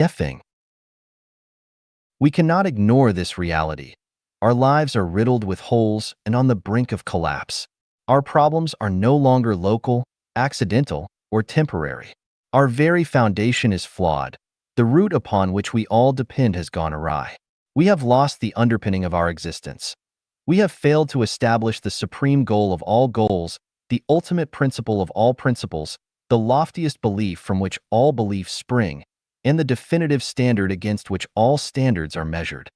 Effing. We cannot ignore this reality. Our lives are riddled with holes and on the brink of collapse. Our problems are no longer local, accidental, or temporary. Our very foundation is flawed. The root upon which we all depend has gone awry. We have lost the underpinning of our existence. We have failed to establish the supreme goal of all goals, the ultimate principle of all principles, the loftiest belief from which all beliefs spring, and the definitive standard against which all standards are measured.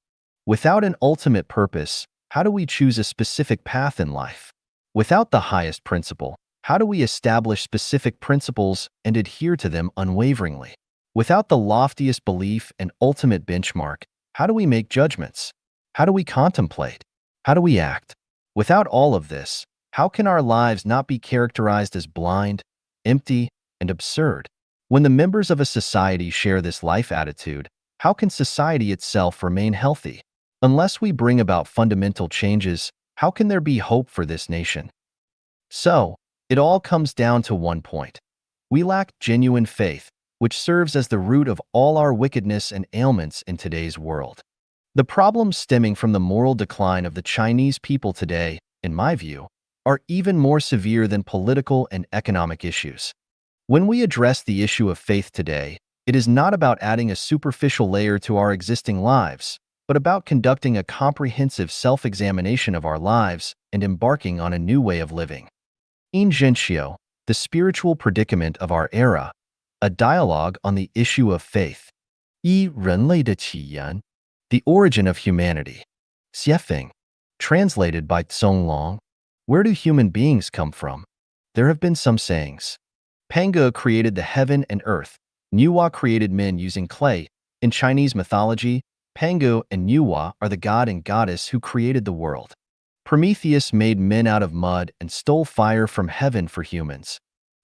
Without an ultimate purpose, how do we choose a specific path in life? Without the highest principle, how do we establish specific principles and adhere to them unwaveringly? Without the loftiest belief and ultimate benchmark, how do we make judgments? How do we contemplate? How do we act? Without all of this, how can our lives not be characterized as blind, empty, and absurd? When the members of a society share this life attitude, how can society itself remain healthy? Unless we bring about fundamental changes, how can there be hope for this nation? So, it all comes down to one point. We lack genuine faith, which serves as the root of all our wickedness and ailments in today's world. The problems stemming from the moral decline of the Chinese people today, in my view, are even more severe than political and economic issues. When we address the issue of faith today, it is not about adding a superficial layer to our existing lives, but about conducting a comprehensive self-examination of our lives and embarking on a new way of living. Ingentio, the spiritual predicament of our era, a dialogue on the issue of faith. 人类的起源, the origin of humanity. Xiefeng, translated by Tsong Long. Where do human beings come from? There have been some sayings. Pange created the heaven and earth. Nuwa created men using clay. In Chinese mythology, Pange and Nuwa are the god and goddess who created the world. Prometheus made men out of mud and stole fire from heaven for humans.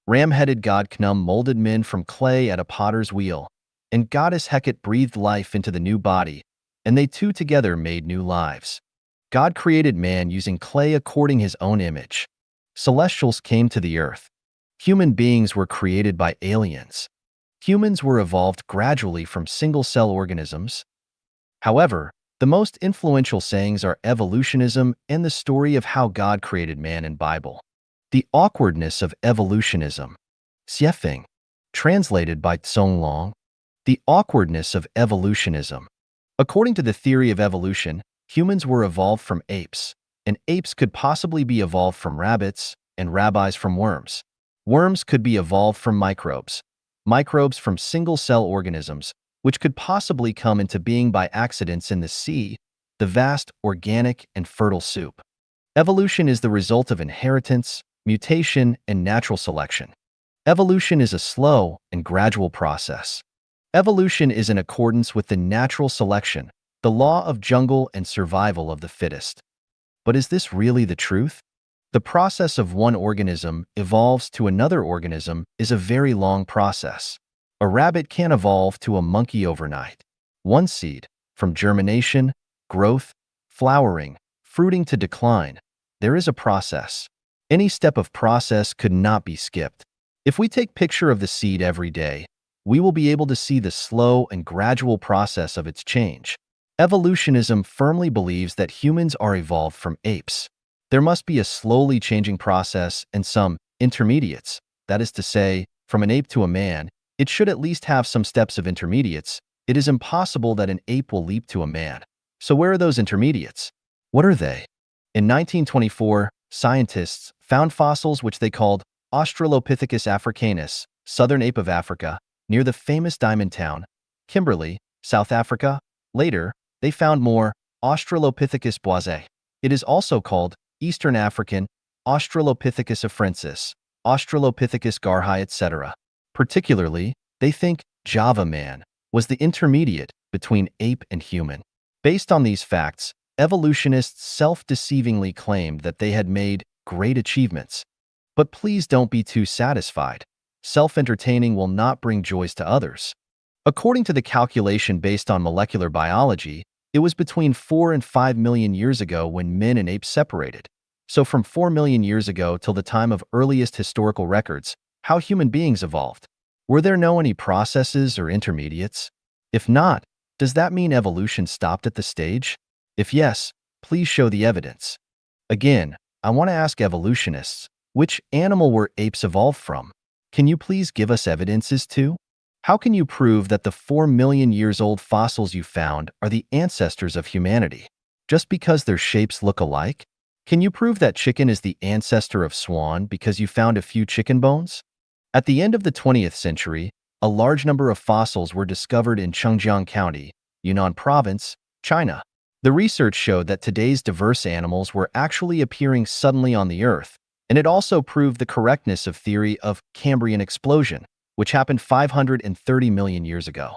Ram-headed god Knum molded men from clay at a potter's wheel, and goddess Hecate breathed life into the new body, and they two together made new lives. God created man using clay according his own image. Celestials came to the earth. Human beings were created by aliens. Humans were evolved gradually from single-cell organisms. However, the most influential sayings are evolutionism and the story of how God created man in Bible. The awkwardness of evolutionism. Xiefeng, translated by Tsong Long. The awkwardness of evolutionism. According to the theory of evolution, humans were evolved from apes, and apes could possibly be evolved from rabbits, and rabbis from worms. Worms could be evolved from microbes. Microbes from single-cell organisms, which could possibly come into being by accidents in the sea, the vast, organic, and fertile soup. Evolution is the result of inheritance, mutation, and natural selection. Evolution is a slow and gradual process. Evolution is in accordance with the natural selection, the law of jungle and survival of the fittest. But is this really the truth? The process of one organism evolves to another organism is a very long process. A rabbit can't evolve to a monkey overnight. One seed, from germination, growth, flowering, fruiting to decline, there is a process. Any step of process could not be skipped. If we take picture of the seed every day, we will be able to see the slow and gradual process of its change. Evolutionism firmly believes that humans are evolved from apes. There must be a slowly changing process and some intermediates. That is to say, from an ape to a man, it should at least have some steps of intermediates. It is impossible that an ape will leap to a man. So where are those intermediates? What are they? In 1924, scientists found fossils which they called Australopithecus africanus, southern ape of Africa, near the famous diamond town, Kimberley, South Africa. Later, they found more Australopithecus boisé. It is also called Eastern African, Australopithecus afrensis, Australopithecus garhi, etc. Particularly, they think Java man was the intermediate between ape and human. Based on these facts, evolutionists self-deceivingly claimed that they had made great achievements. But please don't be too satisfied. Self-entertaining will not bring joys to others. According to the calculation based on molecular biology, it was between 4 and 5 million years ago when men and apes separated. So from 4 million years ago till the time of earliest historical records, how human beings evolved. Were there any processes or intermediates? If not, does that mean evolution stopped at the stage? If yes, please show the evidence. Again, I want to ask evolutionists, which animal were apes evolved from? Can you please give us evidences too? How can you prove that the 4 million years old fossils you found are the ancestors of humanity? Just because their shapes look alike? Can you prove that chicken is the ancestor of swan because you found a few chicken bones? At the end of the 20th century, a large number of fossils were discovered in Chengjiang County, Yunnan Province, China. The research showed that today's diverse animals were actually appearing suddenly on the Earth, and it also proved the correctness of theory of Cambrian explosion, which happened 530 million years ago.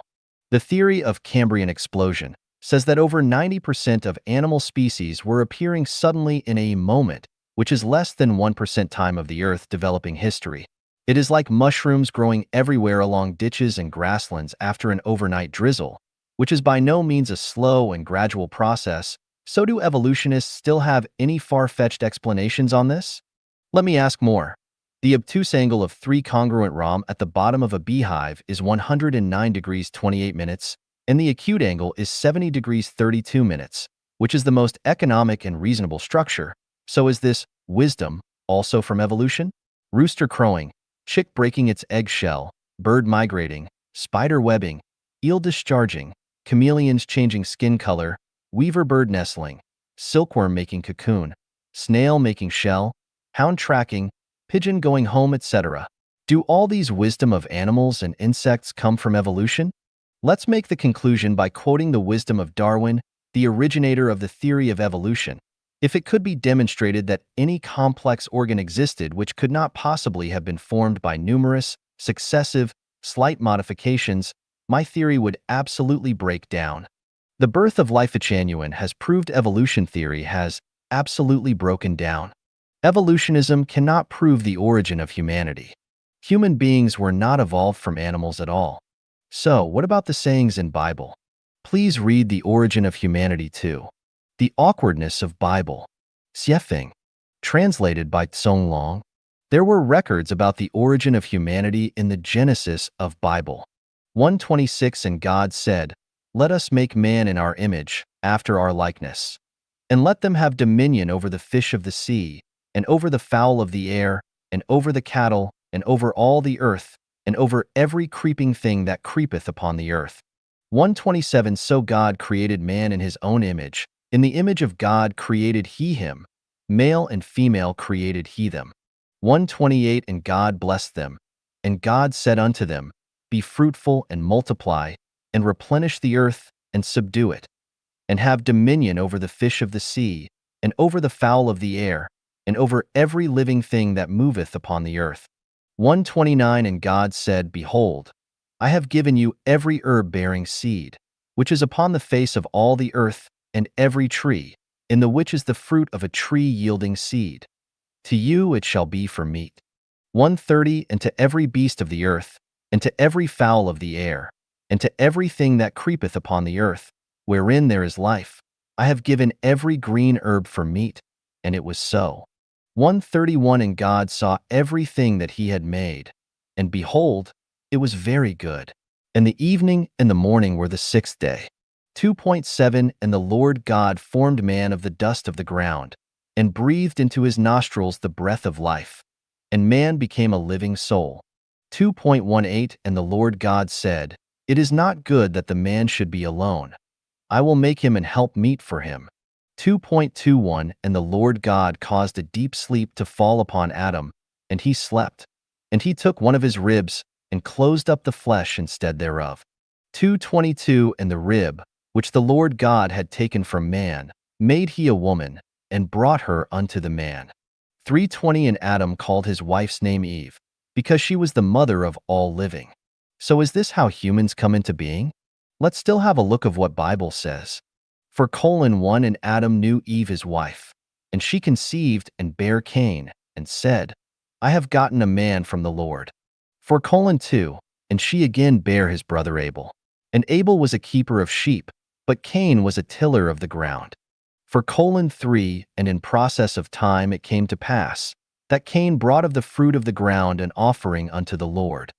The theory of Cambrian explosion says that over 90% of animal species were appearing suddenly in a moment, which is less than 1% time of the Earth developing history. It is like mushrooms growing everywhere along ditches and grasslands after an overnight drizzle, which is by no means a slow and gradual process. So do evolutionists still have any far-fetched explanations on this? Let me ask more. The obtuse angle of 3 congruent ROM at the bottom of a beehive is 109 degrees 28 minutes, and the acute angle is 70 degrees 32 minutes, which is the most economic and reasonable structure. So is this wisdom also from evolution? Rooster crowing, chick breaking its egg shell, bird migrating, spider webbing, eel discharging, chameleons changing skin color, weaver bird nestling, silkworm making cocoon, snail making shell, hound tracking, pigeon going home, etc. Do all these wisdom of animals and insects come from evolution? Let's make the conclusion by quoting the wisdom of Darwin, the originator of the theory of evolution. If it could be demonstrated that any complex organ existed which could not possibly have been formed by numerous, successive, slight modifications, my theory would absolutely break down. The birth of life genuine has proved evolution theory has absolutely broken down. Evolutionism cannot prove the origin of humanity. Human beings were not evolved from animals at all. So, what about the sayings in Bible? Please read The Origin of Humanity too. The Awkwardness of Bible. Xiefeng. Translated by Tsong Long. There were records about the origin of humanity in the Genesis of Bible. 1:26 And God said, "Let us make man in our image, after our likeness. And let them have dominion over the fish of the sea, and over the fowl of the air, and over the cattle, and over all the earth, and over every creeping thing that creepeth upon the earth." 1:27 So God created man in his own image. In the image of God created he him. Male and female created he them. 1:28 And God blessed them. And God said unto them, Be fruitful and multiply, and replenish the earth, and subdue it, and have dominion over the fish of the sea, and over the fowl of the air, and over every living thing that moveth upon the earth. 1:29 And God said, Behold, I have given you every herb bearing seed, which is upon the face of all the earth, and every tree, in the which is the fruit of a tree yielding seed. To you it shall be for meat. 1:30 And to every beast of the earth, and to every fowl of the air, and to everything that creepeth upon the earth, wherein there is life, I have given every green herb for meat. And it was so. 1:31 And God saw everything that he had made, and behold, it was very good. And the evening and the morning were the 6th day. 2.7 And the Lord God formed man of the dust of the ground, and breathed into his nostrils the breath of life, and man became a living soul. 2.18 And the Lord God said, It is not good that the man should be alone. I will make him an helpmeet for him. 2.21 And the Lord God caused a deep sleep to fall upon Adam, and he slept. And he took one of his ribs, and closed up the flesh instead thereof. 2.22 And the rib, which the Lord God had taken from man, made he a woman, and brought her unto the man. 3.20 And Adam called his wife's name Eve, because she was the mother of all living. So is this how humans come into being? Let's still have a look of what Bible says. For 1 And Adam knew Eve his wife, and she conceived and bare Cain, and said, I have gotten a man from the Lord. For 2 And she again bare his brother Abel. And Abel was a keeper of sheep, but Cain was a tiller of the ground. For 3 And in process of time it came to pass, that Cain brought of the fruit of the ground an offering unto the Lord.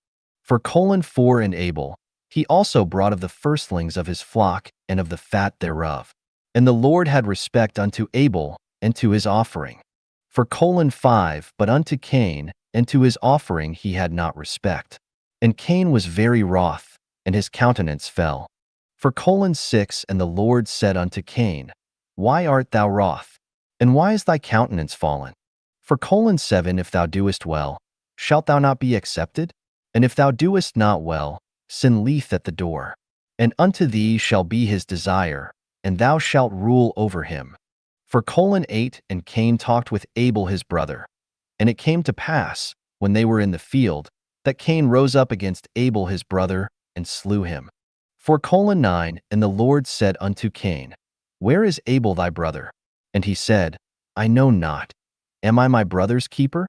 For 4 And Abel, He also brought of the firstlings of his flock and of the fat thereof. And the Lord had respect unto Abel and to his offering. For 5, but unto Cain and to his offering he had not respect. And Cain was very wroth, and his countenance fell. For 6, and the Lord said unto Cain, Why art thou wroth? And why is thy countenance fallen? For 7, if thou doest well, shalt thou not be accepted? And if thou doest not well, sin lieth at the door. And unto thee shall be his desire, and thou shalt rule over him. For 8, and Cain talked with Abel his brother. And it came to pass, when they were in the field, that Cain rose up against Abel his brother, and slew him. For 9, and the Lord said unto Cain, Where is Abel thy brother? And he said, I know not. Am I my brother's keeper?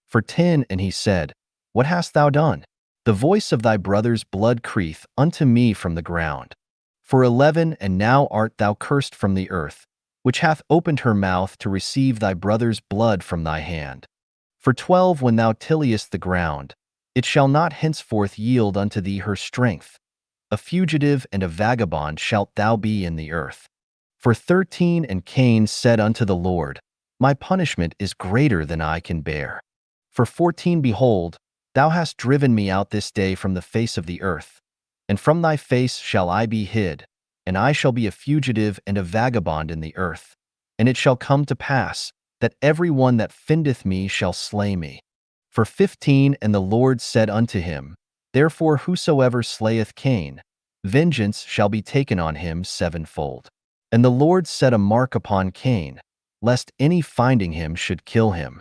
For 10, and he said, What hast thou done? The voice of thy brother's blood crieth unto me from the ground. For 11, and now art thou cursed from the earth, which hath opened her mouth to receive thy brother's blood from thy hand. For 12, when thou tillest the ground, it shall not henceforth yield unto thee her strength. A fugitive and a vagabond shalt thou be in the earth. For 13, and Cain said unto the Lord, My punishment is greater than I can bear. For 14, behold, thou hast driven me out this day from the face of the earth, and from thy face shall I be hid, and I shall be a fugitive and a vagabond in the earth. And it shall come to pass, that every one that findeth me shall slay me. For 15, and the Lord said unto him, Therefore whosoever slayeth Cain, vengeance shall be taken on him sevenfold. And the Lord set a mark upon Cain, lest any finding him should kill him.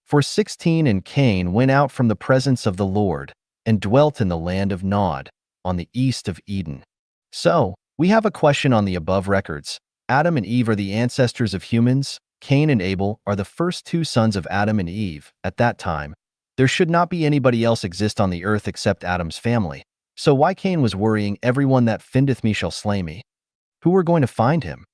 For 16, and Cain went out from the presence of the Lord, and dwelt in the land of Nod, on the east of Eden. So, we have a question on the above records. Adam and Eve are the ancestors of humans. Cain and Abel are the first two sons of Adam and Eve. At that time, there should not be anybody else exist on the earth except Adam's family. So why Cain was worrying, everyone that findeth me shall slay me? Who were going to find him?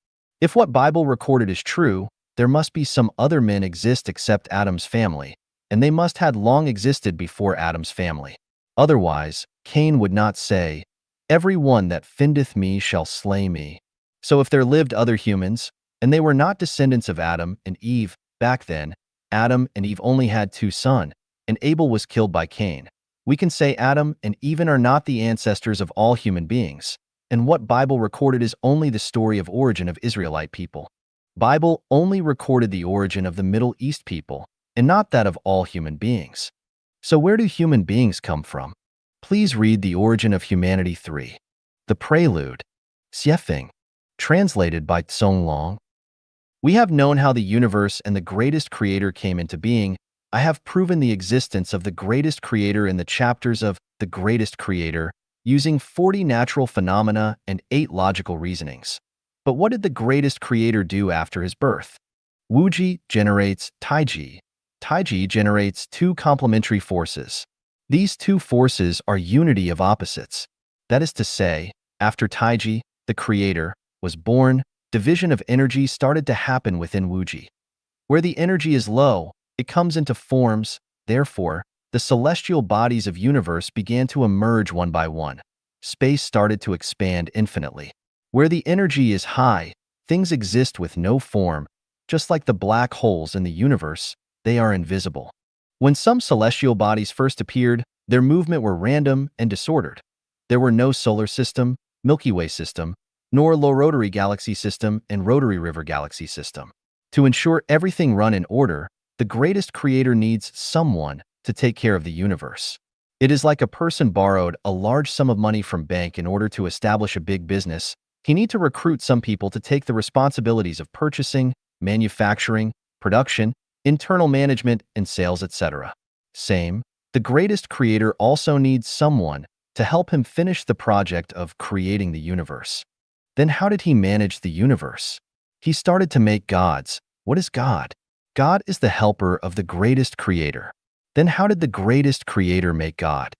If what Bible recorded is true, there must be some other men exist except Adam's family, and they must had long existed before Adam's family. Otherwise, Cain would not say, Every one that findeth me shall slay me. So if there lived other humans, and they were not descendants of Adam and Eve, back then, Adam and Eve only had two sons, and Abel was killed by Cain. We can say Adam and Eve are not the ancestors of all human beings, and what Bible recorded is only the story of origin of Israelite people. Bible only recorded the origin of the Middle East people, and not that of all human beings. So where do human beings come from? Please read The Origin of Humanity 3. The Prelude. Xiefeng. Translated by Tsong Long. We have known how the universe and the greatest creator came into being. I have proven the existence of the greatest creator in the chapters of The Greatest Creator, using 40 natural phenomena and 8 logical reasonings. But what did the greatest creator do after his birth? Wuji generates Taiji. Taiji generates two complementary forces. These two forces are unity of opposites. That is to say, after Taiji, the creator, was born, division of energy started to happen within Wuji. Where the energy is low, it comes into forms. Therefore, the celestial bodies of universe began to emerge one by one. Space started to expand infinitely. Where the energy is high, things exist with no form. Just like the black holes in the universe, they are invisible. When some celestial bodies first appeared, their movement were random and disordered. There were no solar system, Milky Way system, nor low rotary galaxy system and rotary river galaxy system. To ensure everything run in order, the greatest creator needs someone to take care of the universe. It is like a person borrowed a large sum of money from bank in order to establish a big business. He need to recruit some people to take the responsibilities of purchasing, manufacturing, production, internal management, and sales, etc. Same, the greatest creator also needs someone to help him finish the project of creating the universe. Then how did he manage the universe? He started to make gods. What is God? God is the helper of the greatest creator. Then how did the greatest creator make God?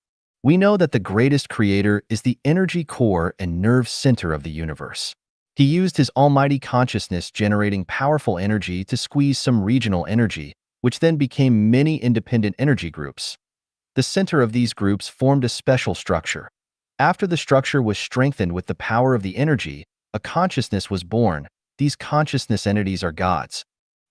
We know that the greatest creator is the energy core and nerve center of the universe. He used his almighty consciousness generating powerful energy to squeeze some regional energy, which then became many independent energy groups. The center of these groups formed a special structure. After the structure was strengthened with the power of the energy, a consciousness was born. These consciousness entities are gods.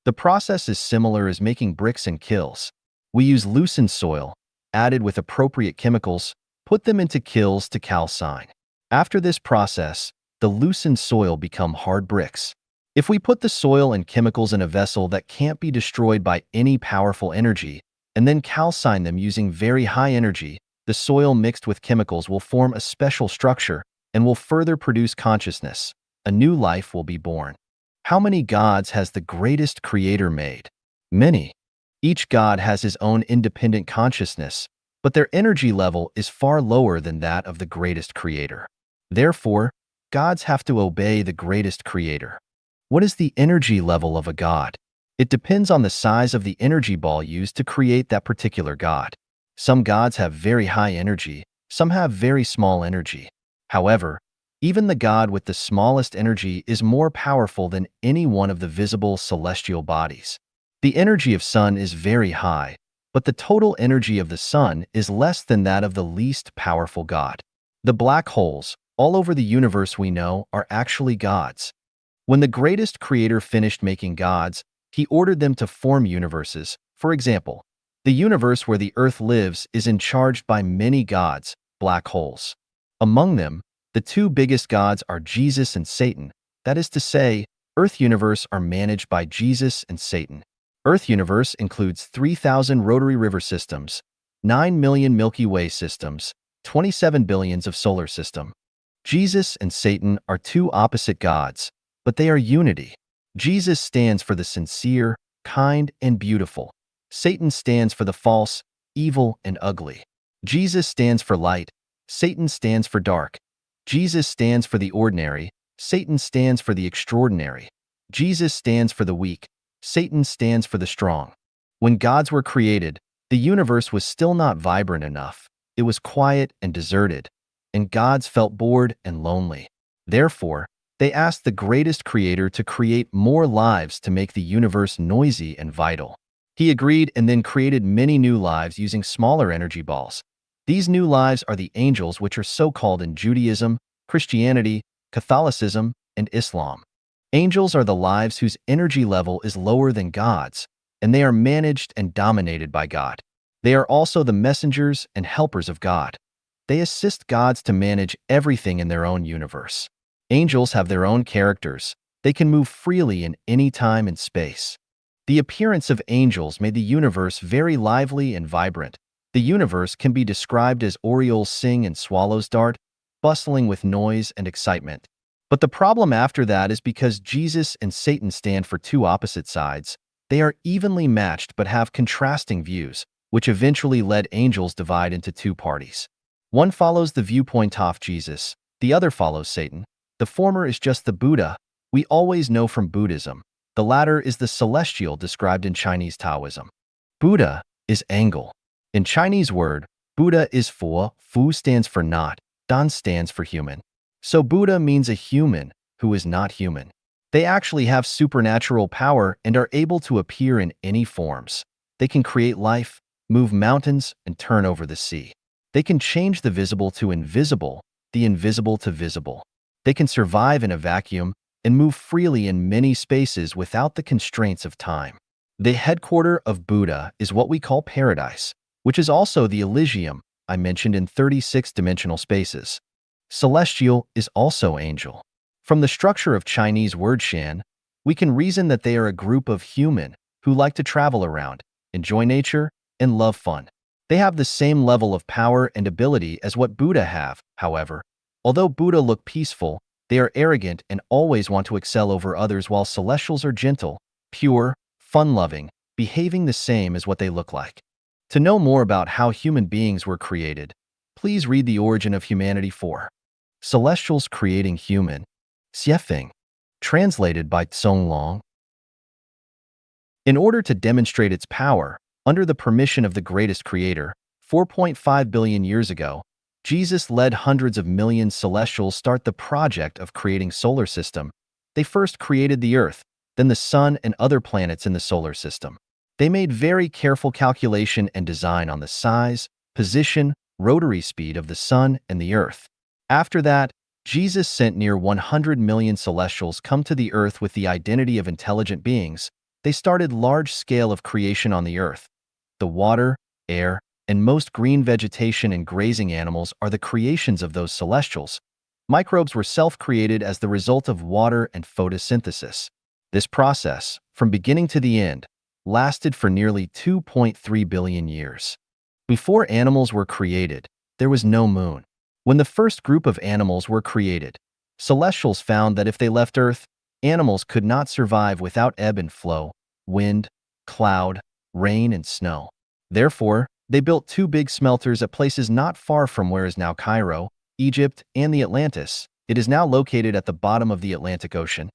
The process is similar as making bricks and kilns. We use loosened soil, added with appropriate chemicals, put them into kilns to calcine. After this process, the loosened soil become hard bricks. If we put the soil and chemicals in a vessel that can't be destroyed by any powerful energy, and then calcine them using very high energy, the soil mixed with chemicals will form a special structure and will further produce consciousness. A new life will be born. How many gods has the greatest creator made? Many. Each god has his own independent consciousness, but their energy level is far lower than that of the greatest creator. Therefore, gods have to obey the greatest creator. What is the energy level of a god? It depends on the size of the energy ball used to create that particular god. Some gods have very high energy, some have very small energy. However, even the god with the smallest energy is more powerful than any one of the visible celestial bodies. The energy of sun is very high, but the total energy of the sun is less than that of the least powerful god. The black holes, all over the universe we know, are actually gods. When the greatest creator finished making gods, he ordered them to form universes. For example, the universe where the earth lives is charged by many gods, black holes. Among them, the two biggest gods are Jesus and Satan. That is to say, Earth universe are managed by Jesus and Satan. Earth universe includes 3,000 rotary river systems, 9 million Milky Way systems, 27 billions of solar system. Jesus and Satan are two opposite gods, but they are unity. Jesus stands for the sincere, kind, and beautiful. Satan stands for the false, evil, and ugly. Jesus stands for light. Satan stands for dark. Jesus stands for the ordinary. Satan stands for the extraordinary. Jesus stands for the weak. Satan stands for the strong. When gods were created, the universe was still not vibrant enough. It was quiet and deserted, and gods felt bored and lonely. Therefore, they asked the greatest creator to create more lives to make the universe noisy and vital. He agreed and then created many new lives using smaller energy balls. These new lives are the angels, which are so called in Judaism, Christianity, Catholicism, and Islam. Angels are the lives whose energy level is lower than God's, and they are managed and dominated by God. They are also the messengers and helpers of God. They assist gods to manage everything in their own universe. Angels have their own characters. They can move freely in any time and space. The appearance of angels made the universe very lively and vibrant. The universe can be described as orioles sing and swallows dart, bustling with noise and excitement. But the problem after that is because Jesus and Satan stand for two opposite sides. They are evenly matched but have contrasting views, which eventually led angels divide into two parties. One follows the viewpoint of Jesus, the other follows Satan. The former is just the Buddha we always know from Buddhism. The latter is the celestial described in Chinese Taoism. Buddha is angle. In Chinese word, Buddha is fu stands for not, dan stands for human. So Buddha means a human who is not human. They actually have supernatural power and are able to appear in any forms. They can create life, move mountains, and turn over the sea. They can change the visible to invisible, the invisible to visible. They can survive in a vacuum and move freely in many spaces without the constraints of time. The headquarter of Buddha is what we call paradise, which is also the Elysium I mentioned in 36-dimensional spaces. Celestial is also angel. From the structure of Chinese word Shan, we can reason that they are a group of human who like to travel around, enjoy nature, and love fun. They have the same level of power and ability as what Buddha have, however. Although Buddha look peaceful, they are arrogant and always want to excel over others, while celestials are gentle, pure, fun-loving, behaving the same as what they look like. To know more about how human beings were created, please read The Origin of Humanity 4. Celestials Creating Human. Xiefeng. Translated by Tsong Long. In order to demonstrate its power, under the permission of the greatest creator, 4.5 billion years ago, Jesus led hundreds of millions celestials start the project of creating solar system. They first created the Earth, then the Sun and other planets in the solar system. They made very careful calculation and design on the size, position, rotary speed of the Sun and the Earth. After that, Jesus sent near 100 million celestials come to the earth with the identity of intelligent beings. They started large scale of creation on the earth. The water, air, and most green vegetation and grazing animals are the creations of those celestials. Microbes were self-created as the result of water and photosynthesis. This process, from beginning to the end, lasted for nearly 2.3 billion years. Before animals were created, there was no moon. When the first group of animals were created, celestials found that if they left Earth, animals could not survive without ebb and flow, wind, cloud, rain, and snow. Therefore, they built two big smelters at places not far from where is now Cairo, Egypt, and the Atlantis. It is now located at the bottom of the Atlantic Ocean,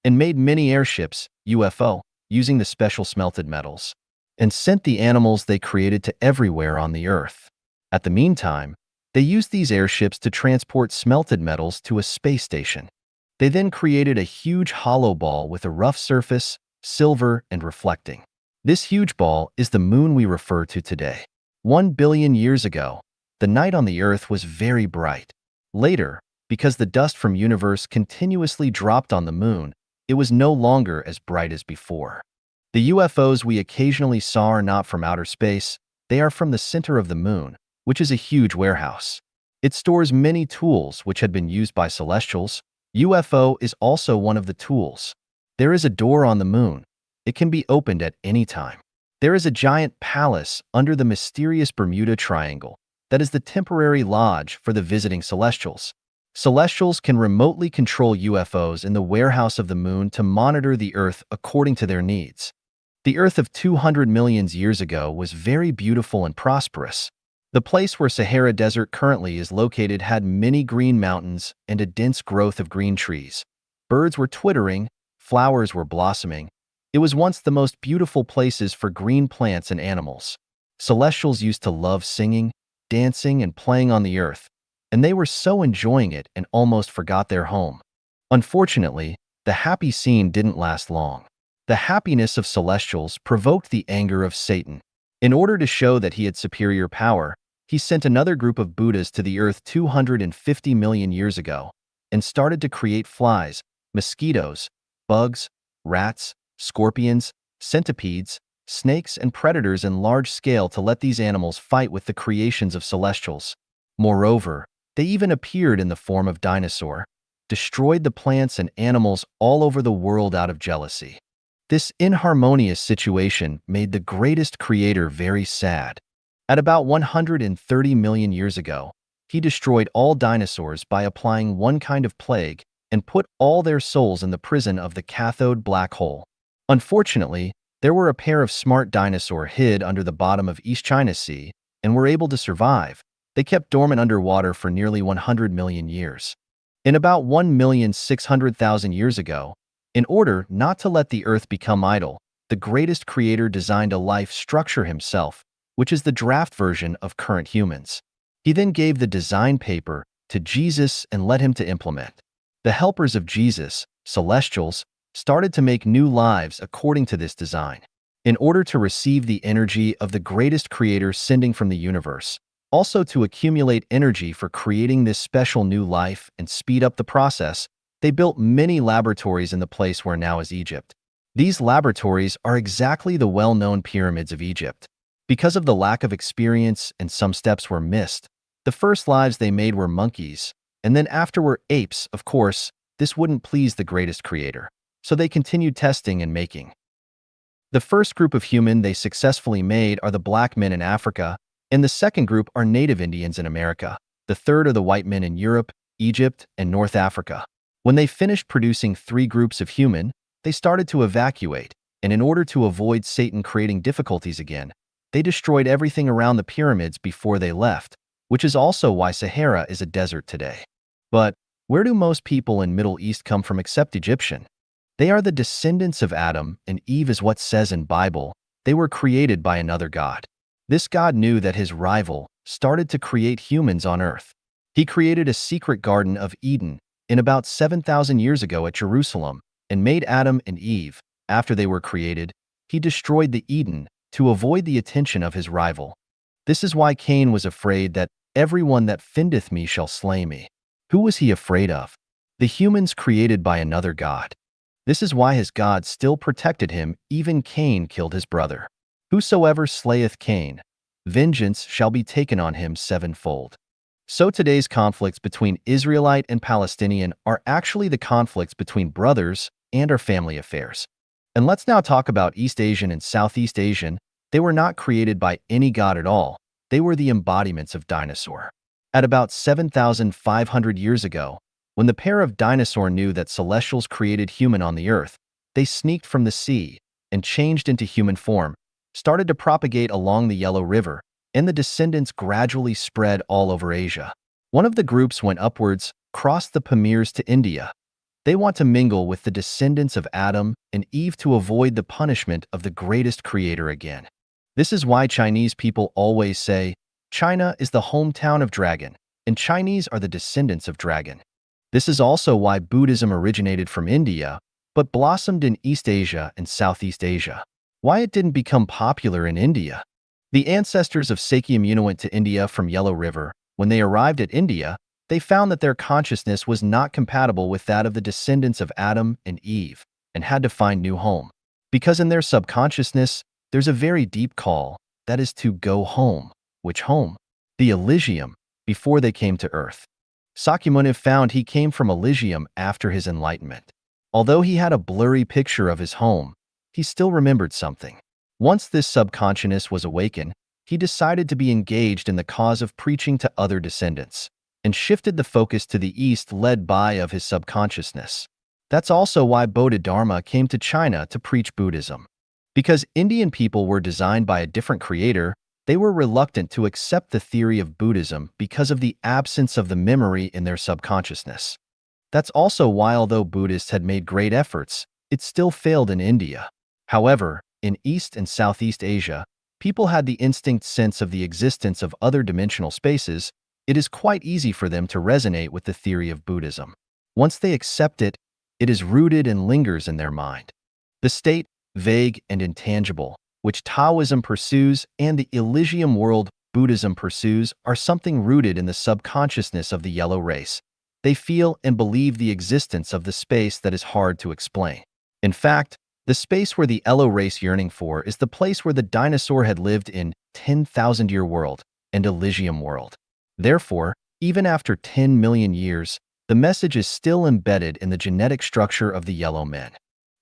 and made many airships, UFO, using the special smelted metals, and sent the animals they created to everywhere on the Earth. At the meantime, they used these airships to transport smelted metals to a space station. They then created a huge hollow ball with a rough surface, silver, and reflecting. This huge ball is the moon we refer to today. 1 billion years ago, the night on the Earth was very bright. Later, because the dust from universe continuously dropped on the moon, it was no longer as bright as before. The UFOs we occasionally saw are not from outer space, they are from the center of the moon, which is a huge warehouse. It stores many tools which had been used by celestials. UFO is also one of the tools. There is a door on the moon. It can be opened at any time. There is a giant palace under the mysterious Bermuda Triangle that is the temporary lodge for the visiting celestials. Celestials can remotely control UFOs in the warehouse of the moon to monitor the Earth according to their needs. The Earth of 200 million years ago was very beautiful and prosperous. The place where Sahara Desert currently is located had many green mountains and a dense growth of green trees. Birds were twittering, flowers were blossoming. It was once the most beautiful places for green plants and animals. Celestials used to love singing, dancing, and playing on the Earth, and they were so enjoying it and almost forgot their home. Unfortunately, the happy scene didn't last long. The happiness of celestials provoked the anger of Satan. In order to show that he had superior power, he sent another group of Buddhas to the Earth 250 million years ago and started to create flies, mosquitoes, bugs, rats, scorpions, centipedes, snakes, and predators in large scale to let these animals fight with the creations of celestials. Moreover, they even appeared in the form of dinosaur, destroyed the plants and animals all over the world out of jealousy. This inharmonious situation made the greatest creator very sad. At about 130 million years ago, he destroyed all dinosaurs by applying one kind of plague and put all their souls in the prison of the cathode black hole. Unfortunately, there were a pair of smart dinosaurs hid under the bottom of East China Sea and were able to survive. They kept dormant underwater for nearly 100 million years. In about 1,600,000 years ago, in order not to let the Earth become idle, the greatest creator designed a life structure himself, which is the draft version of current humans. He then gave the design paper to Jesus and led him to implement. The helpers of Jesus, celestials, started to make new lives according to this design. In order to receive the energy of the greatest creator sending from the universe, also to accumulate energy for creating this special new life and speed up the process, they built many laboratories in the place where now is Egypt. These laboratories are exactly the well-known pyramids of Egypt. Because of the lack of experience and some steps were missed, the first lives they made were monkeys, and then after were apes. Of course, this wouldn't please the greatest creator, so they continued testing and making. The first group of human they successfully made are the black men in Africa, and the second group are native Indians in America. The third are the white men in Europe, Egypt, and North Africa. When they finished producing 3 groups of human, they started to evacuate, and in order to avoid Satan creating difficulties again, they destroyed everything around the pyramids before they left, which is also why Sahara is a desert today. But where do most people in Middle East come from except Egyptian? They are the descendants of Adam and Eve, is what says in Bible. They were created by another God. This God knew that his rival started to create humans on earth. He created a secret Garden of Eden in about 7,000 years ago at Jerusalem and made Adam and Eve. After they were created, he destroyed the Eden to avoid the attention of his rival. This is why Cain was afraid that everyone that findeth me shall slay me. Who was he afraid of? The humans created by another god. This is why his God still protected him, even Cain killed his brother. Whosoever slayeth Cain, vengeance shall be taken on him sevenfold. So today's conflicts between Israelite and Palestinian are actually the conflicts between brothers and our family affairs. And let's now talk about East Asian and Southeast Asian. They were not created by any god at all. They were the embodiments of dinosaur. At about 7,500 years ago, when the pair of dinosaur knew that celestials created human on the earth, they sneaked from the sea and changed into human form, started to propagate along the Yellow River, and the descendants gradually spread all over Asia. One of the groups went upwards, crossed the Pamirs to India. They want to mingle with the descendants of Adam and Eve to avoid the punishment of the greatest creator again. This is why Chinese people always say, China is the hometown of dragon, and Chinese are the descendants of dragon. This is also why Buddhism originated from India, but blossomed in East Asia and Southeast Asia. Why it didn't become popular in India? The ancestors of Sakyamuni went to India from Yellow River. When they arrived at India, they found that their consciousness was not compatible with that of the descendants of Adam and Eve, and had to find new home. Because in their subconsciousness, there's a very deep call, that is to go home. Which home? The Elysium, before they came to Earth. Sakyamuni found he came from Elysium after his enlightenment. Although he had a blurry picture of his home, he still remembered something. Once this subconsciousness was awakened, he decided to be engaged in the cause of preaching to other descendants, and shifted the focus to the east led by of his subconsciousness. That's also why Bodhidharma came to China to preach Buddhism. Because Indian people were designed by a different creator, they were reluctant to accept the theory of Buddhism because of the absence of the memory in their subconsciousness. That's also why, although Buddhists had made great efforts, it still failed in India. However, in East and Southeast Asia, people had the instinct sense of the existence of other dimensional spaces. It is quite easy for them to resonate with the theory of Buddhism. Once they accept it, it is rooted and lingers in their mind. The state, vague and intangible, which Taoism pursues and the Elysium world Buddhism pursues are something rooted in the subconsciousness of the yellow race. They feel and believe the existence of the space that is hard to explain. In fact, the space where the yellow race yearning for is the place where the dinosaur had lived in 10,000-year world and Elysium world. Therefore, even after 10 million years, the message is still embedded in the genetic structure of the yellow men.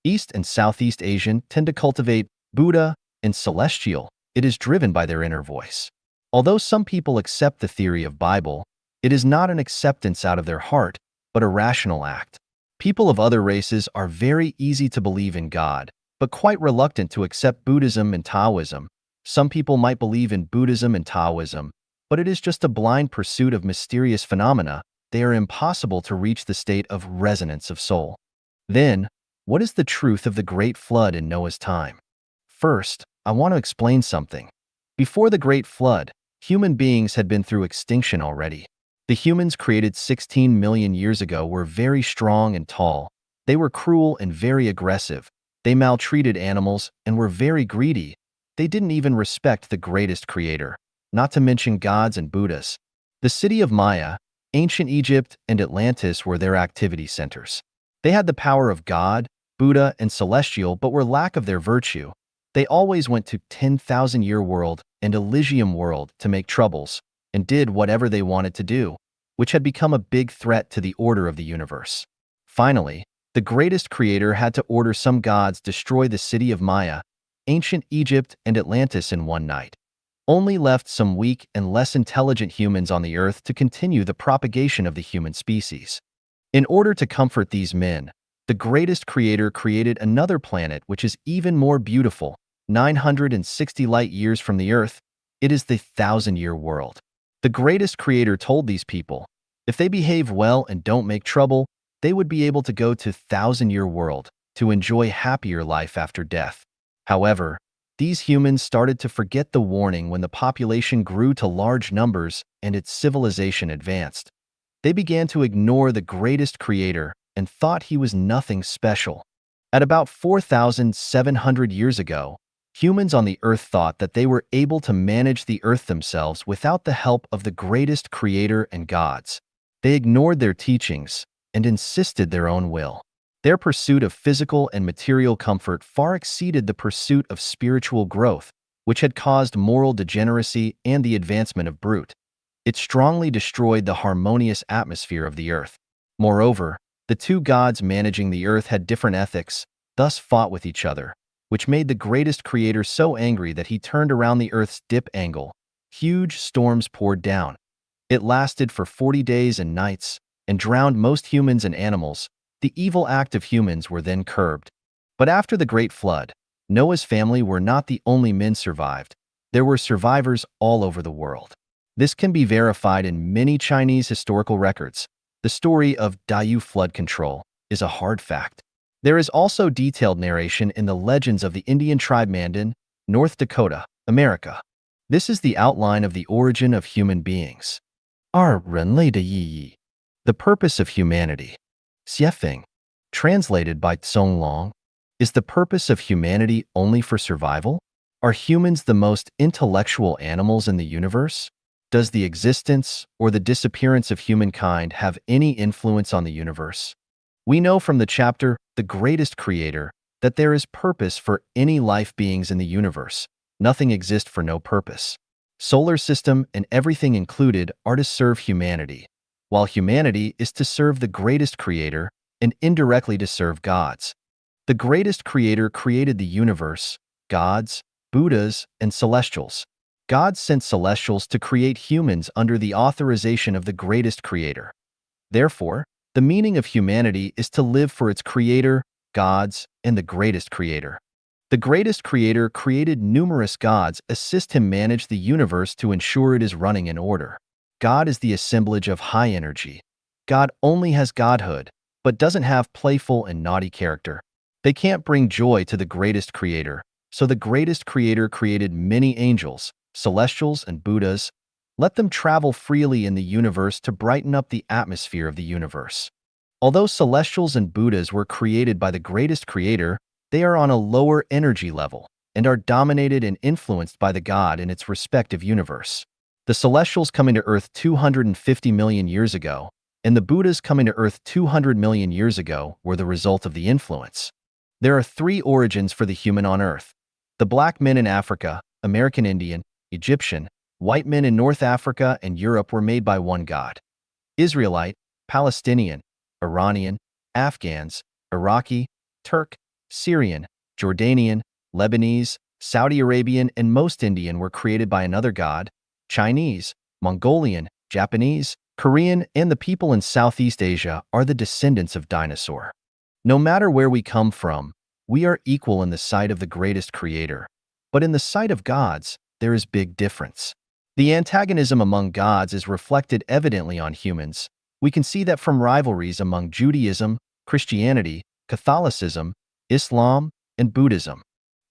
East and Southeast Asian tend to cultivate Buddha and celestial. It is driven by their inner voice. Although some people accept the theory of Bible, it is not an acceptance out of their heart, but a rational act. People of other races are very easy to believe in God, but quite reluctant to accept Buddhism and Taoism. Some people might believe in Buddhism and Taoism, but it is just a blind pursuit of mysterious phenomena. They are impossible to reach the state of resonance of soul. Then, what is the truth of the Great Flood in Noah's time? First, I want to explain something. Before the Great Flood, human beings had been through extinction already. The humans created 16 million years ago were very strong and tall. They were cruel and very aggressive. They maltreated animals and were very greedy. They didn't even respect the greatest creator, not to mention gods and Buddhas. The city of Maya, ancient Egypt, and Atlantis were their activity centers. They had the power of God, Buddha, and celestial, but were lack of their virtue. They always went to 10,000-year world and Elysium world to make troubles, and did whatever they wanted to do, which had become a big threat to the order of the universe. Finally, the greatest creator had to order some gods destroy the city of Maya, ancient Egypt, and Atlantis in one night. Only left some weak and less intelligent humans on the earth to continue the propagation of the human species. In order to comfort these men, the greatest creator created another planet which is even more beautiful, 960 light years from the earth. It is the 1,000-year world. The greatest creator told these people, if they behave well and don't make trouble, they would be able to go to 1,000-year world to enjoy happier life after death. However, these humans started to forget the warning when the population grew to large numbers and its civilization advanced. They began to ignore the greatest creator and thought he was nothing special. At about 4,700 years ago, humans on the earth thought that they were able to manage the earth themselves without the help of the greatest creator and gods. They ignored their teachings and insisted their own will. Their pursuit of physical and material comfort far exceeded the pursuit of spiritual growth, which had caused moral degeneracy and the advancement of brute. It strongly destroyed the harmonious atmosphere of the earth. Moreover, the two gods managing the earth had different ethics, thus fought with each other, which made the greatest creator so angry that he turned around the earth's dip angle. Huge storms poured down. It lasted for 40 days and nights and drowned most humans and animals. The evil act of humans were then curbed. But after the Great Flood, Noah's family were not the only men survived. There were survivors all over the world. This can be verified in many Chinese historical records. The story of Diu flood control is a hard fact. There is also detailed narration in the legends of the Indian tribe Mandan, North Dakota, America. This is the outline of the origin of human beings. 二人类的意义 The purpose of humanity. 写法 Translated by Tsong Long. Is the purpose of humanity only for survival? Are humans the most intellectual animals in the universe? Does the existence or the disappearance of humankind have any influence on the universe? We know from the chapter, The Greatest Creator, that there is purpose for any life beings in the universe. Nothing exists for no purpose. Solar system and everything included are to serve humanity, while humanity is to serve the greatest creator and indirectly to serve gods. The greatest creator created the universe, gods, Buddhas, and celestials. God sent celestials to create humans under the authorization of the greatest creator. Therefore, the meaning of humanity is to live for its creator, gods, and the greatest creator. The greatest creator created numerous gods assist him manage the universe to ensure it is running in order. God is the assemblage of high energy. God only has godhood, but doesn't have playful and naughty character. They can't bring joy to the greatest creator, so the greatest creator created many angels, celestials, and Buddhas. Let them travel freely in the universe to brighten up the atmosphere of the universe. Although celestials and Buddhas were created by the greatest creator, they are on a lower energy level and are dominated and influenced by the God in its respective universe. The celestials coming to Earth 250 million years ago, and the Buddhas coming to Earth 200 million years ago were the result of the influence. There are three origins for the human on Earth. The black men in Africa, American Indian, Egyptian, white men in North Africa and Europe were made by one God. Israelite, Palestinian, Iranian, Afghans, Iraqi, Turk, Syrian, Jordanian, Lebanese, Saudi Arabian, and most Indian were created by another God. Chinese, Mongolian, Japanese, Korean, and the people in Southeast Asia are the descendants of dinosaur. No matter where we come from, we are equal in the sight of the greatest creator. But in the sight of gods, there is big difference. The antagonism among gods is reflected evidently on humans. We can see that from rivalries among Judaism, Christianity, Catholicism, Islam, and Buddhism.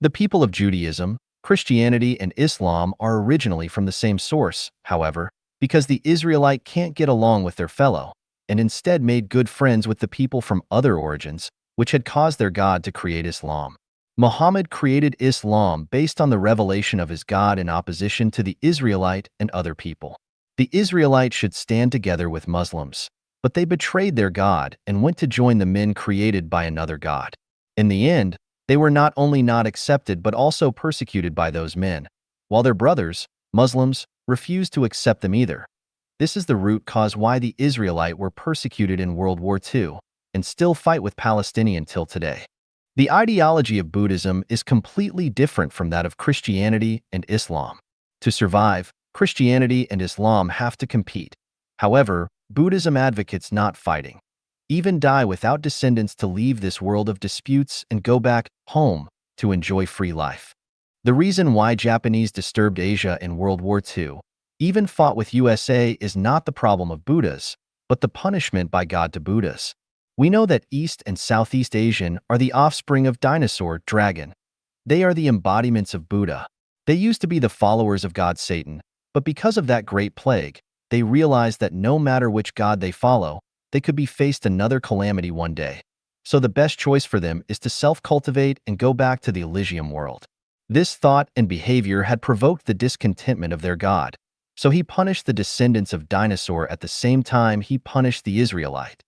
The people of Judaism, Christianity, and Islam are originally from the same source, however, because the Israelite can't get along with their fellow, and instead made good friends with the people from other origins, which had caused their God to create Islam. Muhammad created Islam based on the revelation of his God in opposition to the Israelite and other people. The Israelite should stand together with Muslims, but they betrayed their God and went to join the men created by another God. In the end, they were not only not accepted but also persecuted by those men, while their brothers, Muslims, refused to accept them either. This is the root cause why the Israelite were persecuted in World War II and still fight with Palestinian till today. The ideology of Buddhism is completely different from that of Christianity and Islam. To survive, Christianity and Islam have to compete. However, Buddhism advocates not fighting. Even die without descendants to leave this world of disputes and go back home to enjoy free life. The reason why Japanese disturbed Asia in World War II, even fought with USA, is not the problem of Buddhas, but the punishment by God to Buddhas. We know that East and Southeast Asian are the offspring of dinosaur, dragon. They are the embodiments of Buddha. They used to be the followers of God Satan, but because of that great plague, they realized that no matter which god they follow, they could be faced another calamity one day. So the best choice for them is to self-cultivate and go back to the Elysium world. This thought and behavior had provoked the discontentment of their god. So he punished the descendants of dinosaur at the same time he punished the Israelite.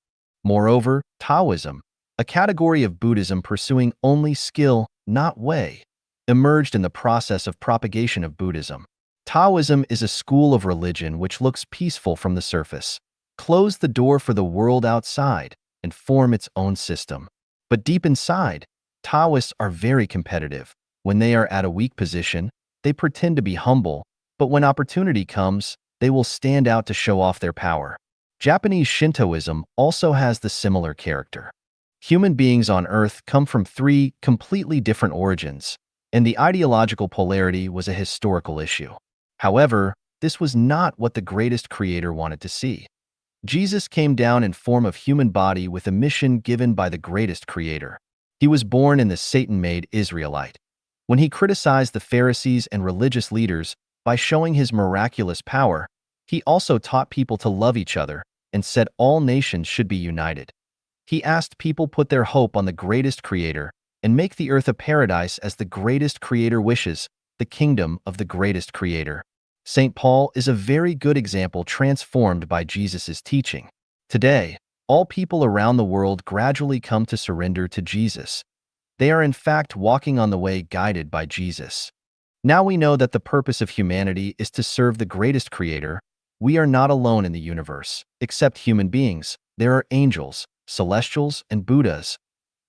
Moreover, Taoism, a category of Buddhism pursuing only skill, not way, emerged in the process of propagation of Buddhism. Taoism is a school of religion which looks peaceful from the surface, close the door for the world outside, and form its own system. But deep inside, Taoists are very competitive. When they are at a weak position, they pretend to be humble, but when opportunity comes, they will stand out to show off their power. Japanese Shintoism also has the similar character. Human beings on Earth come from three completely different origins, and the ideological polarity was a historical issue. However, this was not what the greatest creator wanted to see. Jesus came down in form of human body with a mission given by the greatest creator. He was born in the Satan-made Israelite. When he criticized the Pharisees and religious leaders by showing his miraculous power, he also taught people to love each other and said all nations should be united. He asked people put their hope on the greatest creator and make the earth a paradise as the greatest creator wishes, the kingdom of the greatest creator. St. Paul is a very good example transformed by Jesus' teaching. Today, all people around the world gradually come to surrender to Jesus. They are in fact walking on the way guided by Jesus. Now we know that the purpose of humanity is to serve the greatest creator. We are not alone in the universe. Except human beings, there are angels, celestials, and Buddhas.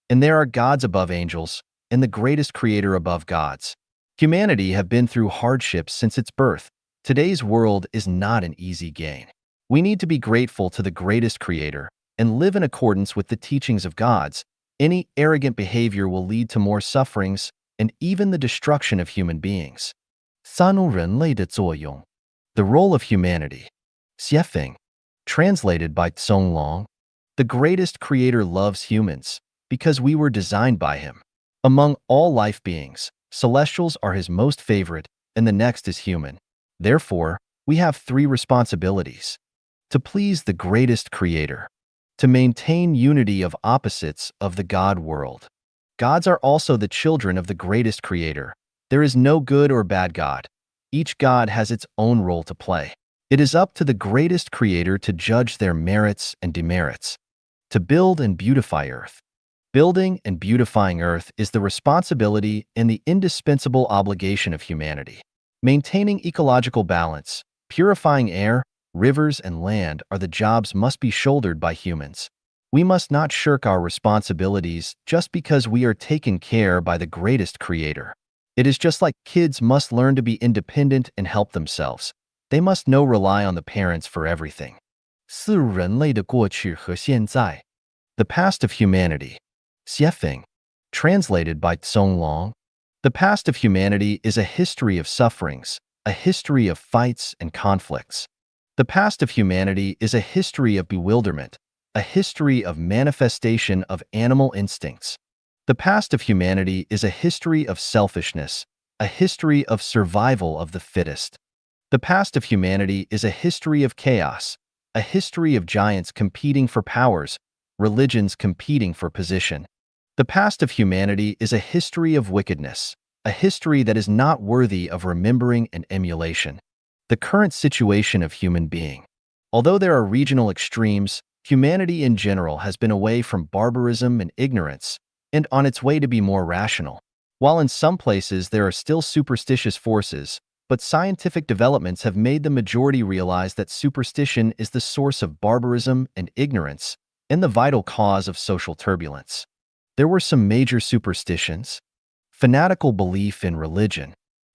And there are gods above angels, and the greatest creator above gods. Humanity have been through hardships since its birth. Today's world is not an easy gain. We need to be grateful to the greatest creator and live in accordance with the teachings of gods. Any arrogant behavior will lead to more sufferings and even the destruction of human beings. 三人类的作用. The role of humanity. 写法. Translated by Tsong Long. The greatest creator loves humans because we were designed by him. Among all life beings, celestials are his most favorite, and the next is human. Therefore, we have three responsibilities. To please the greatest creator. To maintain unity of opposites of the God world. Gods are also the children of the greatest creator. There is no good or bad God. Each God has its own role to play. It is up to the greatest creator to judge their merits and demerits. To build and beautify earth. Building and beautifying earth is the responsibility and the indispensable obligation of humanity. Maintaining ecological balance, purifying air, rivers, and land are the jobs must be shouldered by humans. We must not shirk our responsibilities just because we are taken care by the greatest creator. It is just like kids must learn to be independent and help themselves. They must know rely on the parents for everything. 四人类的过去和现在. The past of humanity. 写法. Translated by Tsong Long. The past of humanity is a history of sufferings, a history of fights and conflicts. The past of humanity is a history of bewilderment, a history of manifestation of animal instincts. The past of humanity is a history of selfishness, a history of survival of the fittest. The past of humanity is a history of chaos, a history of giants competing for powers, religions competing for position. The past of humanity is a history of wickedness, a history that is not worthy of remembering and emulation. The current situation of human being. Although there are regional extremes, humanity in general has been away from barbarism and ignorance, and on its way to be more rational. While in some places there are still superstitious forces, but scientific developments have made the majority realize that superstition is the source of barbarism and ignorance, and the vital cause of social turbulence. There were some major superstitions. Fanatical belief in religion.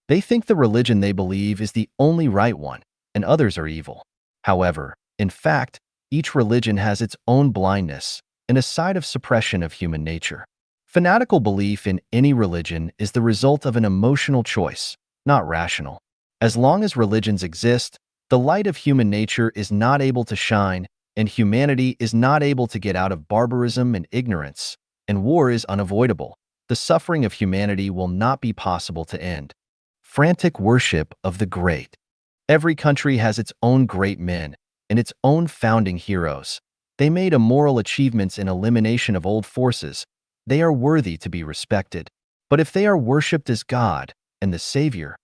They think the religion they believe is the only right one, and others are evil. However, in fact, each religion has its own blindness and a side of suppression of human nature. Fanatical belief in any religion is the result of an emotional choice, not rational. As long as religions exist, the light of human nature is not able to shine, and humanity is not able to get out of barbarism and ignorance, and war is unavoidable. The suffering of humanity will not be possible to end. Frantic worship of the great. Every country has its own great men and its own founding heroes. They made immoral achievements in elimination of old forces. They are worthy to be respected. But if they are worshipped as God and the Savior,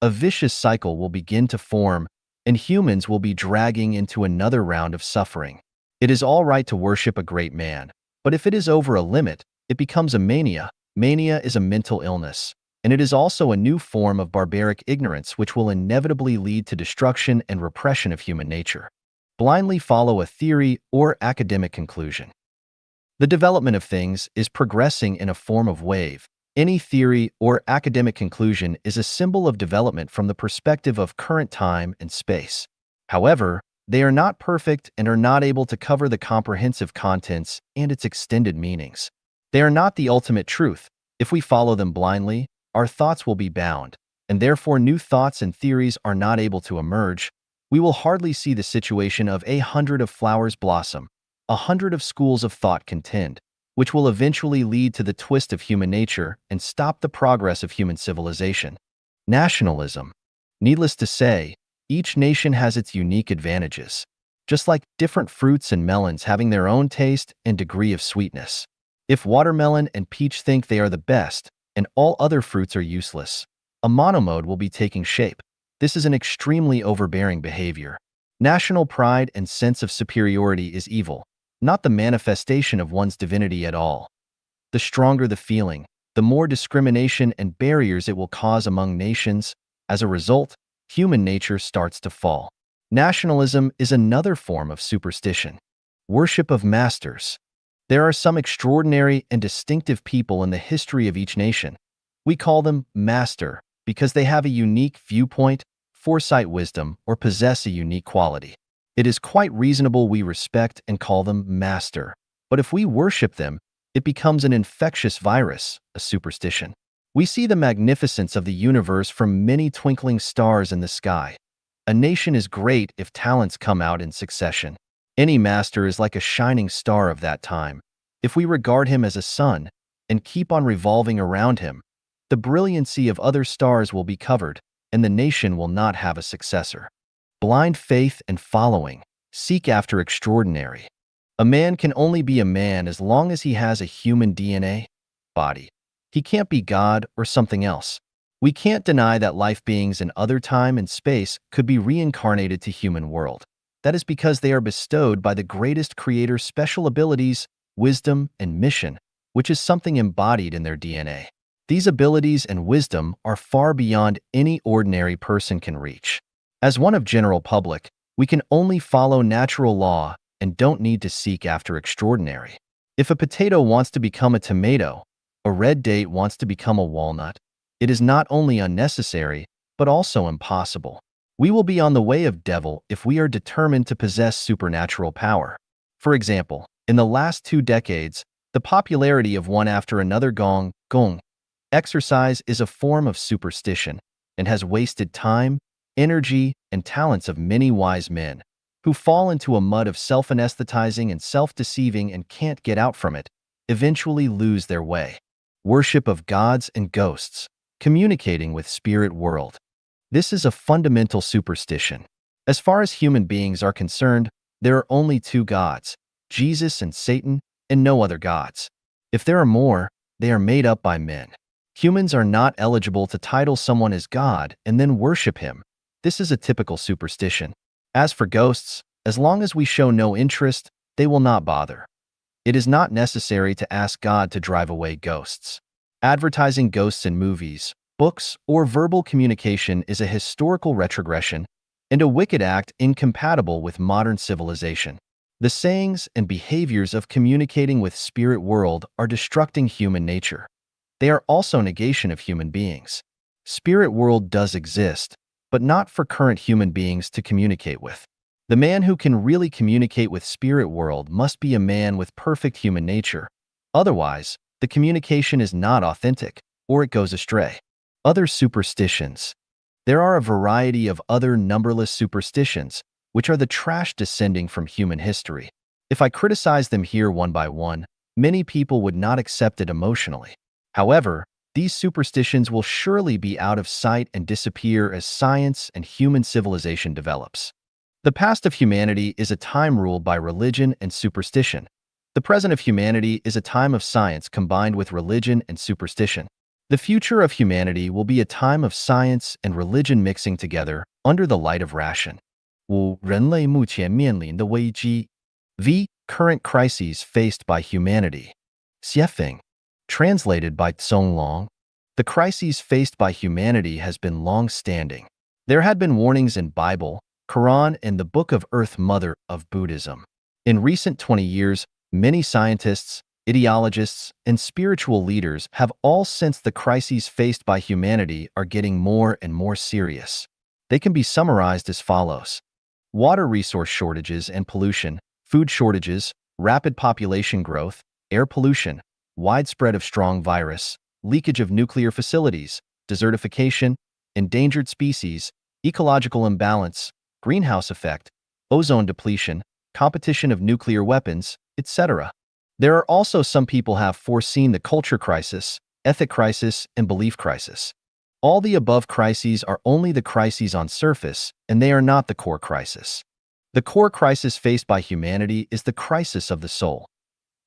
a vicious cycle will begin to form. and humans will be dragging into another round of suffering. It is all right to worship a great man, but if it is over a limit, it becomes a mania. Mania is a mental illness, and it is also a new form of barbaric ignorance which will inevitably lead to destruction and repression of human nature. Blindly follow a theory or academic conclusion. The development of things is progressing in a form of wave. Any theory or academic conclusion is a symbol of development from the perspective of current time and space. However, they are not perfect and are not able to cover the comprehensive contents and its extended meanings. They are not the ultimate truth. If we follow them blindly, our thoughts will be bound, and therefore new thoughts and theories are not able to emerge. We will hardly see the situation of 100 of flowers blossom, 100 of schools of thought contend, which will eventually lead to the twist of human nature and stop the progress of human civilization. Nationalism. Needless to say, each nation has its unique advantages, just like different fruits and melons having their own taste and degree of sweetness. If watermelon and peach think they are the best, and all other fruits are useless, a monomode will be taking shape. This is an extremely overbearing behavior. National pride and sense of superiority is evil, not the manifestation of one's divinity at all. The stronger the feeling, the more discrimination and barriers it will cause among nations. As a result, human nature starts to fall. Nationalism is another form of superstition. Worship of masters. There are some extraordinary and distinctive people in the history of each nation. We call them master because they have a unique viewpoint, foresight, wisdom, or possess a unique quality. It is quite reasonable we respect and call them master, but if we worship them, it becomes an infectious virus, a superstition. We see the magnificence of the universe from many twinkling stars in the sky. A nation is great if talents come out in succession. Any master is like a shining star of that time. If we regard him as a sun and keep on revolving around him, the brilliancy of other stars will be covered, and the nation will not have a successor. Blind faith and following. Seek after extraordinary. A man can only be a man as long as he has a human DNA body. He can't be God or something else. We can't deny that life beings in other time and space could be reincarnated to human world. That is because they are bestowed by the greatest creator's special abilities, wisdom, and mission, which is something embodied in their DNA. These abilities and wisdom are far beyond any ordinary person can reach. As one of general public, we can only follow natural law and don't need to seek after extraordinary. If a potato wants to become a tomato, a red date wants to become a walnut, it is not only unnecessary, but also impossible. We will be on the way of devil if we are determined to possess supernatural power. For example, in the last 2 decades, the popularity of one after another gong exercise is a form of superstition and has wasted time, energy, and talents of many wise men who fall into a mud of self-anesthetizing and self-deceiving and can't get out from it, eventually lose their way. Worship of gods and ghosts. Communicating with spirit world. This is a fundamental superstition. As far as human beings are concerned, there are only 2 gods, Jesus and Satan, and no other gods. If there are more, they are made up by men. Humans are not eligible to title someone as God and then worship him. This is a typical superstition. As for ghosts, as long as we show no interest, they will not bother. It is not necessary to ask God to drive away ghosts. Advertising ghosts in movies, books, or verbal communication is a historical retrogression and a wicked act incompatible with modern civilization. The sayings and behaviors of communicating with spirit world are destructing human nature. They are also negation of human beings. Spirit world does exist, but not for current human beings to communicate with. The man who can really communicate with spirit world must be a man with perfect human nature. Otherwise, the communication is not authentic, or it goes astray. Other superstitions. There are a variety of other numberless superstitions, which are the trash descending from human history. If I criticize them here one by one, many people would not accept it emotionally. However, these superstitions will surely be out of sight and disappear as science and human civilization develops. The past of humanity is a time ruled by religion and superstition. The present of humanity is a time of science combined with religion and superstition. The future of humanity will be a time of science and religion mixing together under the light of ration. 五、人类目前面临的危机 V. Current crises faced by humanity. Xiefeng. Translated by Tsong Long. The crises faced by humanity has been long-standing. There had been warnings in Bible, Quran, and the Book of Earth Mother of Buddhism. In recent 20 years, many scientists, ideologists, and spiritual leaders have all sensed the crises faced by humanity are getting more and more serious. They can be summarized as follows. Water resource shortages and pollution, food shortages, rapid population growth, air pollution, widespread of strong virus, leakage of nuclear facilities, desertification, endangered species, ecological imbalance, greenhouse effect, ozone depletion, competition of nuclear weapons, etc. There are also some people have foreseen the culture crisis, ethic crisis, and belief crisis. All the above crises are only the crises on surface, and they are not the core crisis. The core crisis faced by humanity is the crisis of the soul.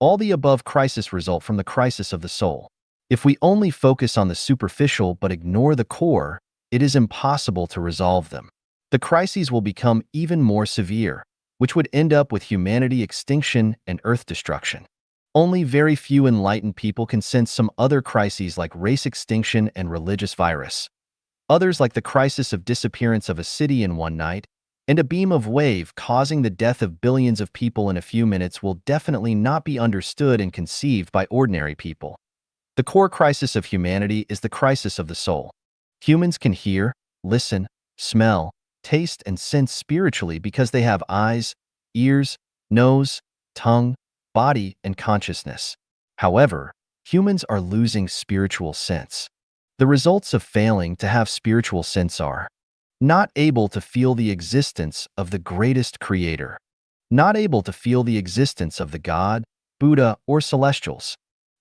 All the above crises result from the crisis of the soul. If we only focus on the superficial but ignore the core, it is impossible to resolve them. The crises will become even more severe, which would end up with humanity extinction and earth destruction. Only very few enlightened people can sense some other crises like race extinction and religious virus. Others like the crisis of disappearance of a city in one night, and a beam of wave causing the death of billions of people in a few minutes will definitely not be understood and conceived by ordinary people. The core crisis of humanity is the crisis of the soul. Humans can hear, listen, smell, taste, and sense spiritually because they have eyes, ears, nose, tongue, body, and consciousness. However, humans are losing spiritual sense. The results of failing to have spiritual sense are not able to feel the existence of the greatest creator, not able to feel the existence of the God, Buddha, or celestials,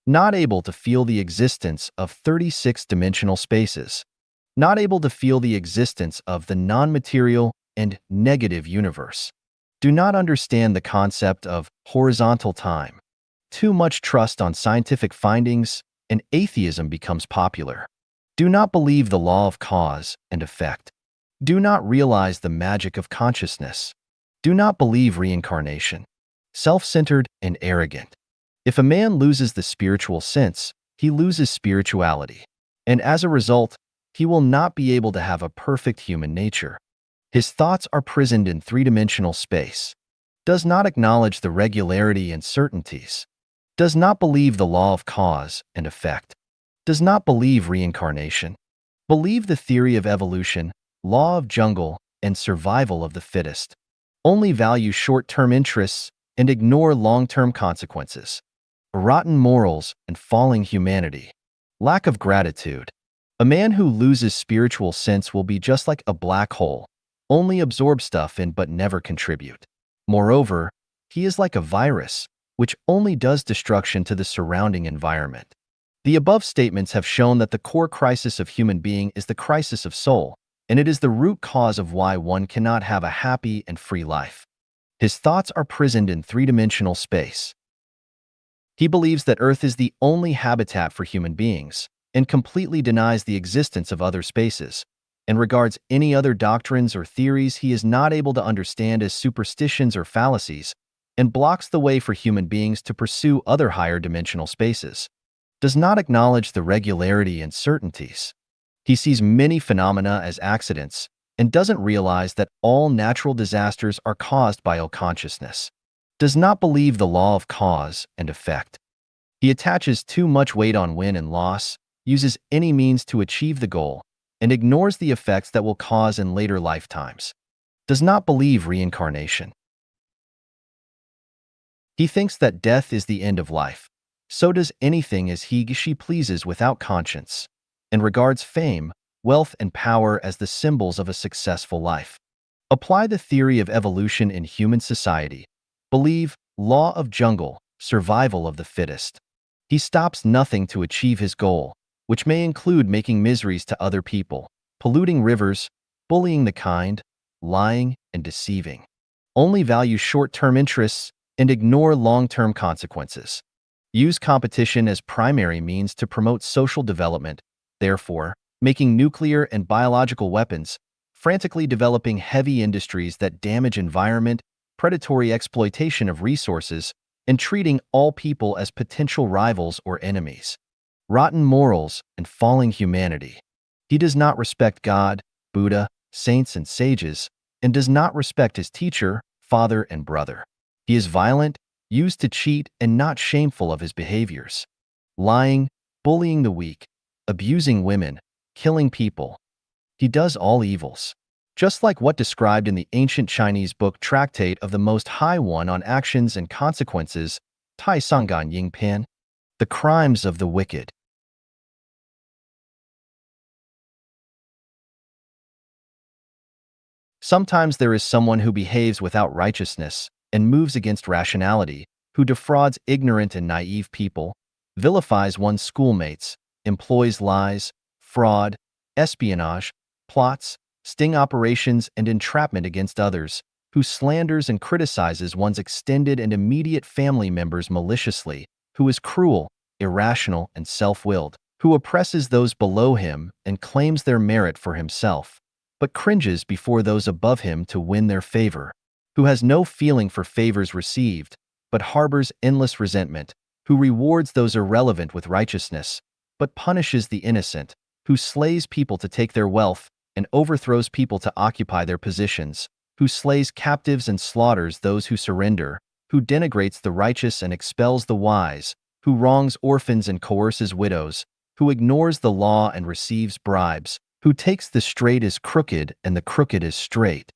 not able to feel the existence of 36-dimensional spaces, not able to feel the existence of the non-material and negative universe, do not understand the concept of horizontal time. Too much trust on scientific findings, and atheism becomes popular. Do not believe the law of cause and effect. Do not realize the magic of consciousness. Do not believe reincarnation. Self-centered and arrogant. If a man loses the spiritual sense, he loses spirituality. And as a result, he will not be able to have a perfect human nature. His thoughts are prisoned in three-dimensional space. Does not acknowledge the regularity and certainties. Does not believe the law of cause and effect. Does not believe reincarnation. Believe the theory of evolution, law of jungle, and survival of the fittest. Only value short-term interests and ignore long-term consequences. Rotten morals and falling humanity. Lack of gratitude. A man who loses spiritual sense will be just like a black hole, only absorb stuff in but never contribute. Moreover, he is like a virus, which only does destruction to the surrounding environment. The above statements have shown that the core crisis of human being is the crisis of soul, and it is the root cause of why one cannot have a happy and free life. His thoughts are prisoned in three-dimensional space. He believes that Earth is the only habitat for human beings, and completely denies the existence of other spaces, and regards any other doctrines or theories he is not able to understand as superstitions or fallacies, and blocks the way for human beings to pursue other higher dimensional spaces. Does not acknowledge the regularity and certainties. He sees many phenomena as accidents, and doesn't realize that all natural disasters are caused by unconsciousness. Does not believe the law of cause and effect. He attaches too much weight on win and loss, uses any means to achieve the goal, and ignores the effects that will cause in later lifetimes. Does not believe reincarnation. He thinks that death is the end of life. So does anything as she pleases without conscience, and regards fame, wealth, and power as the symbols of a successful life. Apply the theory of evolution in human society. Believe law of jungle, survival of the fittest. He stops nothing to achieve his goal, which may include making miseries to other people, polluting rivers, bullying the kind, lying, and deceiving. Only value short-term interests and ignore long-term consequences. Use competition as primary means to promote social development, therefore, making nuclear and biological weapons, frantically developing heavy industries that damage environment, predatory exploitation of resources, and treating all people as potential rivals or enemies. Rotten morals and falling humanity. He does not respect God, Buddha, saints and sages, and does not respect his teacher, father, and brother. He is violent, used to cheat, and not shameful of his behaviors. Lying, bullying the weak, abusing women, killing people. He does all evils. Just like what described in the ancient Chinese book Tractate of the Most High One on Actions and Consequences, Tai Sangan Ying Pan, the crimes of the wicked. Sometimes there is someone who behaves without righteousness and moves against rationality, who defrauds ignorant and naive people, vilifies one's schoolmates, employs lies, fraud, espionage, plots, sting operations, and entrapment against others, who slanders and criticizes one's extended and immediate family members maliciously, who is cruel, irrational, and self-willed, who oppresses those below him and claims their merit for himself, but cringes before those above him to win their favor, who has no feeling for favors received, but harbors endless resentment, who rewards those irrelevant with righteousness, but punishes the innocent, who slays people to take their wealth and overthrows people to occupy their positions, who slays captives and slaughters those who surrender, who denigrates the righteous and expels the wise, who wrongs orphans and coerces widows, who ignores the law and receives bribes, who takes the straight as crooked and the crooked as straight,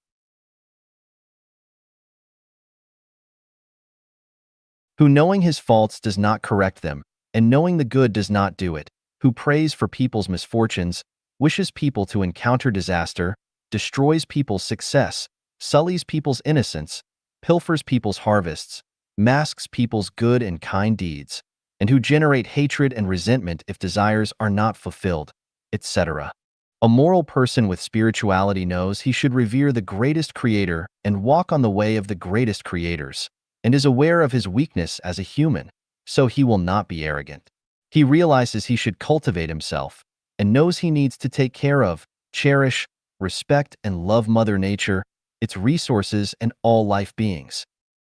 who knowing his faults does not correct them, and knowing the good does not do it, who prays for people's misfortunes, wishes people to encounter disaster, destroys people's success, sullies people's innocence, pilfers people's harvests, masks people's good and kind deeds, and who generate hatred and resentment if desires are not fulfilled, etc. A moral person with spirituality knows he should revere the greatest creator and walk on the way of the greatest creators, and is aware of his weakness as a human, so he will not be arrogant. He realizes he should cultivate himself, and knows he needs to take care of, cherish, respect, and love Mother Nature, its resources, and all life beings.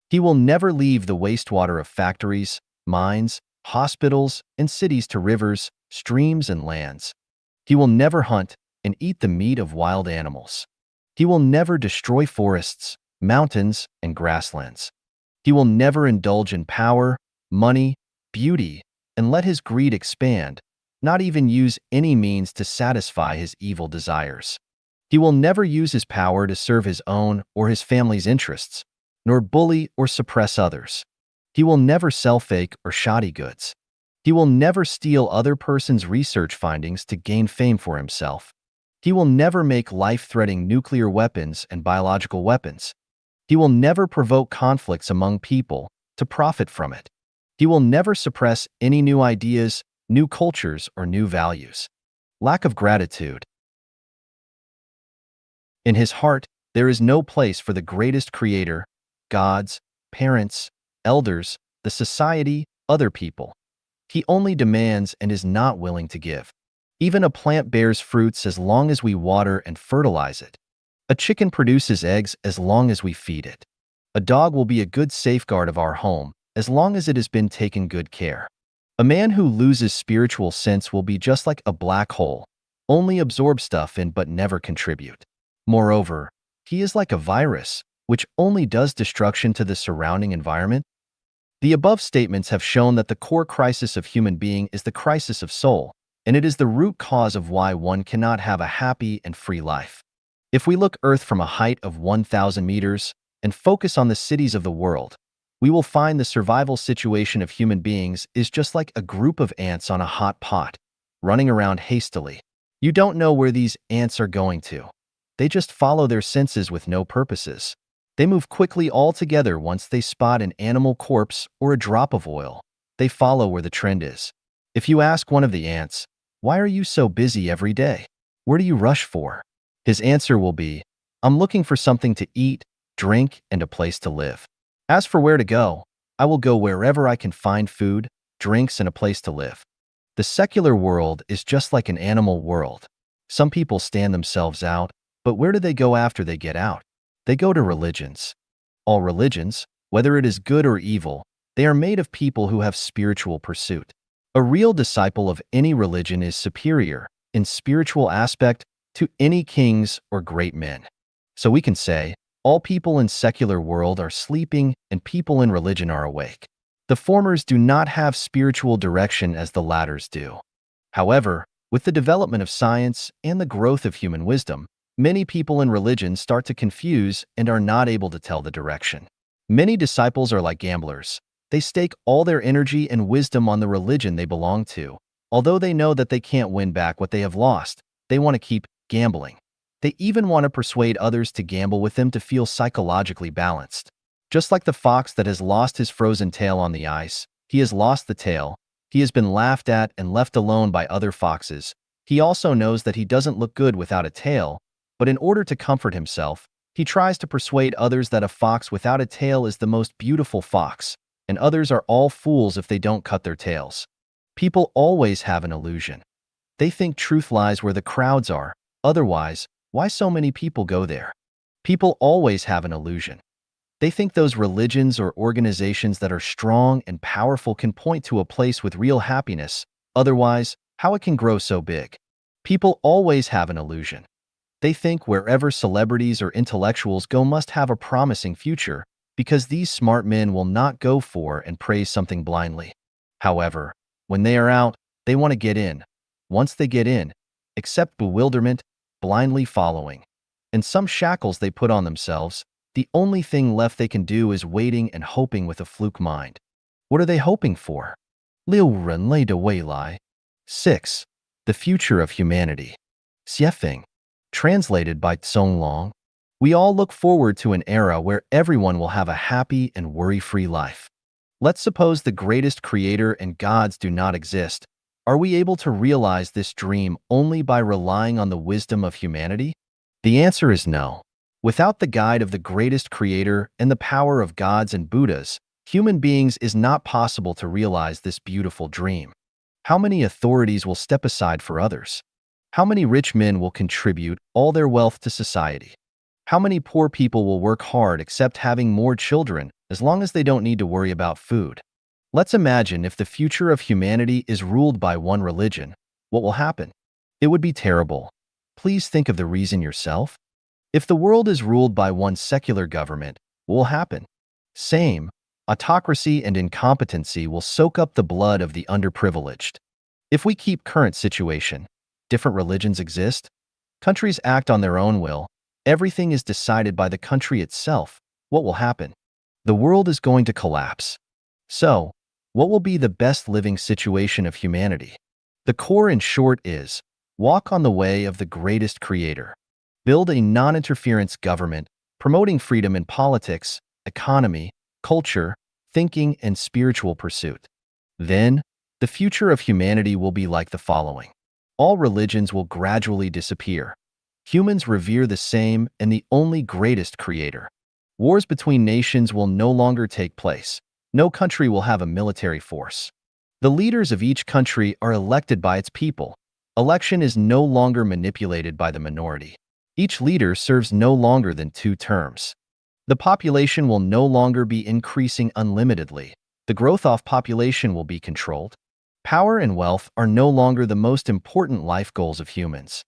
He will never leave the wastewater of factories, mines, hospitals, and cities to rivers, streams, and lands. He will never hunt and eat the meat of wild animals. He will never destroy forests, mountains, and grasslands. He will never indulge in power, money, beauty, and let his greed expand, not even use any means to satisfy his evil desires. He will never use his power to serve his own or his family's interests, nor bully or suppress others. He will never sell fake or shoddy goods. He will never steal other person's research findings to gain fame for himself. He will never make life-threatening nuclear weapons and biological weapons. He will never provoke conflicts among people to profit from it. He will never suppress any new ideas, new cultures, or new values. Lack of gratitude. In his heart, there is no place for the greatest creator, gods, parents, elders, the society, other people. He only demands and is not willing to give. Even a plant bears fruits as long as we water and fertilize it. A chicken produces eggs as long as we feed it. A dog will be a good safeguard of our home as long as it has been taken good care. A man who loses spiritual sense will be just like a black hole, only absorb stuff in but never contribute. Moreover, he is like a virus, which only does destruction to the surrounding environment. The above statements have shown that the core crisis of human being is the crisis of soul, and it is the root cause of why one cannot have a happy and free life. If we look Earth from a height of 1,000 meters and focus on the cities of the world, we will find the survival situation of human beings is just like a group of ants on a hot pot, running around hastily. You don't know where these ants are going to. They just follow their senses with no purposes. They move quickly all together once they spot an animal corpse or a drop of oil. They follow where the trend is. If you ask one of the ants, "Why are you so busy every day? Where do you rush for?" His answer will be, "I'm looking for something to eat, drink, and a place to live. As for where to go, I will go wherever I can find food, drinks, and a place to live." The secular world is just like an animal world. Some people stand themselves out, But where do they go after they get out? They go to religions. All religions, whether it is good or evil, they are made of people who have spiritual pursuit. A real disciple of any religion is superior, in spiritual aspect, to any kings or great men. So we can say, all people in secular world are sleeping and people in religion are awake. The formers do not have spiritual direction as the latters do. However, with the development of science and the growth of human wisdom, many people in religion start to confuse and are not able to tell the direction. Many disciples are like gamblers. They stake all their energy and wisdom on the religion they belong to. Although they know that they can't win back what they have lost, they want to keep gambling. They even want to persuade others to gamble with them to feel psychologically balanced. Just like the fox that has lost his frozen tail on the ice, he has lost the tail. He has been laughed at and left alone by other foxes. He also knows that he doesn't look good without a tail, but in order to comfort himself, he tries to persuade others that a fox without a tail is the most beautiful fox, and others are all fools if they don't cut their tails. People always have an illusion. They think truth lies where the crowds are. Otherwise, why so many people go there? People always have an illusion. They think those religions or organizations that are strong and powerful can point to a place with real happiness. Otherwise, how it can grow so big? People always have an illusion. They think wherever celebrities or intellectuals go must have a promising future, because these smart men will not go for and praise something blindly. However, when they are out, they want to get in. Once they get in, accept bewilderment, blindly following. And some shackles they put on themselves, the only thing left they can do is waiting and hoping with a fluke mind. What are they hoping for? 六人类的未来. 6. The future of humanity. Xiefeng. Translated by Tsong Long. We all look forward to an era where everyone will have a happy and worry-free life. Let's suppose the greatest creator and gods do not exist. Are we able to realize this dream only by relying on the wisdom of humanity? The answer is no. Without the guide of the greatest creator and the power of gods and Buddhas, human beings is not possible to realize this beautiful dream. How many authorities will step aside for others? How many rich men will contribute all their wealth to society? How many poor people will work hard except having more children as long as they don't need to worry about food? Let's imagine if the future of humanity is ruled by one religion. What will happen? It would be terrible. Please think of the reason yourself. If the world is ruled by one secular government, what will happen? Same. Autocracy and incompetency will soak up the blood of the underprivileged. If we keep current situation, different religions exist. Countries act on their own will. Everything is decided by the country itself. What will happen? The world is going to collapse. So, what will be the best living situation of humanity? The core in short is, walk on the way of the greatest creator. Build a non-interference government, promoting freedom in politics, economy, culture, thinking, and spiritual pursuit. Then, the future of humanity will be like the following. All religions will gradually disappear. Humans revere the same and the only greatest creator. Wars between nations will no longer take place. No country will have a military force. The leaders of each country are elected by its people. Election is no longer manipulated by the minority. Each leader serves no longer than 2 terms. The population will no longer be increasing unlimitedly. The growth of population will be controlled. Power and wealth are no longer the most important life goals of humans.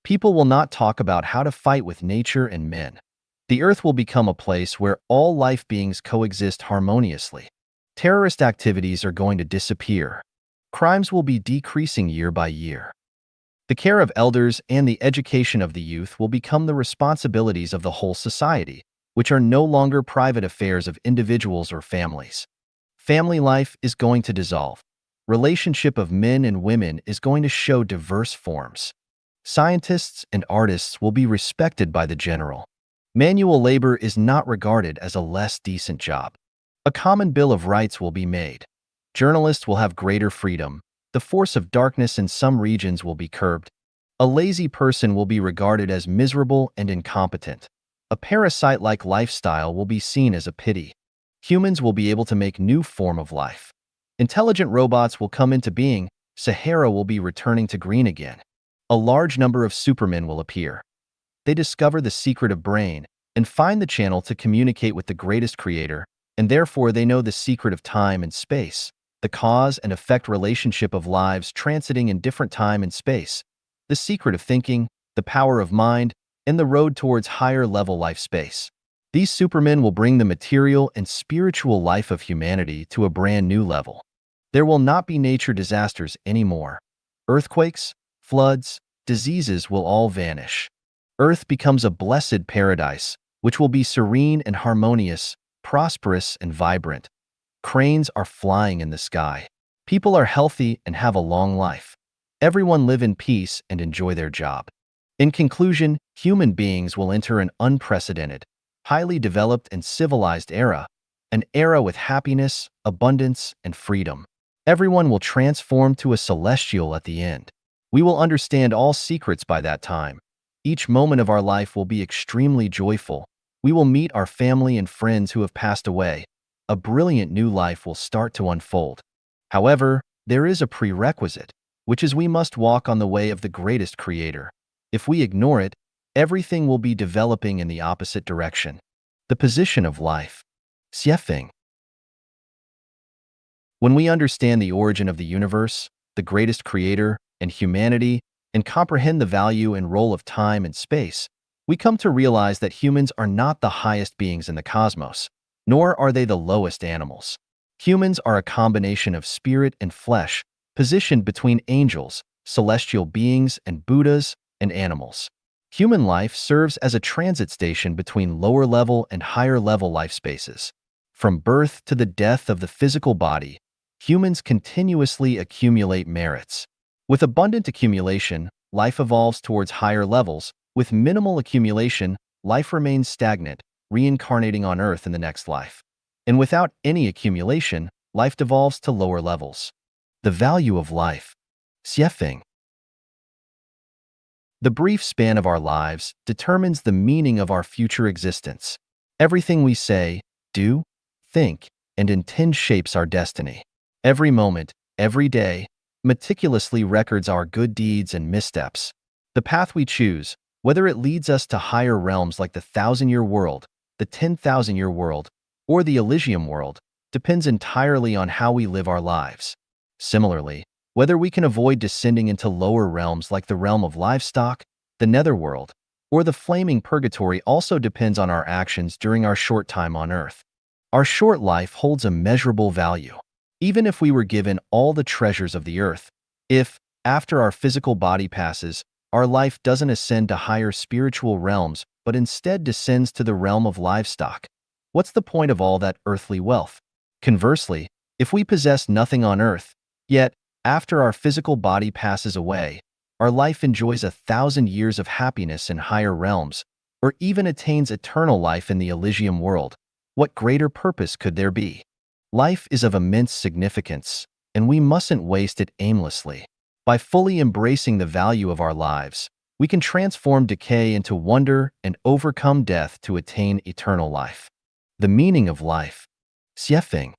People will not talk about how to fight with nature and men. The earth will become a place where all life beings coexist harmoniously. Terrorist activities are going to disappear. Crimes will be decreasing year by year. The care of elders and the education of the youth will become the responsibilities of the whole society, which are no longer private affairs of individuals or families. Family life is going to dissolve. Relationship of men and women is going to show diverse forms. Scientists and artists will be respected by the general. Manual labor is not regarded as a less decent job. A common bill of rights will be made. Journalists will have greater freedom. The force of darkness in some regions will be curbed. A lazy person will be regarded as miserable and incompetent. A parasite-like lifestyle will be seen as a pity. Humans will be able to make new form of life. Intelligent robots will come into being. Sahara will be returning to green again. A large number of supermen will appear. they discover the secret of brain and find the channel to communicate with the greatest creator, and therefore they know the secret of time and space, the cause and effect relationship of lives transiting in different time and space, the secret of thinking, the power of mind, and the road towards higher level life space. These supermen will bring the material and spiritual life of humanity to a brand new level. There will not be nature disasters anymore. Earthquakes, floods, diseases will all vanish. Earth becomes a blessed paradise, which will be serene and harmonious, prosperous and vibrant. Cranes are flying in the sky. People are healthy and have a long life. Everyone live in peace and enjoy their job. In conclusion, human beings will enter an unprecedented, highly developed and civilized era, an era with happiness, abundance, and freedom. Everyone will transform to a celestial at the end. We will understand all secrets by that time. Each moment of our life will be extremely joyful. We will meet our family and friends who have passed away. A brilliant new life will start to unfold. However, there is a prerequisite, which is we must walk on the way of the greatest creator. If we ignore it, everything will be developing in the opposite direction. The position of life. Xiefeng. When we understand the origin of the universe, the greatest creator, and humanity, and comprehend the value and role of time and space, we come to realize that humans are not the highest beings in the cosmos, nor are they the lowest animals. Humans are a combination of spirit and flesh, positioned between angels, celestial beings, and Buddhas, and animals. Human life serves as a transit station between lower-level and higher-level life spaces. From birth to the death of the physical body, humans continuously accumulate merits. With abundant accumulation, life evolves towards higher levels. With minimal accumulation, life remains stagnant, reincarnating on Earth in the next life. And without any accumulation, life devolves to lower levels. The value of life. Xiefeng. The brief span of our lives determines the meaning of our future existence. Everything we say, do, think, and intend shapes our destiny. Every moment, every day, meticulously records our good deeds and missteps. The path we choose, whether it leads us to higher realms like the 1,000-year world, the 10,000-year world, or the Elysium world, depends entirely on how we live our lives. Similarly, whether we can avoid descending into lower realms like the realm of livestock, the netherworld, or the flaming purgatory also depends on our actions during our short time on Earth. Our short life holds immeasurable value. Even if we were given all the treasures of the earth, if, after our physical body passes, our life doesn't ascend to higher spiritual realms but instead descends to the realm of livestock, what's the point of all that earthly wealth? Conversely, if we possess nothing on earth, yet, after our physical body passes away, our life enjoys 1,000 years of happiness in higher realms, or even attains eternal life in the Elysium world, what greater purpose could there be? Life is of immense significance, and we mustn't waste it aimlessly. By fully embracing the value of our lives, we can transform decay into wonder and overcome death to attain eternal life. The meaning of life. Xiefeng.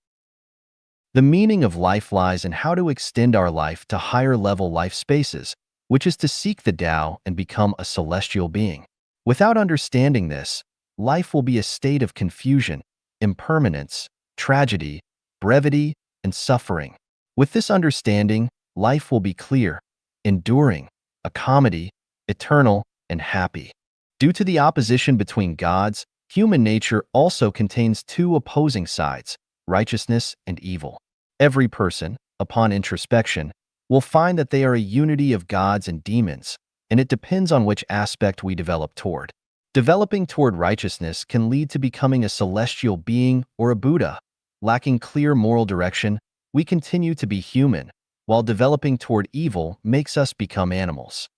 The meaning of life lies in how to extend our life to higher-level life spaces, which is to seek the Tao and become a celestial being. Without understanding this, life will be a state of confusion, impermanence, tragedy, brevity, and suffering. With this understanding, life will be clear, enduring, a comedy, eternal, and happy. Due to the opposition between gods, human nature also contains two opposing sides, righteousness and evil. Every person, upon introspection, will find that they are a unity of gods and demons, and it depends on which aspect we develop toward. Developing toward righteousness can lead to becoming a celestial being or a Buddha. Lacking clear moral direction, we continue to be human, while developing toward evil makes us become animals.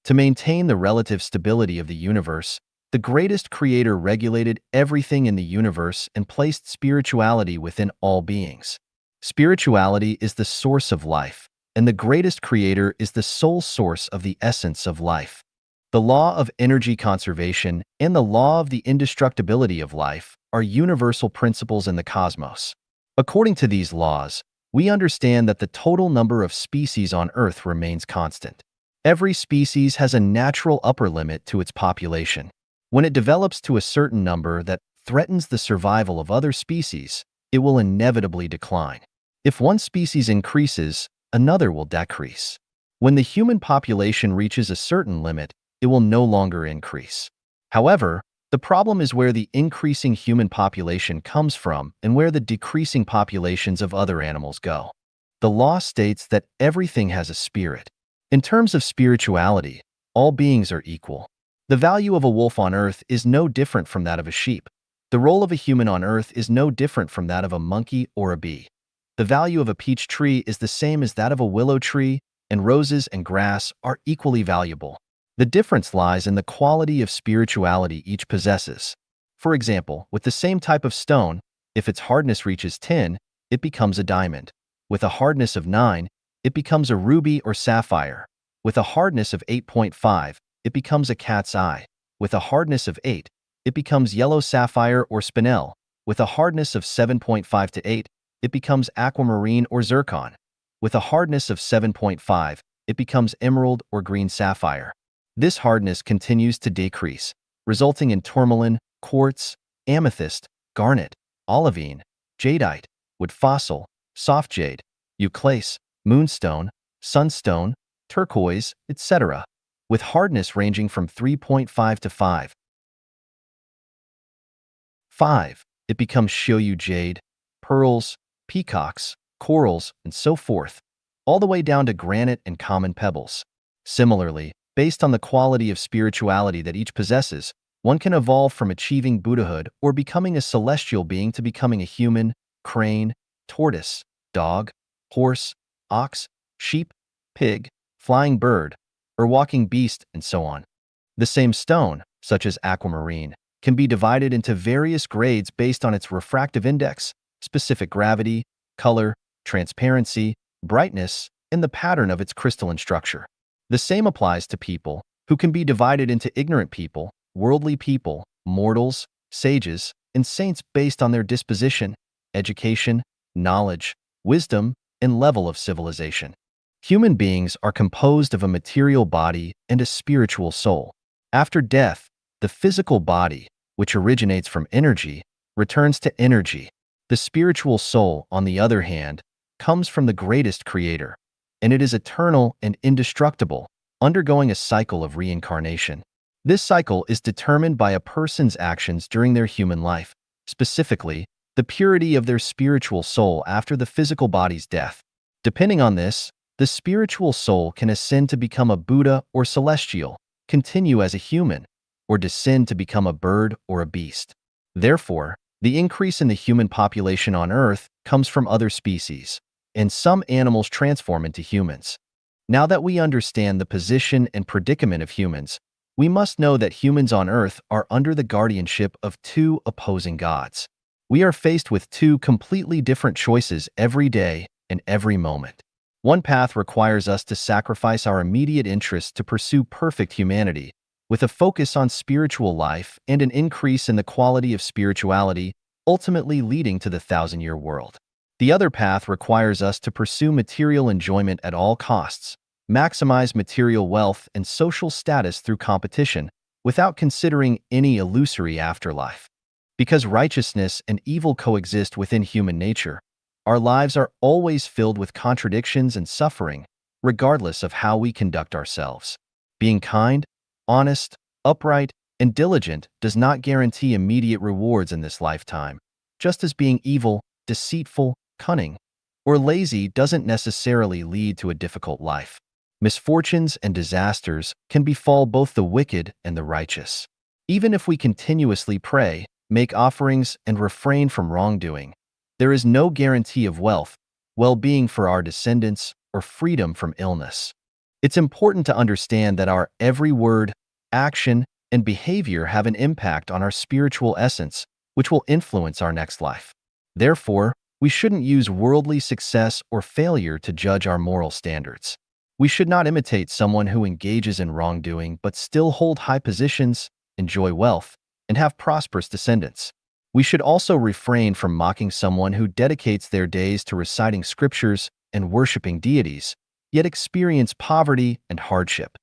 To maintain the relative stability of the universe, the greatest creator regulated everything in the universe and placed spirituality within all beings. Spirituality is the source of life, and the greatest creator is the sole source of the essence of life. The law of energy conservation and the law of the indestructibility of life are universal principles in the cosmos. According to these laws, we understand that the total number of species on Earth remains constant. Every species has a natural upper limit to its population. When it develops to a certain number that threatens the survival of other species, it will inevitably decline. If one species increases, another will decrease. When the human population reaches a certain limit, it will no longer increase. However, the problem is where the increasing human population comes from and where the decreasing populations of other animals go. The law states that everything has a spirit. In terms of spirituality, all beings are equal. The value of a wolf on earth is no different from that of a sheep. The role of a human on earth is no different from that of a monkey or a bee. The value of a peach tree is the same as that of a willow tree, and roses and grass are equally valuable. The difference lies in the quality of spirituality each possesses. For example, with the same type of stone, if its hardness reaches 10, it becomes a diamond. With a hardness of 9, it becomes a ruby or sapphire. With a hardness of 8.5, it becomes a cat's eye. With a hardness of 8, it becomes yellow sapphire or spinel. With a hardness of 7.5 to 8, it becomes aquamarine or zircon. With a hardness of 7.5, it becomes emerald or green sapphire. This hardness continues to decrease, resulting in tourmaline, quartz, amethyst, garnet, olivine, jadeite, wood fossil, soft jade, euclase, moonstone, sunstone, turquoise, etc., with hardness ranging from 3.5 to 5. It becomes shoyu jade, pearls, peacocks, corals, and so forth, all the way down to granite and common pebbles. Similarly, based on the quality of spirituality that each possesses, one can evolve from achieving Buddhahood or becoming a celestial being to becoming a human, crane, tortoise, dog, horse, ox, sheep, pig, flying bird, or walking beast, and so on. The same stone, such as aquamarine, can be divided into various grades based on its refractive index, specific gravity, color, transparency, brightness, and the pattern of its crystalline structure. The same applies to people, who can be divided into ignorant people, worldly people, mortals, sages, and saints based on their disposition, education, knowledge, wisdom, and level of civilization. Human beings are composed of a material body and a spiritual soul. After death, the physical body, which originates from energy, returns to energy. The spiritual soul, on the other hand, comes from the greatest creator, and it is eternal and indestructible, undergoing a cycle of reincarnation. This cycle is determined by a person's actions during their human life, specifically, the purity of their spiritual soul after the physical body's death. Depending on this, the spiritual soul can ascend to become a Buddha or celestial, continue as a human, or descend to become a bird or a beast. Therefore, the increase in the human population on Earth comes from other species, and some animals transform into humans. Now that we understand the position and predicament of humans, we must know that humans on Earth are under the guardianship of two opposing gods. We are faced with two completely different choices every day and every moment. One path requires us to sacrifice our immediate interests to pursue perfect humanity, with a focus on spiritual life and an increase in the quality of spirituality, ultimately leading to the 1,000-year world. The other path requires us to pursue material enjoyment at all costs, maximize material wealth and social status through competition, without considering any illusory afterlife. Because righteousness and evil coexist within human nature, our lives are always filled with contradictions and suffering, regardless of how we conduct ourselves. Being kind, honest, upright, and diligent does not guarantee immediate rewards in this lifetime, just as being evil, deceitful, cunning, or lazy doesn't necessarily lead to a difficult life. Misfortunes and disasters can befall both the wicked and the righteous. Even if we continuously pray, make offerings, and refrain from wrongdoing, there is no guarantee of wealth, well-being for our descendants, or freedom from illness. It's important to understand that our every word, action, and behavior have an impact on our spiritual essence, which will influence our next life. Therefore, we shouldn't use worldly success or failure to judge our moral standards. We should not imitate someone who engages in wrongdoing but still hold high positions, enjoy wealth, and have prosperous descendants. We should also refrain from mocking someone who dedicates their days to reciting scriptures and worshiping deities, yet experience poverty and hardship.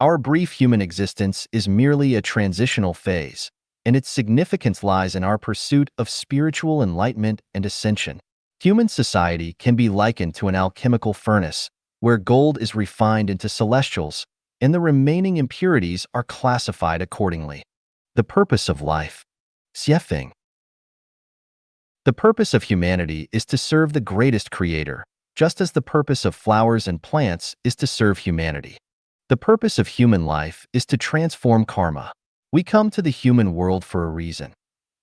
Our brief human existence is merely a transitional phase, and its significance lies in our pursuit of spiritual enlightenment and ascension. Human society can be likened to an alchemical furnace, where gold is refined into celestials, and the remaining impurities are classified accordingly. The purpose of life. Xiefeng. The purpose of humanity is to serve the greatest creator, just as the purpose of flowers and plants is to serve humanity. The purpose of human life is to transform karma. We come to the human world for a reason.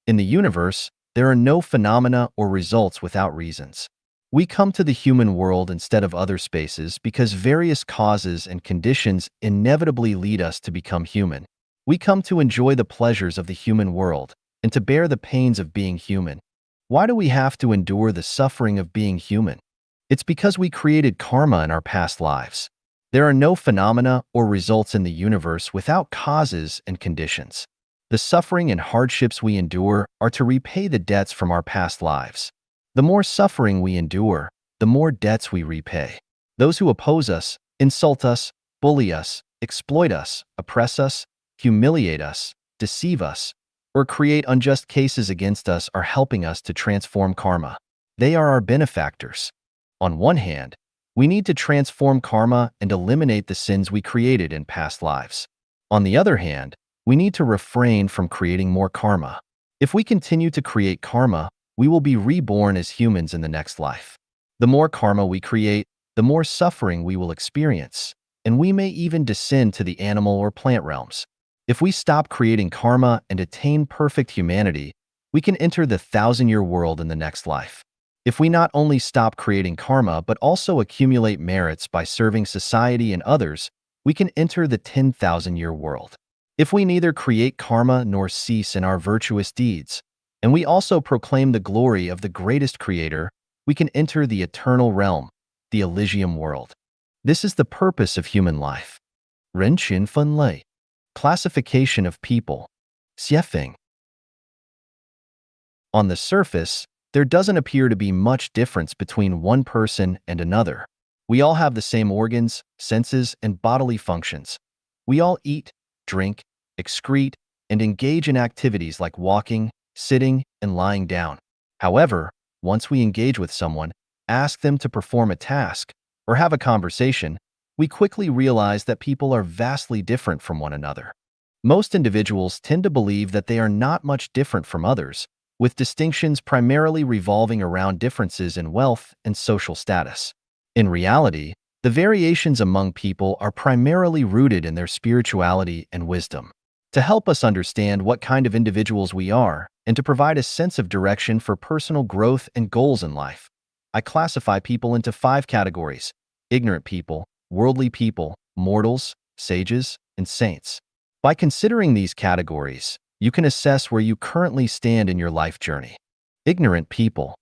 In the universe, there are no phenomena or results without reasons. We come to the human world instead of other spaces because various causes and conditions inevitably lead us to become human. We come to enjoy the pleasures of the human world and to bear the pains of being human. Why do we have to endure the suffering of being human? It's because we created karma in our past lives. There are no phenomena or results in the universe without causes and conditions. The suffering and hardships we endure are to repay the debts from our past lives. The more suffering we endure, the more debts we repay. Those who oppose us, insult us, bully us, exploit us, oppress us, humiliate us, deceive us, or create unjust cases against us are helping us to transform karma. They are our benefactors. On one hand, we need to transform karma and eliminate the sins we created in past lives. On the other hand, we need to refrain from creating more karma. If we continue to create karma, we will be reborn as humans in the next life. The more karma we create, the more suffering we will experience, and we may even descend to the animal or plant realms. If we stop creating karma and attain perfect humanity, we can enter the 1,000-year world in the next life. If we not only stop creating karma but also accumulate merits by serving society and others, we can enter the 10,000-year world. If we neither create karma nor cease in our virtuous deeds, and we also proclaim the glory of the greatest creator, we can enter the eternal realm, the Elysium world. This is the purpose of human life. 人群分类. Classification of people. Xiefeng. On the surface, there doesn't appear to be much difference between one person and another. We all have the same organs, senses, and bodily functions. We all eat, drink, excrete, and engage in activities like walking, sitting, and lying down. However, once we engage with someone, ask them to perform a task, or have a conversation, we quickly realize that people are vastly different from one another. Most individuals tend to believe that they are not much different from others, with distinctions primarily revolving around differences in wealth and social status. In reality, the variations among people are primarily rooted in their spirituality and wisdom. To help us understand what kind of individuals we are, and to provide a sense of direction for personal growth and goals in life, I classify people into 5 categories: ignorant people, worldly people, mortals, sages, and saints. By considering these categories, you can assess where you currently stand in your life journey. Ignorant people.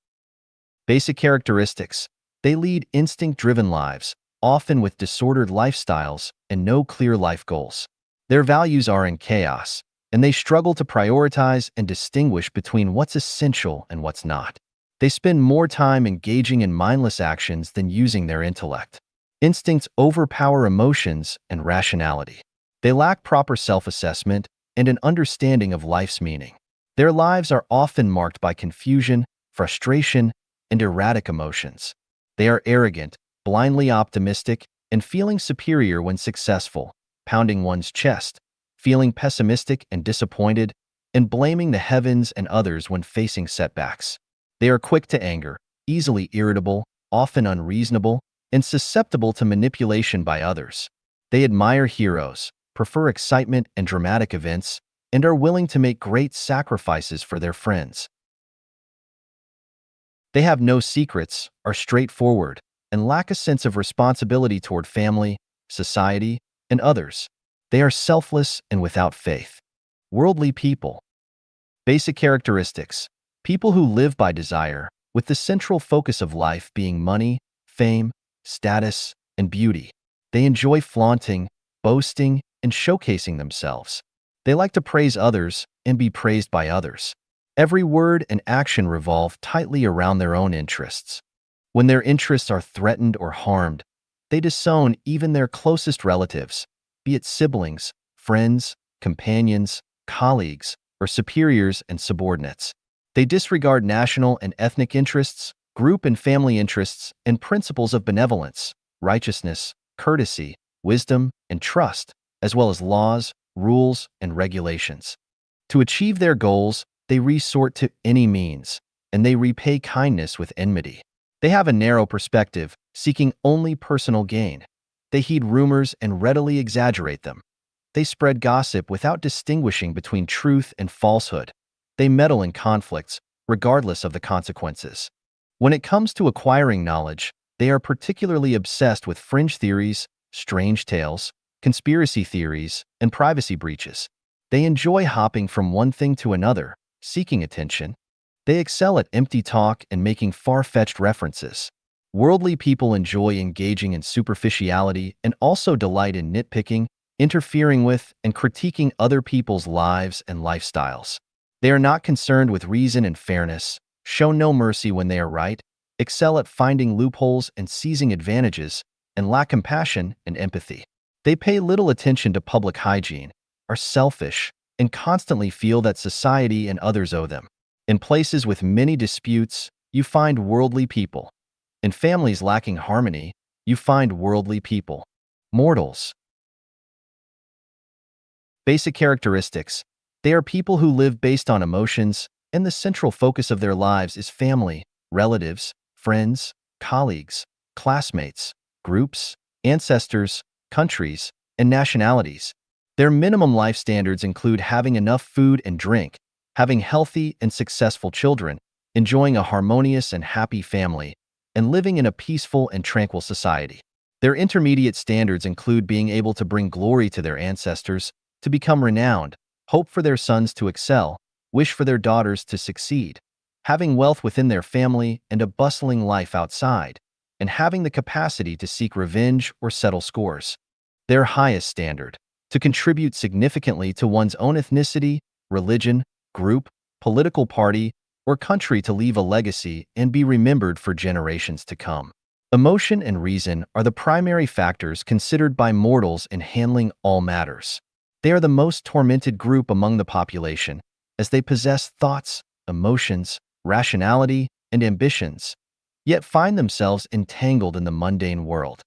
Basic characteristics. They lead instinct-driven lives, often with disordered lifestyles and no clear life goals. Their values are in chaos, and they struggle to prioritize and distinguish between what's essential and what's not. They spend more time engaging in mindless actions than using their intellect. Instincts overpower emotions and rationality. They lack proper self-assessment and an understanding of life's meaning. Their lives are often marked by confusion, frustration, and erratic emotions. They are arrogant, blindly optimistic, and feeling superior when successful, pounding one's chest, feeling pessimistic and disappointed, and blaming the heavens and others when facing setbacks. They are quick to anger, easily irritable, often unreasonable, and susceptible to manipulation by others. They admire heroes, prefer excitement and dramatic events, and are willing to make great sacrifices for their friends. They have no secrets, are straightforward, and lack a sense of responsibility toward family, society, and others. They are selfless and without faith. Worldly people. Basic characteristics. People who live by desire, with the central focus of life being money, fame, status, and beauty. They enjoy flaunting, boasting, and showcasing themselves. They like to praise others and be praised by others. Every word and action revolve tightly around their own interests. When their interests are threatened or harmed, They disown even their closest relatives, be it siblings, friends, companions, colleagues, or superiors and subordinates. They disregard national and ethnic interests, group and family interests, and principles of benevolence, righteousness, courtesy, wisdom, and trust, as well as laws, rules, and regulations. To achieve their goals, they resort to any means, and they repay kindness with enmity. They have a narrow perspective, seeking only personal gain. They heed rumors and readily exaggerate them. They spread gossip without distinguishing between truth and falsehood. They meddle in conflicts, regardless of the consequences. When it comes to acquiring knowledge, they are particularly obsessed with fringe theories, strange tales, conspiracy theories, and privacy breaches. They enjoy hopping from one thing to another, seeking attention. They excel at empty talk and making far-fetched references. Worldly people enjoy engaging in superficiality and also delight in nitpicking, interfering with, and critiquing other people's lives and lifestyles. They are not concerned with reason and fairness, show no mercy when they are right, excel at finding loopholes and seizing advantages, and lack compassion and empathy. They pay little attention to public hygiene, are selfish, and constantly feel that society and others owe them. In places with many disputes, you find worldly people. In families lacking harmony, you find worldly people. Mortals. Basic characteristics. They are people who live based on emotions, and the central focus of their lives is family, relatives, friends, colleagues, classmates, groups, ancestors, countries, and nationalities. Their minimum life standards include having enough food and drink, having healthy and successful children, enjoying a harmonious and happy family, and living in a peaceful and tranquil society. Their intermediate standards include being able to bring glory to their ancestors, to become renowned, hope for their sons to excel, wish for their daughters to succeed, having wealth within their family and a bustling life outside, and having the capacity to seek revenge or settle scores. Their highest standard, to contribute significantly to one's own ethnicity, religion, group, political party, or country to leave a legacy and be remembered for generations to come. Emotion and reason are the primary factors considered by mortals in handling all matters. They are the most tormented group among the population, as they possess thoughts, emotions, rationality, and ambitions, yet find themselves entangled in the mundane world.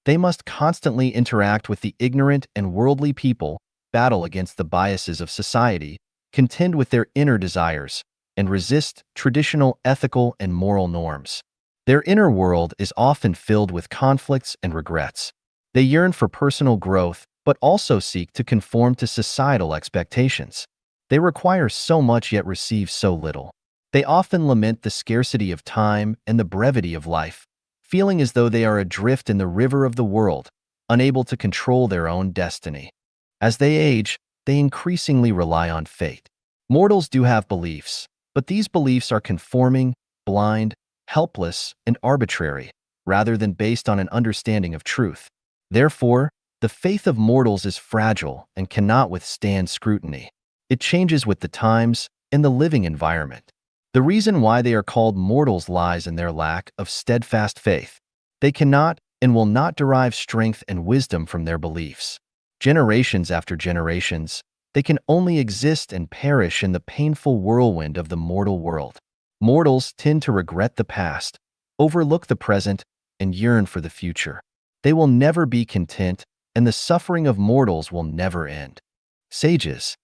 They must constantly interact with the ignorant and worldly people, battle against the biases of society, contend with their inner desires, and resist traditional ethical and moral norms. Their inner world is often filled with conflicts and regrets. They yearn for personal growth, but also seek to conform to societal expectations. They require so much yet receive so little. They often lament the scarcity of time and the brevity of life, feeling as though they are adrift in the river of the world, unable to control their own destiny. As they age, they increasingly rely on fate. Mortals do have beliefs, but these beliefs are conforming, blind, helpless, and arbitrary, rather than based on an understanding of truth. Therefore, the faith of mortals is fragile and cannot withstand scrutiny. It changes with the times and the living environment. The reason why they are called mortals lies in their lack of steadfast faith. They cannot and will not derive strength and wisdom from their beliefs. Generations after generations, they can only exist and perish in the painful whirlwind of the mortal world. Mortals tend to regret the past, overlook the present, and yearn for the future. They will never be content, and the suffering of mortals will never end. Sages.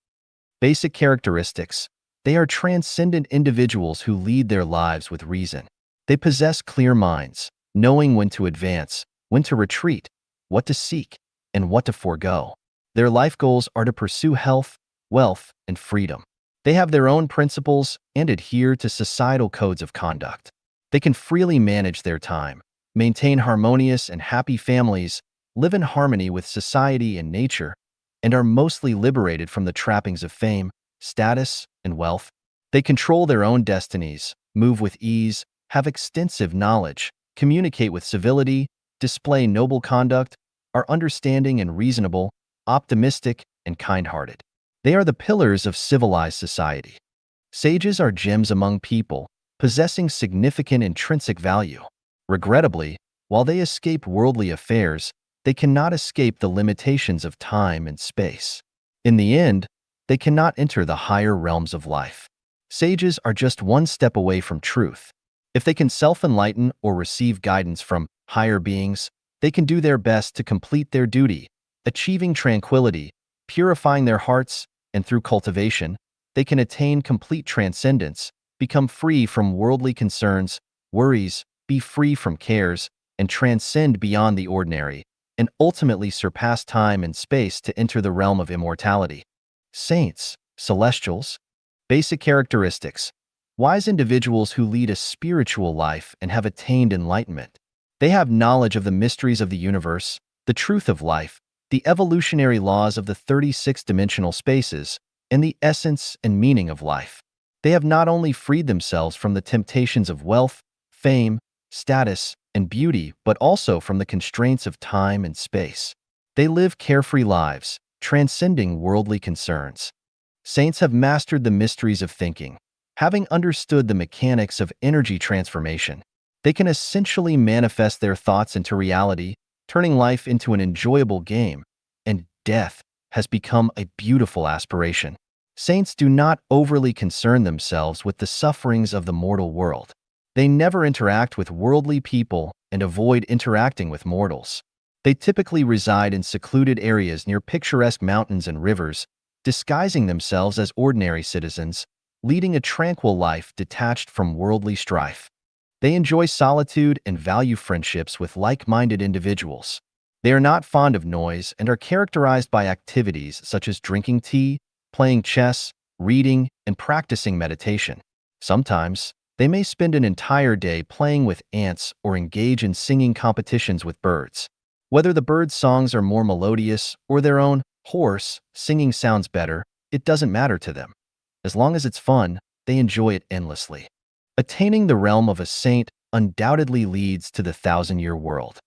Basic characteristics. They are transcendent individuals who lead their lives with reason. They possess clear minds, knowing when to advance, when to retreat, what to seek, and what to forego. Their life goals are to pursue health, wealth, and freedom. They have their own principles and adhere to societal codes of conduct. They can freely manage their time, maintain harmonious and happy families, live in harmony with society and nature, and are mostly liberated from the trappings of fame, status, and wealth. They control their own destinies, move with ease, have extensive knowledge, communicate with civility, display noble conduct, are understanding and reasonable, optimistic, and kind-hearted. They are the pillars of civilized society. Sages are gems among people, possessing significant intrinsic value. Regrettably, While they escape worldly affairs, they cannot escape the limitations of time and space. In the end, they cannot enter the higher realms of life. Sages are just one step away from truth. If they can self-enlighten or receive guidance from higher beings, they can do their best to complete their duty, achieving tranquility, purifying their hearts, and through cultivation, they can attain complete transcendence, become free from worldly concerns, worries, be free from cares, and transcend beyond the ordinary, and ultimately surpass time and space to enter the realm of immortality. Saints, celestials, basic characteristics, wise individuals who lead a spiritual life and have attained enlightenment. They have knowledge of the mysteries of the universe, the truth of life, the evolutionary laws of the 36-dimensional spaces, and the essence and meaning of life. They have not only freed themselves from the temptations of wealth, fame, status, and beauty, but also from the constraints of time and space. They live carefree lives, transcending worldly concerns. Saints have mastered the mysteries of thinking. Having understood the mechanics of energy transformation, they can essentially manifest their thoughts into reality, turning life into an enjoyable game, and death has become a beautiful aspiration. Saints do not overly concern themselves with the sufferings of the mortal world. They never interact with worldly people and avoid interacting with mortals. They typically reside in secluded areas near picturesque mountains and rivers, disguising themselves as ordinary citizens, leading a tranquil life detached from worldly strife. They enjoy solitude and value friendships with like-minded individuals. They are not fond of noise and are characterized by activities such as drinking tea, playing chess, reading, and practicing meditation. Sometimes, they may spend an entire day playing with ants or engage in singing competitions with birds. Whether the birds' songs are more melodious or their own hoarse singing sounds better, it doesn't matter to them. As long as it's fun, they enjoy it endlessly. Attaining the realm of a saint undoubtedly leads to the 1,000-year world.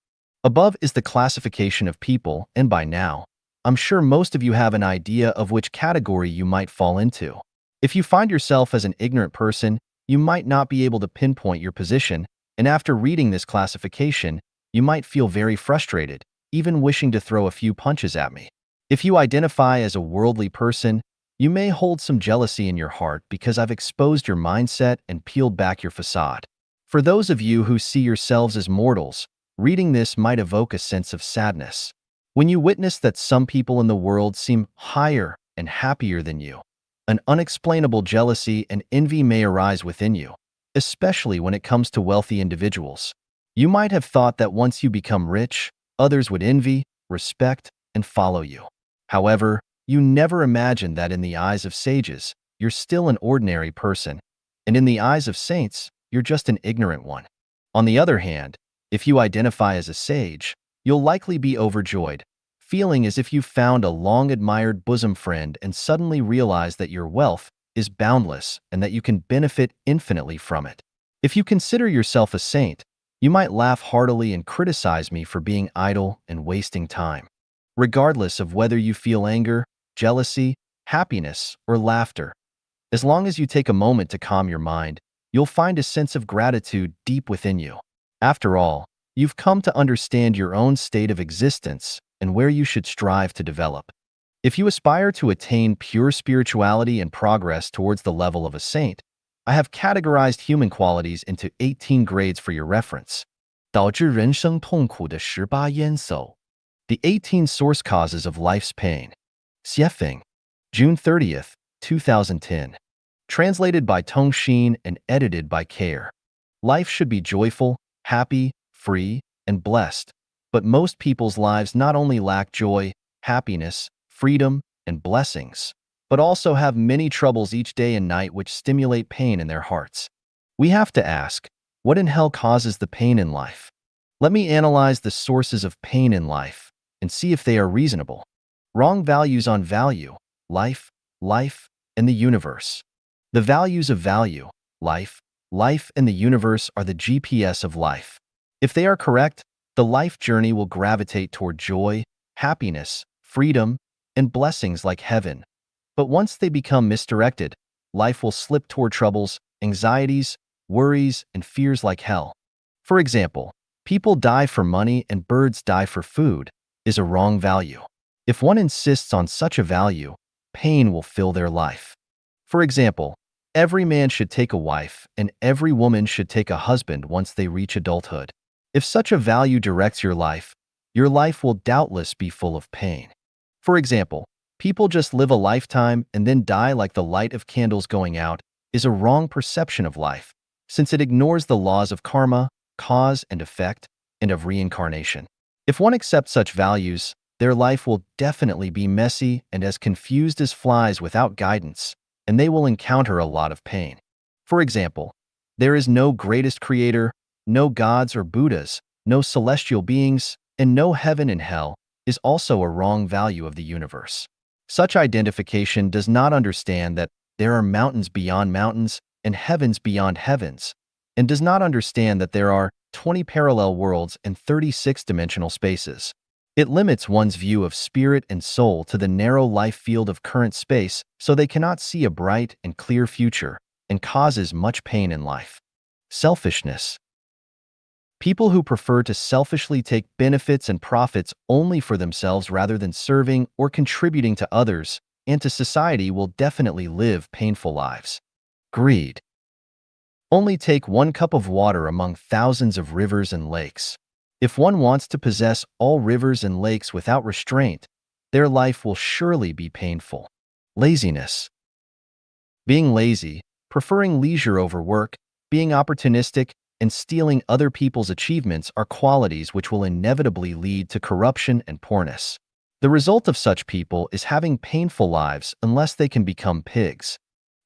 Above is the classification of people, and by now, I'm sure most of you have an idea of which category you might fall into. If you find yourself as an ignorant person, you might not be able to pinpoint your position, and after reading this classification, you might feel very frustrated, even wishing to throw a few punches at me. If you identify as a worldly person, you may hold some jealousy in your heart because I've exposed your mindset and peeled back your facade. For those of you who see yourselves as mortals, reading this might evoke a sense of sadness. When you witness that some people in the world seem higher and happier than you, an unexplainable jealousy and envy may arise within you, especially when it comes to wealthy individuals. You might have thought that once you become rich, others would envy, respect, and follow you. However, you never imagined that in the eyes of sages, you're still an ordinary person, and in the eyes of saints, you're just an ignorant one. On the other hand, if you identify as a sage, you'll likely be overjoyed, feeling as if you found a long-admired bosom friend and suddenly realize that your wealth is boundless and that you can benefit infinitely from it. If you consider yourself a saint, you might laugh heartily and criticize me for being idle and wasting time. Regardless of whether you feel anger, jealousy, happiness, or laughter, as long as you take a moment to calm your mind, you'll find a sense of gratitude deep within you. After all, you've come to understand your own state of existence and where you should strive to develop. If you aspire to attain pure spirituality and progress towards the level of a saint, I have categorized human qualities into 18 grades for your reference. 导致人生痛苦的18因素. The 18 source causes of life's pain. Xiefeng, June 30th, 2010. Translated by Tong Xin and edited by Care. Life should be joyful, happy, free, and blessed, but most people's lives not only lack joy, happiness, freedom, and blessings, but also have many troubles each day and night which stimulate pain in their hearts. We have to ask, what in hell causes the pain in life? Let me analyze the sources of pain in life and see if they are reasonable. Wrong values on value, life, and the universe. The values of value, life, and the universe are the GPS of life. If they are correct, the life journey will gravitate toward joy, happiness, freedom, and blessings like heaven. But once they become misdirected, life will slip toward troubles, anxieties, worries, and fears like hell. For example, People die for money and birds die for food is a wrong value. If one insists on such a value, pain will fill their life. For example, every man should take a wife and every woman should take a husband once they reach adulthood. If such a value directs your life will doubtless be full of pain. For example, people just live a lifetime and then die like the light of candles going out is a wrong perception of life, since it ignores the laws of karma, cause and effect, and of reincarnation. If one accepts such values, their life will definitely be messy and as confused as flies without guidance, and they will encounter a lot of pain. For example, there is no greatest creator, no gods or Buddhas, no celestial beings, and no heaven and hell is also a wrong value of the universe. Such identification does not understand that there are mountains beyond mountains and heavens beyond heavens, and does not understand that there are 20 parallel worlds and 36-dimensional spaces. It limits one's view of spirit and soul to the narrow life field of current space so they cannot see a bright and clear future, and causes much pain in life. Selfishness. People who prefer to selfishly take benefits and profits only for themselves rather than serving or contributing to others and to society will definitely live painful lives. Greed. Only take one cup of water among thousands of rivers and lakes. If one wants to possess all rivers and lakes without restraint, their life will surely be painful. Laziness. Being lazy, preferring leisure over work, being opportunistic, and stealing other people's achievements are qualities which will inevitably lead to corruption and poorness. The result of such people is having painful lives unless they can become pigs.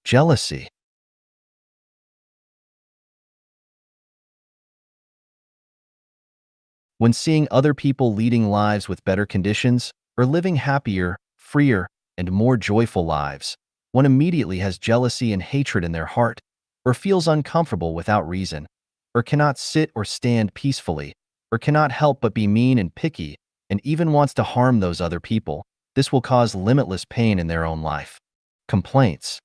Jealousy. When seeing other people leading lives with better conditions or living happier, freer, and more joyful lives, one immediately has jealousy and hatred in their heart, or feels uncomfortable without reason, or cannot sit or stand peacefully, or cannot help but be mean and picky, and even wants to harm those other people. This will cause limitless pain in their own life. Complaints.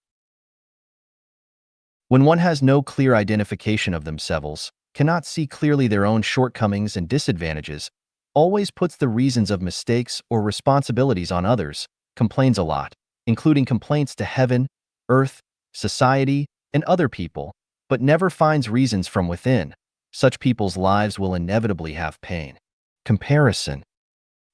When one has no clear identification of themselves, cannot see clearly their own shortcomings and disadvantages, always puts the reasons of mistakes or responsibilities on others, complains a lot, including complaints to heaven, earth, society, and other people, but never finds reasons from within, such people's lives will inevitably have pain. Comparison.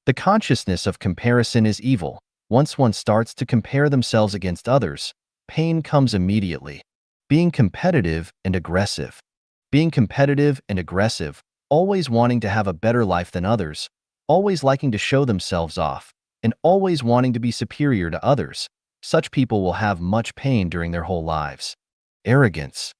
The consciousness of comparison is evil. Once one starts to compare themselves against others, pain comes immediately. Being competitive and aggressive. Being competitive and aggressive, always wanting to have a better life than others, always liking to show themselves off, and always wanting to be superior to others, such people will have much pain during their whole lives. Arrogance.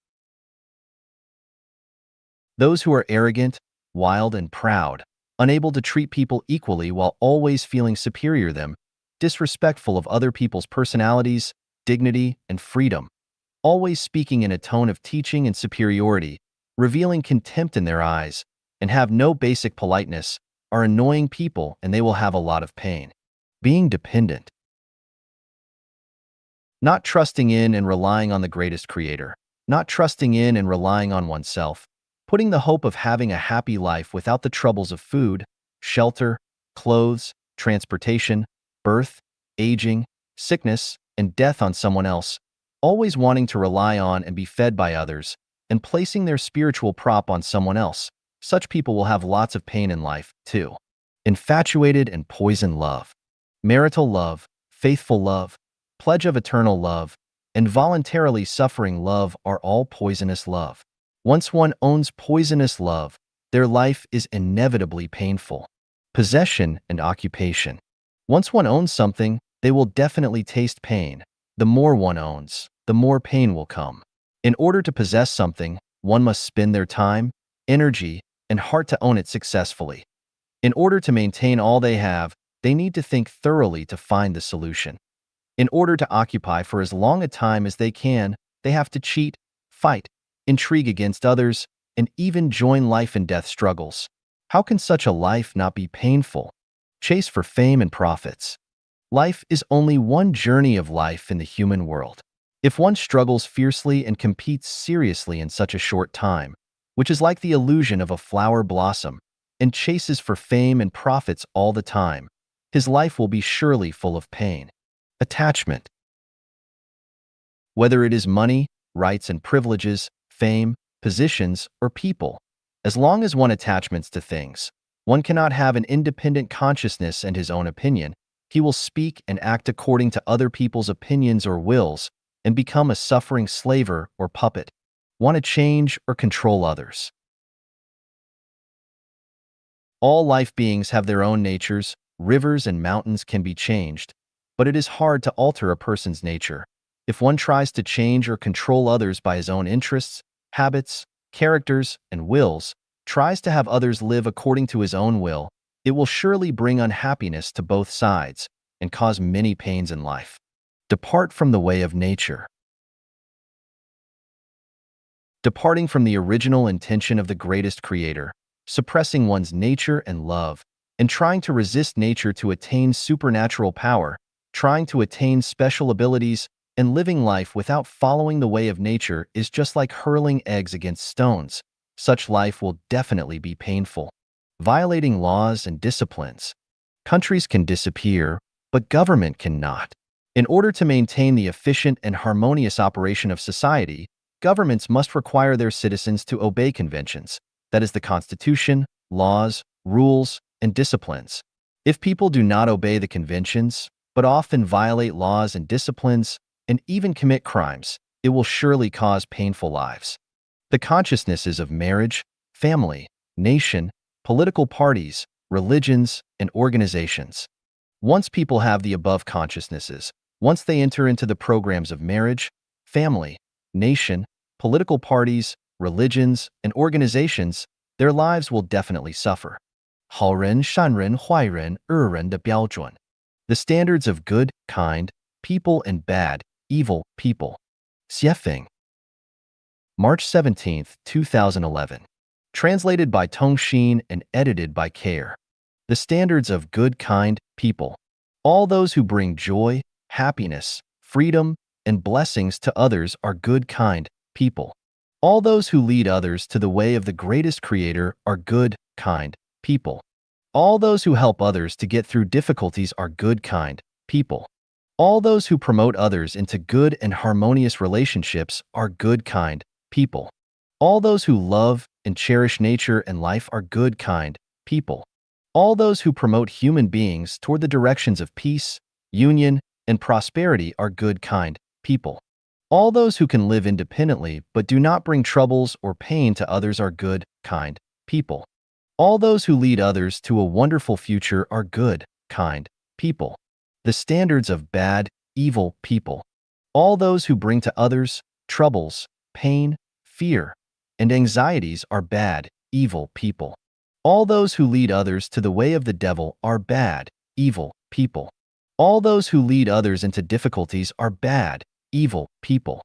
Those who are arrogant, wild, and proud, unable to treat people equally while always feeling superior to them, disrespectful of other people's personalities, dignity, and freedom, always speaking in a tone of teaching and superiority, revealing contempt in their eyes, and have no basic politeness, are annoying people and they will have a lot of pain. Being dependent. Not trusting in and relying on the greatest creator, not trusting in and relying on oneself, putting the hope of having a happy life without the troubles of food, shelter, clothes, transportation, birth, aging, sickness, and death on someone else, always wanting to rely on and be fed by others, and placing their spiritual prop on someone else. Such people will have lots of pain in life, too. Infatuated and poisoned love. Marital love, faithful love, pledge of eternal love, and voluntarily suffering love are all poisonous love. Once one owns poisonous love, their life is inevitably painful. Possession and occupation. Once one owns something, they will definitely taste pain. The more one owns, the more pain will come. In order to possess something, one must spend their time, energy, and heart to own it successfully. In order to maintain all they have, they need to think thoroughly to find the solution. In order to occupy for as long a time as they can, they have to cheat, fight, intrigue against others, and even join life and death struggles. How can such a life not be painful? Chase for fame and profits. Life is only one journey of life in the human world. If one struggles fiercely and competes seriously in such a short time, which is like the illusion of a flower blossom, and chases for fame and profits all the time, his life will be surely full of pain. Attachment. Whether it is money, rights and privileges, fame, positions, or people, as long as one attachments to things, one cannot have an independent consciousness and his own opinion. He will speak and act according to other people's opinions or wills and become a suffering slaver or puppet. Want to change or control others. All life beings have their own natures. Rivers and mountains can be changed, but it is hard to alter a person's nature. If one tries to change or control others by his own interests, habits, characters, and wills, tries to have others live according to his own will, it will surely bring unhappiness to both sides and cause many pains in life. Depart from the way of nature. Departing from the original intention of the greatest creator, suppressing one's nature and love, and trying to resist nature to attain supernatural power, trying to attain special abilities, and living life without following the way of nature is just like hurling eggs against stones. Such life will definitely be painful. Violating laws and disciplines. Countries can disappear, but government cannot. In order to maintain the efficient and harmonious operation of society, governments must require their citizens to obey conventions, that is the Constitution, laws, rules, and disciplines. If people do not obey the conventions, but often violate laws and disciplines, and even commit crimes, it will surely cause painful lives. The consciousnesses of marriage, family, nation, political parties, religions, and organizations. Once people have the above consciousnesses, once they enter into the programs of marriage, family, nation, political parties, religions, and organizations, their lives will definitely suffer. 好人、善人、坏人、恶人的标准. The standards of good, kind, people and bad, evil, people. Xiefeng. March 17, 2011. Translated by Tong Xin and edited by Care. The standards of good, kind, people. All those who bring joy, happiness, freedom, and blessings to others are good, kind, people. All those who lead others to the way of the greatest creator are good, kind, people. All those who help others to get through difficulties are good, kind, people. All those who promote others into good and harmonious relationships are good, kind, people. All those who love and cherish nature and life are good, kind, people. All those who promote human beings toward the directions of peace, union, and prosperity are good, kind, people. All those who can live independently but do not bring troubles or pain to others are good, kind, people. All those who lead others to a wonderful future are good, kind, people. The standards of bad, evil people. All those who bring to others troubles, pain, fear, and anxieties are bad, evil people. All those who lead others to the way of the devil are bad, evil people. All those who lead others into difficulties are bad, evil people.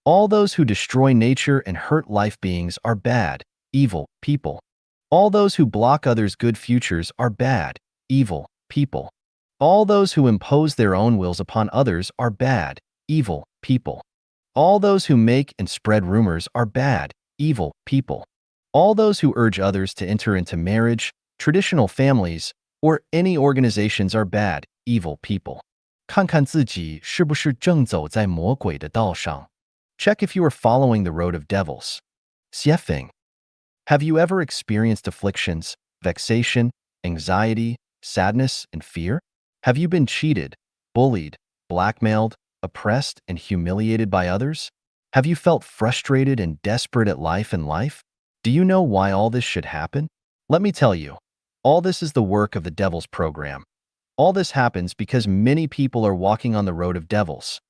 All those who destroy nature and hurt life beings are bad, evil people. All those who block others' good futures are bad, evil people. All those who impose their own wills upon others are bad, evil people. All those who make and spread rumors are bad, evil people. All those who urge others to enter into marriage, traditional families, or any organizations are bad, evil people. 看看自己是不是正走在魔鬼的道上. Check if you are following the road of devils. Xiefeng. Have you ever experienced afflictions, vexation, anxiety, sadness, and fear? Have you been cheated, bullied, blackmailed, oppressed, and humiliated by others? Have you felt frustrated and desperate at life and life? Do you know why all this should happen? Let me tell you, all this is the work of the devil's program. All this happens because many people are walking on the road of devils.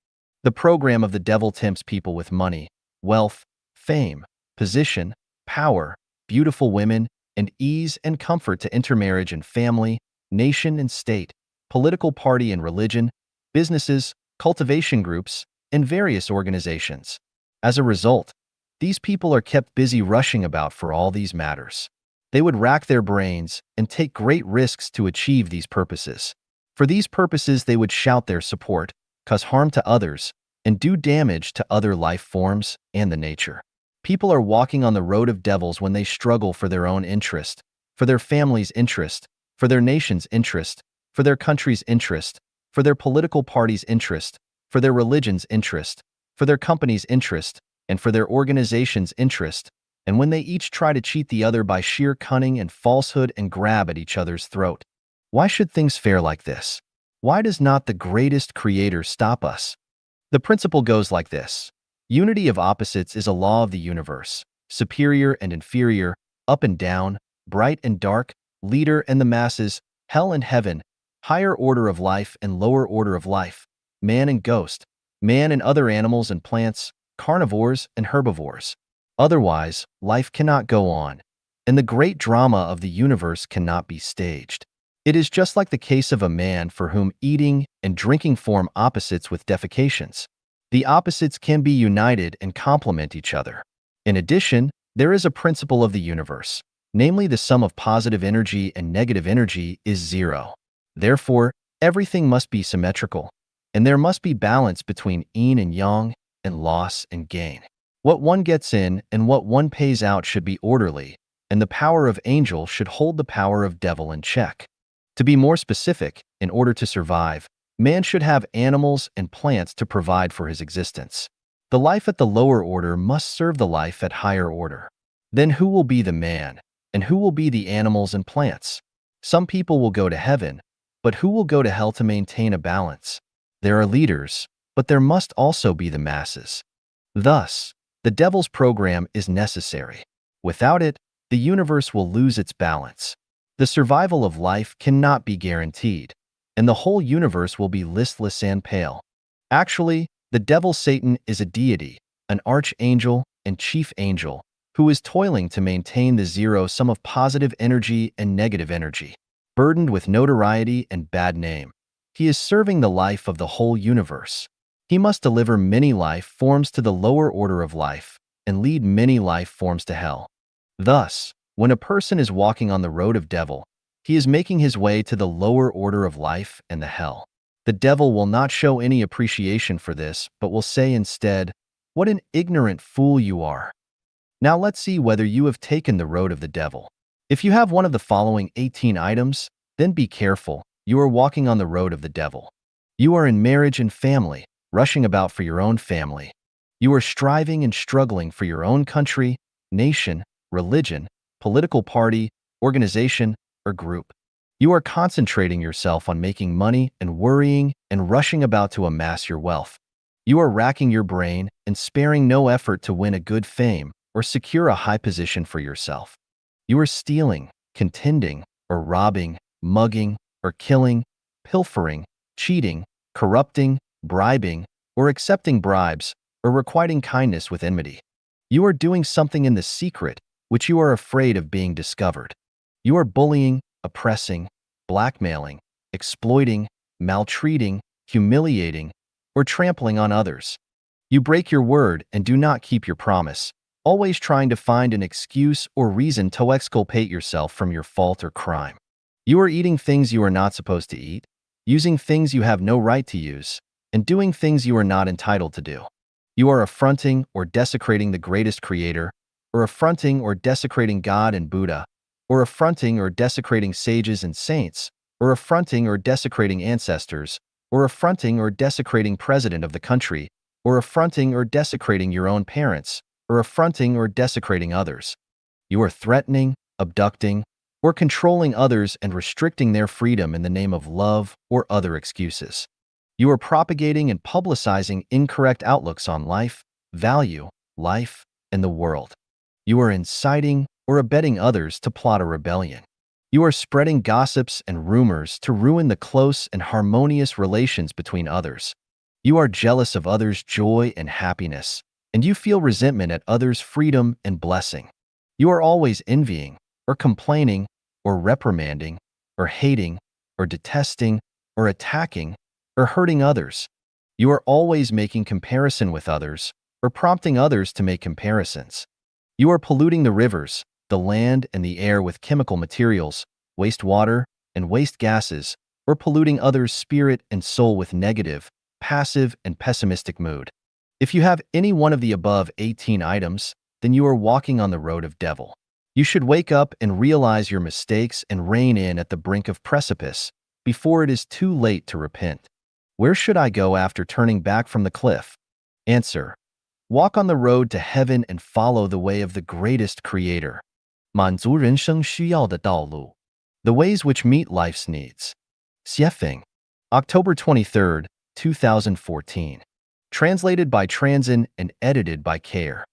The program of the devil tempts people with money, wealth, fame, position, power, beautiful women, and ease and comfort to intermarriage and family, nation and state, political party and religion, businesses, cultivation groups, and various organizations. As a result, these people are kept busy rushing about for all these matters. They would rack their brains and take great risks to achieve these purposes. For these purposes, they would shout their support, cause harm to others, and do damage to other life forms and the nature. People are walking on the road of devils when they struggle for their own interest, for their family's interest, for their nation's interest, for their country's interest, for their political party's interest, for their religion's interest, for their company's interest, and for their organization's interest, and when they each try to cheat the other by sheer cunning and falsehood and grab at each other's throat. Why should things fare like this? Why does not the greatest creator stop us? The principle goes like this. Unity of opposites is a law of the universe. Superior and inferior, up and down, bright and dark, leader and the masses, hell and heaven, higher order of life and lower order of life, man and ghost, man and other animals and plants, carnivores and herbivores. Otherwise, life cannot go on, and the great drama of the universe cannot be staged. It is just like the case of a man for whom eating and drinking form opposites with defecations. The opposites can be united and complement each other. In addition, there is a principle of the universe, namely the sum of positive energy and negative energy is zero. Therefore, everything must be symmetrical, and there must be balance between yin and yang and loss and gain. What one gets in and what one pays out should be orderly, and the power of angel should hold the power of devil in check. To be more specific, in order to survive, man should have animals and plants to provide for his existence. The life at the lower order must serve the life at higher order. Then who will be the man, and who will be the animals and plants? Some people will go to heaven, but who will go to hell to maintain a balance? There are leaders, but there must also be the masses. Thus, the devil's program is necessary. Without it, the universe will lose its balance. The survival of life cannot be guaranteed, and the whole universe will be listless and pale. Actually, the devil Satan is a deity, an archangel and chief angel, who is toiling to maintain the zero sum of positive energy and negative energy. Burdened with notoriety and bad name, he is serving the life of the whole universe. He must deliver many life forms to the lower order of life and lead many life forms to hell. Thus, when a person is walking on the road of devil, he is making his way to the lower order of life and the hell. The devil will not show any appreciation for this, but will say instead, "What an ignorant fool you are." Now let's see whether you have taken the road of the devil. If you have one of the following 18 items, then be careful, you are walking on the road of the devil. You are in marriage and family, rushing about for your own family. You are striving and struggling for your own country, nation, religion, political party, organization, or group. You are concentrating yourself on making money and worrying and rushing about to amass your wealth. You are racking your brain and sparing no effort to win a good fame or secure a high position for yourself. You are stealing, contending, or robbing, mugging, or killing, pilfering, cheating, corrupting, bribing, or accepting bribes, or requiting kindness with enmity. You are doing something in the secret which you are afraid of being discovered. You are bullying, oppressing, blackmailing, exploiting, maltreating, humiliating, or trampling on others. You break your word and do not keep your promise, always trying to find an excuse or reason to exculpate yourself from your fault or crime. You are eating things you are not supposed to eat, using things you have no right to use, and doing things you are not entitled to do. You are affronting or desecrating the greatest creator, or affronting or desecrating God and Buddha, or affronting or desecrating sages and saints, or affronting or desecrating ancestors, or affronting or desecrating president of the country, or affronting or desecrating your own parents, or affronting or desecrating others. You are threatening, abducting, or controlling others and restricting their freedom in the name of love or other excuses. You are propagating and publicizing incorrect outlooks on life, value, life, and the world. You are inciting or abetting others to plot a rebellion. You are spreading gossips and rumors to ruin the close and harmonious relations between others. You are jealous of others' joy and happiness, and you feel resentment at others' freedom and blessing. You are always envying, or complaining, or reprimanding, or hating, or detesting, or attacking, or hurting others. You are always making comparison with others, or prompting others to make comparisons. You are polluting the rivers, the land, and the air with chemical materials, waste water, and waste gases, or polluting others' spirit and soul with negative, passive, and pessimistic mood. If you have any one of the above 18 items, then you are walking on the road of devil. You should wake up and realize your mistakes and rein in at the brink of precipice before it is too late to repent. Where should I go after turning back from the cliff? Answer: walk on the road to heaven and follow the way of the greatest creator. 满足人生需要的道路. The ways which meet life's needs. Xiefeng. October 23rd, 2014. Translated by Transin and edited by Care.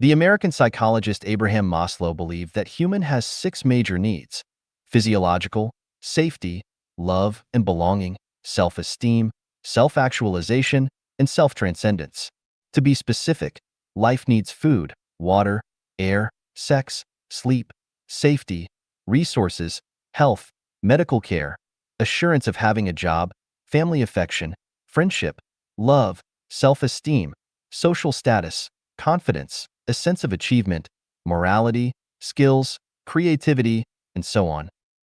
The American psychologist Abraham Maslow believed that human has 6 major needs: physiological, safety, love and belonging, self-esteem, self-actualization, and self-transcendence. To be specific, life needs food, water, air, sex, sleep, safety, resources, health, medical care, assurance of having a job, family affection, friendship, love, self-esteem, social status, confidence, a sense of achievement, morality, skills, creativity, and so on.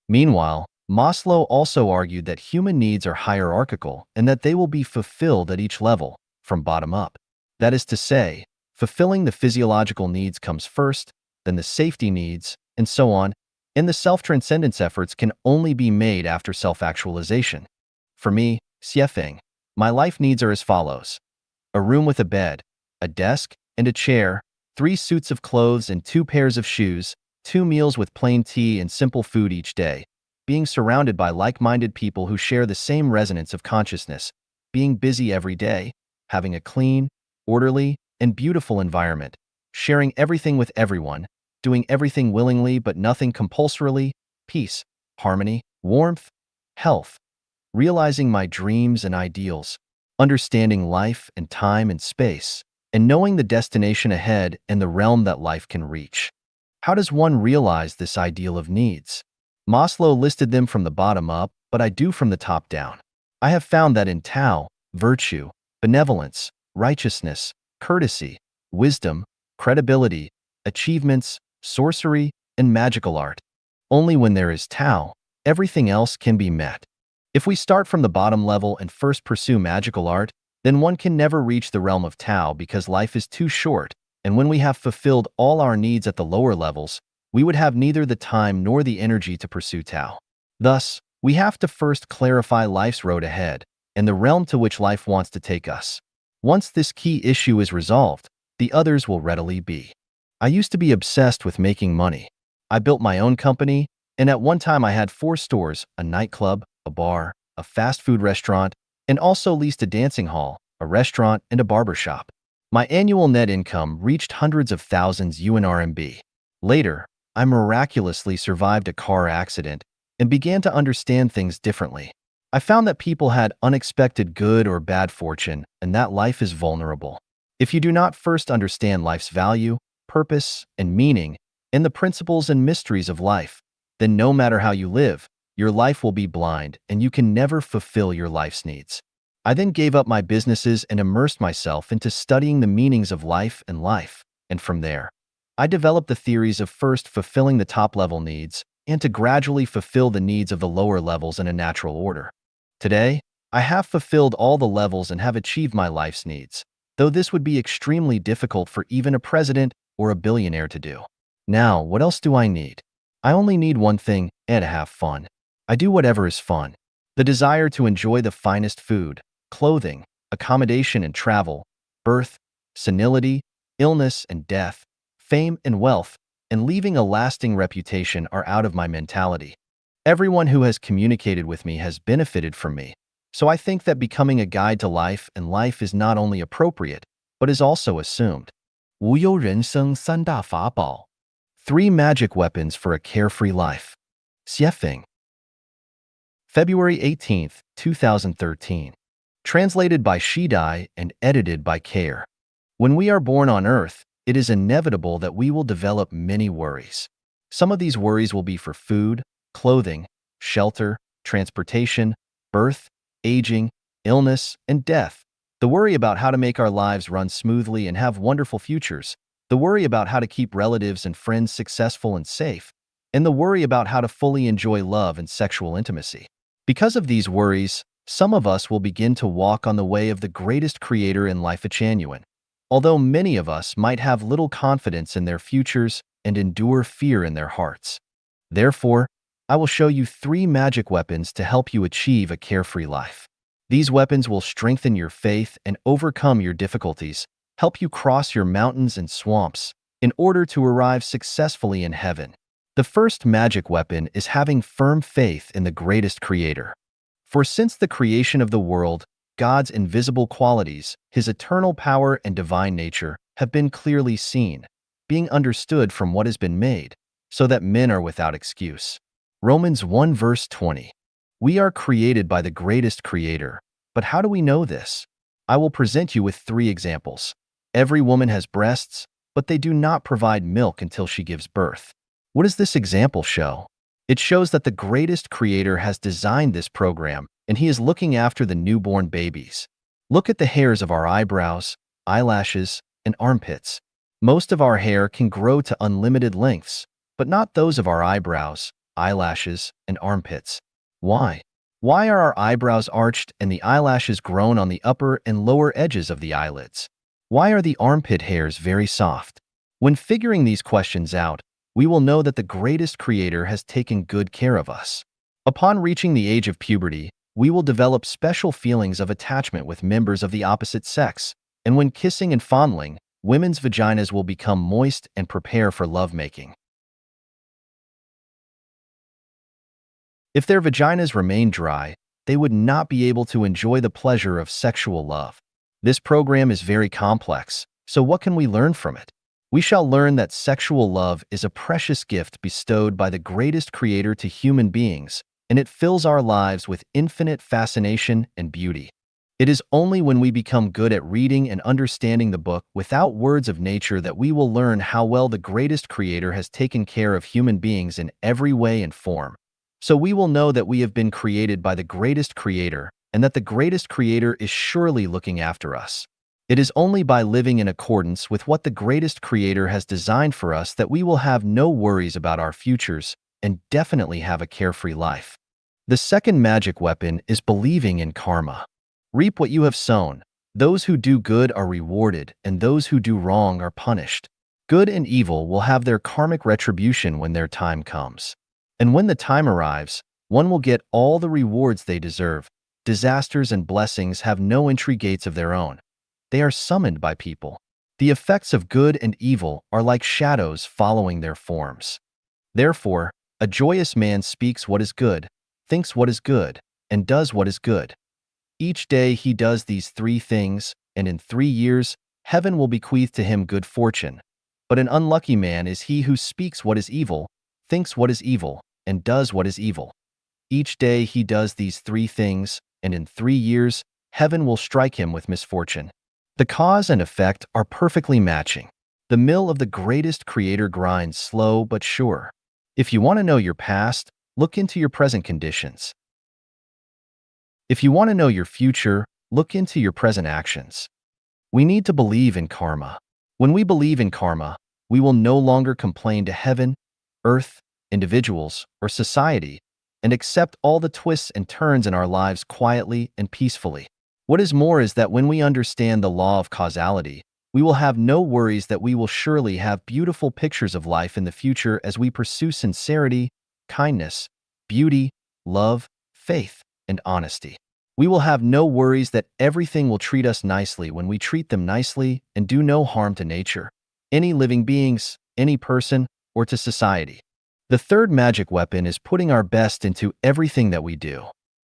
Meanwhile, Maslow also argued that human needs are hierarchical and that they will be fulfilled at each level, from bottom up. That is to say, fulfilling the physiological needs comes first, then the safety needs, and so on, and the self-transcendence efforts can only be made after self-actualization. For me, Xiefeng, my life needs are as follows: a room with a bed, a desk and a chair, 3 suits of clothes and 2 pairs of shoes, 2 meals with plain tea and simple food each day, being surrounded by like-minded people who share the same resonance of consciousness, being busy every day, having a clean, orderly, and beautiful environment, sharing everything with everyone, doing everything willingly but nothing compulsorily, peace, harmony, warmth, health, realizing my dreams and ideals, understanding life and time and space, and knowing the destination ahead and the realm that life can reach. How does one realize this ideal of needs? Maslow listed them from the bottom up, but I do from the top down. I have found that in Tao, virtue, benevolence, righteousness, courtesy, wisdom, credibility, achievements, sorcery, and magical art. Only when there is Tao, everything else can be met. If we start from the bottom level and first pursue magical art, then one can never reach the realm of Tao because life is too short, and when we have fulfilled all our needs at the lower levels, we would have neither the time nor the energy to pursue Tao. Thus, we have to first clarify life's road ahead and the realm to which life wants to take us. Once this key issue is resolved, the others will readily be. I used to be obsessed with making money. I built my own company, and at one time I had 4 stores, a nightclub, a bar, a fast food restaurant, and also leased a dancing hall, a restaurant, and a barber shop. My annual net income reached hundreds of thousands USD. Later, I miraculously survived a car accident and began to understand things differently. I found that people had unexpected good or bad fortune and that life is vulnerable. If you do not first understand life's value, purpose, and meaning, and the principles and mysteries of life, then no matter how you live, your life will be blind and you can never fulfill your life's needs. I then gave up my businesses and immersed myself into studying the meanings of life, and from there, I developed the theories of first fulfilling the top-level needs and to gradually fulfill the needs of the lower levels in a natural order. Today, I have fulfilled all the levels and have achieved my life's needs, though this would be extremely difficult for even a president or a billionaire to do. Now, what else do I need? I only need one thing, and to have fun. I do whatever is fun. The desire to enjoy the finest food, clothing, accommodation and travel, birth, senility, illness and death, fame and wealth, and leaving a lasting reputation are out of my mentality. Everyone who has communicated with me has benefited from me, so I think that becoming a guide to life and life is not only appropriate, but is also assumed. 无忧人生三大法宝. 3 magic weapons for a carefree life. Xiefeng. February 18th, 2013. Translated by Shidai and edited by Care. When we are born on Earth, it is inevitable that we will develop many worries. Some of these worries will be for food, clothing, shelter, transportation, birth, aging, illness, and death. The worry about how to make our lives run smoothly and have wonderful futures. The worry about how to keep relatives and friends successful and safe. And the worry about how to fully enjoy love and sexual intimacy. Because of these worries, some of us will begin to walk on the way of the greatest creator in life, Genuine. although many of us might have little confidence in their futures and endure fear in their hearts. Therefore, I will show you 3 magic weapons to help you achieve a carefree life. These weapons will strengthen your faith and overcome your difficulties, help you cross your mountains and swamps, in order to arrive successfully in heaven. The first magic weapon is having firm faith in the greatest Creator. For since the creation of the world, God's invisible qualities, His eternal power and divine nature, have been clearly seen, being understood from what has been made, so that men are without excuse. Romans 1 verse 20. We are created by the greatest Creator, but how do we know this? I will present you with 3 examples. Every woman has breasts, but they do not provide milk until she gives birth. What does this example show? It shows that the greatest Creator has designed this program, and He is looking after the newborn babies. Look at the hairs of our eyebrows, eyelashes, and armpits. Most of our hair can grow to unlimited lengths, but not those of our eyebrows, eyelashes, and armpits. Why? Why are our eyebrows arched and the eyelashes grown on the upper and lower edges of the eyelids? Why are the armpit hairs very soft? When figuring these questions out, we will know that the greatest Creator has taken good care of us. Upon reaching the age of puberty, we will develop special feelings of attachment with members of the opposite sex, and when kissing and fondling, women's vaginas will become moist and prepare for lovemaking. If their vaginas remain dry, they would not be able to enjoy the pleasure of sexual love. This program is very complex, so what can we learn from it? We shall learn that sexual love is a precious gift bestowed by the greatest Creator to human beings, and it fills our lives with infinite fascination and beauty. It is only when we become good at reading and understanding the book without words of nature that we will learn how well the greatest Creator has taken care of human beings in every way and form. So we will know that we have been created by the greatest Creator, and that the greatest Creator is surely looking after us. It is only by living in accordance with what the greatest Creator has designed for us that we will have no worries about our futures and definitely have a carefree life. The second magic weapon is believing in karma. Reap what you have sown. Those who do good are rewarded, and those who do wrong are punished. Good and evil will have their karmic retribution when their time comes. And when the time arrives, one will get all the rewards they deserve. Disasters and blessings have no entry gates of their own. They are summoned by people. The effects of good and evil are like shadows following their forms. Therefore, a joyous man speaks what is good, thinks what is good, and does what is good. Each day he does these 3 things, and in 3 years, heaven will bequeath to him good fortune. But an unlucky man is he who speaks what is evil, thinks what is evil, and does what is evil. Each day he does these 3 things, and in 3 years, heaven will strike him with misfortune. The cause and effect are perfectly matching. The mill of the greatest Creator grinds slow but sure. If you want to know your past, look into your present conditions. If you want to know your future, look into your present actions. We need to believe in karma. When we believe in karma, we will no longer complain to heaven, earth, individuals, or society, and accept all the twists and turns in our lives quietly and peacefully. What is more is that when we understand the law of causality, we will have no worries that we will surely have beautiful pictures of life in the future as we pursue sincerity, kindness, beauty, love, faith, and honesty. We will have no worries that everything will treat us nicely when we treat them nicely and do no harm to nature, any living beings, any person, or to society. The third magic weapon is putting our best into everything that we do.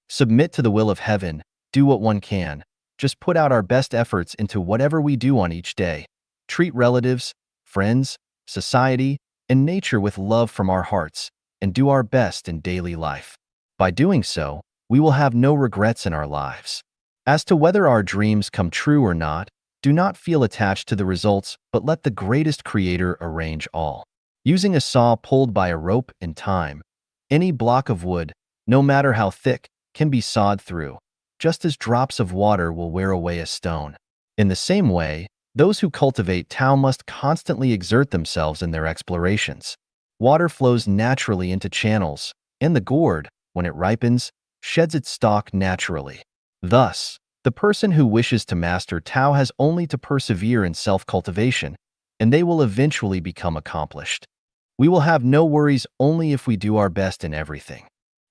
Submit to the will of heaven, do what one can, just put out our best efforts into whatever we do on each day. Treat relatives, friends, society, and nature with love from our hearts, and do our best in daily life. By doing so, we will have no regrets in our lives. As to whether our dreams come true or not, do not feel attached to the results, but let the greatest Creator arrange all. Using a saw pulled by a rope in time, any block of wood, no matter how thick, can be sawed through, just as drops of water will wear away a stone. In the same way, those who cultivate Tao must constantly exert themselves in their explorations. Water flows naturally into channels, and the gourd, when it ripens, sheds its stalk naturally. Thus, The person who wishes to master Tao has only to persevere in self-cultivation, and they will eventually become accomplished. We will have no worries only if we do our best in everything.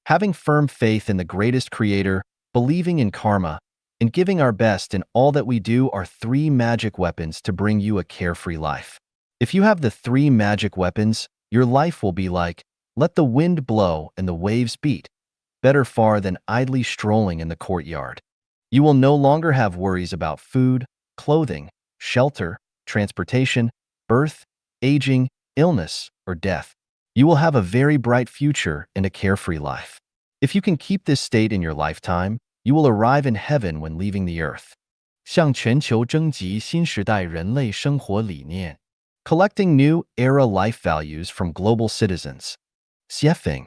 Having firm faith in the greatest creator, believing in karma, and giving our best in all that we do are three magic weapons to bring you a carefree life. If you have the three magic weapons, your life will be like, let the wind blow and the waves beat, better far than idly strolling in the courtyard. You will no longer have worries about food, clothing, shelter, transportation, birth, aging, illness, or death. You will have a very bright future and a carefree life. If you can keep this state in your lifetime, you will arrive in heaven when leaving the earth. 向全球征集新时代人类生活理念 Collecting new era life values from global citizens. Xiefeng,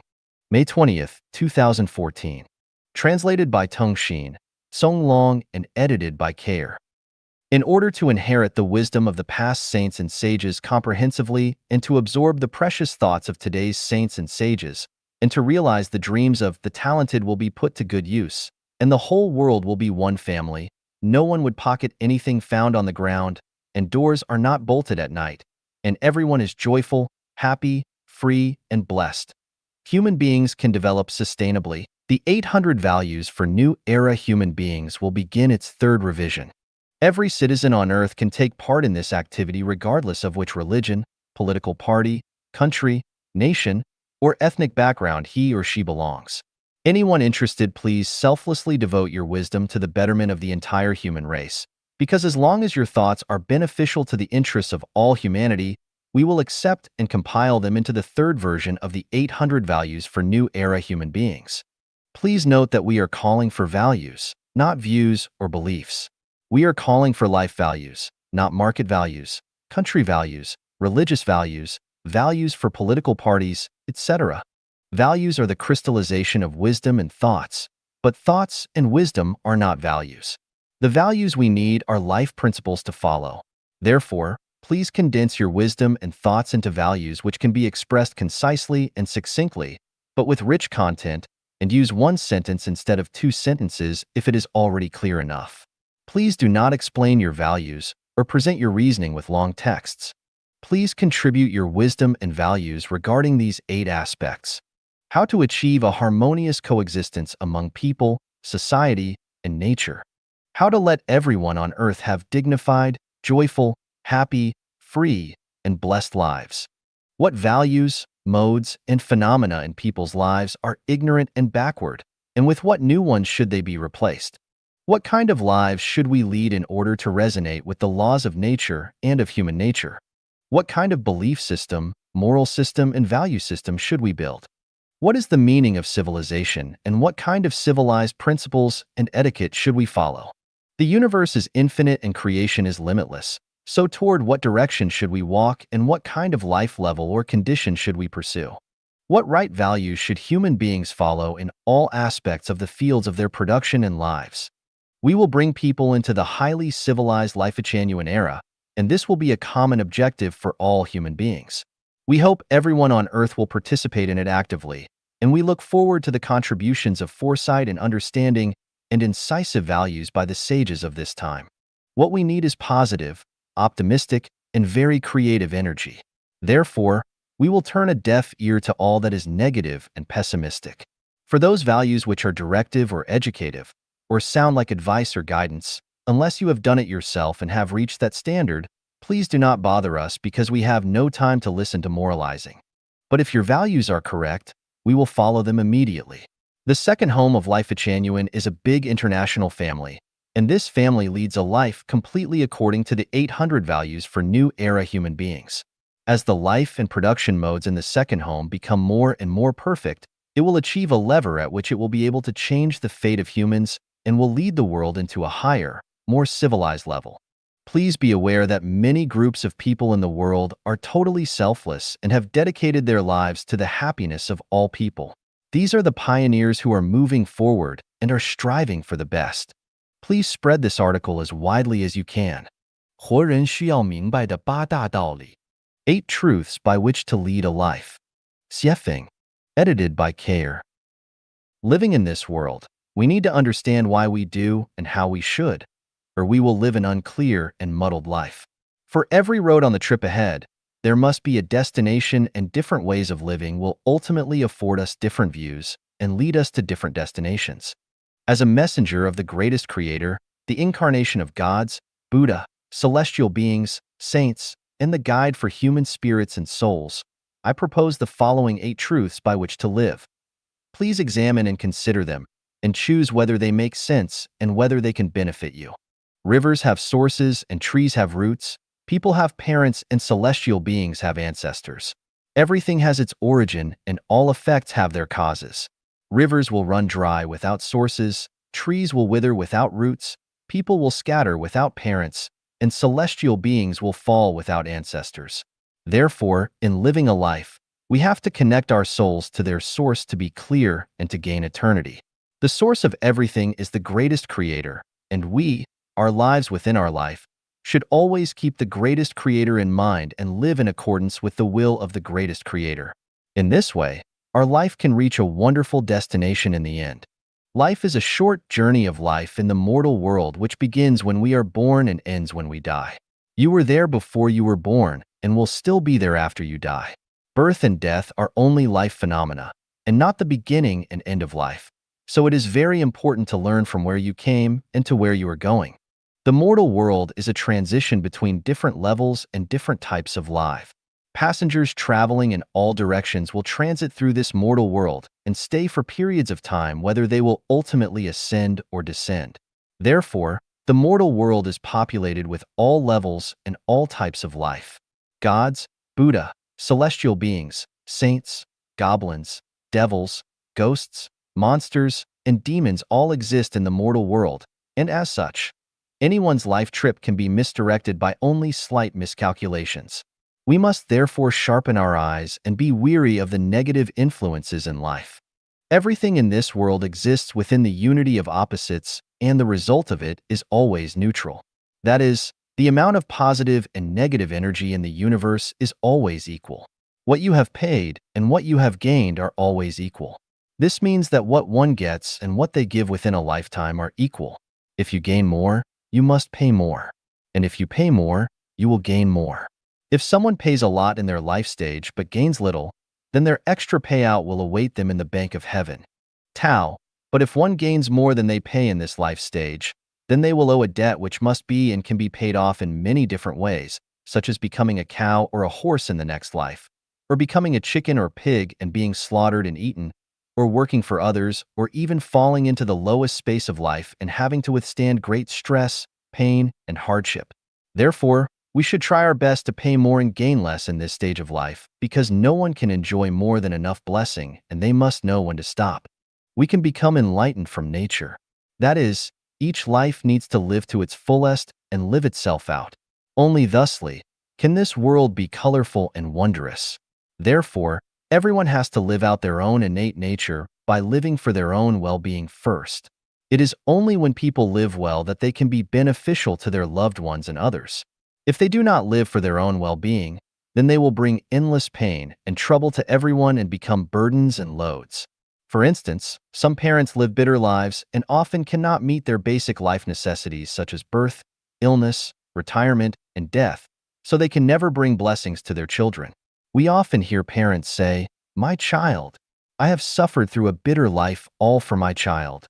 May 20th, 2014. Translated by Teng Xin, Song Long, and edited by Care. In order to inherit the wisdom of the past saints and sages comprehensively and to absorb the precious thoughts of today's saints and sages, and to realize the dreams of the talented will be put to good use, and the whole world will be one family, no one would pocket anything found on the ground, and doors are not bolted at night, and everyone is joyful, happy, free, and blessed. Human beings can develop sustainably. The 800 Values for New Era Human Beings will begin its third revision. Every citizen on Earth can take part in this activity regardless of which religion, political party, country, nation, or ethnic background he or she belongs. Anyone interested, please selflessly devote your wisdom to the betterment of the entire human race, because as long as your thoughts are beneficial to the interests of all humanity, we will accept and compile them into the third version of the 800 Values for New Era Human Beings. Please note that we are calling for values, not views or beliefs. We are calling for life values, not market values, country values, religious values, values for political parties, etc. Values are the crystallization of wisdom and thoughts, but thoughts and wisdom are not values. The values we need are life principles to follow. Therefore, please condense your wisdom and thoughts into values which can be expressed concisely and succinctly, but with rich content, and use one sentence instead of two sentences if it is already clear enough. Please do not explain your values or present your reasoning with long texts. Please contribute your wisdom and values regarding these 8 aspects. How to achieve a harmonious coexistence among people, society, and nature. How to let everyone on earth have dignified, joyful, happy, free, and blessed lives. What values, modes, and phenomena in people's lives are ignorant and backward, and with what new ones should they be replaced? What kind of lives should we lead in order to resonate with the laws of nature and of human nature? What kind of belief system, moral system, and value system should we build? What is the meaning of civilization, and what kind of civilized principles and etiquette should we follow? The universe is infinite and creation is limitless, so toward what direction should we walk and what kind of life level or condition should we pursue? What right values should human beings follow in all aspects of the fields of their production and lives? We will bring people into the highly civilized Life-Genuine era, and this will be a common objective for all human beings. We hope everyone on Earth will participate in it actively, and we look forward to the contributions of foresight and understanding and incisive values by the sages of this time. What we need is positive, optimistic, and very creative energy. Therefore, we will turn a deaf ear to all that is negative and pessimistic. For those values which are directive or educative, or sound like advice or guidance, unless you have done it yourself and have reached that standard, please do not bother us because we have no time to listen to moralizing. But if your values are correct, we will follow them immediately. The second home of Life-Genuine is a big international family, and this family leads a life completely according to the 800 Values for New Era Human Beings. As the life and production modes in the second home become more and more perfect, it will achieve a lever at which it will be able to change the fate of humans and will lead the world into a higher, more civilized level. Please be aware that many groups of people in the world are totally selfless and have dedicated their lives to the happiness of all people. These are the pioneers who are moving forward and are striving for the best. Please spread this article as widely as you can. 活人需要明白的8大道理 8 Truths by which to lead a life. Xiefeng, edited by Care. Living in this world, We need to understand why we do and how we should, or we will live an unclear and muddled life. For every road on the trip ahead, there must be a destination, and different ways of living will ultimately afford us different views and lead us to different destinations. As a messenger of the greatest creator, the incarnation of gods, Buddha, celestial beings, saints, and the guide for human spirits and souls, I propose the following 8 truths by which to live. Please examine and consider them, and choose whether they make sense and whether they can benefit you. Rivers have sources and trees have roots. People have parents and celestial beings have ancestors. Everything has its origin and all effects have their causes. Rivers will run dry without sources, trees will wither without roots, people will scatter without parents, and celestial beings will fall without ancestors. Therefore, in living a life, we have to connect our souls to their source to be clear and to gain eternity. The source of everything is the greatest creator, and we, our lives within our life, should always keep the greatest creator in mind and live in accordance with the will of the greatest creator. In this way, our life can reach a wonderful destination in the end. Life is a short journey of life in the mortal world which begins when we are born and ends when we die. You were there before you were born and will still be there after you die. Birth and death are only life phenomena, and not the beginning and end of life. So it is very important to learn from where you came and to where you are going. The mortal world is a transition between different levels and different types of life. Passengers traveling in all directions will transit through this mortal world and stay for periods of time, whether they will ultimately ascend or descend. Therefore, the mortal world is populated with all levels and all types of life. Gods, Buddha, celestial beings, saints, goblins, devils, ghosts, monsters, and demons all exist in the mortal world, and as such, anyone's life trip can be misdirected by only slight miscalculations. We must therefore sharpen our eyes and be weary of the negative influences in life. Everything in this world exists within the unity of opposites, and the result of it is always neutral. That is, the amount of positive and negative energy in the universe is always equal. What you have paid and what you have gained are always equal. This means that what one gets and what they give within a lifetime are equal. If you gain more, you must pay more. And if you pay more, you will gain more. If someone pays a lot in their life stage but gains little, then their extra payout will await them in the bank of heaven. Tao. But if one gains more than they pay in this life stage, then they will owe a debt which must be and can be paid off in many different ways, such as becoming a cow or a horse in the next life, or becoming a chicken or pig and being slaughtered and eaten, or working for others, or even falling into the lowest space of life and having to withstand great stress, pain, and hardship. Therefore, we should try our best to pay more and gain less in this stage of life, because no one can enjoy more than enough blessing, and they must know when to stop. We can become enlightened from nature. That is, each life needs to live to its fullest and live itself out. Only thusly can this world be colorful and wondrous. Therefore, everyone has to live out their own innate nature by living for their own well-being first. It is only when people live well that they can be beneficial to their loved ones and others. If they do not live for their own well-being, then they will bring endless pain and trouble to everyone and become burdens and loads. For instance, some parents live bitter lives and often cannot meet their basic life necessities such as birth, illness, retirement, and death, so they can never bring blessings to their children. We often hear parents say, "My child, I have suffered through a bitter life all for my child."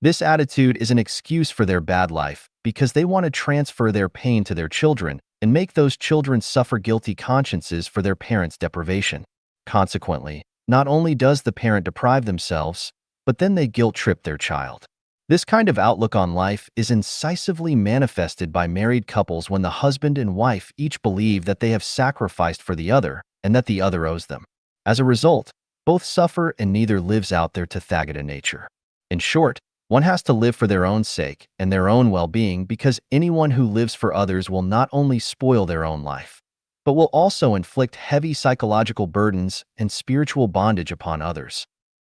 This attitude is an excuse for their bad life because they want to transfer their pain to their children and make those children suffer guilty consciences for their parents' deprivation. Consequently, not only does the parent deprive themselves, but then they guilt-trip their child. This kind of outlook on life is incisively manifested by married couples when the husband and wife each believe that they have sacrificed for the other and that the other owes them. As a result, both suffer and neither lives out their Tathagata nature. In short, one has to live for their own sake and their own well-being, because anyone who lives for others will not only spoil their own life, but will also inflict heavy psychological burdens and spiritual bondage upon others.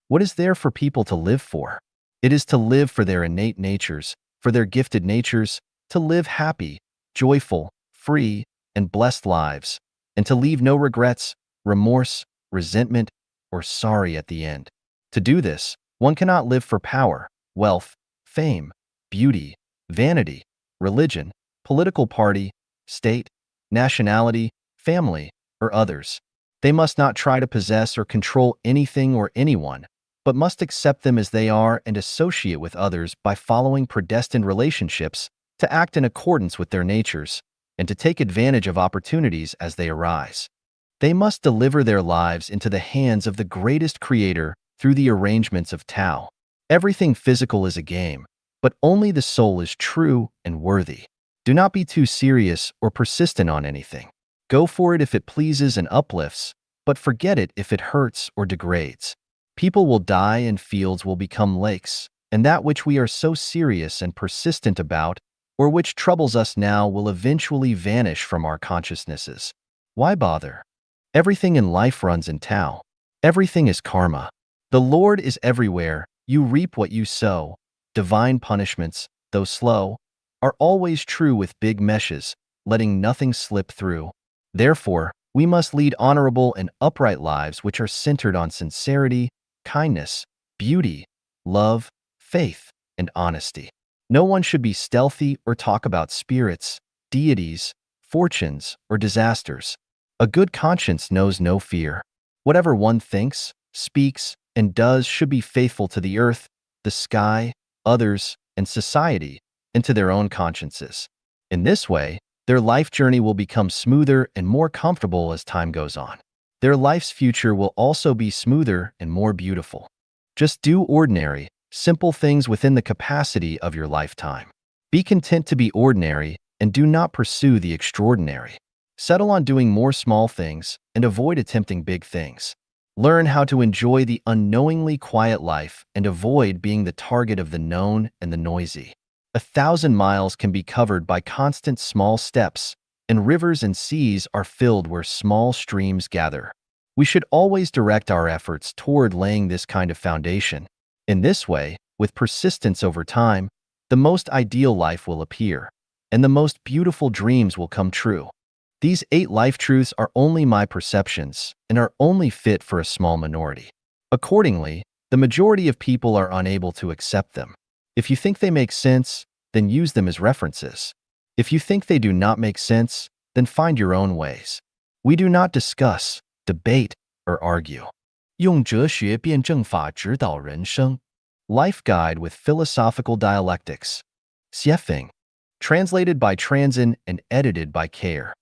What is there for people to live for? It is to live for their innate natures, for their gifted natures, to live happy, joyful, free, and blessed lives, and to leave no regrets, remorse, resentment, or sorry at the end. To do this, one cannot live for power, wealth, fame, beauty, vanity, religion, political party, state, nationality, family, or others. They must not try to possess or control anything or anyone, but must accept them as they are and associate with others by following predestined relationships to act in accordance with their natures and to take advantage of opportunities as they arise. They must deliver their lives into the hands of the greatest creator through the arrangements of Tao. Everything physical is a game, but only the soul is true and worthy. Do not be too serious or persistent on anything. Go for it if it pleases and uplifts, but forget it if it hurts or degrades. People will die and fields will become lakes, and that which we are so serious and persistent about, or which troubles us now, will eventually vanish from our consciousnesses. Why bother? Everything in life runs in Tao. Everything is karma. The Lord is everywhere. You reap what you sow. Divine punishments, though slow, are always true with big meshes, letting nothing slip through. Therefore, we must lead honorable and upright lives which are centered on sincerity, kindness, beauty, love, faith, and honesty. No one should be stealthy or talk about spirits, deities, fortunes, or disasters. A good conscience knows no fear. Whatever one thinks, speaks, and does should be faithful to the earth, the sky, others, and society, and to their own consciences. In this way, their life journey will become smoother and more comfortable as time goes on. Their life's future will also be smoother and more beautiful. Just do ordinary, simple things within the capacity of your lifetime. Be content to be ordinary and do not pursue the extraordinary. Settle on doing more small things and avoid attempting big things. Learn how to enjoy the unknowingly quiet life and avoid being the target of the known and the noisy. 1,000 miles can be covered by constant small steps, and rivers and seas are filled where small streams gather. We should always direct our efforts toward laying this kind of foundation. In this way, with persistence over time, the most ideal life will appear, and the most beautiful dreams will come true. These 8 life truths are only my perceptions and are only fit for a small minority. Accordingly, the majority of people are unable to accept them. If you think they make sense, then use them as references. If you think they do not make sense, then find your own ways. We do not discuss, debate, or argue. 用哲学辩证法指导人生. Life Guide with Philosophical Dialectics. Xiefeng. Translated by Transin and edited by Care.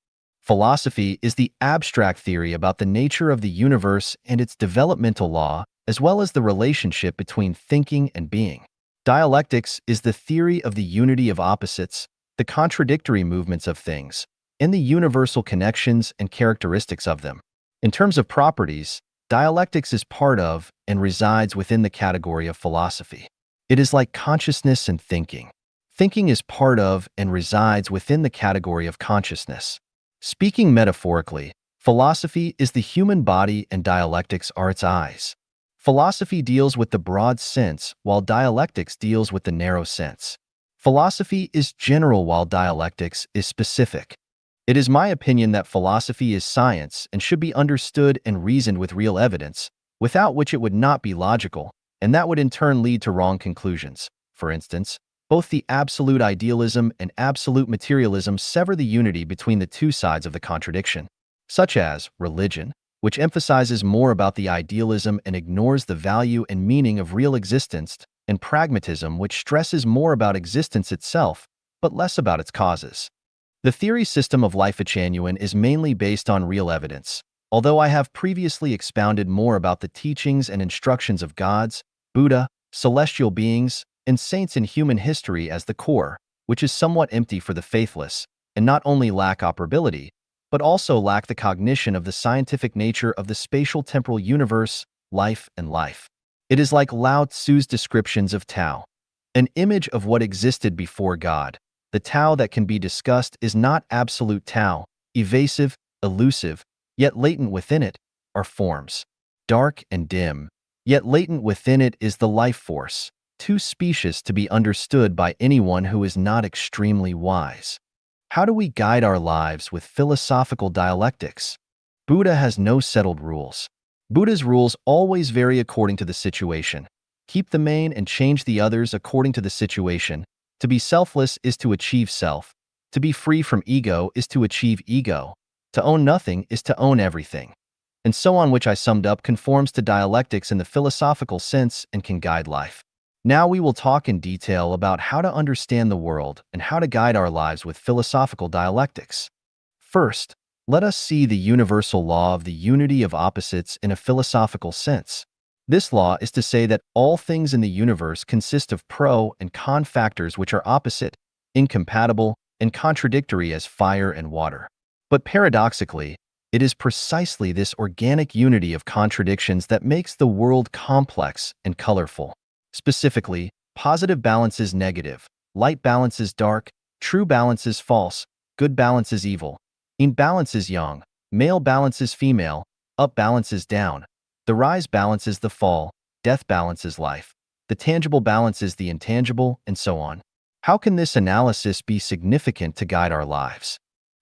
Philosophy is the abstract theory about the nature of the universe and its developmental law, as well as the relationship between thinking and being. Dialectics is the theory of the unity of opposites, the contradictory movements of things, and the universal connections and characteristics of them. In terms of properties, dialectics is part of and resides within the category of philosophy. It is like consciousness and thinking. Thinking is part of and resides within the category of consciousness. Speaking metaphorically, philosophy is the human body and dialectics are its eyes. Philosophy deals with the broad sense, while dialectics deals with the narrow sense. Philosophy is general, while dialectics is specific. It is my opinion that philosophy is science and should be understood and reasoned with real evidence, without which it would not be logical, and that would in turn lead to wrong conclusions. For instance, both the absolute idealism and absolute materialism sever the unity between the two sides of the contradiction, such as religion, which emphasizes more about the idealism and ignores the value and meaning of real existence, and pragmatism, which stresses more about existence itself, but less about its causes. The theory system of life genuine is mainly based on real evidence, although I have previously expounded more about the teachings and instructions of gods, Buddha, celestial beings, and saints in human history as the core, which is somewhat empty for the faithless, and not only lack operability, but also lack the cognition of the scientific nature of the spatial-temporal universe, life, and life. It is like Lao Tzu's descriptions of Tao, an image of what existed before God. The Tao that can be discussed is not absolute Tao, evasive, elusive, yet latent within it are forms. Dark and dim, yet latent within it is the life force, too specious to be understood by anyone who is not extremely wise. How do we guide our lives with philosophical dialectics? Buddha has no settled rules. Buddha's rules always vary according to the situation. Keep the main and change the others according to the situation. To be selfless is to achieve self. To be free from ego is to achieve ego. To own nothing is to own everything. And so on, which I summed up conforms to dialectics in the philosophical sense and can guide life. Now we will talk in detail about how to understand the world and how to guide our lives with philosophical dialectics. First, let us see the universal law of the unity of opposites in a philosophical sense. This law is to say that all things in the universe consist of pro and con factors which are opposite, incompatible, and contradictory as fire and water. But paradoxically, it is precisely this organic unity of contradictions that makes the world complex and colorful. Specifically, positive balance is negative, light balance is dark, true balance is false, good balance is evil, yin balance is yang, male balance is female, up balance is down, the rise balance is the fall, death balance is life, the tangible balance is the intangible, and so on. How can this analysis be significant to guide our lives?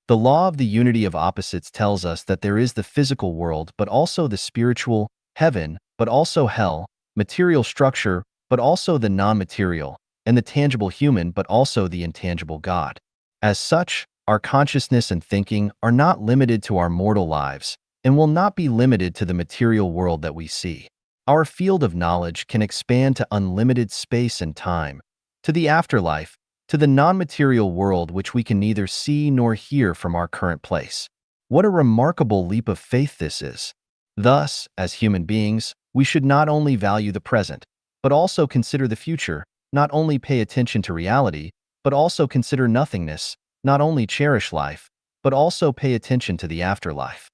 The law of the unity of opposites tells us that there is the physical world, but also the spiritual, heaven, but also hell, material structure, but also the non-material, and the tangible human, but also the intangible God. As such, our consciousness and thinking are not limited to our mortal lives and will not be limited to the material world that we see. Our field of knowledge can expand to unlimited space and time, to the afterlife, to the non-material world which we can neither see nor hear from our current place. What a remarkable leap of faith this is! Thus, as human beings, we should not only value the present, but also consider the future, not only pay attention to reality, but also consider nothingness, not only cherish life, but also pay attention to the afterlife.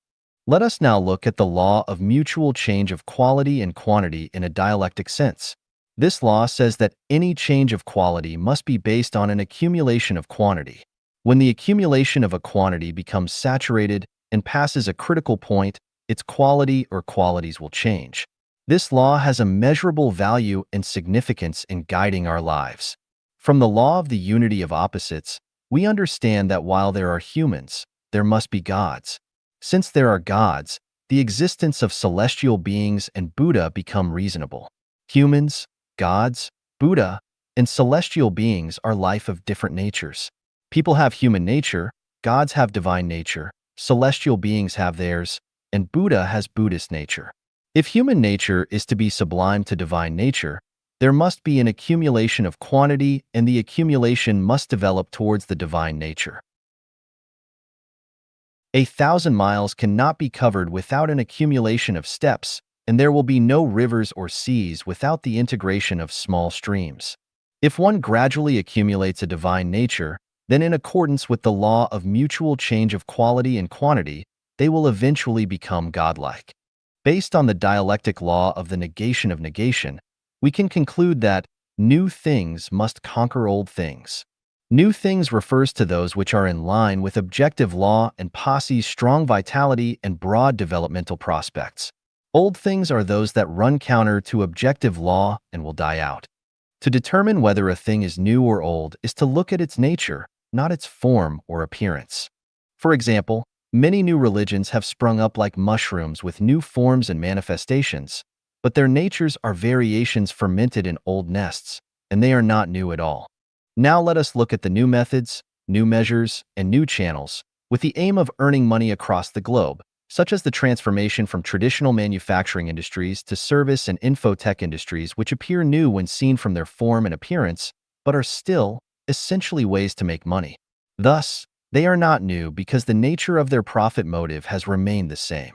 Let us now look at the law of mutual change of quality and quantity in a dialectic sense. This law says that any change of quality must be based on an accumulation of quantity. When the accumulation of a quantity becomes saturated and passes a critical point, its quality or qualities will change. This law has a measurable value and significance in guiding our lives. From the law of the unity of opposites, we understand that while there are humans, there must be gods. Since there are gods, the existence of celestial beings and Buddha become reasonable. Humans, gods, Buddha, and celestial beings are life of different natures. People have human nature, gods have divine nature, celestial beings have theirs, and Buddha has Buddhist nature. If human nature is to be sublime to divine nature, there must be an accumulation of quantity, and the accumulation must develop towards the divine nature. 1,000 miles cannot be covered without an accumulation of steps, and there will be no rivers or seas without the integration of small streams. If one gradually accumulates a divine nature, then in accordance with the law of mutual change of quality and quantity, they will eventually become godlike. Based on the dialectic law of the negation of negation, we can conclude that new things must conquer old things. New things refers to those which are in line with objective law and posse's strong vitality and broad developmental prospects. Old things are those that run counter to objective law and will die out. To determine whether a thing is new or old is to look at its nature, not its form or appearance. For example, many new religions have sprung up like mushrooms with new forms and manifestations, but their natures are variations fermented in old nests, and they are not new at all. Now let us look at the new methods, new measures, and new channels, with the aim of earning money across the globe, such as the transformation from traditional manufacturing industries to service and infotech industries, which appear new when seen from their form and appearance, but are still, essentially, ways to make money. Thus, they are not new because the nature of their profit motive has remained the same.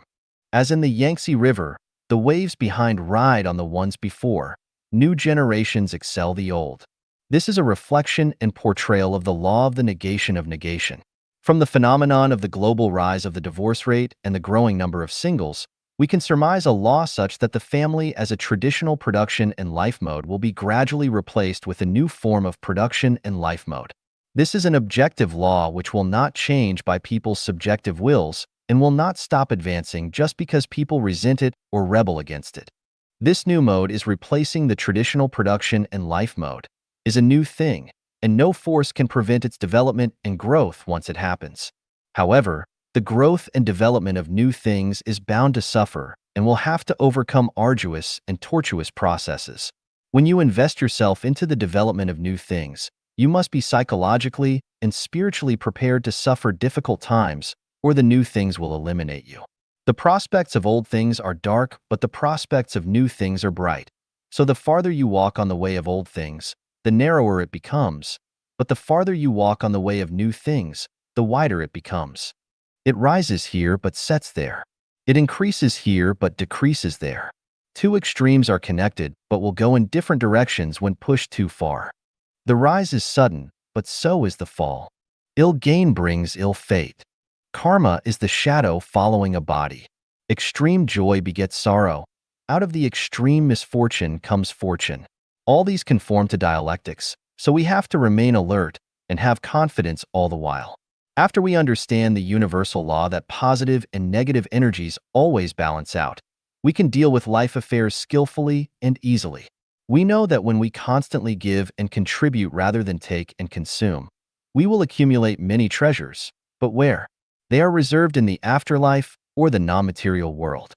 As in the Yangtze River, the waves behind ride on the ones before. New generations excel the old. This is a reflection and portrayal of the law of the negation of negation. From the phenomenon of the global rise of the divorce rate and the growing number of singles, we can surmise a law such that the family as a traditional production and life mode will be gradually replaced with a new form of production and life mode. This is an objective law which will not change by people's subjective wills and will not stop advancing just because people resent it or rebel against it. This new mode is replacing the traditional production and life mode, is a new thing, and no force can prevent its development and growth once it happens. However, the growth and development of new things is bound to suffer and will have to overcome arduous and tortuous processes. When you invest yourself into the development of new things, you must be psychologically and spiritually prepared to suffer difficult times, or the new things will eliminate you. The prospects of old things are dark, but the prospects of new things are bright. So the farther you walk on the way of old things, the narrower it becomes, but the farther you walk on the way of new things, the wider it becomes. It rises here but sets there. It increases here but decreases there. Two extremes are connected but will go in different directions when pushed too far. The rise is sudden, but so is the fall. Ill gain brings ill fate. Karma is the shadow following a body. Extreme joy begets sorrow. Out of the extreme misfortune comes fortune. All these conform to dialectics, so we have to remain alert and have confidence all the while. After we understand the universal law that positive and negative energies always balance out, we can deal with life affairs skillfully and easily. We know that when we constantly give and contribute rather than take and consume, we will accumulate many treasures. But where? They are reserved in the afterlife or the non-material world.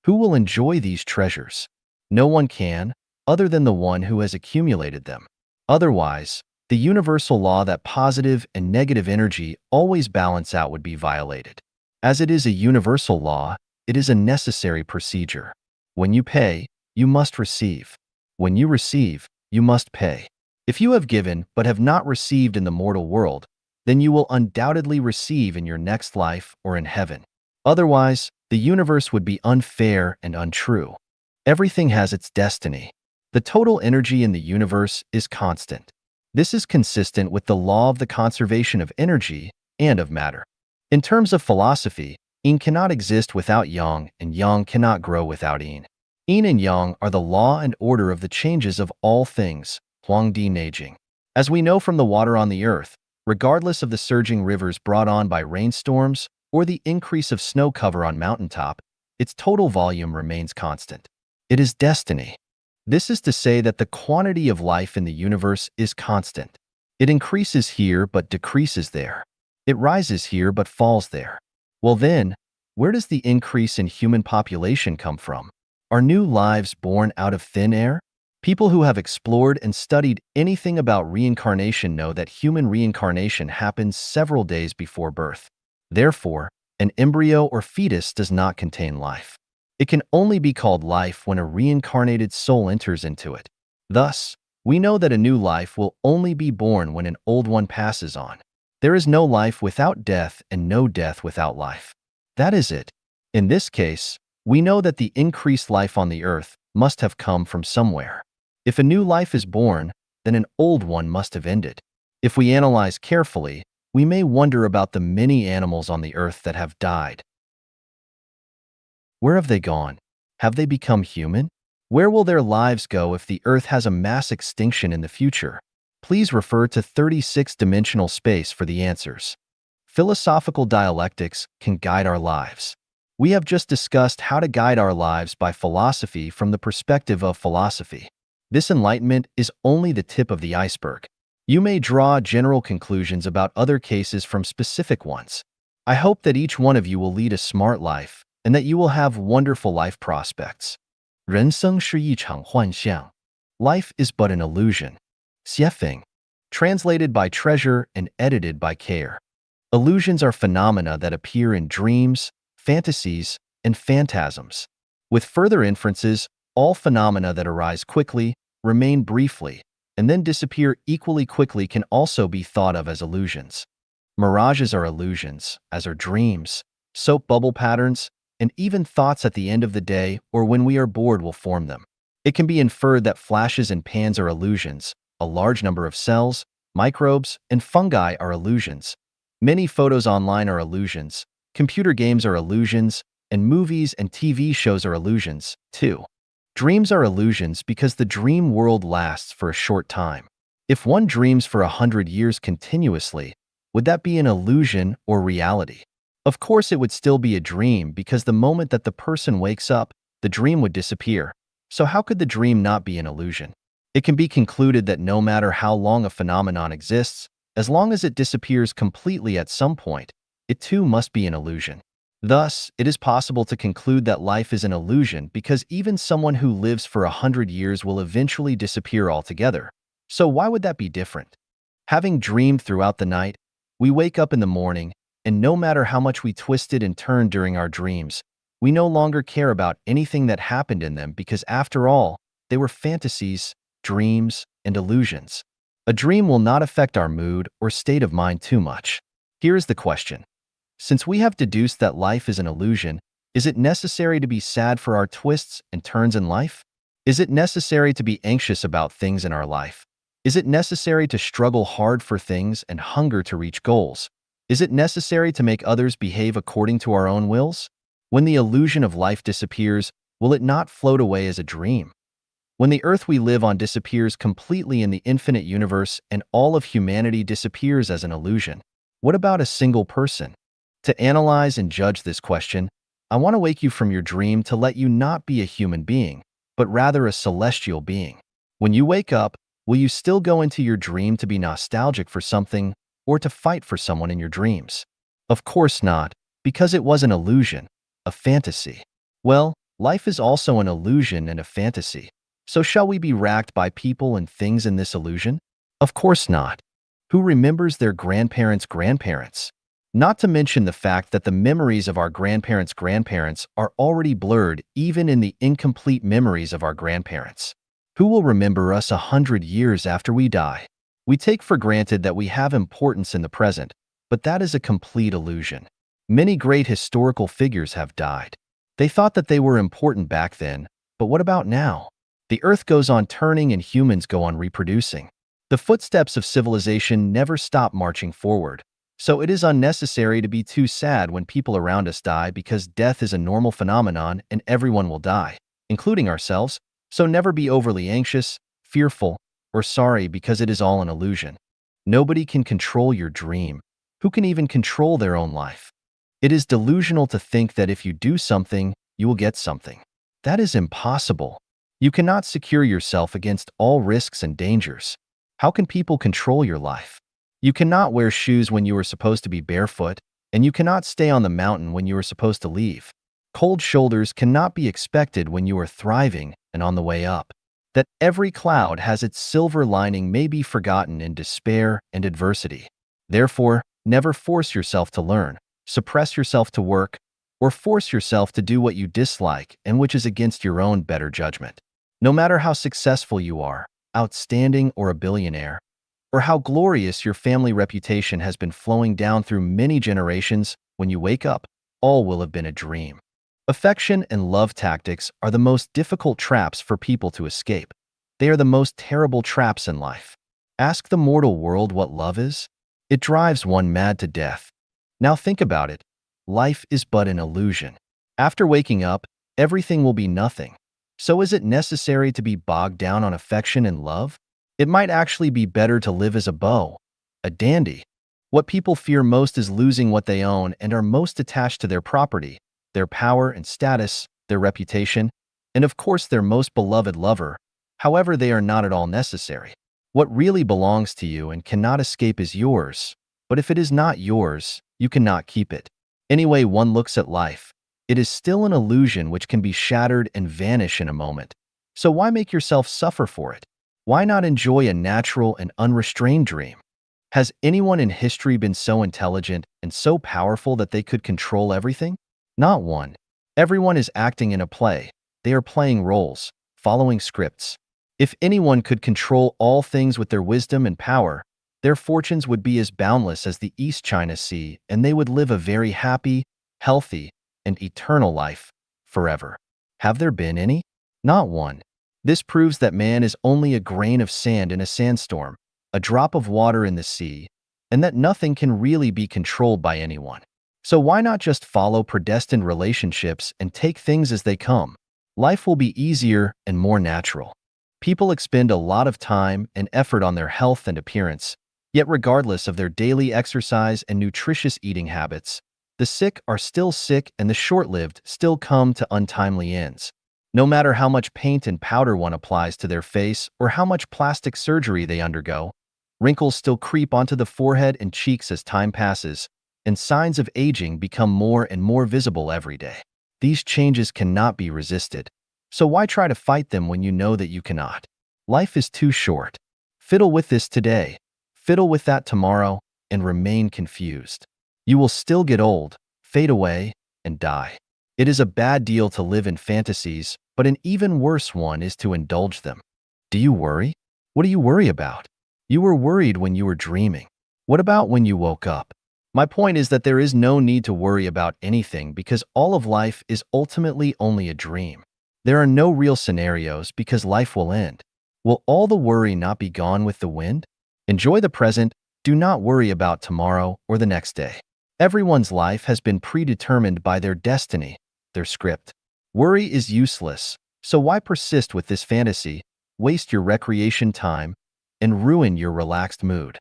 Who will enjoy these treasures? No one can, other than the one who has accumulated them. Otherwise, the universal law that positive and negative energy always balance out would be violated. As it is a universal law, it is a necessary procedure. When you pay, you must receive. When you receive, you must pay. If you have given but have not received in the mortal world, then you will undoubtedly receive in your next life or in heaven. Otherwise, the universe would be unfair and untrue. Everything has its destiny. The total energy in the universe is constant. This is consistent with the law of the conservation of energy and of matter. In terms of philosophy, yin cannot exist without yang, and yang cannot grow without yin. Yin and yang are the law and order of the changes of all things, Huangdi Neijing. As we know from the water on the earth, regardless of the surging rivers brought on by rainstorms or the increase of snow cover on mountaintop, its total volume remains constant. It is destiny. This is to say that the quantity of life in the universe is constant. It increases here but decreases there. It rises here but falls there. Well then, where does the increase in human population come from? Are new lives born out of thin air? People who have explored and studied anything about reincarnation know that human reincarnation happens several days before birth. Therefore, an embryo or fetus does not contain life. It can only be called life when a reincarnated soul enters into it. Thus, we know that a new life will only be born when an old one passes on. There is no life without death and no death without life. That is it. In this case, we know that the increased life on the earth must have come from somewhere. If a new life is born, then an old one must have ended. If we analyze carefully, we may wonder about the many animals on the earth that have died. Where have they gone? Have they become human? Where will their lives go if the earth has a mass extinction in the future? Please refer to 36-dimensional space for the answers. Philosophical dialectics can guide our lives. We have just discussed how to guide our lives by philosophy from the perspective of philosophy. This enlightenment is only the tip of the iceberg. You may draw general conclusions about other cases from specific ones. I hope that each one of you will lead a smart life and that you will have wonderful life prospects. 人生是一场幻象. Life is but an illusion. 写评. Translated by Treasure and edited by Care. Illusions are phenomena that appear in dreams, fantasies, and phantasms. With further inferences, all phenomena that arise quickly, remain briefly, and then disappear equally quickly can also be thought of as illusions. Mirages are illusions, as are dreams, soap bubble patterns, and even thoughts at the end of the day or when we are bored will form them. It can be inferred that flashes and pans are illusions, a large number of cells, microbes, and fungi are illusions. Many photos online are illusions, computer games are illusions, and movies and TV shows are illusions, too. Dreams are illusions because the dream world lasts for a short time. If one dreams for 100 years continuously, would that be an illusion or reality? Of course it would still be a dream because the moment that the person wakes up, the dream would disappear. So how could the dream not be an illusion? It can be concluded that no matter how long a phenomenon exists, as long as it disappears completely at some point, it too must be an illusion. Thus, it is possible to conclude that life is an illusion because even someone who lives for 100 years will eventually disappear altogether. So why would that be different? Having dreamed throughout the night, we wake up in the morning, and no matter how much we twisted and turned during our dreams, we no longer care about anything that happened in them because after all, they were fantasies, dreams, and illusions. A dream will not affect our mood or state of mind too much. Here is the question. Since we have deduced that life is an illusion, is it necessary to be sad for our twists and turns in life? Is it necessary to be anxious about things in our life? Is it necessary to struggle hard for things and hunger to reach goals? Is it necessary to make others behave according to our own wills? When the illusion of life disappears, will it not float away as a dream? When the earth we live on disappears completely in the infinite universe and all of humanity disappears as an illusion, what about a single person? To analyze and judge this question, I want to wake you from your dream to let you not be a human being, but rather a celestial being. When you wake up, will you still go into your dream to be nostalgic for something or to fight for someone in your dreams? Of course not, because it was an illusion, a fantasy. Well, life is also an illusion and a fantasy. So shall we be racked by people and things in this illusion? Of course not. Who remembers their grandparents' grandparents? Not to mention the fact that the memories of our grandparents' grandparents are already blurred even in the incomplete memories of our grandparents. Who will remember us 100 years after we die? We take for granted that we have importance in the present, but that is a complete illusion. Many great historical figures have died. They thought that they were important back then, but what about now? The earth goes on turning and humans go on reproducing. The footsteps of civilization never stop marching forward. So it is unnecessary to be too sad when people around us die because death is a normal phenomenon and everyone will die, including ourselves. So never be overly anxious, fearful, or sorry because it is all an illusion. Nobody can control your dream. Who can even control their own life? It is delusional to think that if you do something, you will get something. That is impossible. You cannot secure yourself against all risks and dangers. How can people control your life? You cannot wear shoes when you are supposed to be barefoot, and you cannot stay on the mountain when you are supposed to leave. Cold shoulders cannot be expected when you are thriving and on the way up. That every cloud has its silver lining may be forgotten in despair and adversity. Therefore, never force yourself to learn, suppress yourself to work, or force yourself to do what you dislike and which is against your own better judgment. No matter how successful you are, outstanding or a billionaire, or how glorious your family reputation has been flowing down through many generations, when you wake up, all will have been a dream. Affection and love tactics are the most difficult traps for people to escape. They are the most terrible traps in life. Ask the mortal world what love is. It drives one mad to death. Now think about it. Life is but an illusion. After waking up, everything will be nothing. So is it necessary to be bogged down on affection and love? It might actually be better to live as a beau, a dandy. What people fear most is losing what they own and are most attached to their property, their power and status, their reputation, and of course their most beloved lover. However, they are not at all necessary. What really belongs to you and cannot escape is yours, but if it is not yours, you cannot keep it. Any way one looks at life, it is still an illusion which can be shattered and vanish in a moment. So why make yourself suffer for it? Why not enjoy a natural and unrestrained dream? Has anyone in history been so intelligent and so powerful that they could control everything? Not one. Everyone is acting in a play. They are playing roles, following scripts. If anyone could control all things with their wisdom and power, their fortunes would be as boundless as the East China Sea, and they would live a very happy, healthy, and eternal life forever. Have there been any? Not one. This proves that man is only a grain of sand in a sandstorm, a drop of water in the sea, and that nothing can really be controlled by anyone. So why not just follow predestined relationships and take things as they come? Life will be easier and more natural. People expend a lot of time and effort on their health and appearance, yet regardless of their daily exercise and nutritious eating habits, the sick are still sick and the short-lived still come to untimely ends. No matter how much paint and powder one applies to their face or how much plastic surgery they undergo, wrinkles still creep onto the forehead and cheeks as time passes, and signs of aging become more and more visible every day. These changes cannot be resisted, so why try to fight them when you know that you cannot? Life is too short. Fiddle with this today, fiddle with that tomorrow, and remain confused. You will still get old, fade away, and die. It is a bad deal to live in fantasies, but an even worse one is to indulge them. Do you worry? What do you worry about? You were worried when you were dreaming. What about when you woke up? My point is that there is no need to worry about anything because all of life is ultimately only a dream. There are no real scenarios because life will end. Will all the worry not be gone with the wind? Enjoy the present. Do not worry about tomorrow or the next day. Everyone's life has been predetermined by their destiny, their script. Worry is useless, so why persist with this fantasy, waste your recreation time, and ruin your relaxed mood?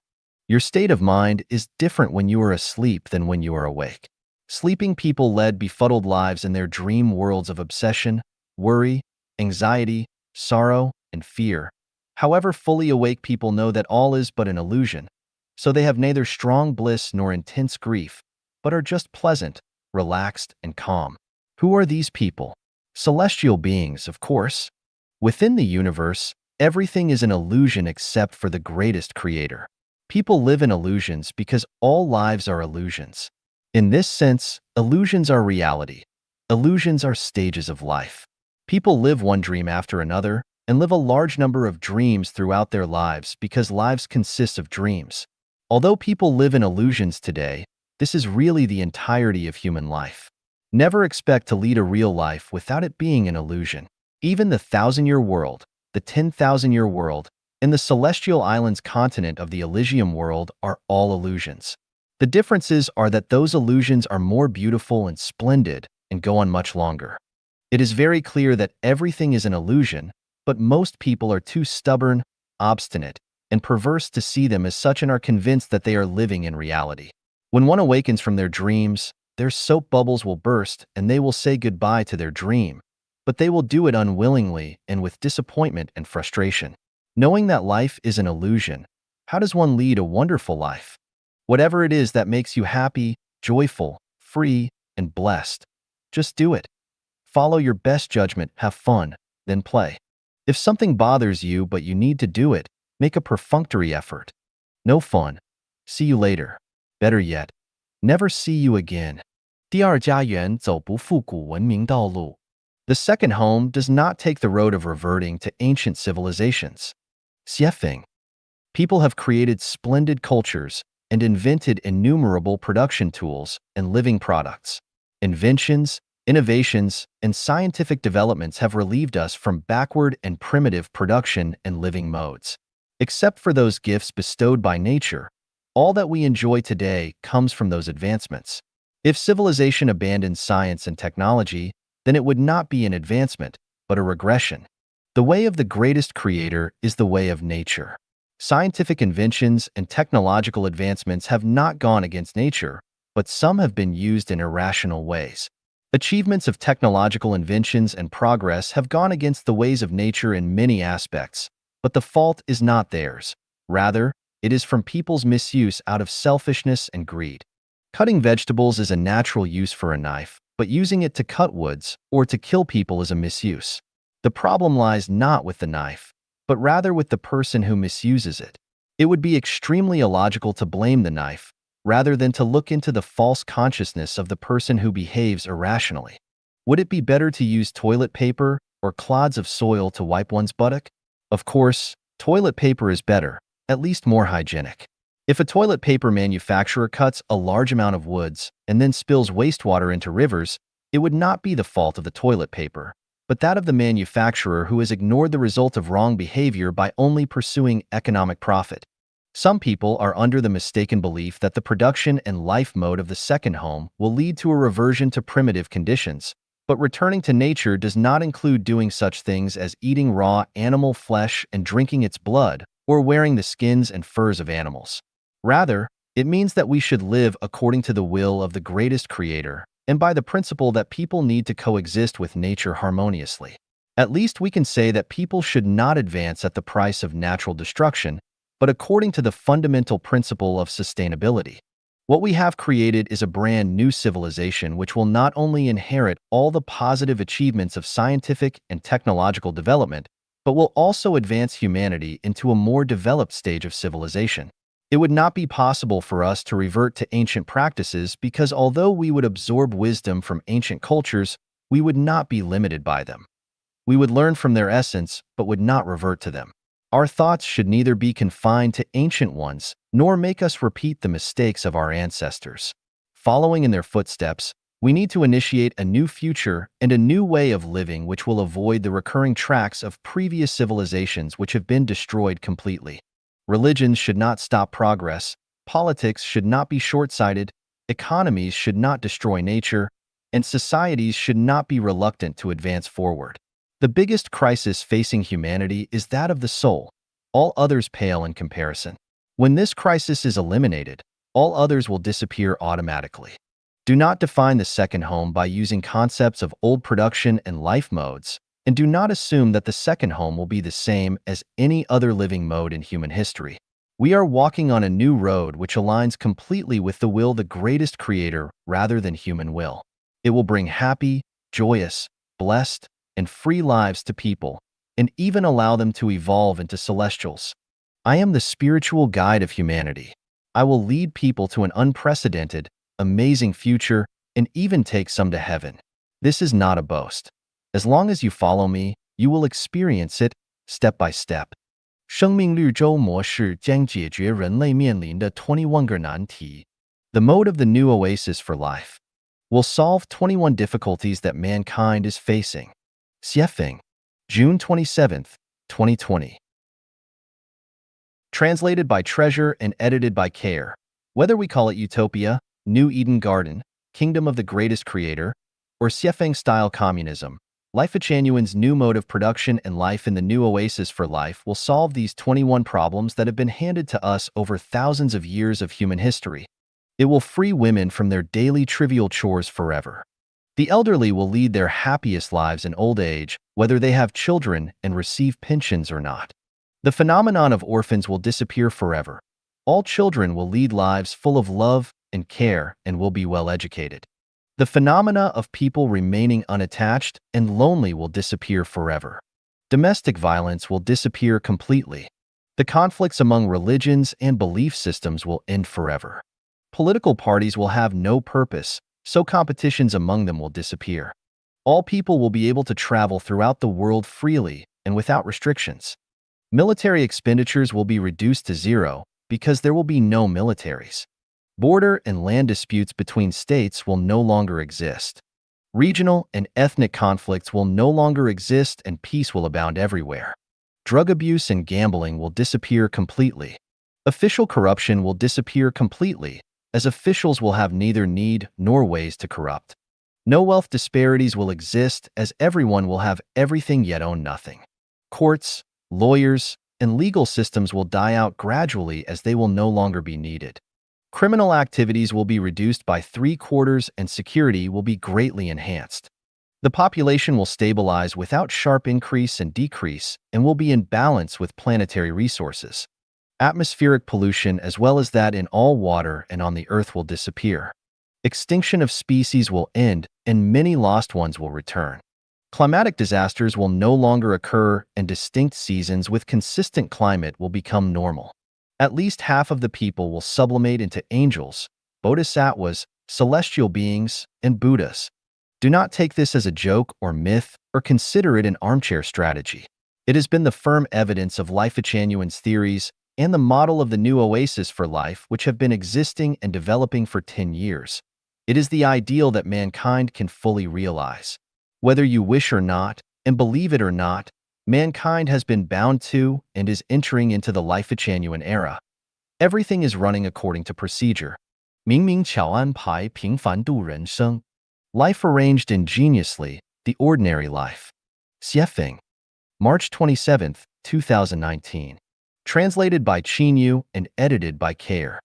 Your state of mind is different when you are asleep than when you are awake. Sleeping people led befuddled lives in their dream worlds of obsession, worry, anxiety, sorrow, and fear. However, fully awake people know that all is but an illusion, so they have neither strong bliss nor intense grief, but are just pleasant, relaxed, and calm. Who are these people? Celestial beings, of course. Within the universe, everything is an illusion except for the greatest creator. People live in illusions because all lives are illusions. In this sense, illusions are reality. Illusions are stages of life. People live one dream after another and live a large number of dreams throughout their lives because lives consist of dreams. Although people live in illusions today, this is really the entirety of human life. Never expect to lead a real life without it being an illusion. Even the 1,000-year world, the 10,000-year world, and the celestial islands continent of the Elysium world are all illusions. The differences are that those illusions are more beautiful and splendid and go on much longer. It is very clear that everything is an illusion, but most people are too stubborn, obstinate, and perverse to see them as such and are convinced that they are living in reality. When one awakens from their dreams, their soap bubbles will burst and they will say goodbye to their dream, but they will do it unwillingly and with disappointment and frustration. Knowing that life is an illusion, how does one lead a wonderful life? Whatever it is that makes you happy, joyful, free, and blessed, just do it. Follow your best judgment, have fun, then play. If something bothers you but you need to do it, make a perfunctory effort. No fun. See you later. Better yet, never see you again. 第二家园走不复古文明道路. The second home does not take the road of reverting to ancient civilizations. Xiefeng. People have created splendid cultures and invented innumerable production tools and living products. Inventions, innovations, and scientific developments have relieved us from backward and primitive production and living modes. Except for those gifts bestowed by nature, all that we enjoy today comes from those advancements. If civilization abandoned science and technology, then it would not be an advancement, but a regression. The way of the greatest creator is the way of nature. Scientific inventions and technological advancements have not gone against nature, but some have been used in irrational ways. Achievements of technological inventions and progress have gone against the ways of nature in many aspects, but the fault is not theirs. Rather, it is from people's misuse out of selfishness and greed. Cutting vegetables is a natural use for a knife, but using it to cut woods or to kill people is a misuse. The problem lies not with the knife, but rather with the person who misuses it. It would be extremely illogical to blame the knife, rather than to look into the false consciousness of the person who behaves irrationally. Would it be better to use toilet paper or clods of soil to wipe one's buttock? Of course, toilet paper is better, at least more hygienic. If a toilet paper manufacturer cuts a large amount of woods and then spills wastewater into rivers, it would not be the fault of the toilet paper, but that of the manufacturer who has ignored the result of wrong behavior by only pursuing economic profit. Some people are under the mistaken belief that the production and life mode of the second home will lead to a reversion to primitive conditions, but returning to nature does not include doing such things as eating raw animal flesh and drinking its blood, or wearing the skins and furs of animals. Rather, it means that we should live according to the will of the greatest creator, and by the principle that people need to coexist with nature harmoniously. At least we can say that people should not advance at the price of natural destruction, but according to the fundamental principle of sustainability. What we have created is a brand new civilization which will not only inherit all the positive achievements of scientific and technological development, but will also advance humanity into a more developed stage of civilization. It would not be possible for us to revert to ancient practices because although we would absorb wisdom from ancient cultures, we would not be limited by them. We would learn from their essence, but would not revert to them. Our thoughts should neither be confined to ancient ones, nor make us repeat the mistakes of our ancestors. Following in their footsteps, we need to initiate a new future and a new way of living which will avoid the recurring tracks of previous civilizations which have been destroyed completely. Religions should not stop progress, politics should not be short-sighted, economies should not destroy nature, and societies should not be reluctant to advance forward. The biggest crisis facing humanity is that of the soul. All others pale in comparison. When this crisis is eliminated, all others will disappear automatically. Do not define the second home by using concepts of old production and life modes, and do not assume that the second home will be the same as any other living mode in human history. We are walking on a new road which aligns completely with the will of the greatest creator rather than human will. It will bring happy, joyous, blessed, and free lives to people, and even allow them to evolve into celestials. I am the spiritual guide of humanity. I will lead people to an unprecedented, amazing future and even take some to heaven. This is not a boast. As long as you follow me, you will experience it step by step. 生命绿洲模式将解决人类面临的21个难题. The mode of the new oasis for life will solve 21 difficulties that mankind is facing. Xiefeng, June 27, 2020. Translated by Treasure and edited by Care. Whether we call it Utopia, New Eden Garden, Kingdom of the Greatest Creator, or Xiefeng-style communism, Life-Genuine's new mode of production and life in the new oasis for life will solve these 21 problems that have been handed to us over thousands of years of human history. It will free women from their daily trivial chores forever. The elderly will lead their happiest lives in old age, whether they have children and receive pensions or not. The phenomenon of orphans will disappear forever. All children will lead lives full of love and care and will be well educated. The phenomena of people remaining unattached and lonely will disappear forever. Domestic violence will disappear completely. The conflicts among religions and belief systems will end forever. Political parties will have no purpose, so competitions among them will disappear. All people will be able to travel throughout the world freely and without restrictions. Military expenditures will be reduced to zero because there will be no militaries. Border and land disputes between states will no longer exist. Regional and ethnic conflicts will no longer exist and peace will abound everywhere. Drug abuse and gambling will disappear completely. Official corruption will disappear completely, as officials will have neither need nor ways to corrupt. No wealth disparities will exist as everyone will have everything yet own nothing. Courts, lawyers, and legal systems will die out gradually as they will no longer be needed. Criminal activities will be reduced by 3/4 and security will be greatly enhanced. The population will stabilize without sharp increase and decrease and will be in balance with planetary resources. Atmospheric pollution as well as that in all water and on the earth will disappear. Extinction of species will end and many lost ones will return. Climatic disasters will no longer occur and distinct seasons with consistent climate will become normal. At least half of the people will sublimate into angels, bodhisattvas, celestial beings, and Buddhas. Do not take this as a joke or myth or consider it an armchair strategy. It has been the firm evidence of Life-Genuine's theories and the model of the new oasis for life which have been existing and developing for 10 years. It is the ideal that mankind can fully realize. Whether you wish or not, and believe it or not, mankind has been bound to and is entering into the Life-Genuine era. Everything is running according to procedure. 明明巧安排平凡度人生. Life arranged ingeniously, the ordinary life. Xiefeng, March 27, 2019. Translated by Chinyu and edited by Care.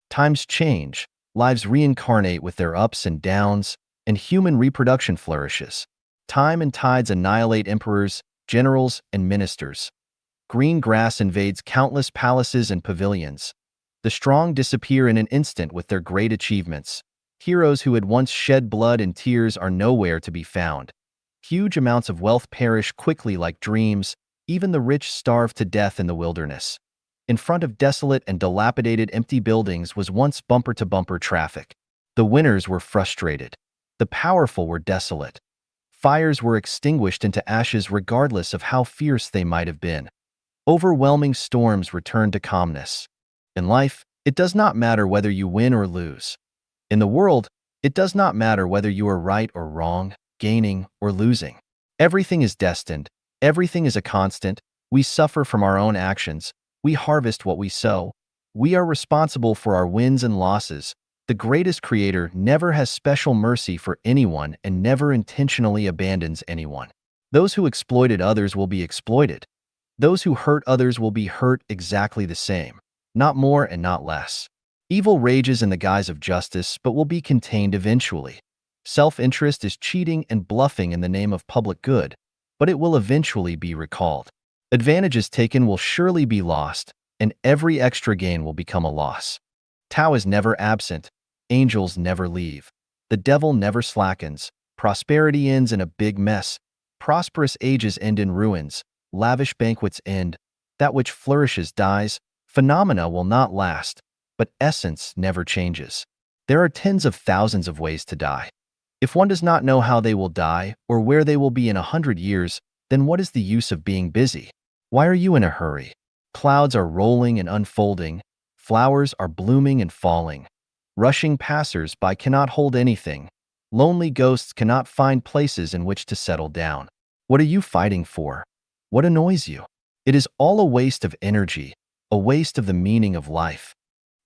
Times change, lives reincarnate with their ups and downs, and human reproduction flourishes. Time and tides annihilate emperors, generals, and ministers. Green grass invades countless palaces and pavilions. The strong disappear in an instant with their great achievements. Heroes who had once shed blood and tears are nowhere to be found. Huge amounts of wealth perish quickly like dreams. Even the rich starve to death in the wilderness. In front of desolate and dilapidated empty buildings was once bumper-to-bumper traffic. The winners were frustrated. The powerful were desolate. Fires were extinguished into ashes regardless of how fierce they might have been. Overwhelming storms returned to calmness. In life, it does not matter whether you win or lose. In the world, it does not matter whether you are right or wrong, gaining or losing. Everything is destined. Everything is a constant. We suffer from our own actions. We harvest what we sow. We are responsible for our wins and losses. The greatest creator never has special mercy for anyone and never intentionally abandons anyone. Those who exploited others will be exploited. Those who hurt others will be hurt exactly the same, not more and not less. Evil rages in the guise of justice but will be contained eventually. Self-interest is cheating and bluffing in the name of public good, but it will eventually be recalled. Advantages taken will surely be lost, and every extra gain will become a loss. Tao is never absent. Angels never leave. The devil never slackens. Prosperity ends in a big mess. Prosperous ages end in ruins. Lavish banquets end. That which flourishes dies. Phenomena will not last, but essence never changes. There are tens of thousands of ways to die. If one does not know how they will die or where they will be in 100 years, then what is the use of being busy? Why are you in a hurry? Clouds are rolling and unfolding. Flowers are blooming and falling. Rushing passers-by cannot hold anything. Lonely ghosts cannot find places in which to settle down. What are you fighting for? What annoys you? It is all a waste of energy, a waste of the meaning of life.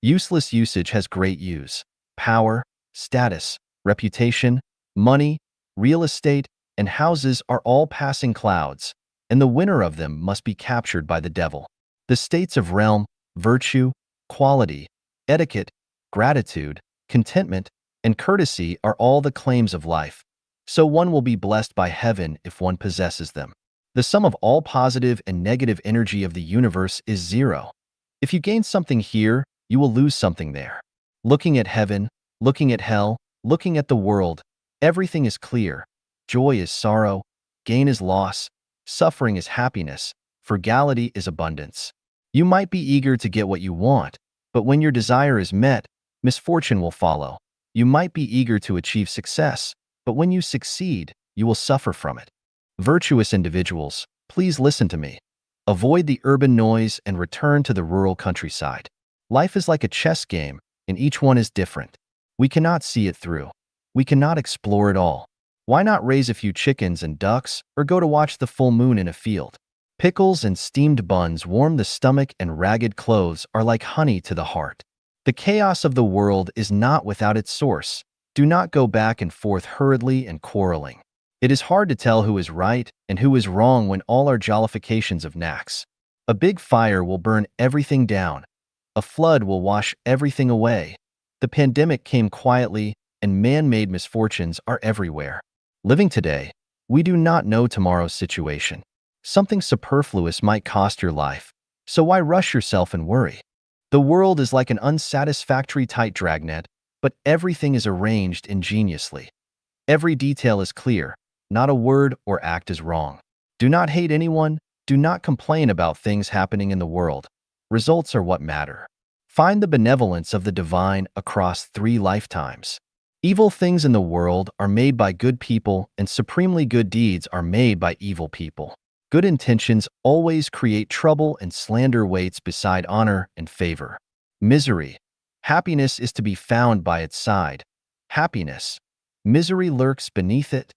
Useless usage has great use. Power, status, reputation, money, real estate, and houses are all passing clouds, and the winner of them must be captured by the devil. The states of realm, virtue, quality, etiquette, gratitude, contentment, and courtesy are all the claims of life, so one will be blessed by heaven if one possesses them. The sum of all positive and negative energy of the universe is zero. If you gain something here, you will lose something there. Looking at heaven, looking at hell, looking at the world, everything is clear. Joy is sorrow, gain is loss, suffering is happiness, frugality is abundance. You might be eager to get what you want, but when your desire is met, misfortune will follow. You might be eager to achieve success, but when you succeed, you will suffer from it. Virtuous individuals, please listen to me. Avoid the urban noise and return to the rural countryside. Life is like a chess game, and each one is different. We cannot see it through. We cannot explore it all. Why not raise a few chickens and ducks or go to watch the full moon in a field? Pickles and steamed buns warm the stomach and ragged clothes are like honey to the heart. The chaos of the world is not without its source. Do not go back and forth hurriedly and quarreling. It is hard to tell who is right and who is wrong when all are jollifications of knacks. A big fire will burn everything down. A flood will wash everything away. The pandemic came quietly, and man-made misfortunes are everywhere. Living today, we do not know tomorrow's situation. Something superfluous might cost your life, so why rush yourself and worry? The world is like an unsatisfactory tight dragnet, but everything is arranged ingeniously. Every detail is clear, not a word or act is wrong. Do not hate anyone, do not complain about things happening in the world. Results are what matter. Find the benevolence of the divine across 3 lifetimes. Evil things in the world are made by good people, and supremely good deeds are made by evil people. Good intentions always create trouble, and slander waits beside honor and favor. Misery. Happiness is to be found by its side. Happiness. Misery lurks beneath it.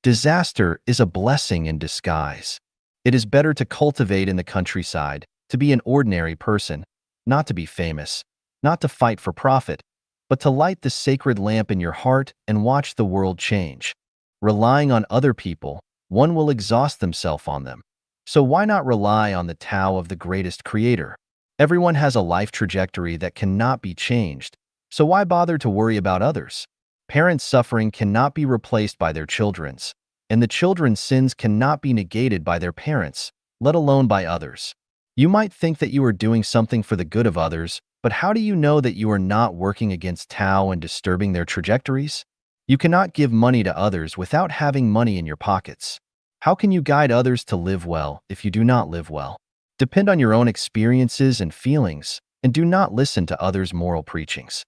Disaster is a blessing in disguise. It is better to cultivate in the countryside, to be an ordinary person, not to be famous, not to fight for profit, but to light the sacred lamp in your heart and watch the world change. Relying on other people, one will exhaust themselves on them. So why not rely on the Tao of the greatest creator? Everyone has a life trajectory that cannot be changed, so why bother to worry about others? Parents' suffering cannot be replaced by their children's, and the children's sins cannot be negated by their parents, let alone by others. You might think that you are doing something for the good of others, But how do you know that you are not working against Tao and disturbing their trajectories? You cannot give money to others without having money in your pockets. How can you guide others to live well if you do not live well? Depend on your own experiences and feelings, and do not listen to others' moral preachings.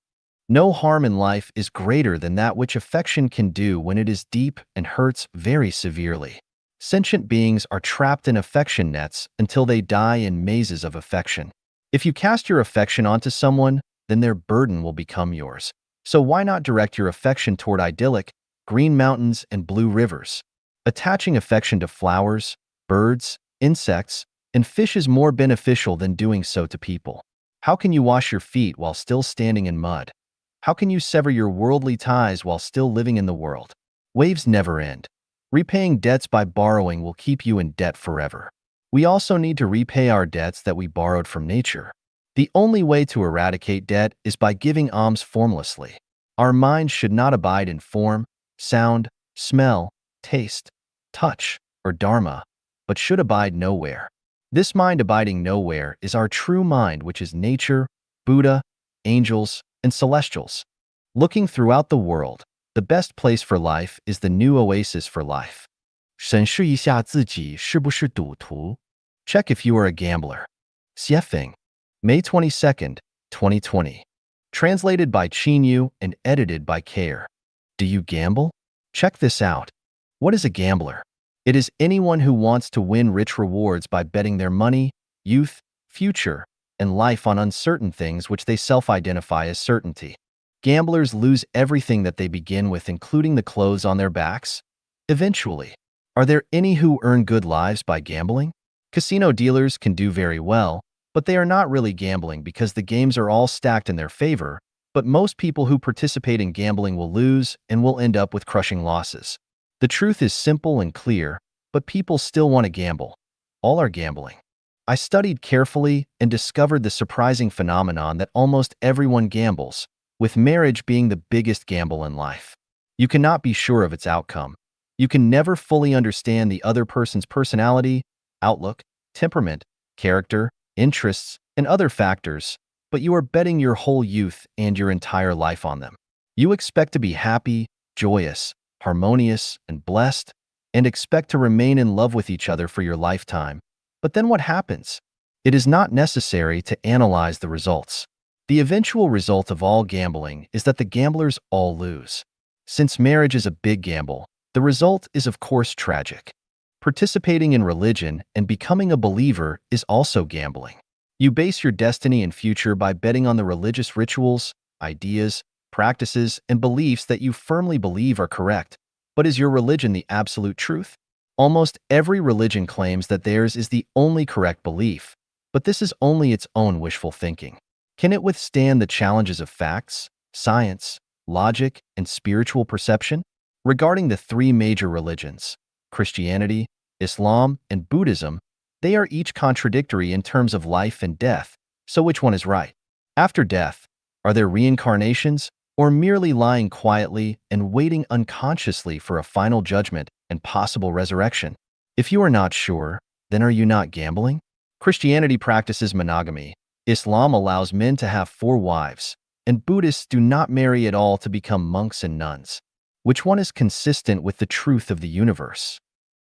No harm in life is greater than that which affection can do when it is deep and hurts very severely. Sentient beings are trapped in affection nets until they die in mazes of affection. If you cast your affection onto someone, then their burden will become yours. So why not direct your affection toward idyllic, green mountains and blue rivers? Attaching affection to flowers, birds, insects, and fish is more beneficial than doing so to people. How can you wash your feet while still standing in mud? How can you sever your worldly ties while still living in the world? Waves never end. Repaying debts by borrowing will keep you in debt forever. We also need to repay our debts that we borrowed from nature. The only way to eradicate debt is by giving alms formlessly. Our minds should not abide in form, sound, smell, taste, touch, or dharma, but should abide nowhere. This mind abiding nowhere is our true mind, which is nature, Buddha, angels, and celestials. Looking throughout the world, the best place for life is the new oasis for life. 审视一下自己是不是赌徒. Check if you are a gambler. Xiefeng, May 22nd, 2020. Translated by Qinyu and edited by Care. Do you gamble? Check this out. What is a gambler? It is anyone who wants to win rich rewards by betting their money, youth, future, and life on uncertain things which they self-identify as certainty. Gamblers lose everything that they begin with, including the clothes on their backs. Eventually, are there any who earn good lives by gambling? Casino dealers can do very well, but they are not really gambling because the games are all stacked in their favor, but most people who participate in gambling will lose and will end up with crushing losses. The truth is simple and clear, but people still want to gamble. All are gambling. I studied carefully and discovered the surprising phenomenon that almost everyone gambles, with marriage being the biggest gamble in life. You cannot be sure of its outcome. You can never fully understand the other person's personality, outlook, temperament, character, interests, and other factors, but you are betting your whole youth and your entire life on them. You expect to be happy, joyous, harmonious, and blessed, and expect to remain in love with each other for your lifetime. But then what happens? It is not necessary to analyze the results. The eventual result of all gambling is that the gamblers all lose. Since marriage is a big gamble, the result is of course tragic. Participating in religion and becoming a believer is also gambling. You base your destiny and future by betting on the religious rituals, ideas, practices, and beliefs that you firmly believe are correct. But is your religion the absolute truth? Almost every religion claims that theirs is the only correct belief, but this is only its own wishful thinking. Can it withstand the challenges of facts, science, logic, and spiritual perception? Regarding the three major religions, Christianity, Islam, and Buddhism, they are each contradictory in terms of life and death, so which one is right? After death, are there reincarnations, or merely lying quietly and waiting unconsciously for a final judgment and possible resurrection? If you are not sure, then are you not gambling? Christianity practices monogamy, Islam allows men to have 4 wives, and Buddhists do not marry at all to become monks and nuns. Which one is consistent with the truth of the universe?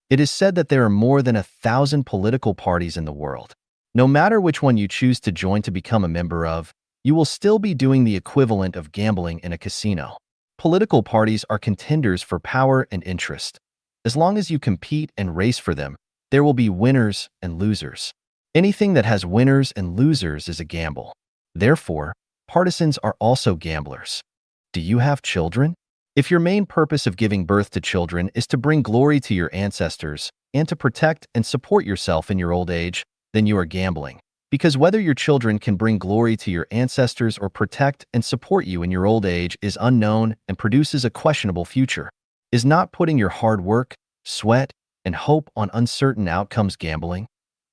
It is said that there are more than 1,000 political parties in the world. No matter which one you choose to join to become a member of, you will still be doing the equivalent of gambling in a casino. Political parties are contenders for power and interest. As long as you compete and race for them, there will be winners and losers. Anything that has winners and losers is a gamble. Therefore, partisans are also gamblers. Do you have children? If your main purpose of giving birth to children is to bring glory to your ancestors and to protect and support yourself in your old age, then you are gambling. Because whether your children can bring glory to your ancestors or protect and support you in your old age is unknown and produces a questionable future. Is not putting your hard work, sweat, and hope on uncertain outcomes gambling?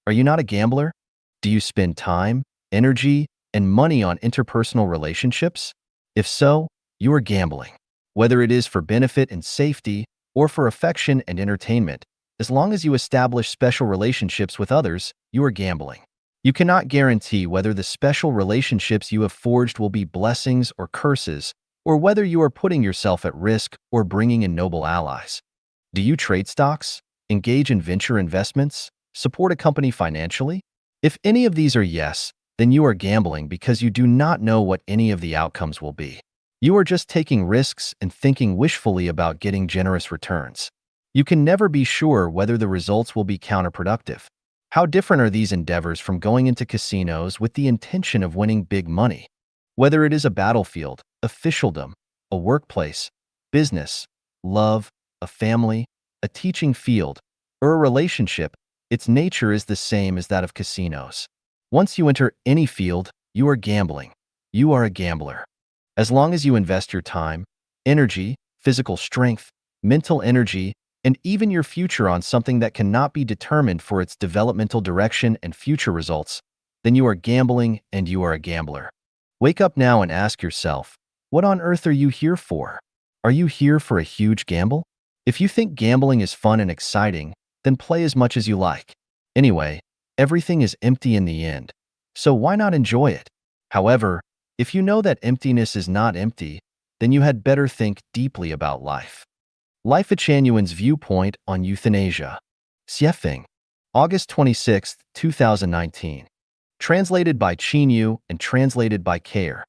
Are you not a gambler? Do you spend time, energy, and money on interpersonal relationships? If so, you are gambling. Whether it is for benefit and safety or for affection and entertainment, as long as you establish special relationships with others, you are gambling. You cannot guarantee whether the special relationships you have forged will be blessings or curses, or whether you are putting yourself at risk or bringing in noble allies. Do you trade stocks, engage in venture investments, support a company financially? If any of these are yes, then you are gambling because you do not know what any of the outcomes will be. You are just taking risks and thinking wishfully about getting generous returns. You can never be sure whether the results will be counterproductive. How different are these endeavors from going into casinos with the intention of winning big money? Whether it is a battlefield, officialdom, a workplace, business, love, a family, a teaching field, or a relationship, its nature is the same as that of casinos. Once you enter any field, you are gambling. You are a gambler. As long as you invest your time, energy, physical strength, mental energy, and even your future on something that cannot be determined for its developmental direction and future results, then you are gambling and you are a gambler. Wake up now and ask yourself, what on earth are you here for? Are you here for a huge gamble? If you think gambling is fun and exciting, then play as much as you like. Anyway, everything is empty in the end, so why not enjoy it? However, if you know that emptiness is not empty, then you had better think deeply about life. Fcoin's Viewpoint on Euthanasia. Xiefeng. August 26, 2019. Translated by Chinyu and translated by Care.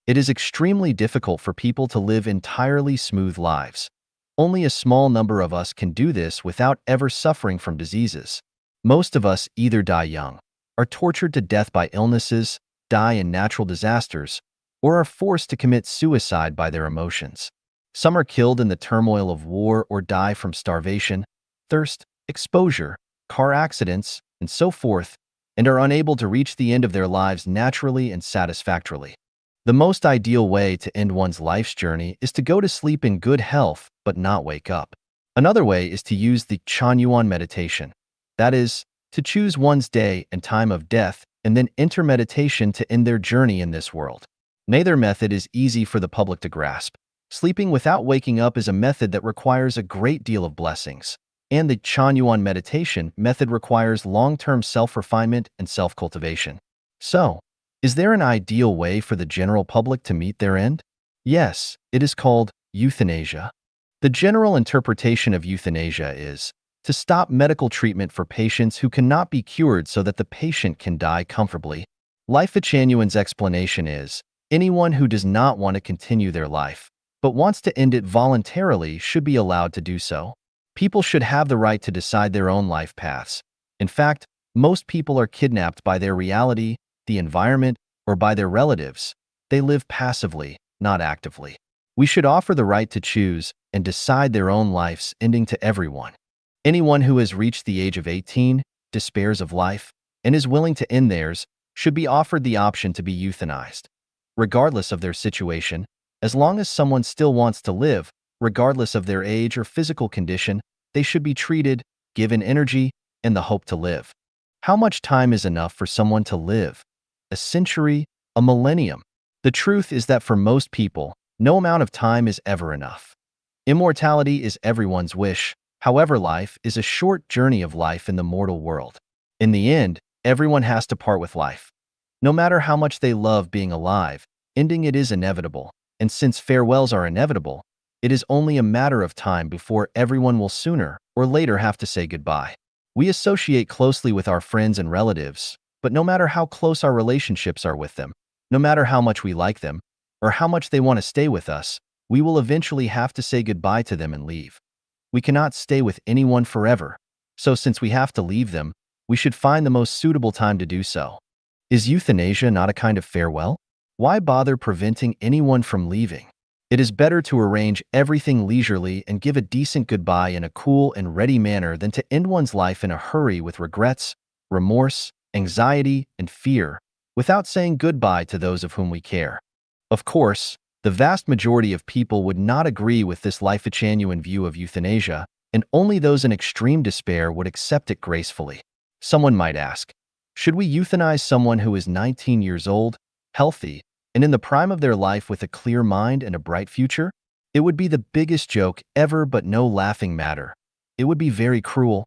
It is extremely difficult for people to live entirely smooth lives. Only a small number of us can do this without ever suffering from diseases. Most of us either die young, are tortured to death by illnesses, die in natural disasters, or are forced to commit suicide by their emotions. Some are killed in the turmoil of war or die from starvation, thirst, exposure, car accidents, and so forth, and are unable to reach the end of their lives naturally and satisfactorily. The most ideal way to end one's life's journey is to go to sleep in good health but not wake up. Another way is to use the Chanyuan meditation. That is, to choose one's day and time of death and then enter meditation to end their journey in this world. Neither method is easy for the public to grasp. Sleeping without waking up is a method that requires a great deal of blessings, and the Chanyuan meditation method requires long-term self-refinement and self-cultivation. So, is there an ideal way for the general public to meet their end? Yes, it is called euthanasia. The general interpretation of euthanasia is to stop medical treatment for patients who cannot be cured so that the patient can die comfortably. Fcoin's explanation is, anyone who does not want to continue their life, but wants to end it voluntarily should be allowed to do so. People should have the right to decide their own life paths. In fact, most people are kidnapped by their reality, the environment, or by their relatives. They live passively, not actively. We should offer the right to choose and decide their own life's ending to everyone. Anyone who has reached the age of 18, despairs of life, and is willing to end theirs should be offered the option to be euthanized. Regardless of their situation, as long as someone still wants to live, regardless of their age or physical condition, they should be treated, given energy, and the hope to live. How much time is enough for someone to live? A century? A millennium? The truth is that for most people, no amount of time is ever enough. Immortality is everyone's wish. However, life is a short journey of life in the mortal world. In the end, everyone has to part with life. No matter how much they love being alive, ending it is inevitable. And since farewells are inevitable, it is only a matter of time before everyone will sooner or later have to say goodbye. We associate closely with our friends and relatives, but no matter how close our relationships are with them, no matter how much we like them, or how much they want to stay with us, we will eventually have to say goodbye to them and leave. We cannot stay with anyone forever, so since we have to leave them, we should find the most suitable time to do so. Is euthanasia not a kind of farewell? Why bother preventing anyone from leaving? It is better to arrange everything leisurely and give a decent goodbye in a cool and ready manner than to end one's life in a hurry with regrets, remorse, anxiety, and fear, without saying goodbye to those of whom we care. Of course, the vast majority of people would not agree with this Fcoinian view of euthanasia, and only those in extreme despair would accept it gracefully. Someone might ask, should we euthanize someone who is 19 years old, healthy, and in the prime of their life with a clear mind and a bright future? It would be the biggest joke ever but no laughing matter. It would be very cruel.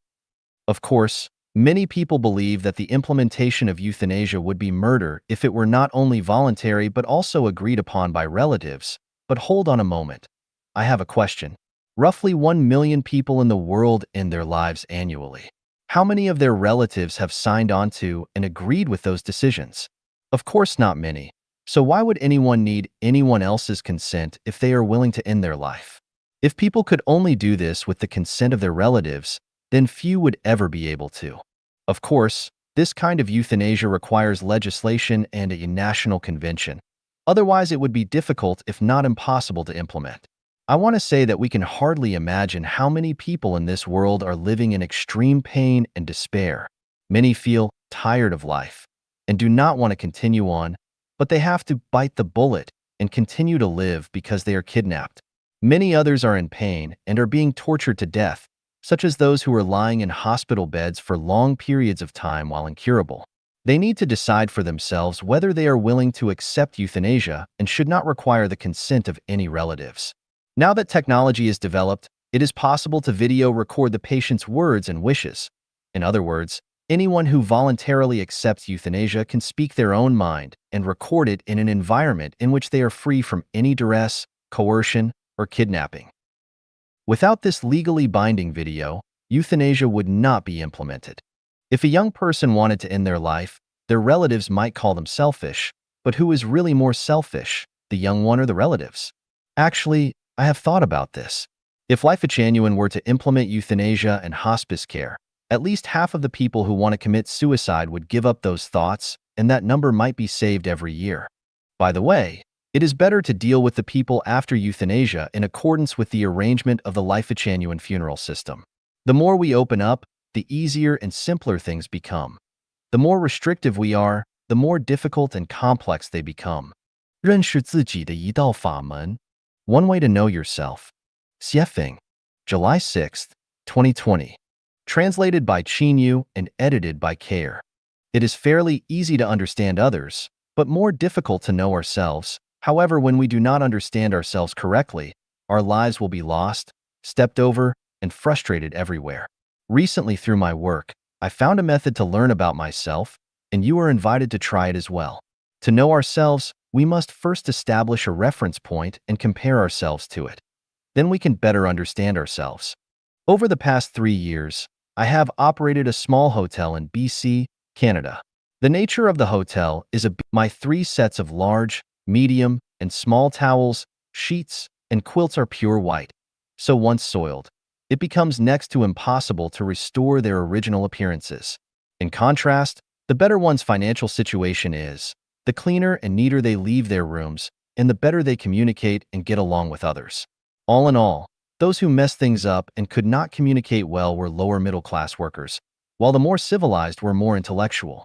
Of course, Many people believe that the implementation of euthanasia would be murder if it were not only voluntary but also agreed upon by relatives. But hold on a moment. I have a question. Roughly 1 million people in the world end their lives annually. How many of their relatives have signed on to and agreed with those decisions? Of course, not many. So why would anyone need anyone else's consent if they are willing to end their life? If people could only do this with the consent of their relatives, then few would ever be able to. Of course, this kind of euthanasia requires legislation and a national convention. Otherwise, it would be difficult, if not impossible, to implement. I want to say that we can hardly imagine how many people in this world are living in extreme pain and despair. Many feel tired of life and do not want to continue on, but they have to bite the bullet and continue to live because they are kidnapped. Many others are in pain and are being tortured to death, such as those who are lying in hospital beds for long periods of time while incurable. They need to decide for themselves whether they are willing to accept euthanasia and should not require the consent of any relatives. Now that technology is developed, it is possible to video record the patient's words and wishes. In other words, anyone who voluntarily accepts euthanasia can speak their own mind and record it in an environment in which they are free from any duress, coercion, or kidnapping. Without this legally binding video, euthanasia would not be implemented. If a young person wanted to end their life, their relatives might call them selfish, but who is really more selfish, the young one or the relatives? Actually, I have thought about this. If Genuine were to implement euthanasia and hospice care, at least half of the people who want to commit suicide would give up those thoughts, and that number might be saved every year. By the way, it is better to deal with the people after euthanasia in accordance with the arrangement of the Genuine funeral system. The more we open up, the easier and simpler things become. The more restrictive we are, the more difficult and complex they become. 认识自己的一道法门. One way to know yourself. Xiefeng, July 6, 2020. Translated by Chinyu and edited by Care. It is fairly easy to understand others, but more difficult to know ourselves. However, when we do not understand ourselves correctly, our lives will be lost, stepped over, and frustrated everywhere. Recently, through my work, I found a method to learn about myself, and you are invited to try it as well. To know ourselves, we must first establish a reference point and compare ourselves to it. Then we can better understand ourselves. Over the past 3 years, I have operated a small hotel in BC, Canada. The nature of the hotel is my 3 sets of large, medium, and small towels, sheets, and quilts are pure white. So once soiled, it becomes next to impossible to restore their original appearances. In contrast, the better one's financial situation is, the cleaner and neater they leave their rooms, and the better they communicate and get along with others. All in all, those who messed things up and could not communicate well were lower middle-class workers, while the more civilized were more intellectual.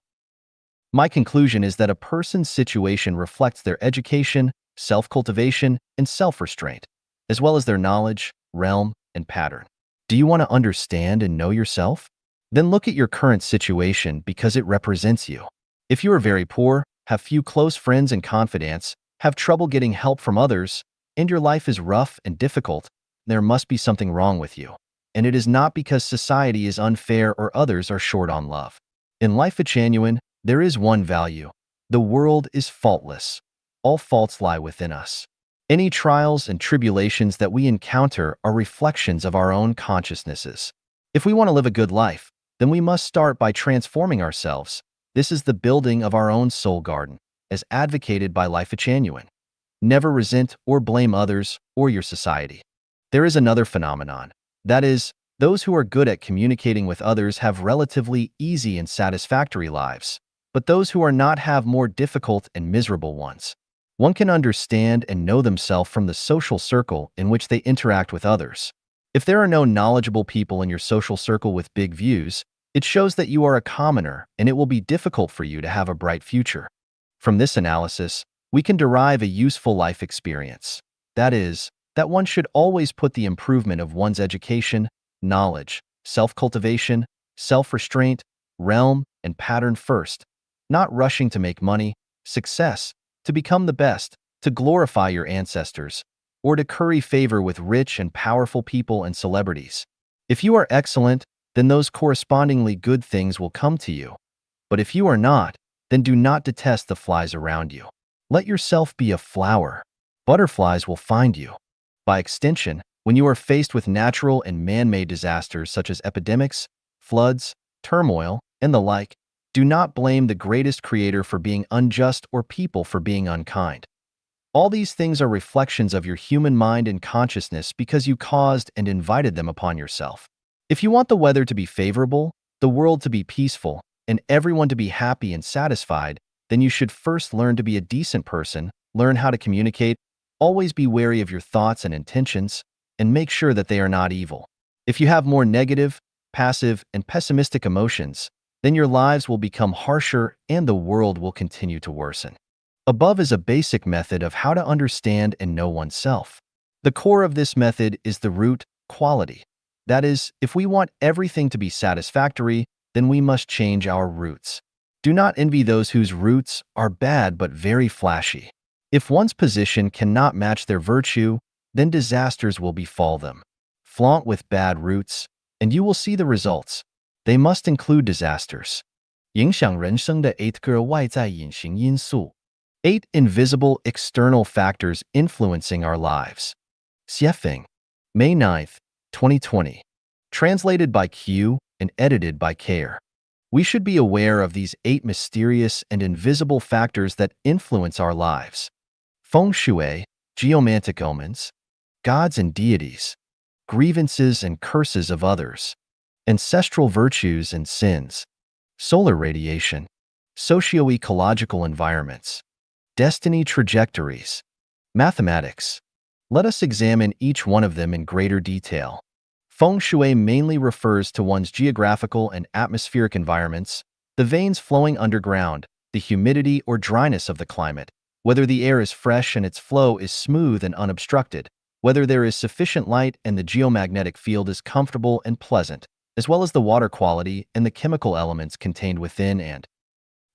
My conclusion is that a person's situation reflects their education, self-cultivation, and self-restraint, as well as their knowledge, realm, and pattern. Do you want to understand and know yourself? Then look at your current situation because it represents you. If you are very poor, have few close friends and confidants, have trouble getting help from others, and your life is rough and difficult, there must be something wrong with you. And it is not because society is unfair or others are short on love. In Genuine, there is one value. The world is faultless. All faults lie within us. Any trials and tribulations that we encounter are reflections of our own consciousnesses. If we want to live a good life, then we must start by transforming ourselves. This is the building of our own soul garden, as advocated by Genuine. Never resent or blame others or your society. There is another phenomenon. That is, those who are good at communicating with others have relatively easy and satisfactory lives, but those who are not have more difficult and miserable ones. One can understand and know themselves from the social circle in which they interact with others. If there are no knowledgeable people in your social circle with big views, it shows that you are a commoner and it will be difficult for you to have a bright future. From this analysis, we can derive a useful life experience. That is, that one should always put the improvement of one's education, knowledge, self-cultivation, self-restraint, realm, and pattern first, not rushing to make money, success, to become the best, to glorify your ancestors, or to curry favor with rich and powerful people and celebrities. If you are excellent, then those correspondingly good things will come to you. But if you are not, then do not detest the flies around you. Let yourself be a flower. Butterflies will find you. By extension, when you are faced with natural and man-made disasters such as epidemics, floods, turmoil, and the like, do not blame the greatest creator for being unjust or people for being unkind. All these things are reflections of your human mind and consciousness because you caused and invited them upon yourself. If you want the weather to be favorable, the world to be peaceful, and everyone to be happy and satisfied, then you should first learn to be a decent person, learn how to communicate, always be wary of your thoughts and intentions, and make sure that they are not evil. If you have more negative, passive, and pessimistic emotions, then your lives will become harsher and the world will continue to worsen. Above is a basic method of how to understand and know oneself. The core of this method is the root quality. That is, if we want everything to be satisfactory, then we must change our roots. Do not envy those whose roots are bad but very flashy. If one's position cannot match their virtue, then disasters will befall them. Flaunt with bad roots, and you will see the results. They must include disasters. 影响人生的8个外在隐形因素. 8 invisible external factors influencing our lives. Xiefeng, May 9th, 2020. Translated by Q and edited by Care. We should be aware of these 8 mysterious and invisible factors that influence our lives. Feng Shui, geomantic omens, gods and deities, grievances and curses of others, ancestral virtues and sins, solar radiation, socio-ecological environments, destiny trajectories, mathematics. Let us examine each one of them in greater detail. Feng Shui mainly refers to one's geographical and atmospheric environments, the veins flowing underground, the humidity or dryness of the climate, whether the air is fresh and its flow is smooth and unobstructed, whether there is sufficient light and the geomagnetic field is comfortable and pleasant, as well as the water quality and the chemical elements contained within and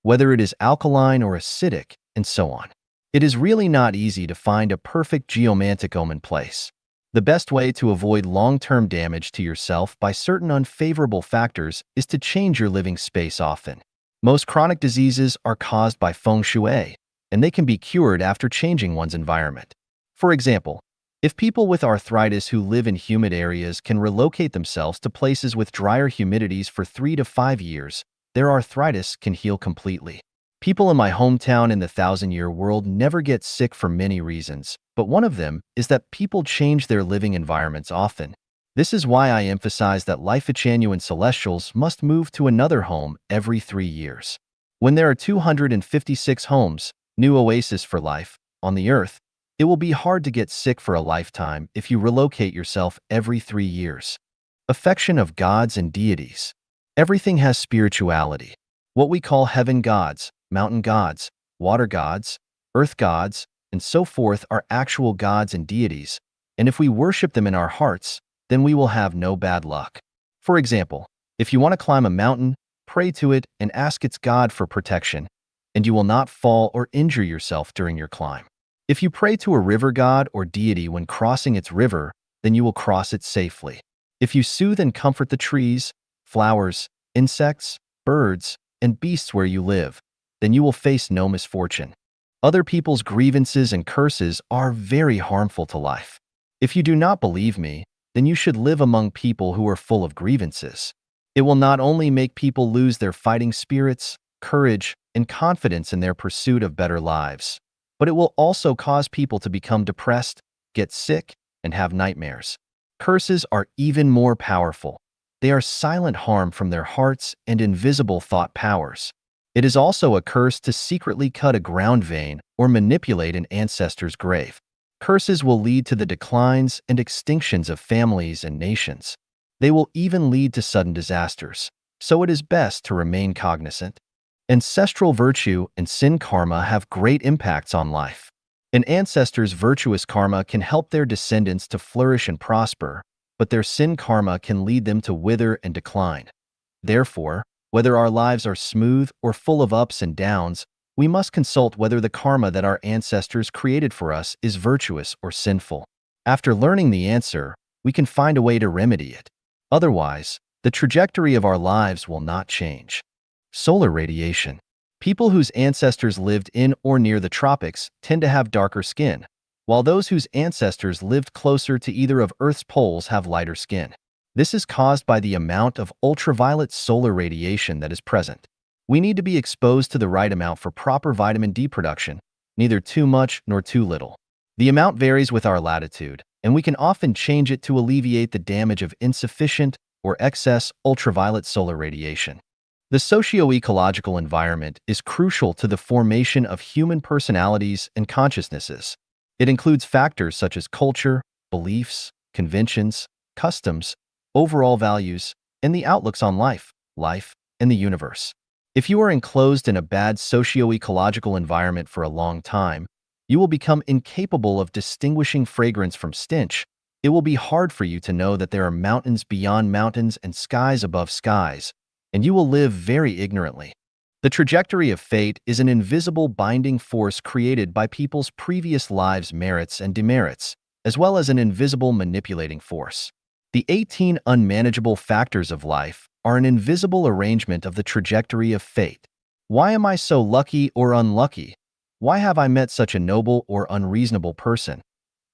whether it is alkaline or acidic, and so on. It is really not easy to find a perfect geomantic omen place. The best way to avoid long-term damage to yourself by certain unfavorable factors is to change your living space often. Most chronic diseases are caused by Feng Shui, and they can be cured after changing one's environment. For example, if people with arthritis who live in humid areas can relocate themselves to places with drier humidities for 3 to 5 years, their arthritis can heal completely. People in my hometown in the 1,000-year world never get sick for many reasons, but one of them is that people change their living environments often. This is why I emphasize that Life-genuine celestials must move to another home every 3 years. When there are 256 homes, new oasis for life, on the earth, it will be hard to get sick for a lifetime if you relocate yourself every 3 years. Affection of gods and deities. Everything has spirituality. What we call heaven gods, mountain gods, water gods, earth gods, and so forth are actual gods and deities, and if we worship them in our hearts, then we will have no bad luck. For example, if you want to climb a mountain, pray to it and ask its God for protection, and you will not fall or injure yourself during your climb. If you pray to a river god or deity when crossing its river, then you will cross it safely. If you soothe and comfort the trees, flowers, insects, birds, and beasts where you live, then you will face no misfortune. Other people's grievances and curses are very harmful to life. If you do not believe me, then you should live among people who are full of grievances. It will not only make people lose their fighting spirits, courage, and confidence in their pursuit of better lives, but it will also cause people to become depressed, get sick, and have nightmares. Curses are even more powerful. They are silent harm from their hearts and invisible thought powers. It is also a curse to secretly cut a ground vein or manipulate an ancestor's grave. Curses will lead to the declines and extinctions of families and nations. They will even lead to sudden disasters, so it is best to remain cognizant. Ancestral virtue and sin karma have great impacts on life. An ancestor's virtuous karma can help their descendants to flourish and prosper, but their sin karma can lead them to wither and decline. Therefore, whether our lives are smooth or full of ups and downs, we must consult whether the karma that our ancestors created for us is virtuous or sinful. After learning the answer, we can find a way to remedy it. Otherwise, the trajectory of our lives will not change. Solar radiation. People whose ancestors lived in or near the tropics tend to have darker skin, while those whose ancestors lived closer to either of Earth's poles have lighter skin. This is caused by the amount of ultraviolet solar radiation that is present. We need to be exposed to the right amount for proper vitamin D production, neither too much nor too little. The amount varies with our latitude, and we can often change it to alleviate the damage of insufficient or excess ultraviolet solar radiation. The socio-ecological environment is crucial to the formation of human personalities and consciousnesses. It includes factors such as culture, beliefs, conventions, customs, overall values, and the outlooks on life, and the universe. If you are enclosed in a bad socio-ecological environment for a long time, you will become incapable of distinguishing fragrance from stench. It will be hard for you to know that there are mountains beyond mountains and skies above skies, and you will live very ignorantly. The trajectory of fate is an invisible binding force created by people's previous lives' merits and demerits, as well as an invisible manipulating force. The 18 unmanageable factors of life are an invisible arrangement of the trajectory of fate. Why am I so lucky or unlucky? Why have I met such a noble or unreasonable person?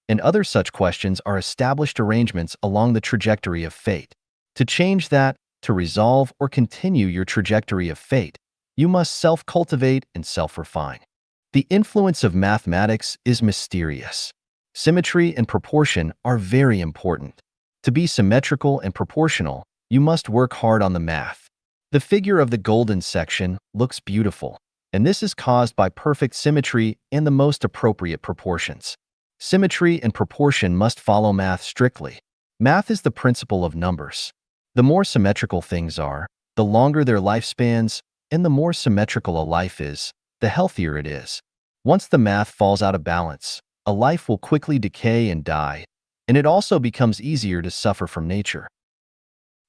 And other such questions are established arrangements along the trajectory of fate. To change that, to resolve or continue your trajectory of fate, you must self-cultivate and self-refine. The influence of mathematics is mysterious. Symmetry and proportion are very important. To be symmetrical and proportional, you must work hard on the math. The figure of the golden section looks beautiful, and this is caused by perfect symmetry and the most appropriate proportions. Symmetry and proportion must follow math strictly. Math is the principle of numbers. The more symmetrical things are, the longer their lifespans, and the more symmetrical a life is, the healthier it is. Once the math falls out of balance, a life will quickly decay and die, and it also becomes easier to suffer from nature.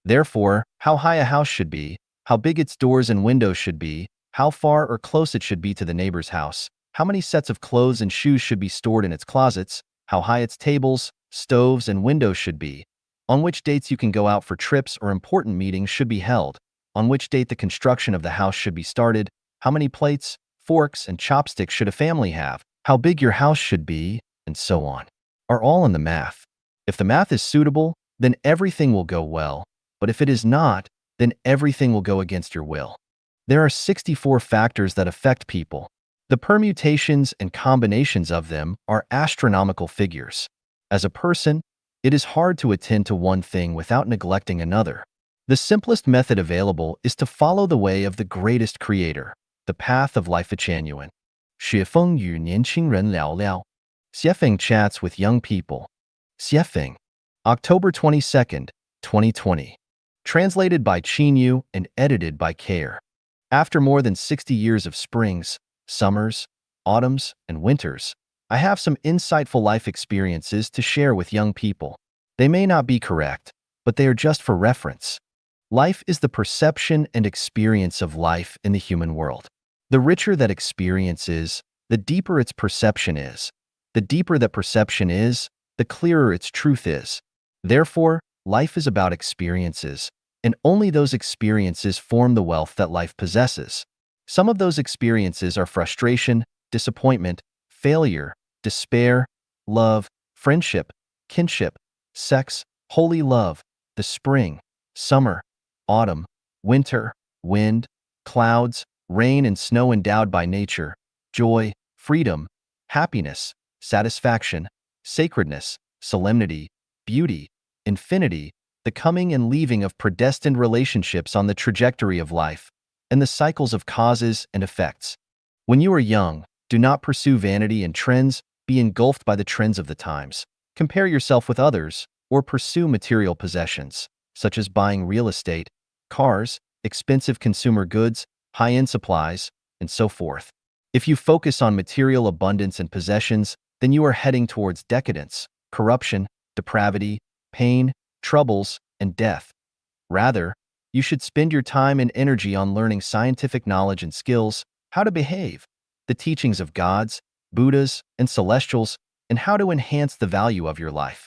Therefore, how high a house should be, how big its doors and windows should be, how far or close it should be to the neighbor's house, how many sets of clothes and shoes should be stored in its closets, how high its tables, stoves, and windows should be, on which dates you can go out for trips or important meetings should be held, on which date the construction of the house should be started, how many plates, forks, and chopsticks should a family have, how big your house should be, and so on, are all in the math. If the math is suitable, then everything will go well, but if it is not, then everything will go against your will. There are 64 factors that affect people. The permutations and combinations of them are astronomical figures. As a person, it is hard to attend to one thing without neglecting another. The simplest method available is to follow the way of the greatest creator, the path of life. 雪风与年轻人聊聊. Xiefeng chats with young people. Xiefeng. October 22nd, 2020. Translated by Chinyu and edited by Care. After more than 60 years of springs, summers, autumns, and winters, I have some insightful life experiences to share with young people. They may not be correct, but they are just for reference. Life is the perception and experience of life in the human world. The richer that experience is, the deeper its perception is. The deeper that perception is, the clearer its truth is. Therefore, life is about experiences, and only those experiences form the wealth that life possesses. Some of those experiences are frustration, disappointment, failure, despair, love, friendship, kinship, sex, holy love, the spring, summer, autumn, winter, wind, clouds, rain and snow endowed by nature, joy, freedom, happiness, satisfaction, sacredness, solemnity, beauty, infinity, the coming and leaving of predestined relationships on the trajectory of life, and the cycles of causes and effects. When you are young, do not pursue vanity and trends, be engulfed by the trends of the times. Compare yourself with others, or pursue material possessions, such as buying real estate, cars, expensive consumer goods, high-end supplies, and so forth. If you focus on material abundance and possessions, then you are heading towards decadence, corruption, depravity, pain, troubles, and death. Rather, you should spend your time and energy on learning scientific knowledge and skills, how to behave, the teachings of gods, Buddhas, and celestials, and how to enhance the value of your life.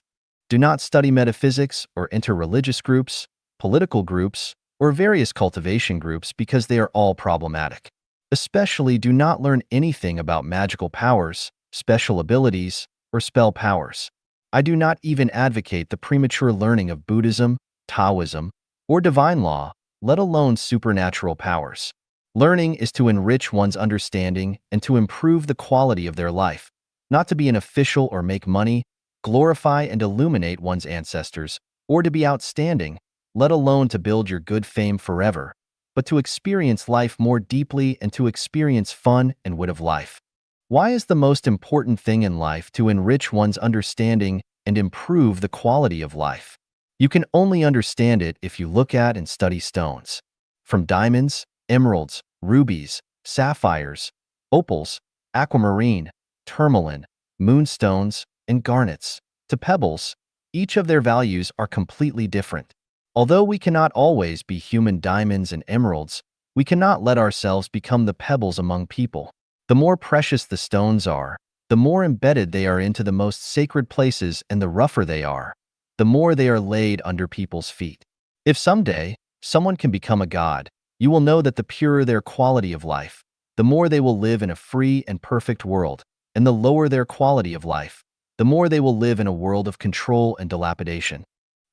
Do not study metaphysics or enter religious groups. political groups, or various cultivation groups because they are all problematic. Especially do not learn anything about magical powers, special abilities, or spell powers. I do not even advocate the premature learning of Buddhism, Taoism, or divine law, let alone supernatural powers. Learning is to enrich one's understanding and to improve the quality of their life, not to be an official or make money, glorify and illuminate one's ancestors, or to be outstanding, let alone to build your good fame forever, but to experience life more deeply and to experience fun and wit of life. Why is the most important thing in life to enrich one's understanding and improve the quality of life? You can only understand it if you look at and study stones. From diamonds, emeralds, rubies, sapphires, opals, aquamarine, tourmaline, moonstones, and garnets, to pebbles, each of their values are completely different. Although we cannot always be human diamonds and emeralds, we cannot let ourselves become the pebbles among people. The more precious the stones are, the more embedded they are into the most sacred places, and the rougher they are, the more they are laid under people's feet. If someday someone can become a god, you will know that the purer their quality of life, the more they will live in a free and perfect world, and the lower their quality of life, the more they will live in a world of control and dilapidation.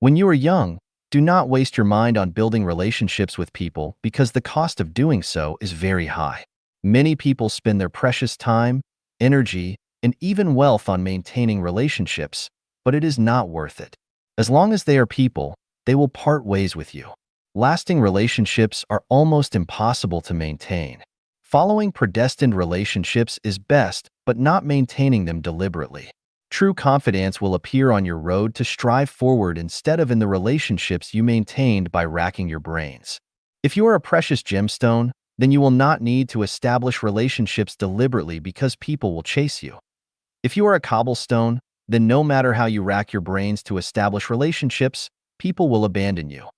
When you are young, do not waste your mind on building relationships with people because the cost of doing so is very high. Many people spend their precious time, energy, and even wealth on maintaining relationships, but it is not worth it. As long as they are people, they will part ways with you. Lasting relationships are almost impossible to maintain. Following predestined relationships is best, but not maintaining them deliberately. True confidence will appear on your road to strive forward instead of in the relationships you maintained by racking your brains. If you are a precious gemstone, then you will not need to establish relationships deliberately because people will chase you. If you are a cobblestone, then no matter how you rack your brains to establish relationships, people will abandon you.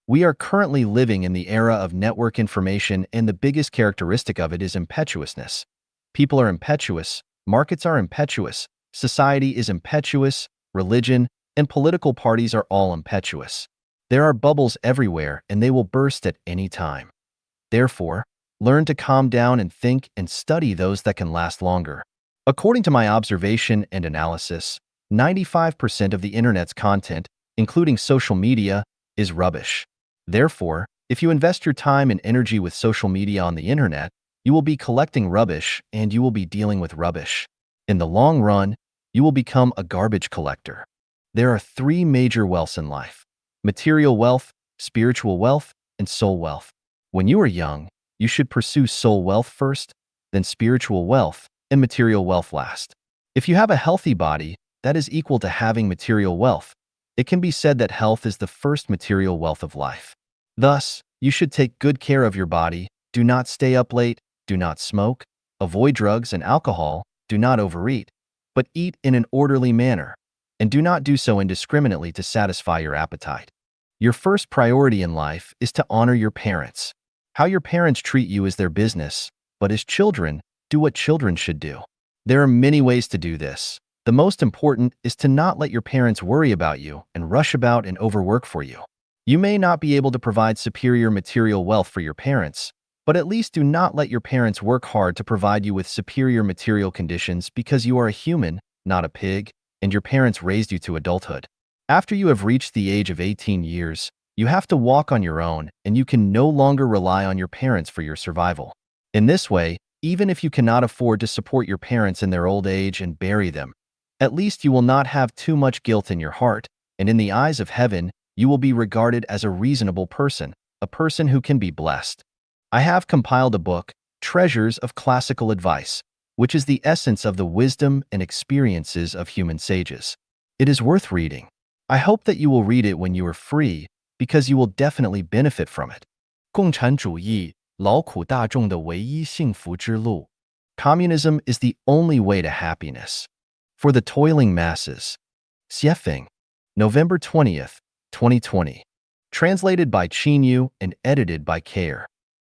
We are currently living in the era of network information, and the biggest characteristic of it is impetuousness. People are impetuous, markets are impetuous, society is impetuous, religion and political parties are all impetuous. There are bubbles everywhere, and they will burst at any time. Therefore, learn to calm down and think and study those that can last longer. According to my observation and analysis, 95% of the internet's content, including social media, is rubbish. Therefore, if you invest your time and energy with social media on the internet, you will be collecting rubbish and you will be dealing with rubbish. In the long run, you will become a garbage collector. There are three major wealths in life: material wealth, spiritual wealth, and soul wealth. When you are young, you should pursue soul wealth first, then spiritual wealth, and material wealth last. If you have a healthy body, that is equal to having material wealth. It can be said that health is the first material wealth of life. Thus, you should take good care of your body, do not stay up late, do not smoke, avoid drugs and alcohol, do not overeat, but eat in an orderly manner, and do not do so indiscriminately to satisfy your appetite. Your first priority in life is to honor your parents. How your parents treat you is their business, but as children, do what children should do. There are many ways to do this. The most important is to not let your parents worry about you and rush about and overwork for you. You may not be able to provide superior material wealth for your parents, but at least do not let your parents work hard to provide you with superior material conditions because you are a human, not a pig, and your parents raised you to adulthood. After you have reached the age of 18 years, you have to walk on your own, and you can no longer rely on your parents for your survival. In this way, even if you cannot afford to support your parents in their old age and bury them, at least you will not have too much guilt in your heart, and in the eyes of heaven, you will be regarded as a reasonable person, a person who can be blessed. I have compiled a book, Treasures of Classical Advice, which is the essence of the wisdom and experiences of human sages. It is worth reading. I hope that you will read it when you are free, because you will definitely benefit from it. 共产主义，劳苦大众的唯一幸福之路. Communism is the only way to happiness. For the toiling masses. Xiefeng. November 20th, 2020. Translated by Chinyu and edited by Care.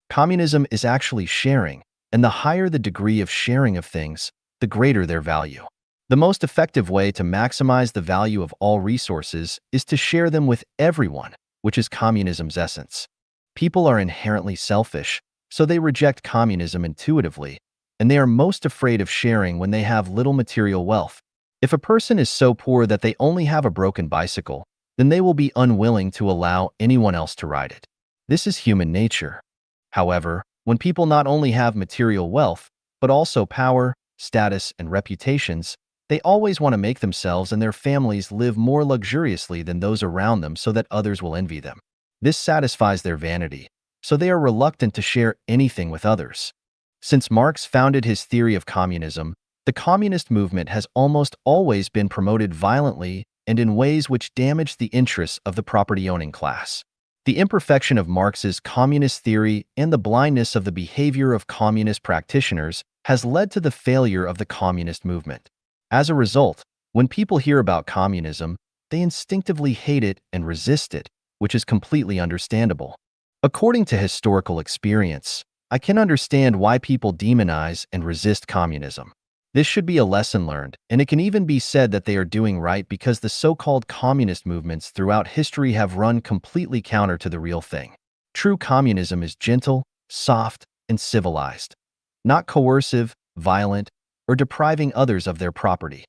Communism is actually sharing, and the higher the degree of sharing of things, the greater their value. The most effective way to maximize the value of all resources is to share them with everyone, which is communism's essence. People are inherently selfish, so they reject communism intuitively, and they are most afraid of sharing when they have little material wealth. If a person is so poor that they only have a broken bicycle, then they will be unwilling to allow anyone else to ride it. This is human nature. However, when people not only have material wealth, but also power, status, and reputations, they always want to make themselves and their families live more luxuriously than those around them so that others will envy them. This satisfies their vanity, so they are reluctant to share anything with others. Since Marx founded his theory of communism, the communist movement has almost always been promoted violently and in ways which damage the interests of the property-owning class. The imperfection of Marx's communist theory and the blindness of the behavior of communist practitioners has led to the failure of the communist movement. As a result, when people hear about communism, they instinctively hate it and resist it, which is completely understandable. According to historical experience, I can understand why people demonize and resist communism. This should be a lesson learned, and it can even be said that they are doing right because the so-called communist movements throughout history have run completely counter to the real thing. True communism is gentle, soft, and civilized, not coercive, violent, or depriving others of their property.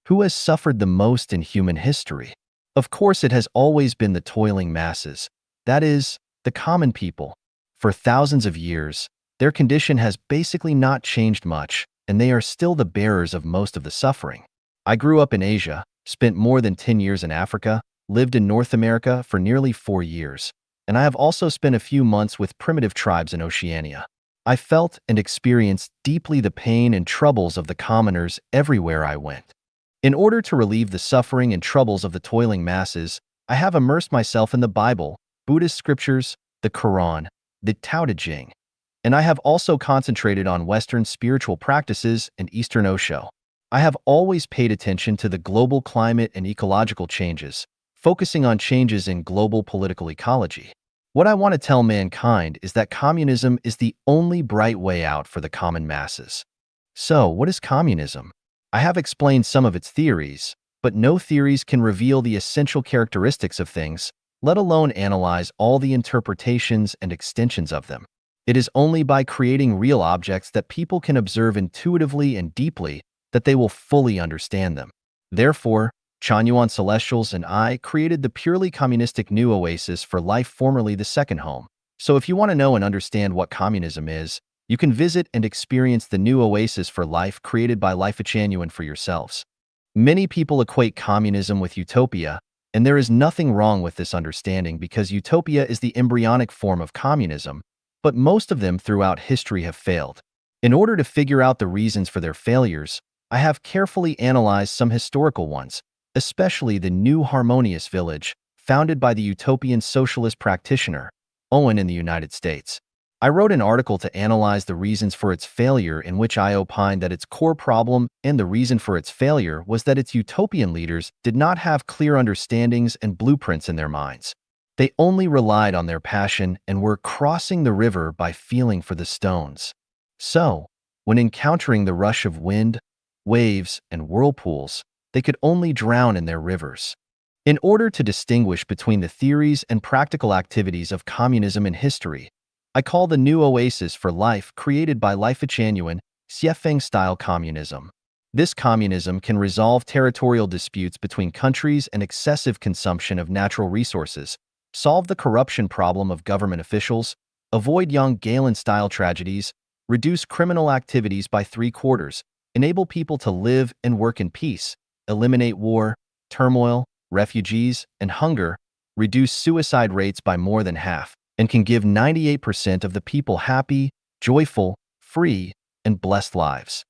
Who has suffered the most in human history? Of course, it has always been the toiling masses, that is, the common people. For thousands of years, their condition has basically not changed much, and they are still the bearers of most of the suffering. I grew up in Asia, spent more than 10 years in Africa, lived in North America for nearly 4 years, and I have also spent a few months with primitive tribes in Oceania. I felt and experienced deeply the pain and troubles of the commoners everywhere I went. In order to relieve the suffering and troubles of the toiling masses, I have immersed myself in the Bible, Buddhist scriptures, the Quran, the Tao Te Ching, and I have also concentrated on Western spiritual practices and Eastern Osho. I have always paid attention to the global climate and ecological changes, focusing on changes in global political ecology. What I want to tell mankind is that communism is the only bright way out for the common masses. So, what is communism? I have explained some of its theories, but no theories can reveal the essential characteristics of things, let alone analyze all the interpretations and extensions of them. It is only by creating real objects that people can observe intuitively and deeply that they will fully understand them. Therefore, Chanyuan Celestials and I created the purely communistic new oasis for life, formerly the second home. So if you want to know and understand what communism is, you can visit and experience the new oasis for life created by Life Chanyuan for yourselves. Many people equate communism with utopia, and there is nothing wrong with this understanding because utopia is the embryonic form of communism, but most of them throughout history have failed. In order to figure out the reasons for their failures, I have carefully analyzed some historical ones, especially the New Harmonious Village, founded by the utopian socialist practitioner, Owen in the United States. I wrote an article to analyze the reasons for its failure in which I opined that its core problem and the reason for its failure was that its utopian leaders did not have clear understandings and blueprints in their minds. They only relied on their passion and were crossing the river by feeling for the stones. So, when encountering the rush of wind, waves, and whirlpools, they could only drown in their rivers. In order to distinguish between the theories and practical activities of communism in history, I call the new oasis for life created by Life Chanyuan Xiefeng-style communism. This communism can resolve territorial disputes between countries and excessive consumption of natural resources, solve the corruption problem of government officials, avoid young Galen-style tragedies, reduce criminal activities by 3/4, enable people to live and work in peace, eliminate war, turmoil, refugees, and hunger, reduce suicide rates by more than half, and can give 98% of the people happy, joyful, free, and blessed lives.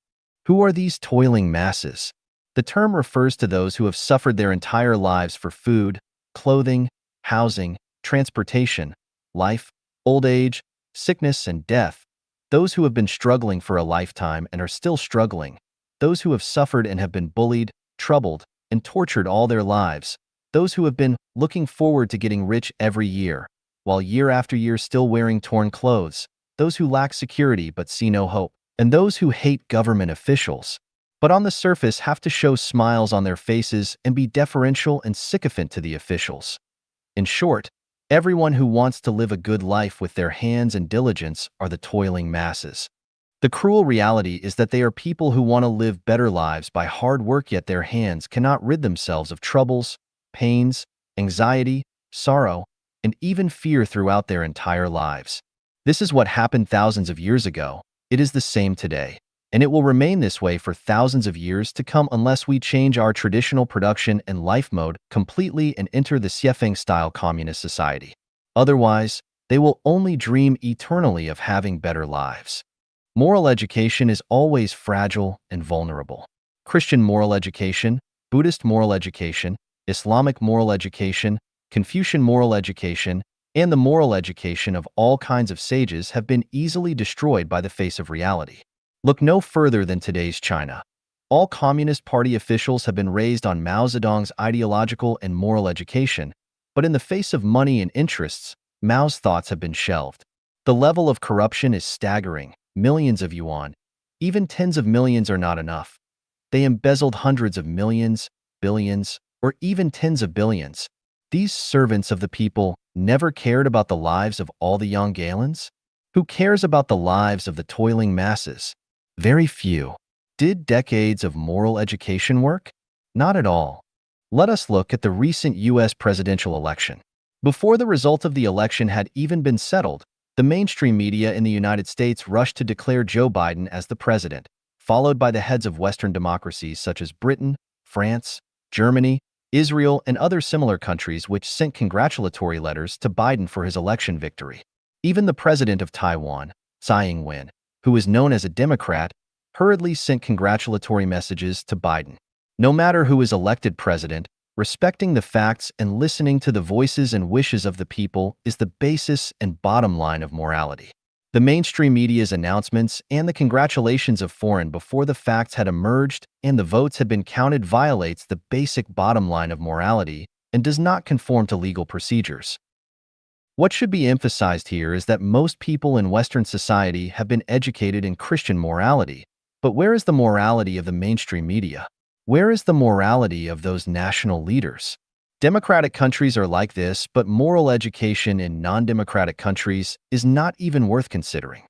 Who are these toiling masses? The term refers to those who have suffered their entire lives for food, clothing, housing, transportation, life, old age, sickness, and death. Those who have been struggling for a lifetime and are still struggling. Those who have suffered and have been bullied, troubled, and tortured all their lives. Those who have been looking forward to getting rich every year, while year after year still wearing torn clothes. Those who lack security but see no hope. And those who hate government officials, but on the surface have to show smiles on their faces and be deferential and sycophant to the officials. In short, Everyone who wants to live a good life with their hands and diligence are the toiling masses. The cruel reality is that they are people who want to live better lives by hard work, yet their hands cannot rid themselves of troubles, pains, anxiety, sorrow, and even fear throughout their entire lives. This is what happened thousands of years ago. It is the same today, and it will remain this way for thousands of years to come unless we change our traditional production and life mode completely and enter the Xiefeng-style communist society. Otherwise, they will only dream eternally of having better lives. Moral education is always fragile and vulnerable. Christian moral education, Buddhist moral education, Islamic moral education, Confucian moral education, and the moral education of all kinds of sages have been easily destroyed by the face of reality. Look no further than today's China. All Communist Party officials have been raised on Mao Zedong's ideological and moral education, but in the face of money and interests, Mao's thoughts have been shelved. The level of corruption is staggering. Millions of yuan, even tens of millions are not enough. They embezzled hundreds of millions, billions, or even tens of billions. These servants of the people never cared about the lives of all the young Galens? Who cares about the lives of the toiling masses? Very few. Did decades of moral education work? Not at all. Let us look at the recent U.S. presidential election. Before the result of the election had even been settled, the mainstream media in the United States rushed to declare Joe Biden as the president, followed by the heads of Western democracies such as Britain, France, Germany, Israel, and other similar countries which sent congratulatory letters to Biden for his election victory. Even the president of Taiwan, Tsai Ing-wen, who is known as a Democrat, hurriedly sent congratulatory messages to Biden. No matter who is elected president, respecting the facts and listening to the voices and wishes of the people is the basis and bottom line of morality. The mainstream media's announcements and the congratulations of foreign before the facts had emerged and the votes had been counted violates the basic bottom line of morality and does not conform to legal procedures. What should be emphasized here is that most people in Western society have been educated in Christian morality, but where is the morality of the mainstream media? Where is the morality of those national leaders? Democratic countries are like this, but moral education in non-democratic countries is not even worth considering.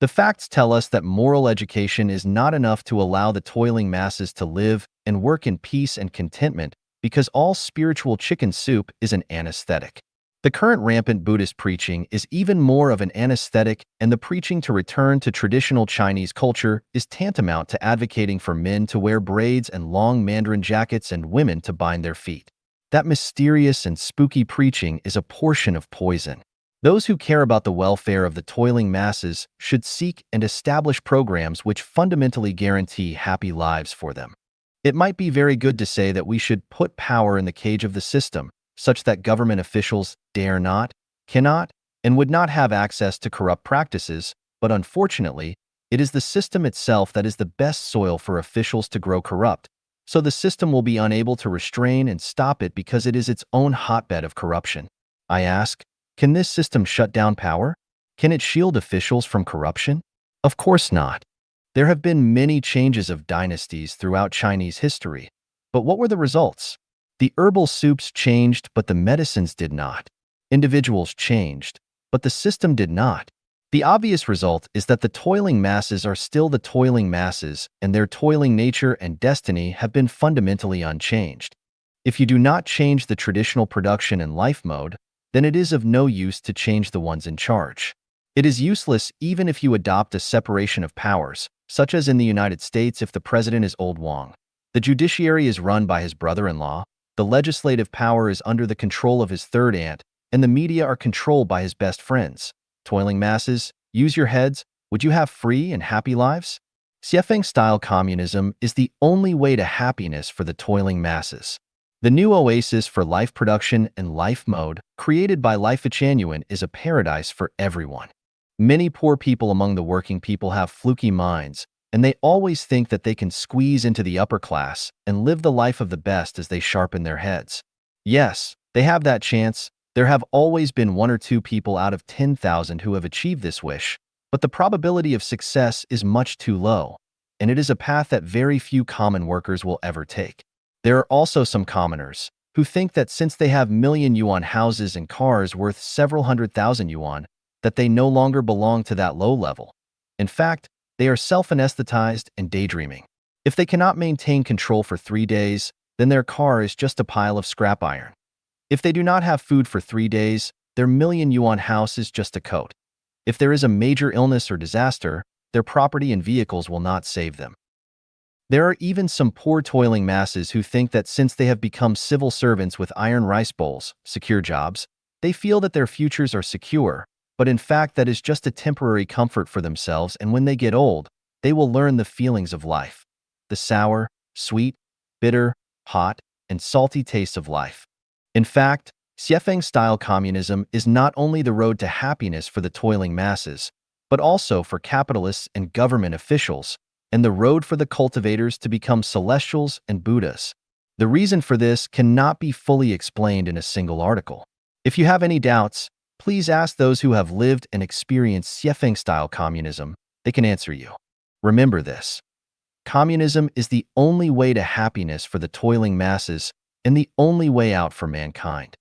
The facts tell us that moral education is not enough to allow the toiling masses to live and work in peace and contentment because all spiritual chicken soup is an anesthetic. The current rampant Buddhist preaching is even more of an anesthetic, and the preaching to return to traditional Chinese culture is tantamount to advocating for men to wear braids and long mandarin jackets and women to bind their feet. That mysterious and spooky preaching is a portion of poison. Those who care about the welfare of the toiling masses should seek and establish programs which fundamentally guarantee happy lives for them. It might be very good to say that we should put power in the cage of the system, such that government officials dare not, cannot, and would not have access to corrupt practices, but unfortunately, it is the system itself that is the best soil for officials to grow corrupt, so the system will be unable to restrain and stop it because it is its own hotbed of corruption. I ask, can this system shut down power? Can it shield officials from corruption? Of course not. There have been many changes of dynasties throughout Chinese history, but what were the results? The herbal soups changed, but the medicines did not. Individuals changed, but the system did not. The obvious result is that the toiling masses are still the toiling masses, and their toiling nature and destiny have been fundamentally unchanged. If you do not change the traditional production and life mode, then it is of no use to change the ones in charge. It is useless even if you adopt a separation of powers, such as in the United States if the president is Old Wang. The judiciary is run by his brother-in-law, the legislative power is under the control of his third aunt, and the media are controlled by his best friends. Toiling masses, use your heads. Would you have free and happy lives? Xiefeng-style communism is the only way to happiness for the toiling masses. The new oasis for life production and life mode, created by Genuine, is a paradise for everyone. Many poor people among the working people have fluky minds, and they always think that they can squeeze into the upper class and live the life of the best as they sharpen their heads. Yes, they have that chance. There have always been 1 or 2 people out of 10,000 who have achieved this wish, but the probability of success is much too low, and it is a path that very few common workers will ever take. There are also some commoners, who think that since they have million yuan houses and cars worth several 100,000 yuan, that they no longer belong to that low level. In fact, they are self-anesthetized and daydreaming. If they cannot maintain control for 3 days, then their car is just a pile of scrap iron. If they do not have food for 3 days, their million yuan house is just a coat. If there is a major illness or disaster, their property and vehicles will not save them. There are even some poor toiling masses who think that since they have become civil servants with iron rice bowls, secure jobs, they feel that their futures are secure, but in fact that is just a temporary comfort for themselves, and when they get old, they will learn the feelings of life. The sour, sweet, bitter, hot, and salty taste of life. In fact, Xiefeng-style communism is not only the road to happiness for the toiling masses, but also for capitalists and government officials, and the road for the cultivators to become celestials and Buddhas. The reason for this cannot be fully explained in a single article. If you have any doubts, please ask those who have lived and experienced Xiefeng-style communism. They can answer you. Remember this. Communism is the only way to happiness for the toiling masses and the only way out for mankind.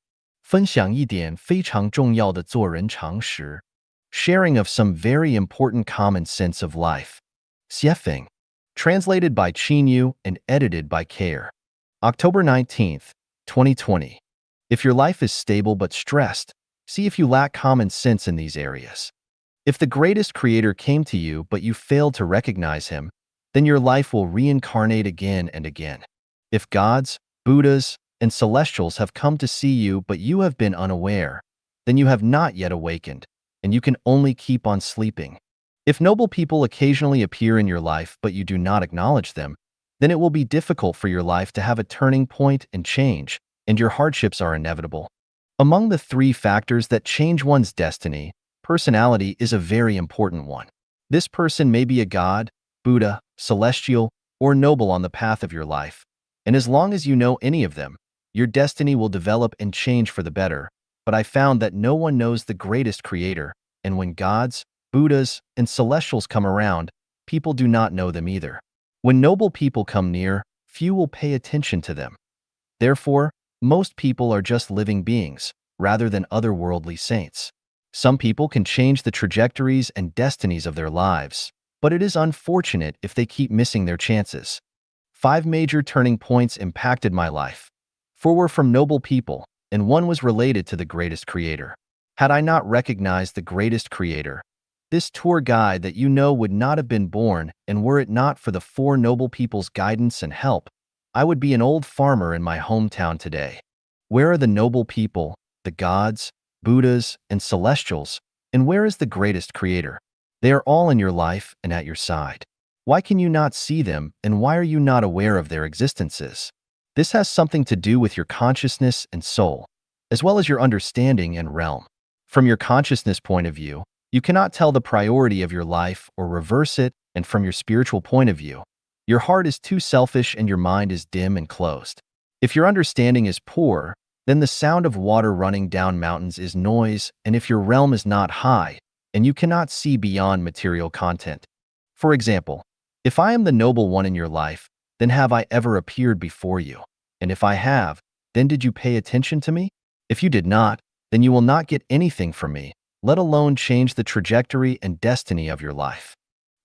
分享一点非常重要的做人常识. Sharing of some very important common sense of life. Xiefeng. Translated by Qinyu and edited by Care. October 19th, 2020. If your life is stable but stressed, see if you lack common sense in these areas. If the greatest creator came to you but you failed to recognize him, then your life will reincarnate again and again. If gods, Buddhas, and celestials have come to see you but you have been unaware, then you have not yet awakened, and you can only keep on sleeping. If noble people occasionally appear in your life but you do not acknowledge them, then it will be difficult for your life to have a turning point and change, and your hardships are inevitable. Among the 3 factors that change one's destiny, personality is a very important one. This person may be a god, Buddha, celestial, or noble on the path of your life, and as long as you know any of them, your destiny will develop and change for the better. But I found that no one knows the greatest creator, and when gods, Buddhas, and celestials come around, people do not know them either. When noble people come near, few will pay attention to them. Therefore, most people are just living beings, rather than otherworldly saints. Some people can change the trajectories and destinies of their lives, but it is unfortunate if they keep missing their chances. 5 major turning points impacted my life. 4 were from noble people, and 1 was related to the greatest creator. Had I not recognized the greatest creator, this tour guide that you know would not have been born, and were it not for the 4 noble people's guidance and help, I would be an old farmer in my hometown today. Where are the noble people, the gods, Buddhas, and celestials, and where is the greatest creator? They are all in your life and at your side. Why can you not see them, and why are you not aware of their existences? This has something to do with your consciousness and soul, as well as your understanding and realm. From your consciousness point of view, you cannot tell the priority of your life or reverse it, and from your spiritual point of view, your heart is too selfish and your mind is dim and closed. If your understanding is poor, then the sound of water running down mountains is noise, and if your realm is not high, and you cannot see beyond material content. For example, if I am the noble one in your life, then have I ever appeared before you? And if I have, then did you pay attention to me? If you did not, then you will not get anything from me, let alone change the trajectory and destiny of your life.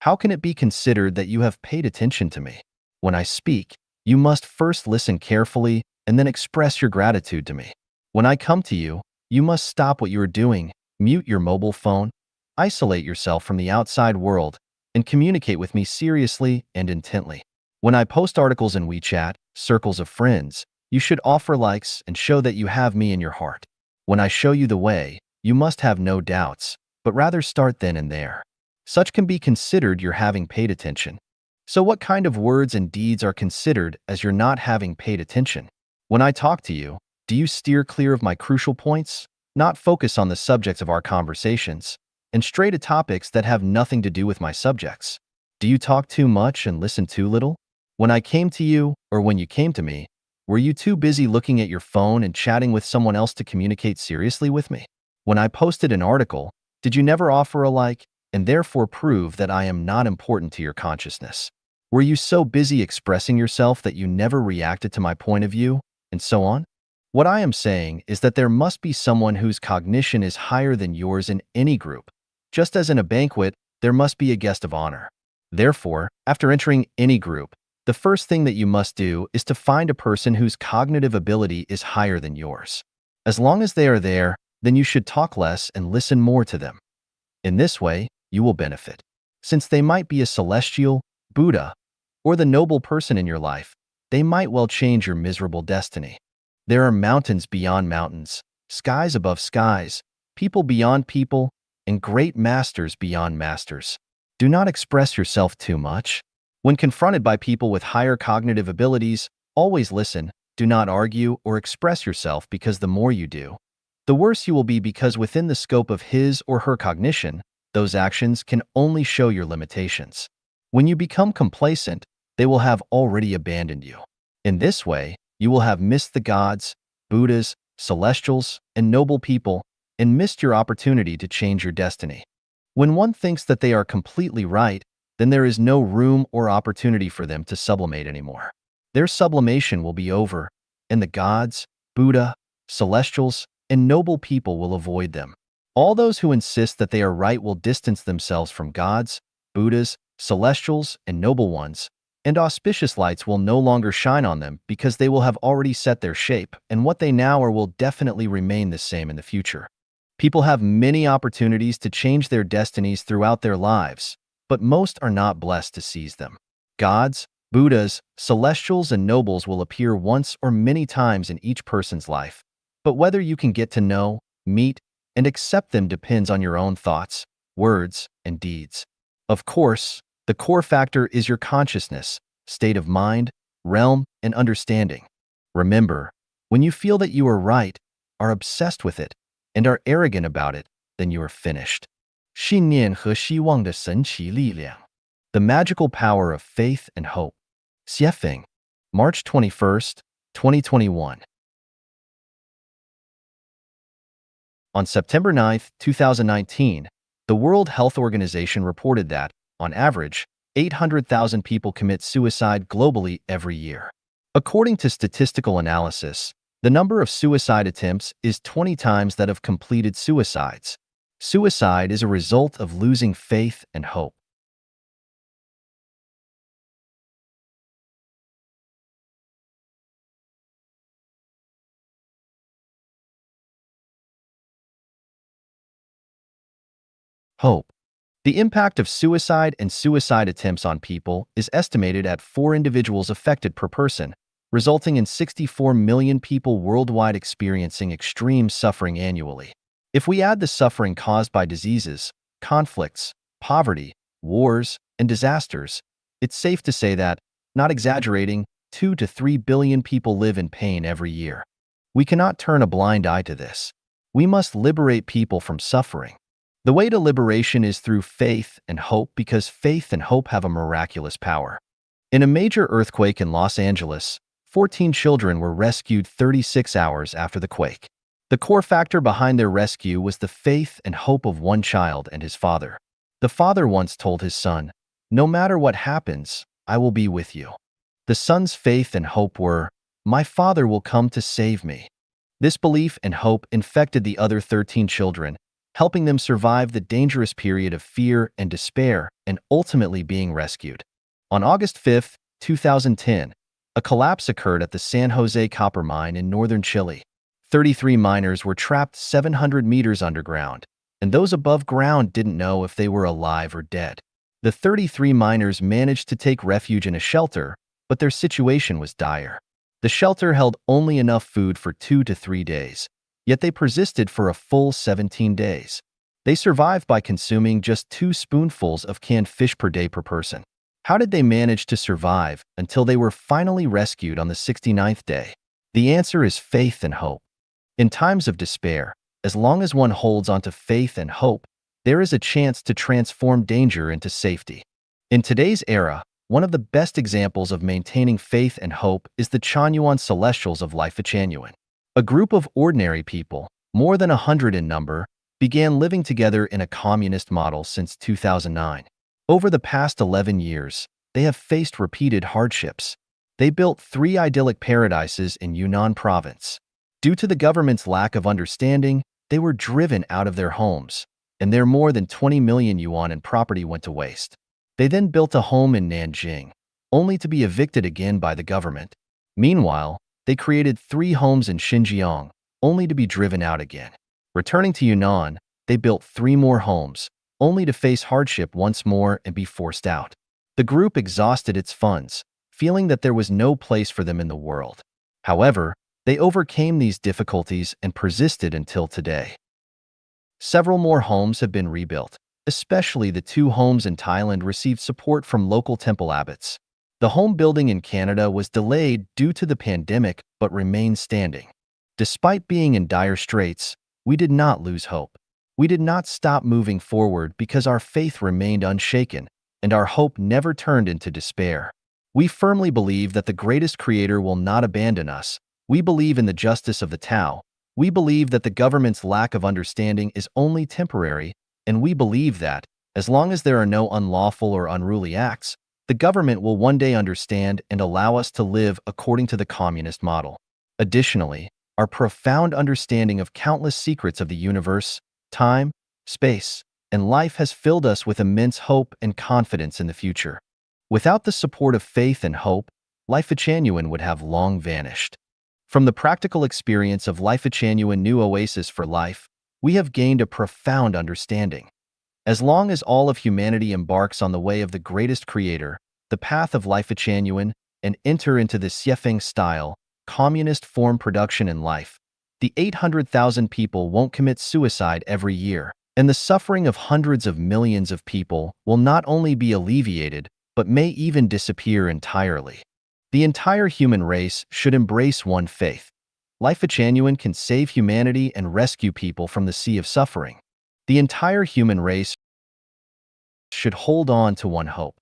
How can it be considered that you have paid attention to me? When I speak, you must first listen carefully and then express your gratitude to me. When I come to you, you must stop what you are doing, mute your mobile phone, isolate yourself from the outside world, and communicate with me seriously and intently. When I post articles in WeChat, circles of friends, you should offer likes and show that you have me in your heart. When I show you the way, you must have no doubts, but rather start then and there. Such can be considered your having paid attention. So what kind of words and deeds are considered as your not having paid attention? When I talk to you, do you steer clear of my crucial points, not focus on the subjects of our conversations, and stray to topics that have nothing to do with my subjects? Do you talk too much and listen too little? When I came to you, or when you came to me, were you too busy looking at your phone and chatting with someone else to communicate seriously with me? When I posted an article, did you never offer a like, and therefore prove that I am not important to your consciousness? Were you so busy expressing yourself that you never reacted to my point of view, and so on? What I am saying is that there must be someone whose cognition is higher than yours in any group. Just as in a banquet, there must be a guest of honor. Therefore, after entering any group, the first thing that you must do is to find a person whose cognitive ability is higher than yours. As long as they are there, then you should talk less and listen more to them. In this way, you will benefit. Since they might be a celestial, Buddha, or the noble person in your life, they might well change your miserable destiny. There are mountains beyond mountains, skies above skies, people beyond people, and great masters beyond masters. Do not express yourself too much. When confronted by people with higher cognitive abilities, always listen, do not argue or express yourself, because the more you do, the worse you will be, because within the scope of his or her cognition, those actions can only show your limitations. When you become complacent, they will have already abandoned you. In this way, you will have missed the gods, Buddhas, celestials, and noble people, and missed your opportunity to change your destiny. When one thinks that they are completely right, then there is no room or opportunity for them to sublimate anymore. Their sublimation will be over, and the gods, Buddha, celestials, and noble people will avoid them. All those who insist that they are right will distance themselves from gods, Buddhas, celestials, and noble ones, and auspicious lights will no longer shine on them, because they will have already set their shape, and what they now are will definitely remain the same in the future. People have many opportunities to change their destinies throughout their lives, but most are not blessed to seize them. Gods, Buddhas, celestials, and nobles will appear once or many times in each person's life, but whether you can get to know, meet, and accept them depends on your own thoughts, words, and deeds. Of course, the core factor is your consciousness, state of mind, realm, and understanding. Remember, when you feel that you are right, are obsessed with it, and are arrogant about it, then you are finished. 信念和希望的神奇力量. The magical power of faith and hope. Xiefeng, March 21st, 2021. On September 9, 2019, the World Health Organization reported that, on average, 800,000 people commit suicide globally every year. According to statistical analysis, the number of suicide attempts is 20 times that of completed suicides. Suicide is a result of losing faith and hope. Hope. The impact of suicide and suicide attempts on people is estimated at 4 individuals affected per person, resulting in 64 million people worldwide experiencing extreme suffering annually. If we add the suffering caused by diseases, conflicts, poverty, wars, and disasters, it's safe to say that, not exaggerating, 2 to 3 billion people live in pain every year. We cannot turn a blind eye to this. We must liberate people from suffering. The way to liberation is through faith and hope, because faith and hope have a miraculous power. In a major earthquake in Los Angeles, 14 children were rescued 36 hours after the quake. The core factor behind their rescue was the faith and hope of one child and his father. The father once told his son, "No matter what happens, I will be with you." The son's faith and hope were, "My father will come to save me." This belief and hope infected the other 13 children, helping them survive the dangerous period of fear and despair, and ultimately being rescued. On August 5, 2010, a collapse occurred at the San Jose copper mine in northern Chile. 33 miners were trapped 700 meters underground, and those above ground didn't know if they were alive or dead. The 33 miners managed to take refuge in a shelter, but their situation was dire. The shelter held only enough food for 2 to 3 days. Yet they persisted for a full 17 days. They survived by consuming just 2 spoonfuls of canned fish per day per person. How did they manage to survive until they were finally rescued on the 69th day? The answer is faith and hope. In times of despair, as long as one holds onto faith and hope, there is a chance to transform danger into safety. In today's era, one of the best examples of maintaining faith and hope is the Chanyuan Celestials of Life-Chanyuan. A group of ordinary people, more than 100 in number, began living together in a communist model since 2009. Over the past 11 years, they have faced repeated hardships. They built 3 idyllic paradises in Yunnan province. Due to the government's lack of understanding, they were driven out of their homes, and their more than 20 million yuan in property went to waste. They then built a home in Nanjing, only to be evicted again by the government. Meanwhile, they created 3 homes in Xinjiang, only to be driven out again. Returning to Yunnan, they built 3 more homes, only to face hardship once more and be forced out. The group exhausted its funds, feeling that there was no place for them in the world. However, they overcame these difficulties and persisted until today. Several more homes have been rebuilt, especially the 2 homes in Thailand received support from local temple abbots. The home building in Canada was delayed due to the pandemic but remained standing. Despite being in dire straits, we did not lose hope. We did not stop moving forward because our faith remained unshaken, and our hope never turned into despair. We firmly believe that the greatest creator will not abandon us. We believe in the justice of the Tao. We believe that the government's lack of understanding is only temporary, and we believe that, as long as there are no unlawful or unruly acts, the government will one day understand and allow us to live according to the communist model. Additionally, our profound understanding of countless secrets of the universe, time, space, and life has filled us with immense hope and confidence in the future. Without the support of faith and hope, Genuine would have long vanished. From the practical experience of Genuine New Oasis for Life, we have gained a profound understanding. As long as all of humanity embarks on the way of the greatest creator, the path of Genuine, and enter into the Xiefeng style, communist form production in life, the 800,000 people won't commit suicide every year, and the suffering of hundreds of millions of people will not only be alleviated, but may even disappear entirely. The entire human race should embrace one faith. Genuine can save humanity and rescue people from the sea of suffering. The entire human race should hold on to one hope.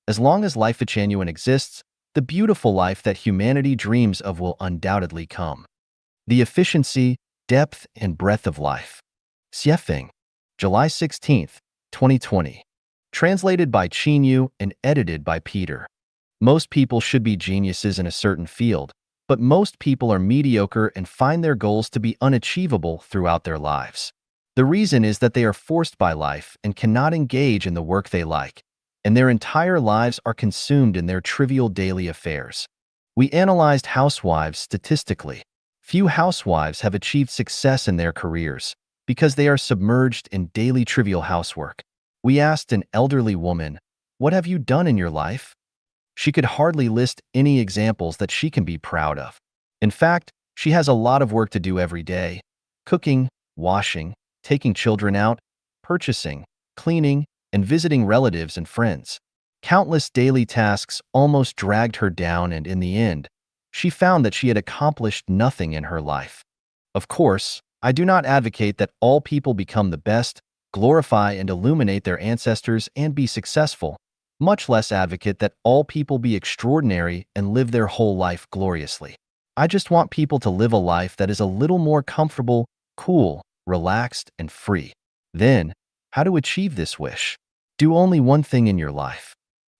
As long as Genuine exists, the beautiful life that humanity dreams of will undoubtedly come. The efficiency, depth, and breadth of life. Xiefeng, July 16, 2020. Translated by Qinyu and edited by Peter. Most people should be geniuses in a certain field, but most people are mediocre and find their goals to be unachievable throughout their lives. The reason is that they are forced by life and cannot engage in the work they like, and their entire lives are consumed in their trivial daily affairs. We analyzed housewives statistically. Few housewives have achieved success in their careers because they are submerged in daily trivial housework. We asked an elderly woman, "What have you done in your life?" She could hardly list any examples that she can be proud of. In fact, she has a lot of work to do every day: cooking, washing, taking children out, purchasing, cleaning, and visiting relatives and friends. Countless daily tasks almost dragged her down, and in the end, she found that she had accomplished nothing in her life. Of course, I do not advocate that all people become the best, glorify and illuminate their ancestors, and be successful, much less advocate that all people be extraordinary and live their whole life gloriously. I just want people to live a life that is a little more comfortable, cool, relaxed, and free. Then, how to achieve this wish? Do only one thing in your life.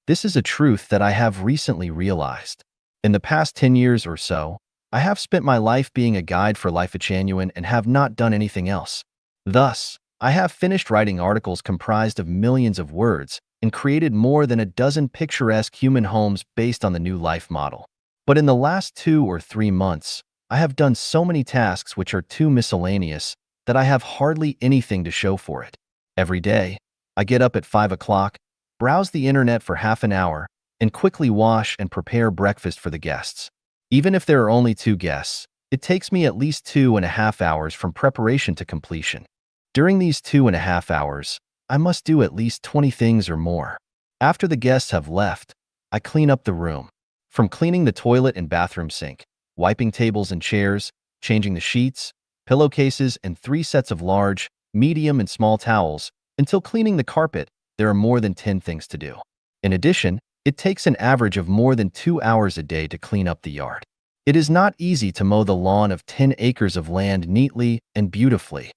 This is a truth that I have recently realized. In the past 10 years or so, I have spent my life being a guide for Genuine and have not done anything else. Thus, I have finished writing articles comprised of millions of words and created more than a dozen picturesque human homes based on the new life model. But in the last 2 or 3 months, I have done so many tasks which are too miscellaneous that I have hardly anything to show for it. Every day, I get up at 5 o'clock, browse the internet for half an hour, and quickly wash and prepare breakfast for the guests. Even if there are only 2 guests, it takes me at least 2.5 hours from preparation to completion. During these 2.5 hours, I must do at least 20 things or more. After the guests have left, I clean up the room. From cleaning the toilet and bathroom sink, wiping tables and chairs, changing the sheets, pillowcases, and 3 sets of large, medium, and small towels, until cleaning the carpet, there are more than 10 things to do. In addition, it takes an average of more than 2 hours a day to clean up the yard. It is not easy to mow the lawn of 10 acres of land neatly and beautifully.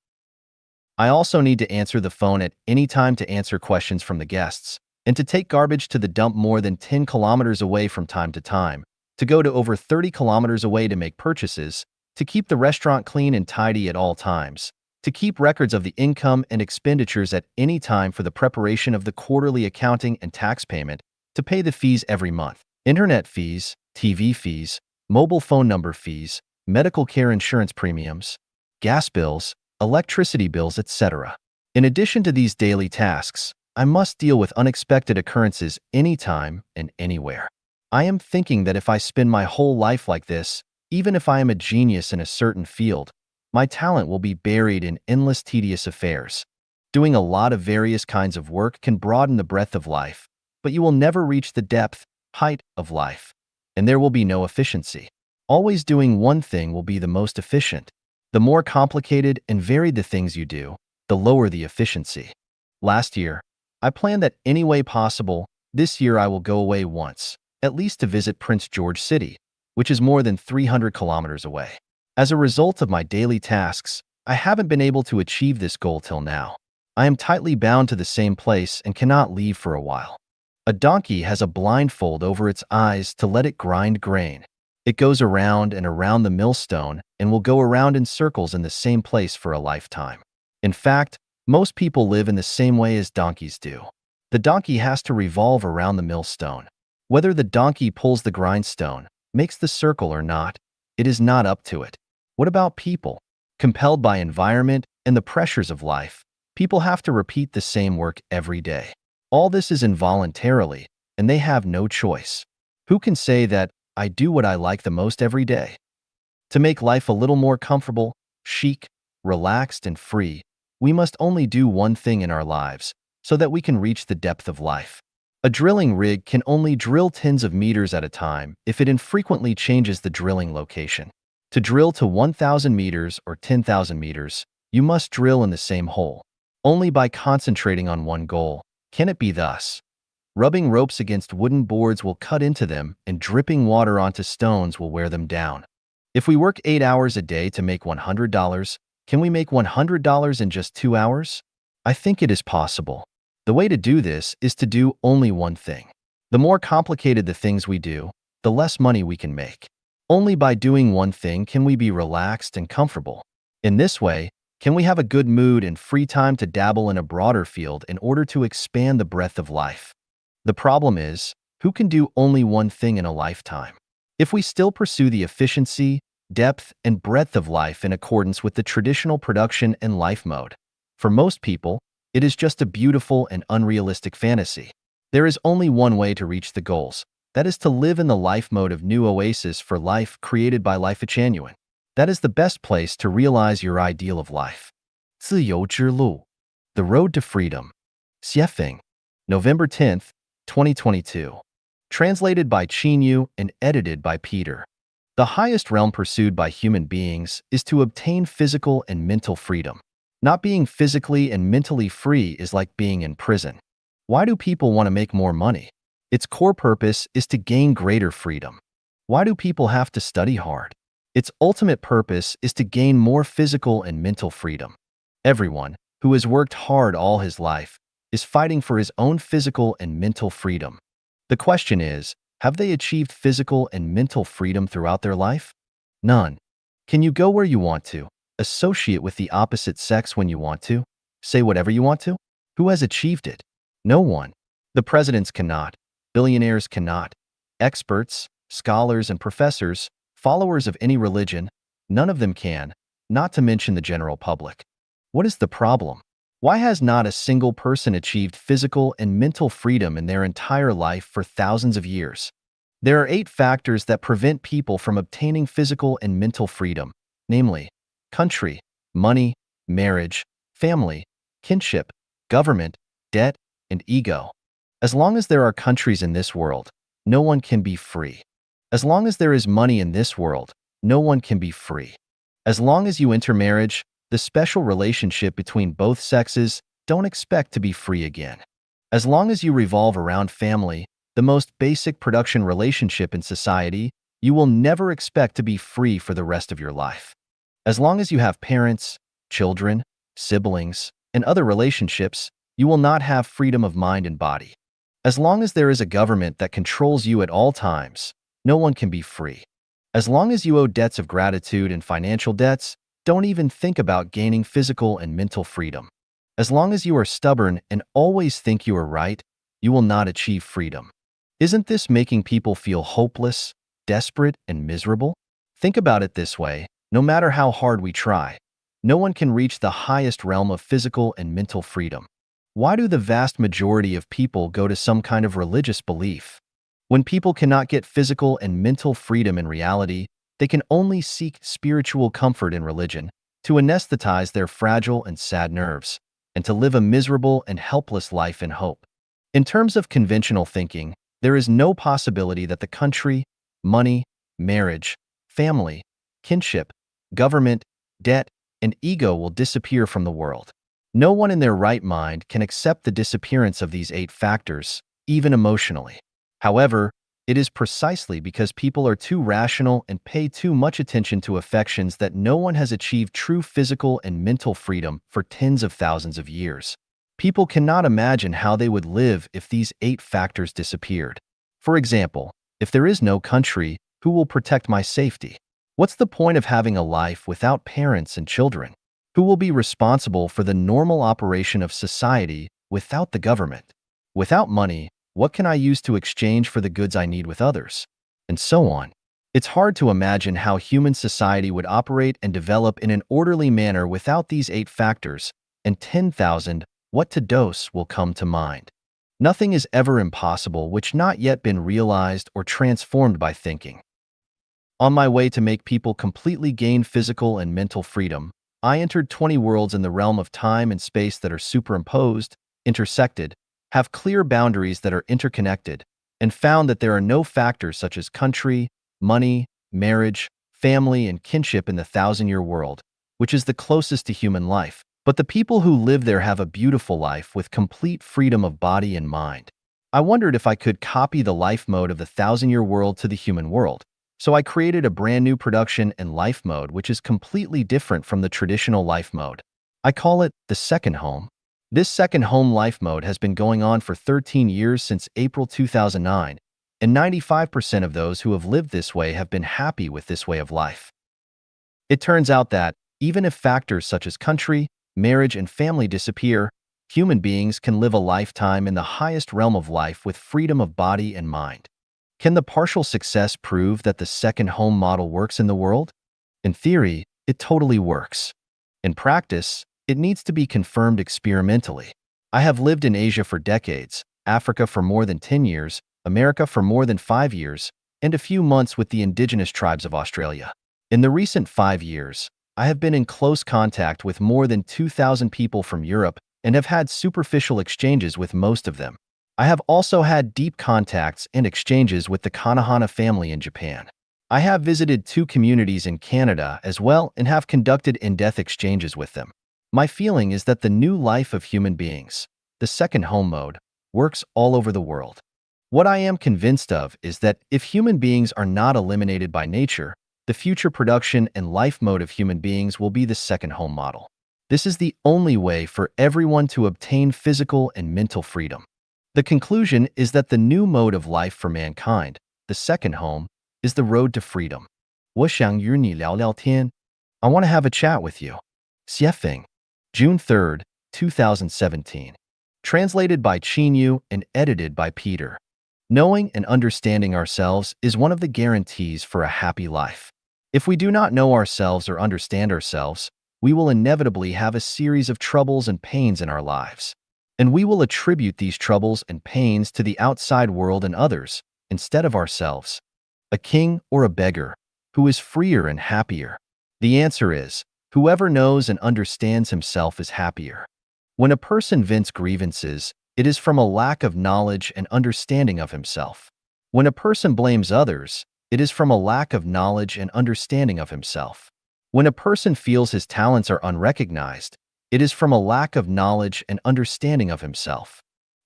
I also need to answer the phone at any time to answer questions from the guests, and to take garbage to the dump more than 10 kilometers away from time to time, to go to over 30 kilometers away to make purchases, to keep the restaurant clean and tidy at all times, to keep records of the income and expenditures at any time for the preparation of the quarterly accounting and tax payment, to pay the fees every month, internet fees, TV fees, mobile phone number fees, medical care insurance premiums, gas bills, electricity bills, etc. In addition to these daily tasks, I must deal with unexpected occurrences anytime and anywhere. I am thinking that if I spend my whole life like this, even if I am a genius in a certain field, my talent will be buried in endless tedious affairs. Doing a lot of various kinds of work can broaden the breadth of life, but you will never reach the depth, height of life, and there will be no efficiency. Always doing one thing will be the most efficient. The more complicated and varied the things you do, the lower the efficiency. Last year, I planned that any way possible, this year I will go away once, at least to visit Prince George City, which is more than 300 kilometers away. As a result of my daily tasks, I haven't been able to achieve this goal till now. I am tightly bound to the same place and cannot leave for a while. A donkey has a blindfold over its eyes to let it grind grain. It goes around and around the millstone and will go around in circles in the same place for a lifetime. In fact, most people live in the same way as donkeys do. The donkey has to revolve around the millstone. Whether the donkey pulls the grindstone, makes the circle or not, it is not up to it. What about people? Compelled by environment and the pressures of life, people have to repeat the same work every day. All this is involuntarily, and they have no choice. Who can say that I do what I like the most every day? To make life a little more comfortable, chic, relaxed, and free, we must only do one thing in our lives so that we can reach the depth of life. A drilling rig can only drill tens of meters at a time if it infrequently changes the drilling location. To drill to 1,000 meters or 10,000 meters, you must drill in the same hole. Only by concentrating on one goal can it be thus. Rubbing ropes against wooden boards will cut into them, and dripping water onto stones will wear them down. If we work 8 hours a day to make $100, can we make $100 in just 2 hours? I think it is possible. The way to do this is to do only one thing. The more complicated the things we do, the less money we can make. Only by doing one thing can we be relaxed and comfortable. In this way, can we have a good mood and free time to dabble in a broader field in order to expand the breadth of life. The problem is, who can do only one thing in a lifetime? If we still pursue the efficiency, depth, and breadth of life in accordance with the traditional production and life mode, for most people, it is just a beautiful and unrealistic fantasy. There is only one way to reach the goals. That is to live in the life mode of new oasis for life created by Life Genuine. That is the best place to realize your ideal of life. 自由之路, The Road to Freedom. Xiefeng, November 10th, 2022. Translated by Chinyu and edited by Peter. The highest realm pursued by human beings is to obtain physical and mental freedom. Not being physically and mentally free is like being in prison. Why do people want to make more money? Its core purpose is to gain greater freedom. Why do people have to study hard? Its ultimate purpose is to gain more physical and mental freedom. Everyone who has worked hard all his life is fighting for his own physical and mental freedom. The question is, have they achieved physical and mental freedom throughout their life? None. Can you go where you want to, associate with the opposite sex when you want to, say whatever you want to? Who has achieved it? No one. The presidents cannot, billionaires cannot, experts, scholars, and professors, followers of any religion, none of them can, not to mention the general public. What is the problem? Why has not a single person achieved physical and mental freedom in their entire life for thousands of years? There are 8 factors that prevent people from obtaining physical and mental freedom, namely, country, money, marriage, family, kinship, government, debt, and ego. As long as there are countries in this world, no one can be free. As long as there is money in this world, no one can be free. As long as you enter marriage, the special relationship between both sexes, don't expect to be free again. As long as you revolve around family, the most basic production relationship in society, you will never expect to be free for the rest of your life. As long as you have parents, children, siblings, and other relationships, you will not have freedom of mind and body. As long as there is a government that controls you at all times, no one can be free. As long as you owe debts of gratitude and financial debts, don't even think about gaining physical and mental freedom. As long as you are stubborn and always think you are right, you will not achieve freedom. Isn't this making people feel hopeless, desperate, and miserable? Think about it this way: no matter how hard we try, no one can reach the highest realm of physical and mental freedom. Why do the vast majority of people go to some kind of religious belief? When people cannot get physical and mental freedom in reality, they can only seek spiritual comfort in religion to anesthetize their fragile and sad nerves, and to live a miserable and helpless life in hope. In terms of conventional thinking, there is no possibility that the country, money, marriage, family, kinship, government, debt, and ego will disappear from the world. No one in their right mind can accept the disappearance of these 8 factors, even emotionally. However, it is precisely because people are too rational and pay too much attention to affections that no one has achieved true physical and mental freedom for tens of thousands of years. People cannot imagine how they would live if these 8 factors disappeared. For example, if there is no country, who will protect my safety? What's the point of having a life without parents and children? Who will be responsible for the normal operation of society without the government? Without money, what can I use to exchange for the goods I need with others? And so on. It's hard to imagine how human society would operate and develop in an orderly manner without these 8 factors, and 10,000 what to dose will come to mind. Nothing is ever impossible which not yet been realized or transformed by thinking. On my way to make people completely gain physical and mental freedom, I entered 20 worlds in the realm of time and space that are superimposed, intersected, have clear boundaries that are interconnected, and found that there are no factors such as country, money, marriage, family, and kinship in the 1,000-year world, which is the closest to human life. But the people who live there have a beautiful life with complete freedom of body and mind. I wondered if I could copy the life mode of the 1,000-year world to the human world. So I created a brand new production and life mode which is completely different from the traditional life mode. I call it the second home. This second home life mode has been going on for 13 years since April 2009, and 95% of those who have lived this way have been happy with this way of life. It turns out that, even if factors such as country, marriage, and family disappear, human beings can live a lifetime in the highest realm of life with freedom of body and mind. Can the partial success prove that the second home model works in the world? In theory, it totally works. In practice, it needs to be confirmed experimentally. I have lived in Asia for decades, Africa for more than 10 years, America for more than 5 years, and a few months with the indigenous tribes of Australia. In the recent 5 years, I have been in close contact with more than 2,000 people from Europe and have had superficial exchanges with most of them. I have also had deep contacts and exchanges with the Kanahana family in Japan. I have visited 2 communities in Canada as well and have conducted in-depth exchanges with them. My feeling is that the new life of human beings, the second home mode, works all over the world. What I am convinced of is that if human beings are not eliminated by nature, the future production and life mode of human beings will be the second home model. This is the only way for everyone to obtain physical and mental freedom. The conclusion is that the new mode of life for mankind, the second home, is the road to freedom. 我想与你聊聊天. I want to have a chat with you. Xiefeng. June 3, 2017. Translated by Chinyu and edited by Peter. Knowing and understanding ourselves is one of the guarantees for a happy life. If we do not know ourselves or understand ourselves, we will inevitably have a series of troubles and pains in our lives. And we will attribute these troubles and pains to the outside world and others, instead of ourselves. A king or a beggar, who is freer and happier? The answer is, whoever knows and understands himself is happier. When a person vents grievances, it is from a lack of knowledge and understanding of himself. When a person blames others, it is from a lack of knowledge and understanding of himself. When a person feels his talents are unrecognized, it is from a lack of knowledge and understanding of himself.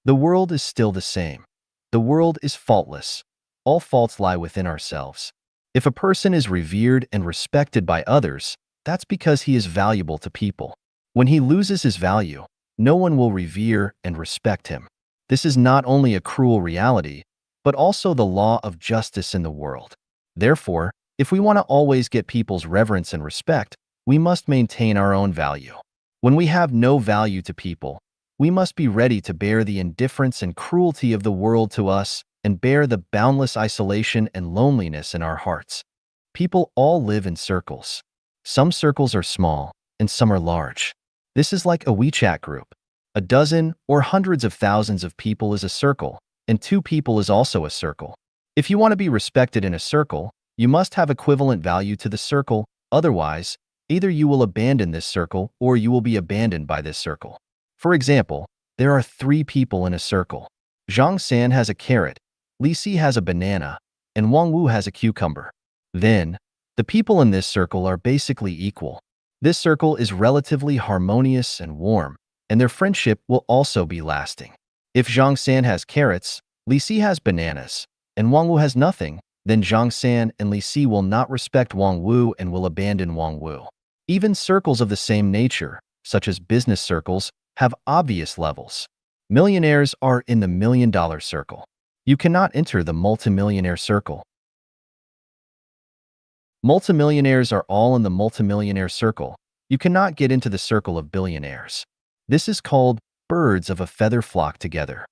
The world is still the same. The world is faultless. All faults lie within ourselves. If a person is revered and respected by others, that's because he is valuable to people. When he loses his value, no one will revere and respect him. This is not only a cruel reality, but also the law of justice in the world. Therefore, If we want to always get people's reverence and respect, we must maintain our own value. When we have no value to people, we must be ready to bear the indifference and cruelty of the world to us and bear the boundless isolation and loneliness in our hearts. People all live in circles. Some circles are small and some are large. This is like a WeChat group. A dozen or hundreds of thousands of people is a circle, and two people is also a circle. If you want to be respected in a circle, you must have equivalent value to the circle. Otherwise, either you will abandon this circle or you will be abandoned by this circle. For example, there are three people in a circle. Zhang San has a carrot, Li Si has a banana, and Wang Wu has a cucumber. Then, the people in this circle are basically equal. This circle is relatively harmonious and warm, and their friendship will also be lasting. If Zhang San has carrots, Li Si has bananas, and Wang Wu has nothing, then Zhang San and Li Si will not respect Wang Wu and will abandon Wang Wu. Even circles of the same nature, such as business circles, have obvious levels. Millionaires are in the million-dollar circle. You cannot enter the multimillionaire circle. Multimillionaires are all in the multimillionaire circle. You cannot get into the circle of billionaires. This is called birds of a feather flock together.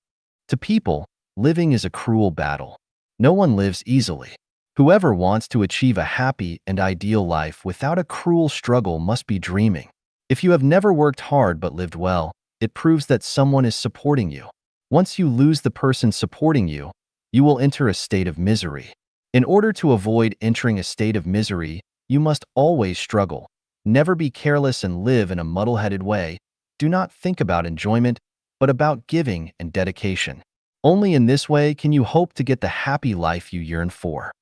To people, living is a cruel battle. No one lives easily. Whoever wants to achieve a happy and ideal life without a cruel struggle must be dreaming. If you have never worked hard but lived well, it proves that someone is supporting you. Once you lose the person supporting you, you will enter a state of misery. In order to avoid entering a state of misery, you must always struggle. Never be careless and live in a muddle-headed way. Do not think about enjoyment, but about giving and dedication. Only in this way can you hope to get the happy life you yearn for.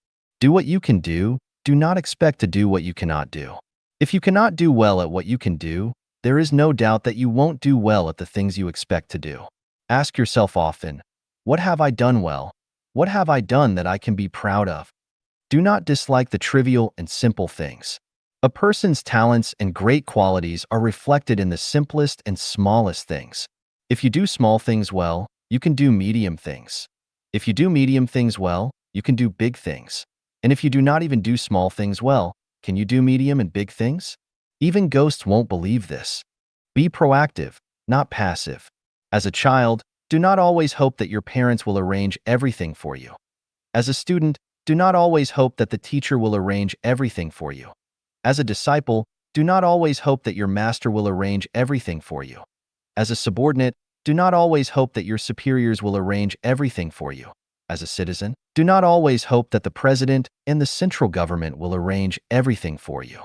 Do what you can do. Do not expect to do what you cannot do. If you cannot do well at what you can do, there is no doubt that you won't do well at the things you expect to do. Ask yourself often, what have I done well? What have I done that I can be proud of? Do not dislike the trivial and simple things. A person's talents and great qualities are reflected in the simplest and smallest things. If you do small things well, you can do medium things. If you do medium things well, you can do big things. And if you do not even do small things well, can you do medium and big things? Even ghosts won't believe this. Be proactive, not passive. As a child, do not always hope that your parents will arrange everything for you. As a student, do not always hope that the teacher will arrange everything for you. As a disciple, do not always hope that your master will arrange everything for you. As a subordinate, do not always hope that your superiors will arrange everything for you. As a citizen, do not always hope that the president and the central government will arrange everything for you.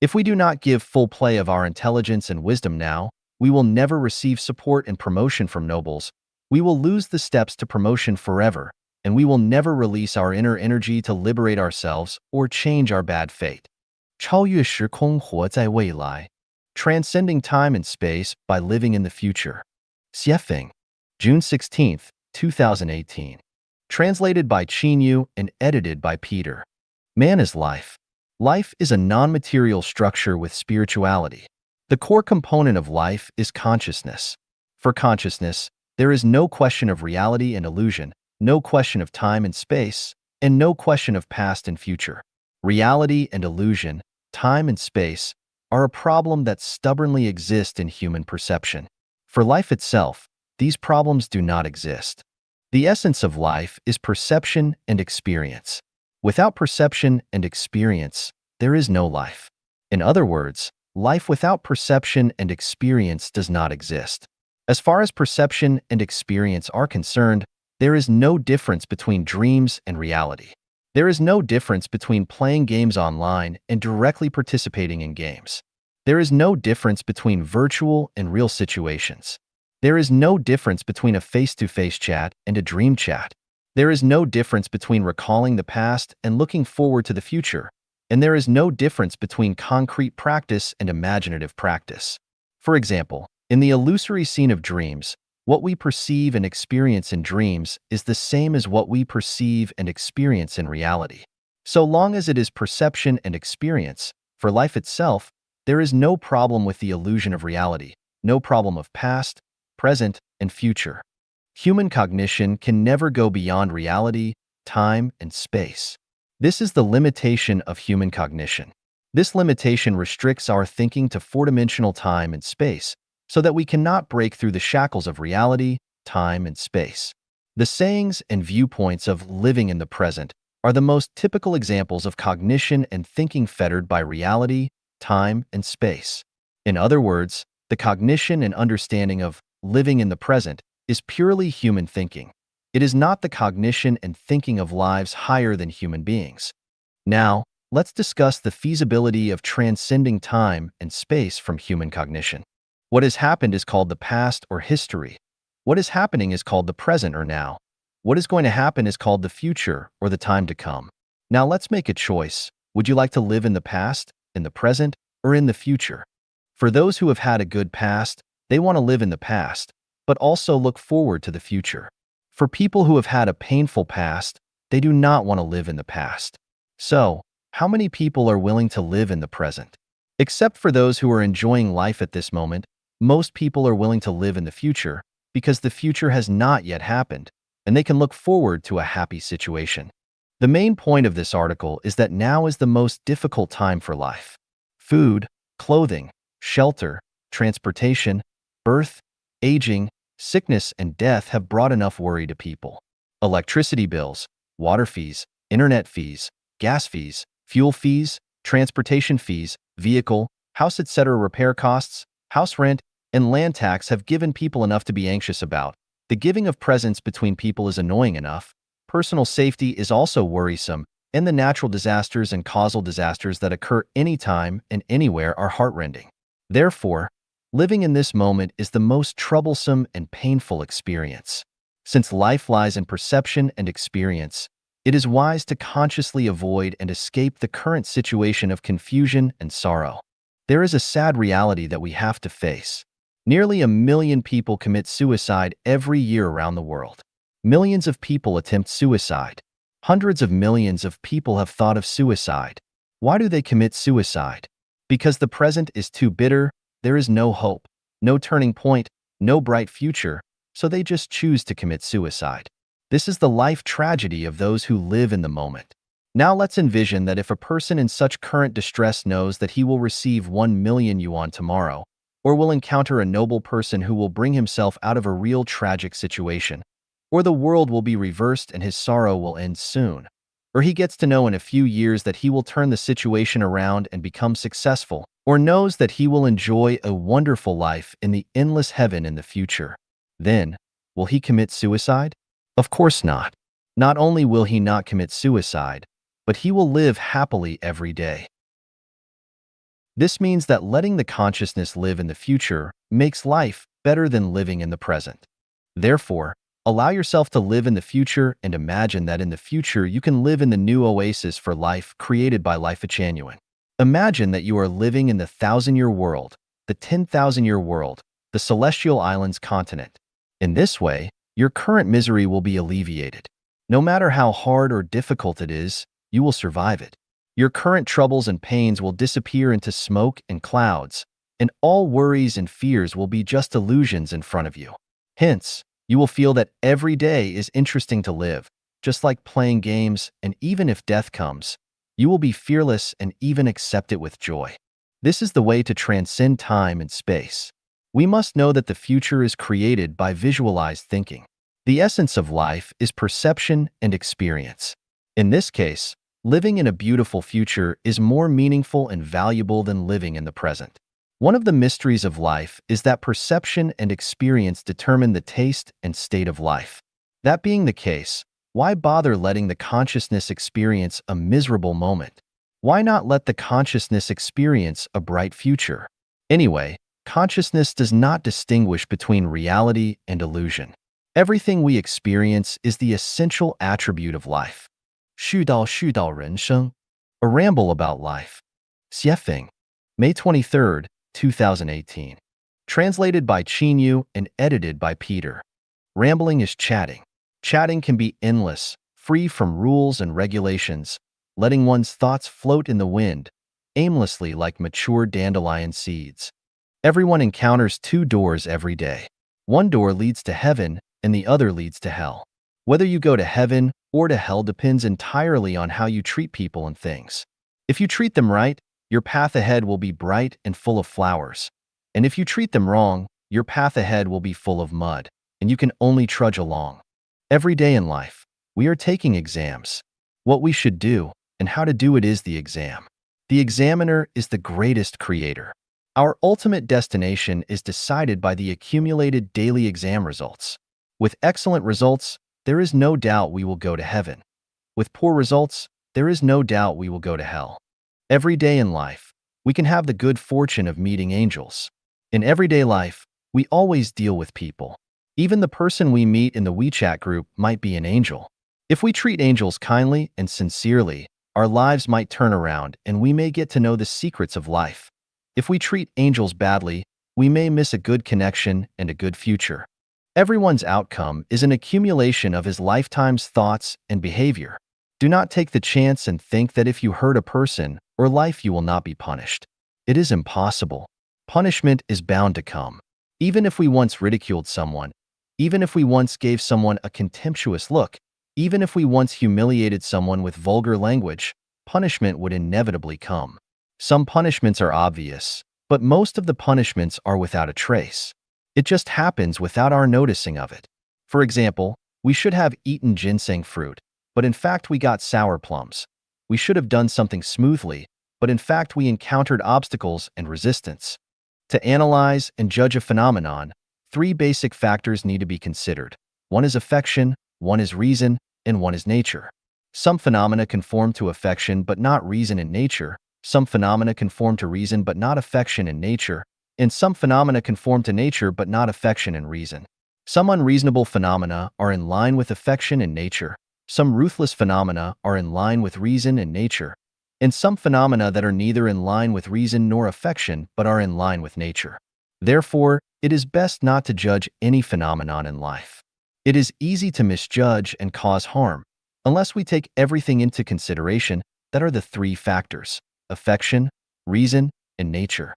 If we do not give full play of our intelligence and wisdom now, we will never receive support and promotion from nobles. We will lose the steps to promotion forever, and we will never release our inner energy to liberate ourselves or change our bad fate. 超越时空活在未来 Transcending time and space by living in the future. Xiefeng, June 16, 2018. Translated by Qinyu and edited by Peter. Man is life. Life is a non-material structure with spirituality. The core component of life is consciousness. For consciousness, there is no question of reality and illusion, no question of time and space, and no question of past and future. Reality and illusion, time and space, are a problem that stubbornly exist in human perception. For life itself, these problems do not exist. The essence of life is perception and experience. Without perception and experience, there is no life. In other words, life without perception and experience does not exist. As far as perception and experience are concerned, there is no difference between dreams and reality. There is no difference between playing games online and directly participating in games. There is no difference between virtual and real situations. There is no difference between a face-to-face chat and a dream chat. There is no difference between recalling the past and looking forward to the future. And there is no difference between concrete practice and imaginative practice. For example, in the illusory scene of dreams, what we perceive and experience in dreams is the same as what we perceive and experience in reality. So long as it is perception and experience, for life itself, there is no problem with the illusion of reality, no problem of past, present, and future. Human cognition can never go beyond reality, time, and space. This is the limitation of human cognition. This limitation restricts our thinking to four-dimensional time and space, so that we cannot break through the shackles of reality, time, and space. The sayings and viewpoints of living in the present are the most typical examples of cognition and thinking fettered by reality, time, and space. In other words, the cognition and understanding of living in the present is purely human thinking. It is not the cognition and thinking of lives higher than human beings. Now, let's discuss the feasibility of transcending time and space from human cognition. What has happened is called the past or history. What is happening is called the present or now. What is going to happen is called the future or the time to come. Now let's make a choice. Would you like to live in the past, in the present, or in the future? For those who have had a good past, they want to live in the past, but also look forward to the future. For people who have had a painful past, they do not want to live in the past. So, how many people are willing to live in the present? Except for those who are enjoying life at this moment, most people are willing to live in the future because the future has not yet happened, and they can look forward to a happy situation. The main point of this article is that now is the most difficult time for life. Food, clothing, shelter, transportation, birth, aging, sickness, and death have brought enough worry to people. Electricity bills, water fees, internet fees, gas fees, fuel fees, transportation fees, vehicle, house etc. repair costs, house rent, and land tax have given people enough to be anxious about. The giving of presents between people is annoying enough. Personal safety is also worrisome, and the natural disasters and causal disasters that occur anytime and anywhere are heartrending. Therefore, living in this moment is the most troublesome and painful experience. Since life lies in perception and experience, it is wise to consciously avoid and escape the current situation of confusion and sorrow. There is a sad reality that we have to face. Nearly 1 million people commit suicide every year around the world. Millions of people attempt suicide. Hundreds of millions of people have thought of suicide. Why do they commit suicide? Because the present is too bitter, there is no hope, no turning point, no bright future, so they just choose to commit suicide. This is the life tragedy of those who live in the moment. Now let's envision that if a person in such current distress knows that he will receive 1 million yuan tomorrow, or will encounter a noble person who will bring himself out of a real tragic situation, or the world will be reversed and his sorrow will end soon, or he gets to know in a few years that he will turn the situation around and become successful, or knows that he will enjoy a wonderful life in the endless heaven in the future, then, will he commit suicide? Of course not. Not only will he not commit suicide, but he will live happily every day. This means that letting the consciousness live in the future makes life better than living in the present. Therefore, allow yourself to live in the future and imagine that in the future you can live in the new oasis for life created by Life Genuine. Imagine that you are living in the 1,000-year world, the 10,000-year world, the celestial islands continent. In this way, your current misery will be alleviated. No matter how hard or difficult it is, you will survive it. Your current troubles and pains will disappear into smoke and clouds, and all worries and fears will be just illusions in front of you. Hence, you will feel that every day is interesting to live, just like playing games, and even if death comes, you will be fearless and even accept it with joy. This is the way to transcend time and space. We must know that the future is created by visualized thinking. The essence of life is perception and experience. In this case, living in a beautiful future is more meaningful and valuable than living in the present. One of the mysteries of life is that perception and experience determine the taste and state of life. That being the case, why bother letting the consciousness experience a miserable moment? Why not let the consciousness experience a bright future? Anyway, consciousness does not distinguish between reality and illusion. Everything we experience is the essential attribute of life. 絮道人生, a ramble about life. Xiefeng, May 23, 2018. Translated by Qinyu and edited by Peter. Rambling is chatting. Chatting can be endless, free from rules and regulations, letting one's thoughts float in the wind, aimlessly like mature dandelion seeds. Everyone encounters two doors every day. One door leads to heaven, and the other leads to hell. Whether you go to heaven or to hell depends entirely on how you treat people and things. If you treat them right, your path ahead will be bright and full of flowers. And if you treat them wrong, your path ahead will be full of mud, and you can only trudge along. Every day in life, we are taking exams. What we should do and how to do it is the exam. The examiner is the greatest creator. Our ultimate destination is decided by the accumulated daily exam results. With excellent results, there is no doubt we will go to heaven. With poor results, there is no doubt we will go to hell. Every day in life, we can have the good fortune of meeting angels. In everyday life, we always deal with people. Even the person we meet in the WeChat group might be an angel. If we treat angels kindly and sincerely, our lives might turn around and we may get to know the secrets of life. If we treat angels badly, we may miss a good connection and a good future. Everyone's outcome is an accumulation of his lifetime's thoughts and behavior. Do not take the chance and think that if you hurt a person or life you will not be punished. It is impossible. Punishment is bound to come. Even if we once ridiculed someone, even if we once gave someone a contemptuous look, even if we once humiliated someone with vulgar language, punishment would inevitably come. Some punishments are obvious, but most of the punishments are without a trace. It just happens without our noticing of it. For example, we should have eaten ginseng fruit, but in fact we got sour plums. We should have done something smoothly, but in fact we encountered obstacles and resistance. To analyze and judge a phenomenon, three basic factors need to be considered. One is affection, one is reason, and one is nature. Some phenomena conform to affection but not reason in nature. Some phenomena conform to reason but not affection in nature. And some phenomena conform to nature but not affection and reason. Some unreasonable phenomena are in line with affection and nature. Some ruthless phenomena are in line with reason and nature. And some phenomena that are neither in line with reason nor affection but are in line with nature. Therefore, it is best not to judge any phenomenon in life. It is easy to misjudge and cause harm, unless we take everything into consideration that are the three factors: affection, reason, and nature.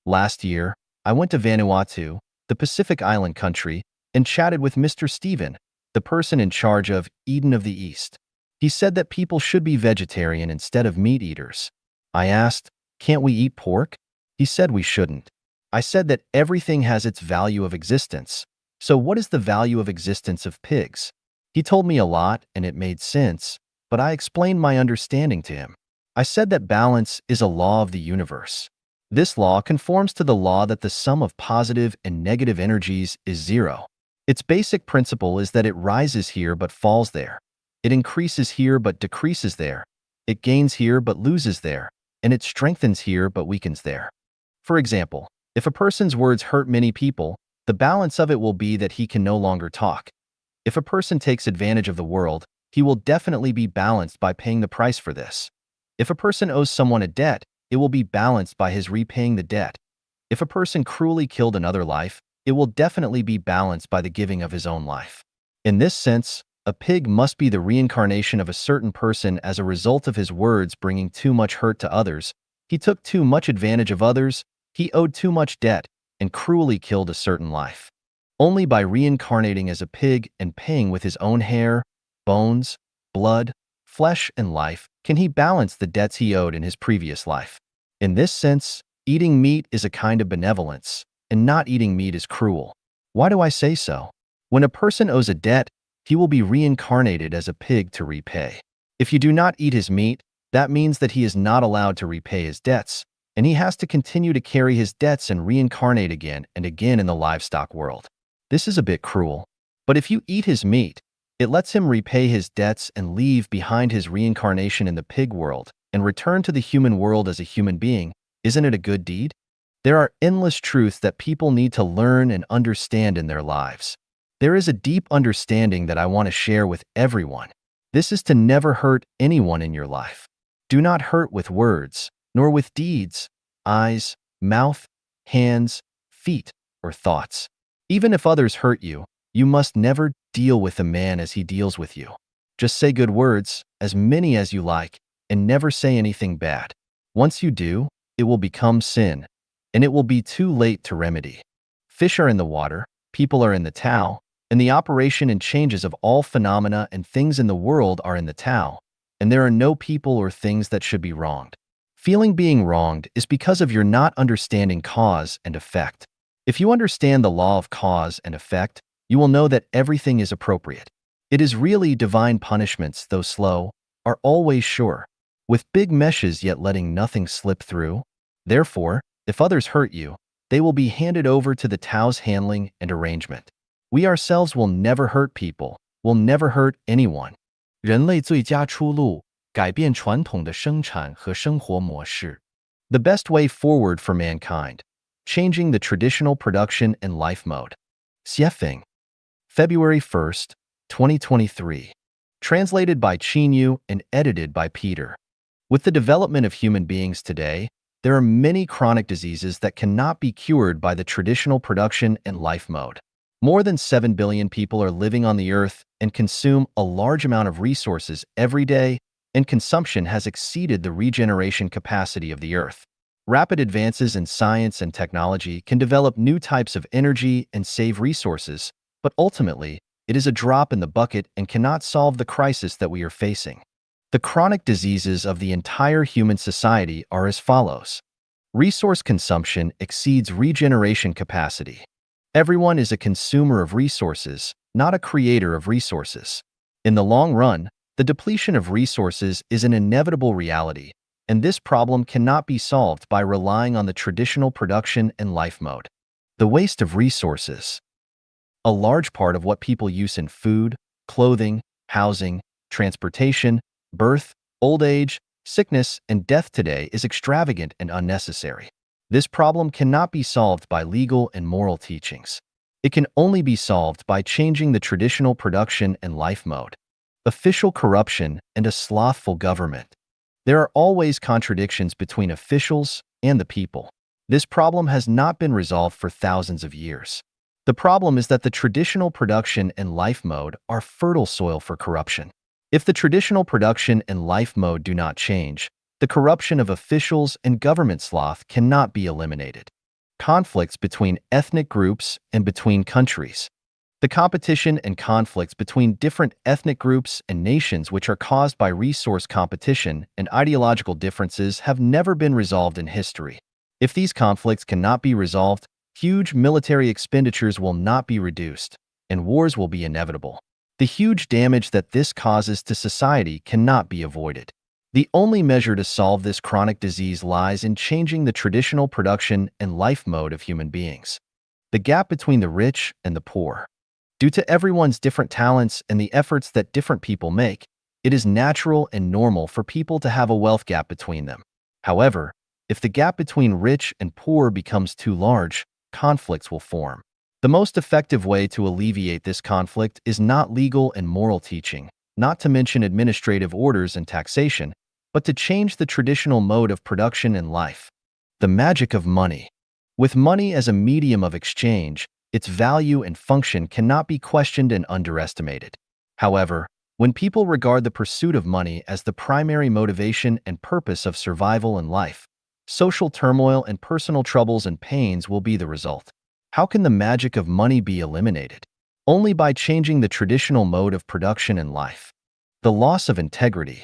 Last year, I went to Vanuatu, the Pacific Island country, and chatted with Mr. Steven, the person in charge of Eden of the East. He said that people should be vegetarian instead of meat eaters. I asked, "Can't we eat pork?" He said we shouldn't. I said that everything has its value of existence. So what is the value of existence of pigs? He told me a lot and it made sense, but I explained my understanding to him. I said that balance is a law of the universe. This law conforms to the law that the sum of positive and negative energies is zero. Its basic principle is that it rises here but falls there. It increases here but decreases there. It gains here but loses there. And it strengthens here but weakens there. For example, if a person's words hurt many people, the balance of it will be that he can no longer talk. If a person takes advantage of the world, he will definitely be balanced by paying the price for this. If a person owes someone a debt, it will be balanced by his repaying the debt. If a person cruelly killed another life, it will definitely be balanced by the giving of his own life. In this sense, a pig must be the reincarnation of a certain person as a result of his words bringing too much hurt to others. He took too much advantage of others, he owed too much debt, and cruelly killed a certain life. Only by reincarnating as a pig and paying with his own hair, bones, blood, flesh, and life can he balance the debts he owed in his previous life. In this sense, eating meat is a kind of benevolence, and not eating meat is cruel. Why do I say so? When a person owes a debt, he will be reincarnated as a pig to repay. If you do not eat his meat, that means that he is not allowed to repay his debts, and he has to continue to carry his debts and reincarnate again and again in the livestock world. This is a bit cruel. But if you eat his meat, it lets him repay his debts and leave behind his reincarnation in the pig world and return to the human world as a human being. Isn't it a good deed? There are endless truths that people need to learn and understand in their lives. There is a deep understanding that I want to share with everyone. This is to never hurt anyone in your life. Do not hurt with words, nor with deeds, eyes, mouth, hands, feet, or thoughts. Even if others hurt you, you must never deal with a man as he deals with you. Just say good words, as many as you like, and never say anything bad. Once you do, it will become sin, and it will be too late to remedy. Fish are in the water, people are in the towel, and the operation and changes of all phenomena and things in the world are in the Tao, and there are no people or things that should be wronged. Feeling being wronged is because of your not understanding cause and effect. If you understand the law of cause and effect, you will know that everything is appropriate. It is really divine punishments, though slow, are always sure, with big meshes yet letting nothing slip through. Therefore, if others hurt you, they will be handed over to the Tao's handling and arrangement. We ourselves will never hurt people, will never hurt anyone. 人类最佳出路，改变传统的生产和生活模式. The best way forward for mankind, changing the traditional production and life mode. Xiefeng. February 1st, 2023. Translated by Qinyu and edited by Peter. With the development of human beings today, there are many chronic diseases that cannot be cured by the traditional production and life mode. More than 7 billion people are living on the earth and consume a large amount of resources every day, and consumption has exceeded the regeneration capacity of the earth. Rapid advances in science and technology can develop new types of energy and save resources, but ultimately, it is a drop in the bucket and cannot solve the crisis that we are facing. The chronic diseases of the entire human society are as follows. Resource consumption exceeds regeneration capacity. Everyone is a consumer of resources, not a creator of resources. In the long run, the depletion of resources is an inevitable reality, and this problem cannot be solved by relying on the traditional production and life mode. The waste of resources. A large part of what people use in food, clothing, housing, transportation, birth, old age, sickness, and death today is extravagant and unnecessary. This problem cannot be solved by legal and moral teachings. It can only be solved by changing the traditional production and life mode. Official corruption and a slothful government. There are always contradictions between officials and the people. This problem has not been resolved for thousands of years. The problem is that the traditional production and life mode are fertile soil for corruption. If the traditional production and life mode do not change, the corruption of officials and government sloth cannot be eliminated. Conflicts between ethnic groups and between countries. The competition and conflicts between different ethnic groups and nations which are caused by resource competition and ideological differences have never been resolved in history. If these conflicts cannot be resolved, huge military expenditures will not be reduced, and wars will be inevitable. The huge damage that this causes to society cannot be avoided. The only measure to solve this chronic disease lies in changing the traditional production and life mode of human beings. The gap between the rich and the poor. Due to everyone's different talents and the efforts that different people make, it is natural and normal for people to have a wealth gap between them. However, if the gap between rich and poor becomes too large, conflicts will form. The most effective way to alleviate this conflict is not legal and moral teaching, not to mention administrative orders and taxation, but to change the traditional mode of production and life. The magic of money. With money as a medium of exchange, its value and function cannot be questioned and underestimated. However, when people regard the pursuit of money as the primary motivation and purpose of survival and life, social turmoil and personal troubles and pains will be the result. How can the magic of money be eliminated? Only by changing the traditional mode of production and life. The loss of integrity.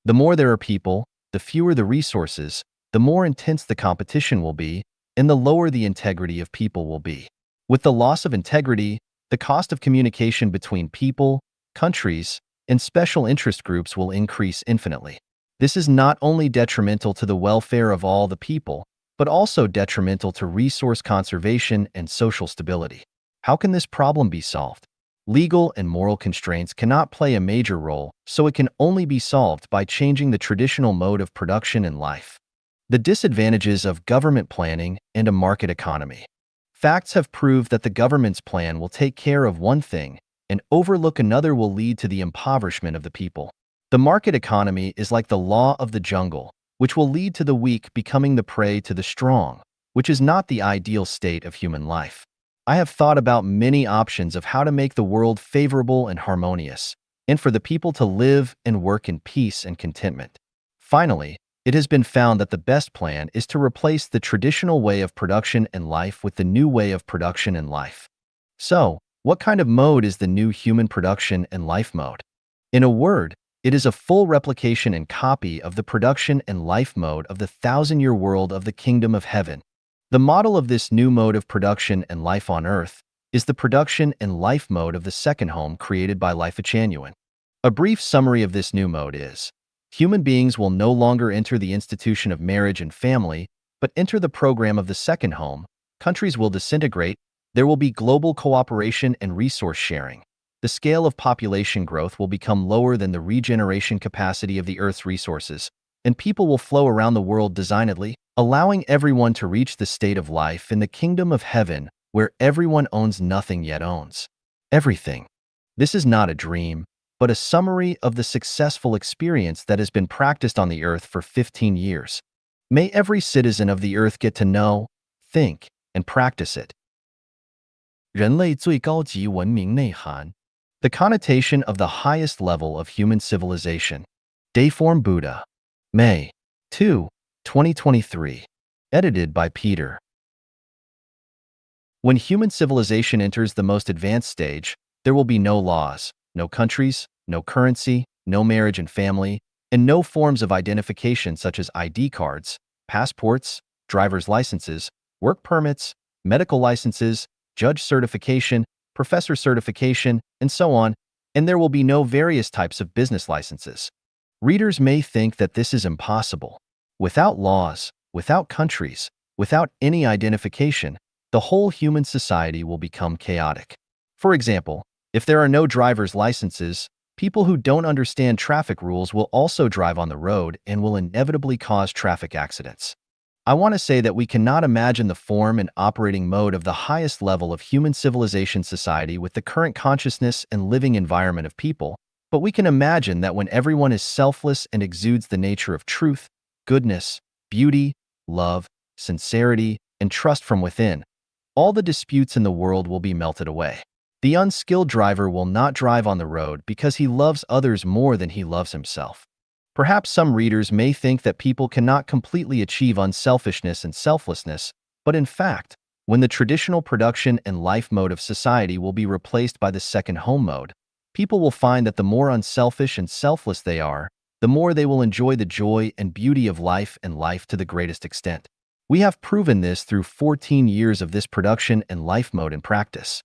The more there are people, the fewer the resources, the more intense the competition will be, and the lower the integrity of people will be. With the loss of integrity, the cost of communication between people, countries, and special interest groups will increase infinitely. This is not only detrimental to the welfare of all the people, but also detrimental to resource conservation and social stability. How can this problem be solved? Legal and moral constraints cannot play a major role, so it can only be solved by changing the traditional mode of production and life. The disadvantages of government planning and a market economy. Facts have proved that the government's plan will take care of one thing and overlook another will lead to the impoverishment of the people. The market economy is like the law of the jungle, which will lead to the weak becoming the prey to the strong, which is not the ideal state of human life. I have thought about many options of how to make the world favorable and harmonious, and for the people to live and work in peace and contentment. Finally, it has been found that the best plan is to replace the traditional way of production and life with the new way of production and life. So, What kind of mode is the new human production and life mode? In a word, it is a full replication and copy of the production and life mode of the thousand-year world of the kingdom of heaven. The model of this new mode of production and life on earth is the production and life mode of the second home created by Genuine. A brief summary of this new mode is: human beings will no longer enter the institution of marriage and family, but enter the program of the second home. Countries will disintegrate. There will be global cooperation and resource sharing. The scale of population growth will become lower than the regeneration capacity of the Earth's resources, and people will flow around the world designedly, allowing everyone to reach the state of life in the kingdom of heaven, where everyone owns nothing yet owns everything. This is not a dream, but a summary of the successful experience that has been practiced on the Earth for 15 years. May every citizen of the Earth get to know, think, and practice it. 人类最高级文明内涵 The connotation of the highest level of human civilization. Dayform Buddha. May 2, 2023. Edited by Peter. When human civilization enters the most advanced stage, there will be no laws, no countries, no currency, no marriage and family, and no forms of identification such as ID cards, passports, driver's licenses, work permits, medical licenses, judge certification, professor certification, and so on, and there will be no various types of business licenses. Readers may think that this is impossible. Without laws, without countries, without any identification, the whole human society will become chaotic. For example, if there are no driver's licenses, people who don't understand traffic rules will also drive on the road and will inevitably cause traffic accidents. I want to say that we cannot imagine the form and operating mode of the highest level of human civilization society with the current consciousness and living environment of people, but we can imagine that when everyone is selfless and exudes the nature of truth, goodness, beauty, love, sincerity, and trust from within, all the disputes in the world will be melted away. The unskilled driver will not drive on the road because he loves others more than he loves himself. Perhaps some readers may think that people cannot completely achieve unselfishness and selflessness, but in fact, when the traditional production and life mode of society will be replaced by the second home mode, people will find that the more unselfish and selfless they are, the more they will enjoy the joy and beauty of life and life to the greatest extent. We have proven this through 14 years of this production and life mode in practice.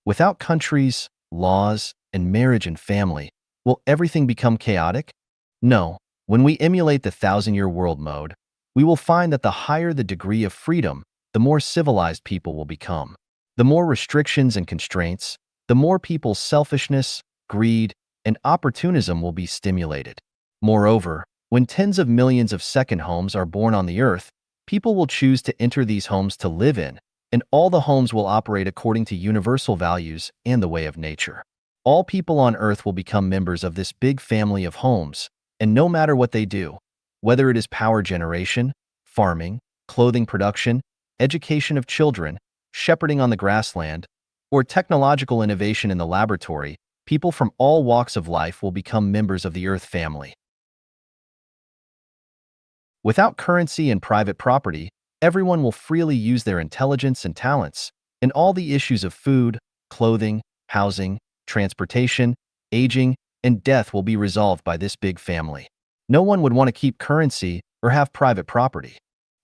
Without countries, laws, and marriage and family, will everything become chaotic? No. When we emulate the thousand-year world mode, we will find that the higher the degree of freedom, the more civilized people will become. The more restrictions and constraints, the more people's selfishness, greed, and opportunism will be stimulated. Moreover, when tens of millions of second homes are born on the Earth, people will choose to enter these homes to live in, and all the homes will operate according to universal values and the way of nature. All people on Earth will become members of this big family of homes, and no matter what they do, whether it is power generation, farming, clothing production, education of children, shepherding on the grassland, or technological innovation in the laboratory, people from all walks of life will become members of the Earth family. Without currency and private property, everyone will freely use their intelligence and talents, and all the issues of food, clothing, housing, transportation, aging, and death will be resolved by this big family. No one would want to keep currency or have private property.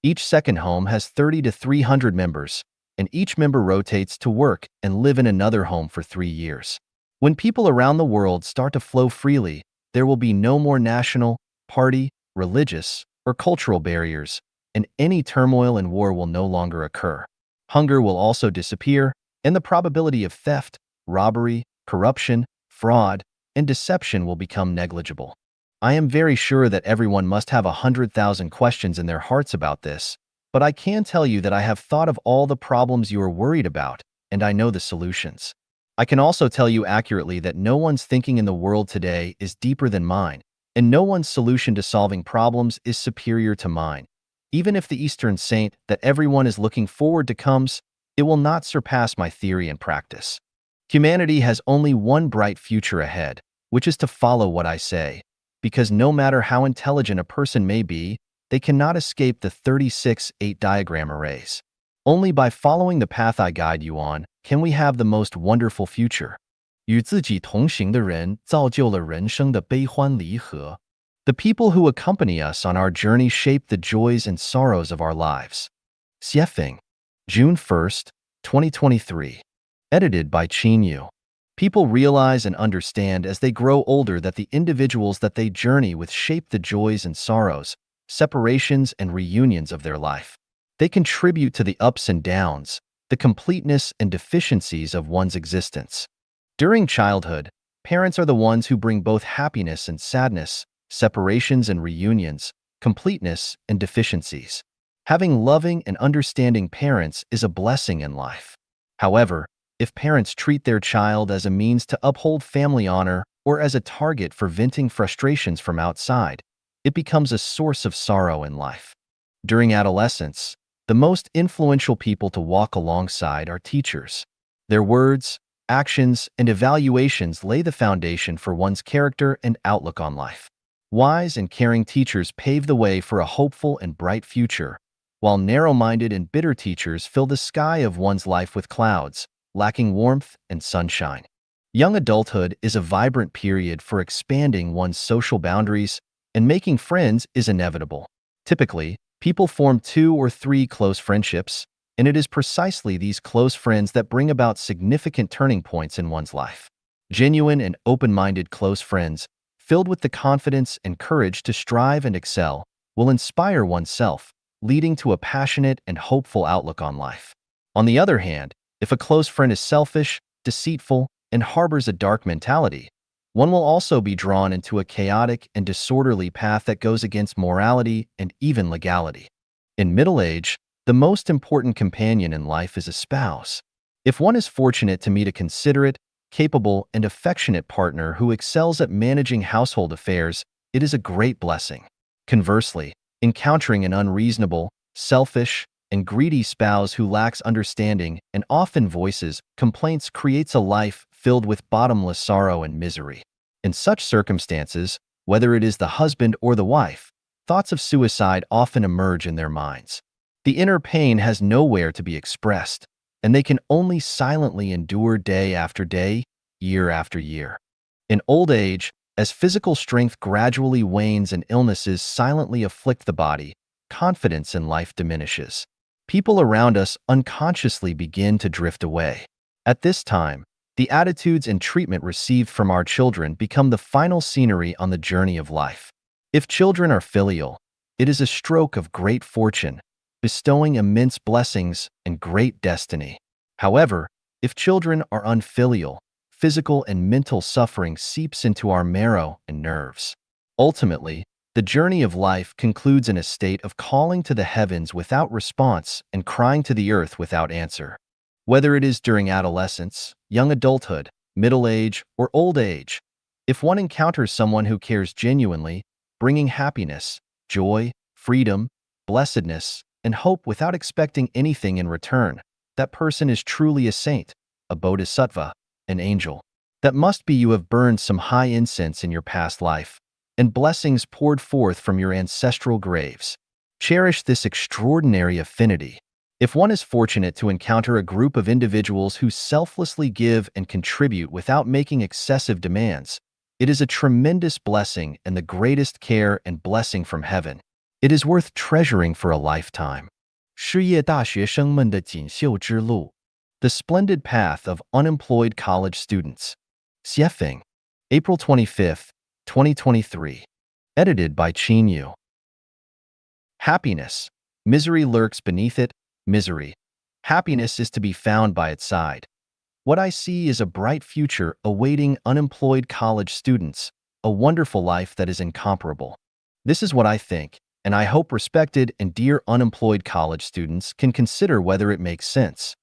Each second home has 30 to 300 members, and each member rotates to work and live in another home for 3 years. When people around the world start to flow freely, there will be no more national, party, religious, or cultural barriers, and any turmoil and war will no longer occur. Hunger will also disappear, and the probability of theft, robbery, corruption, fraud, and deception will become negligible. I am very sure that everyone must have 100,000 questions in their hearts about this, but I can tell you that I have thought of all the problems you are worried about, and I know the solutions. I can also tell you accurately that no one's thinking in the world today is deeper than mine, and no one's solution to solving problems is superior to mine. Even if the Eastern saint that everyone is looking forward to comes, it will not surpass my theory and practice. Humanity has only one bright future ahead, which is to follow what I say, because no matter how intelligent a person may be, they cannot escape the 36-8 diagram arrays. Only by following the path I guide you on can we have the most wonderful future. 与自己同行的人造就了人生的悲欢离合. The people who accompany us on our journey shape the joys and sorrows of our lives. Xiefeng, June 1st, 2023. Edited by Qin Yu. People realize and understand as they grow older that the individuals that they journey with shape the joys and sorrows, separations and reunions of their life. They contribute to the ups and downs, the completeness and deficiencies of one's existence. During childhood, parents are the ones who bring both happiness and sadness, separations and reunions, completeness and deficiencies. Having loving and understanding parents is a blessing in life. However, if parents treat their child as a means to uphold family honor or as a target for venting frustrations from outside, it becomes a source of sorrow in life. During adolescence, the most influential people to walk alongside are teachers. Their words, actions, and evaluations lay the foundation for one's character and outlook on life. Wise and caring teachers pave the way for a hopeful and bright future, while narrow-minded and bitter teachers fill the sky of one's life with clouds, lacking warmth and sunshine. Young adulthood is a vibrant period for expanding one's social boundaries, and making friends is inevitable. Typically, people form 2 or 3 close friendships, and it is precisely these close friends that bring about significant turning points in one's life. Genuine and open-minded close friends, filled with the confidence and courage to strive and excel, will inspire oneself, leading to a passionate and hopeful outlook on life. On the other hand, if a close friend is selfish, deceitful, and harbors a dark mentality, one will also be drawn into a chaotic and disorderly path that goes against morality and even legality. In middle age, the most important companion in life is a spouse. If one is fortunate to meet a considerate, capable, and affectionate partner who excels at managing household affairs, it is a great blessing. Conversely, encountering an unreasonable, selfish, and greedy spouse who lacks understanding and often voices complaints creates a life filled with bottomless sorrow and misery. In such circumstances, whether it is the husband or the wife, thoughts of suicide often emerge in their minds. The inner pain has nowhere to be expressed, and they can only silently endure day after day, year after year. In old age, as physical strength gradually wanes and illnesses silently afflict the body, confidence in life diminishes. People around us unconsciously begin to drift away. At this time, the attitudes and treatment received from our children become the final scenery on the journey of life. If children are filial, it is a stroke of great fortune, bestowing immense blessings and great destiny. However, if children are unfilial, physical and mental suffering seeps into our marrow and nerves. Ultimately, the journey of life concludes in a state of calling to the heavens without response and crying to the earth without answer. Whether it is during adolescence, young adulthood, middle age, or old age, if one encounters someone who cares genuinely, bringing happiness, joy, freedom, blessedness, and hope without expecting anything in return, that person is truly a saint, a bodhisattva, an angel. That must be you have burned some high incense in your past life, and blessings poured forth from your ancestral graves. Cherish this extraordinary affinity. If one is fortunate to encounter a group of individuals who selflessly give and contribute without making excessive demands, it is a tremendous blessing and the greatest care and blessing from heaven. It is worth treasuring for a lifetime. 失业大学生们的锦绣之路. The Splendid Path of Unemployed College Students. Xiefeng, April 25th, 2023. Edited by Qin Yu. Happiness. Misery lurks beneath it. Misery. Happiness is to be found by its side. What I see is a bright future awaiting unemployed college students, a wonderful life that is incomparable. This is what I think, and I hope respected and dear unemployed college students can consider whether it makes sense.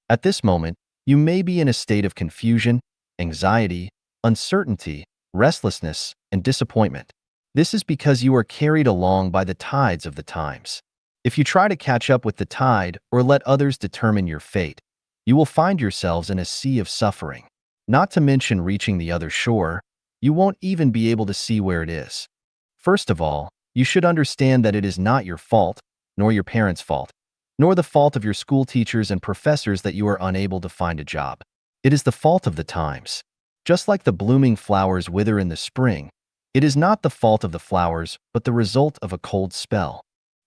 At this moment, you may be in a state of confusion, anxiety, uncertainty, restlessness, and disappointment. This is because you are carried along by the tides of the times. If you try to catch up with the tide or let others determine your fate, you will find yourselves in a sea of suffering. Not to mention reaching the other shore, you won't even be able to see where it is. First of all, you should understand that it is not your fault, nor your parents' fault, nor the fault of your school teachers and professors that you are unable to find a job. It is the fault of the times. Just like the blooming flowers wither in the spring, it is not the fault of the flowers, but the result of a cold spell.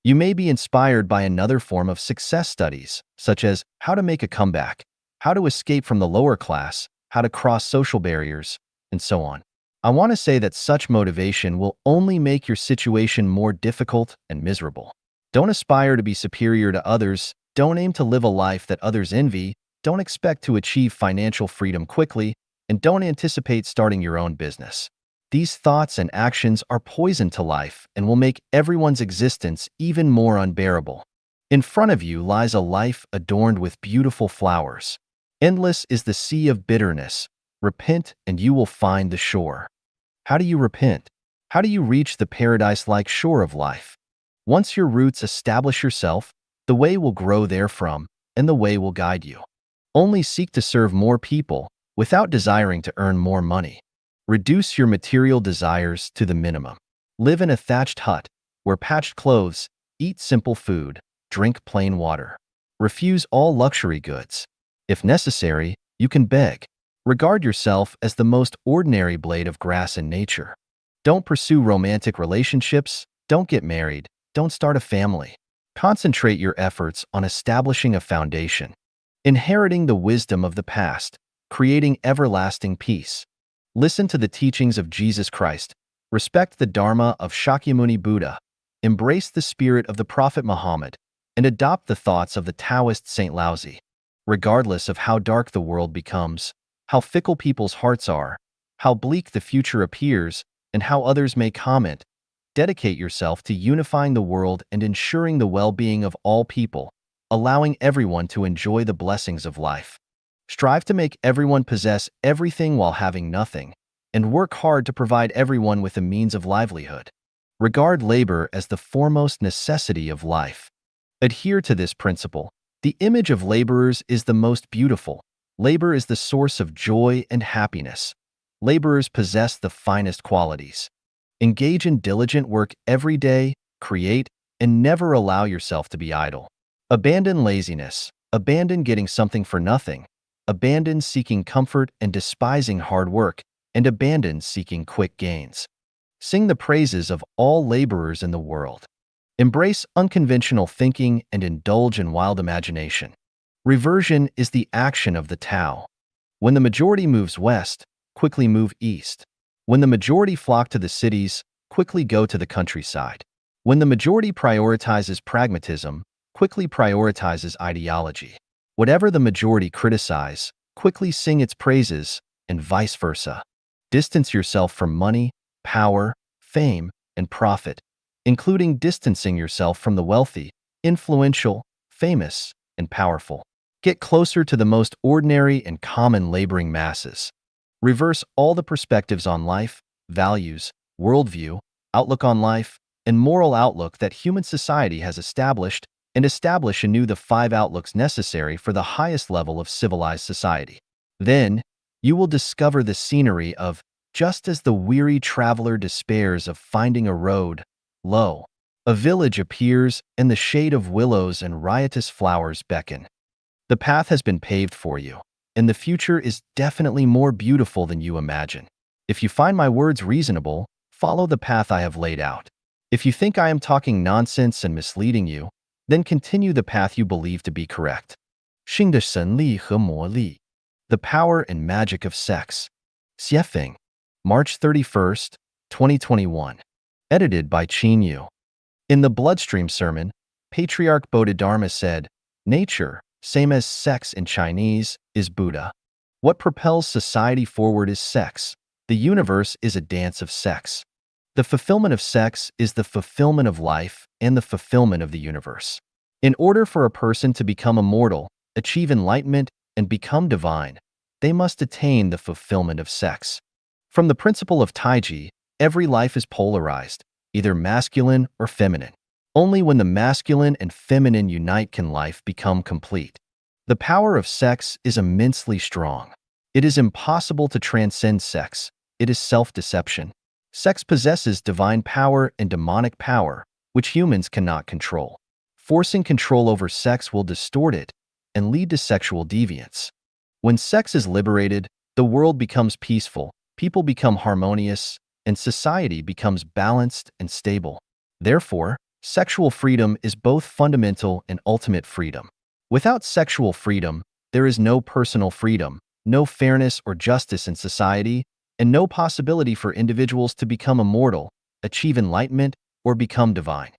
You may be inspired by another form of success studies, such as how to make a comeback, how to escape from the lower class, how to cross social barriers, and so on. I want to say that such motivation will only make your situation more difficult and miserable. Don't aspire to be superior to others, don't aim to live a life that others envy, don't expect to achieve financial freedom quickly, and don't anticipate starting your own business. These thoughts and actions are poison to life and will make everyone's existence even more unbearable. In front of you lies a life adorned with beautiful flowers. Endless is the sea of bitterness. Repent and you will find the shore. How do you repent? How do you reach the paradise-like shore of life? Once your roots establish yourself, the way will grow therefrom, and the way will guide you. Only seek to serve more people without desiring to earn more money. Reduce your material desires to the minimum. Live in a thatched hut, wear patched clothes, eat simple food, drink plain water. Refuse all luxury goods. If necessary, you can beg. Regard yourself as the most ordinary blade of grass in nature. Don't pursue romantic relationships, don't get married, don't start a family. Concentrate your efforts on establishing a foundation, inheriting the wisdom of the past, creating everlasting peace. Listen to the teachings of Jesus Christ, respect the Dharma of Shakyamuni Buddha, embrace the spirit of the Prophet Muhammad, and adopt the thoughts of the Taoist Saint Laozi. Regardless of how dark the world becomes, how fickle people's hearts are, how bleak the future appears, and how others may comment, dedicate yourself to unifying the world and ensuring the well-being of all people, allowing everyone to enjoy the blessings of life. Strive to make everyone possess everything while having nothing, and work hard to provide everyone with a means of livelihood. Regard labor as the foremost necessity of life. Adhere to this principle. The image of laborers is the most beautiful. Labor is the source of joy and happiness. Laborers possess the finest qualities. Engage in diligent work every day, create, and never allow yourself to be idle. Abandon laziness. Abandon getting something for nothing. Abandon seeking comfort and despising hard work, and abandon seeking quick gains. Sing the praises of all laborers in the world. Embrace unconventional thinking and indulge in wild imagination. Reversion is the action of the Tao. When the majority moves west, quickly move east. When the majority flock to the cities, quickly go to the countryside. When the majority prioritizes pragmatism, quickly prioritizes ideology. Whatever the majority criticize, quickly sing its praises, and vice versa. Distance yourself from money, power, fame, and profit, including distancing yourself from the wealthy, influential, famous, and powerful. Get closer to the most ordinary and common laboring masses. Reverse all the perspectives on life, values, worldview, outlook on life, and moral outlook that human society has established, and establish anew the 5 outlooks necessary for the highest level of civilized society. Then, you will discover the scenery of, just as the weary traveler despairs of finding a road, lo, a village appears, and the shade of willows and riotous flowers beckon. The path has been paved for you, and the future is definitely more beautiful than you imagine. If you find my words reasonable, follow the path I have laid out. If you think I am talking nonsense and misleading you, then continue the path you believe to be correct. 性的神力和魔力. The Power and Magic of Sex. Xiefeng. March 31st, 2021. Edited by Qin Yu. In the Bloodstream Sermon, Patriarch Bodhidharma said, "Nature, same as sex in Chinese, is Buddha. What propels society forward is sex. The universe is a dance of sex. The fulfillment of sex is the fulfillment of life and the fulfillment of the universe. In order for a person to become immortal, achieve enlightenment, and become divine, they must attain the fulfillment of sex. From the principle of Taiji, every life is polarized, either masculine or feminine. Only when the masculine and feminine unite can life become complete. The power of sex is immensely strong. It is impossible to transcend sex. It is self-deception. Sex possesses divine power and demonic power, which humans cannot control. Forcing control over sex will distort it and lead to sexual deviance. When sex is liberated, the world becomes peaceful, people become harmonious, and society becomes balanced and stable. Therefore, sexual freedom is both fundamental and ultimate freedom. Without sexual freedom, there is no personal freedom, no fairness or justice in society, and no possibility for individuals to become immortal, achieve enlightenment, or become divine.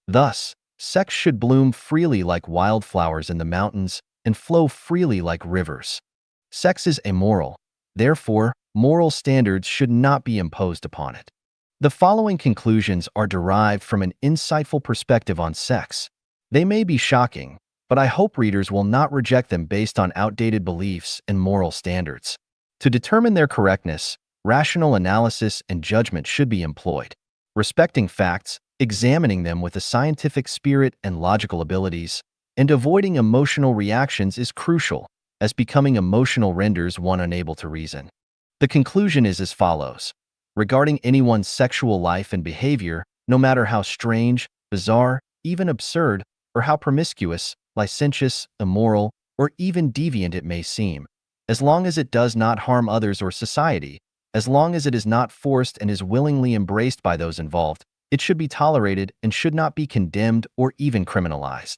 Thus, sex should bloom freely like wildflowers in the mountains and flow freely like rivers. Sex is amoral. Therefore, moral standards should not be imposed upon it. The following conclusions are derived from an insightful perspective on sex. They may be shocking, but I hope readers will not reject them based on outdated beliefs and moral standards. To determine their correctness, rational analysis and judgment should be employed. Respecting facts, examining them with a scientific spirit and logical abilities, and avoiding emotional reactions is crucial, as becoming emotional renders one unable to reason. The conclusion is as follows. Regarding anyone's sexual life and behavior, no matter how strange, bizarre, even absurd, or how promiscuous, licentious, immoral, or even deviant it may seem, as long as it does not harm others or society, as long as it is not forced and is willingly embraced by those involved, it should be tolerated and should not be condemned or even criminalized.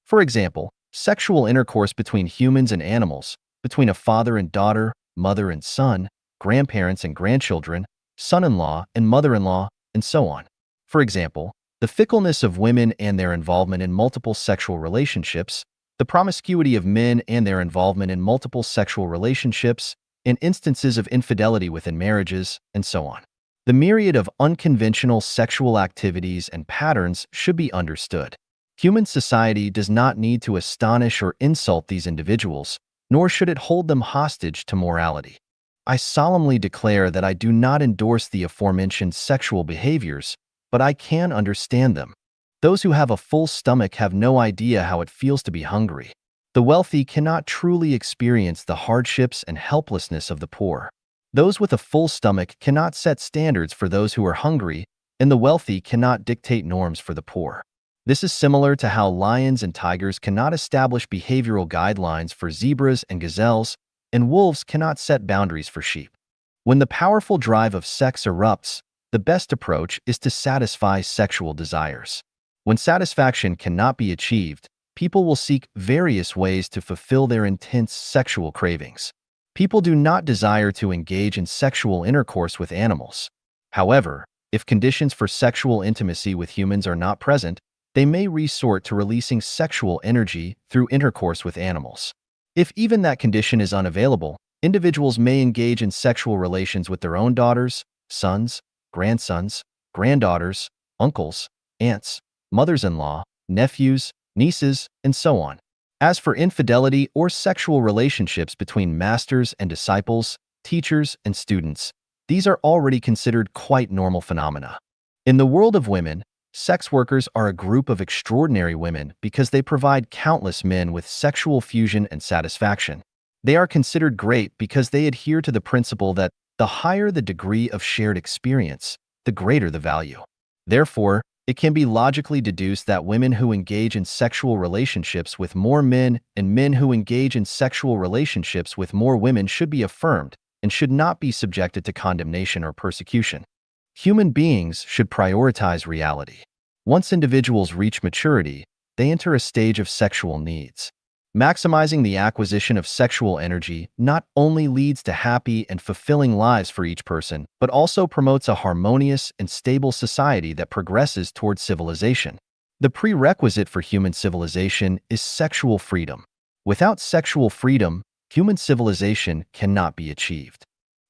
For example, sexual intercourse between humans and animals, between a father and daughter, mother and son, grandparents and grandchildren, son-in-law and mother-in-law, and so on. For example, the fickleness of women and their involvement in multiple sexual relationships, the promiscuity of men and their involvement in multiple sexual relationships, and instances of infidelity within marriages, and so on. The myriad of unconventional sexual activities and patterns should be understood. Human society does not need to astonish or insult these individuals, nor should it hold them hostage to morality. I solemnly declare that I do not endorse the aforementioned sexual behaviors, but I can understand them. Those who have a full stomach have no idea how it feels to be hungry. The wealthy cannot truly experience the hardships and helplessness of the poor. Those with a full stomach cannot set standards for those who are hungry, and the wealthy cannot dictate norms for the poor. This is similar to how lions and tigers cannot establish behavioral guidelines for zebras and gazelles, and wolves cannot set boundaries for sheep. When the powerful drive of sex erupts, the best approach is to satisfy sexual desires. When satisfaction cannot be achieved, people will seek various ways to fulfill their intense sexual cravings. People do not desire to engage in sexual intercourse with animals. However, if conditions for sexual intimacy with humans are not present, they may resort to releasing sexual energy through intercourse with animals. If even that condition is unavailable, individuals may engage in sexual relations with their own daughters, sons, grandsons, granddaughters, uncles, aunts, mothers-in-law, nephews, nieces, and so on. As for infidelity or sexual relationships between masters and disciples, teachers and students, these are already considered quite normal phenomena. In the world of women, sex workers are a group of extraordinary women because they provide countless men with sexual fusion and satisfaction. They are considered great because they adhere to the principle that the higher the degree of shared experience, the greater the value. Therefore, it can be logically deduced that women who engage in sexual relationships with more men and men who engage in sexual relationships with more women should be affirmed and should not be subjected to condemnation or persecution. Human beings should prioritize reality. Once individuals reach maturity, they enter a stage of sexual needs. Maximizing the acquisition of sexual energy not only leads to happy and fulfilling lives for each person, but also promotes a harmonious and stable society that progresses towards civilization. The prerequisite for human civilization is sexual freedom. Without sexual freedom, human civilization cannot be achieved.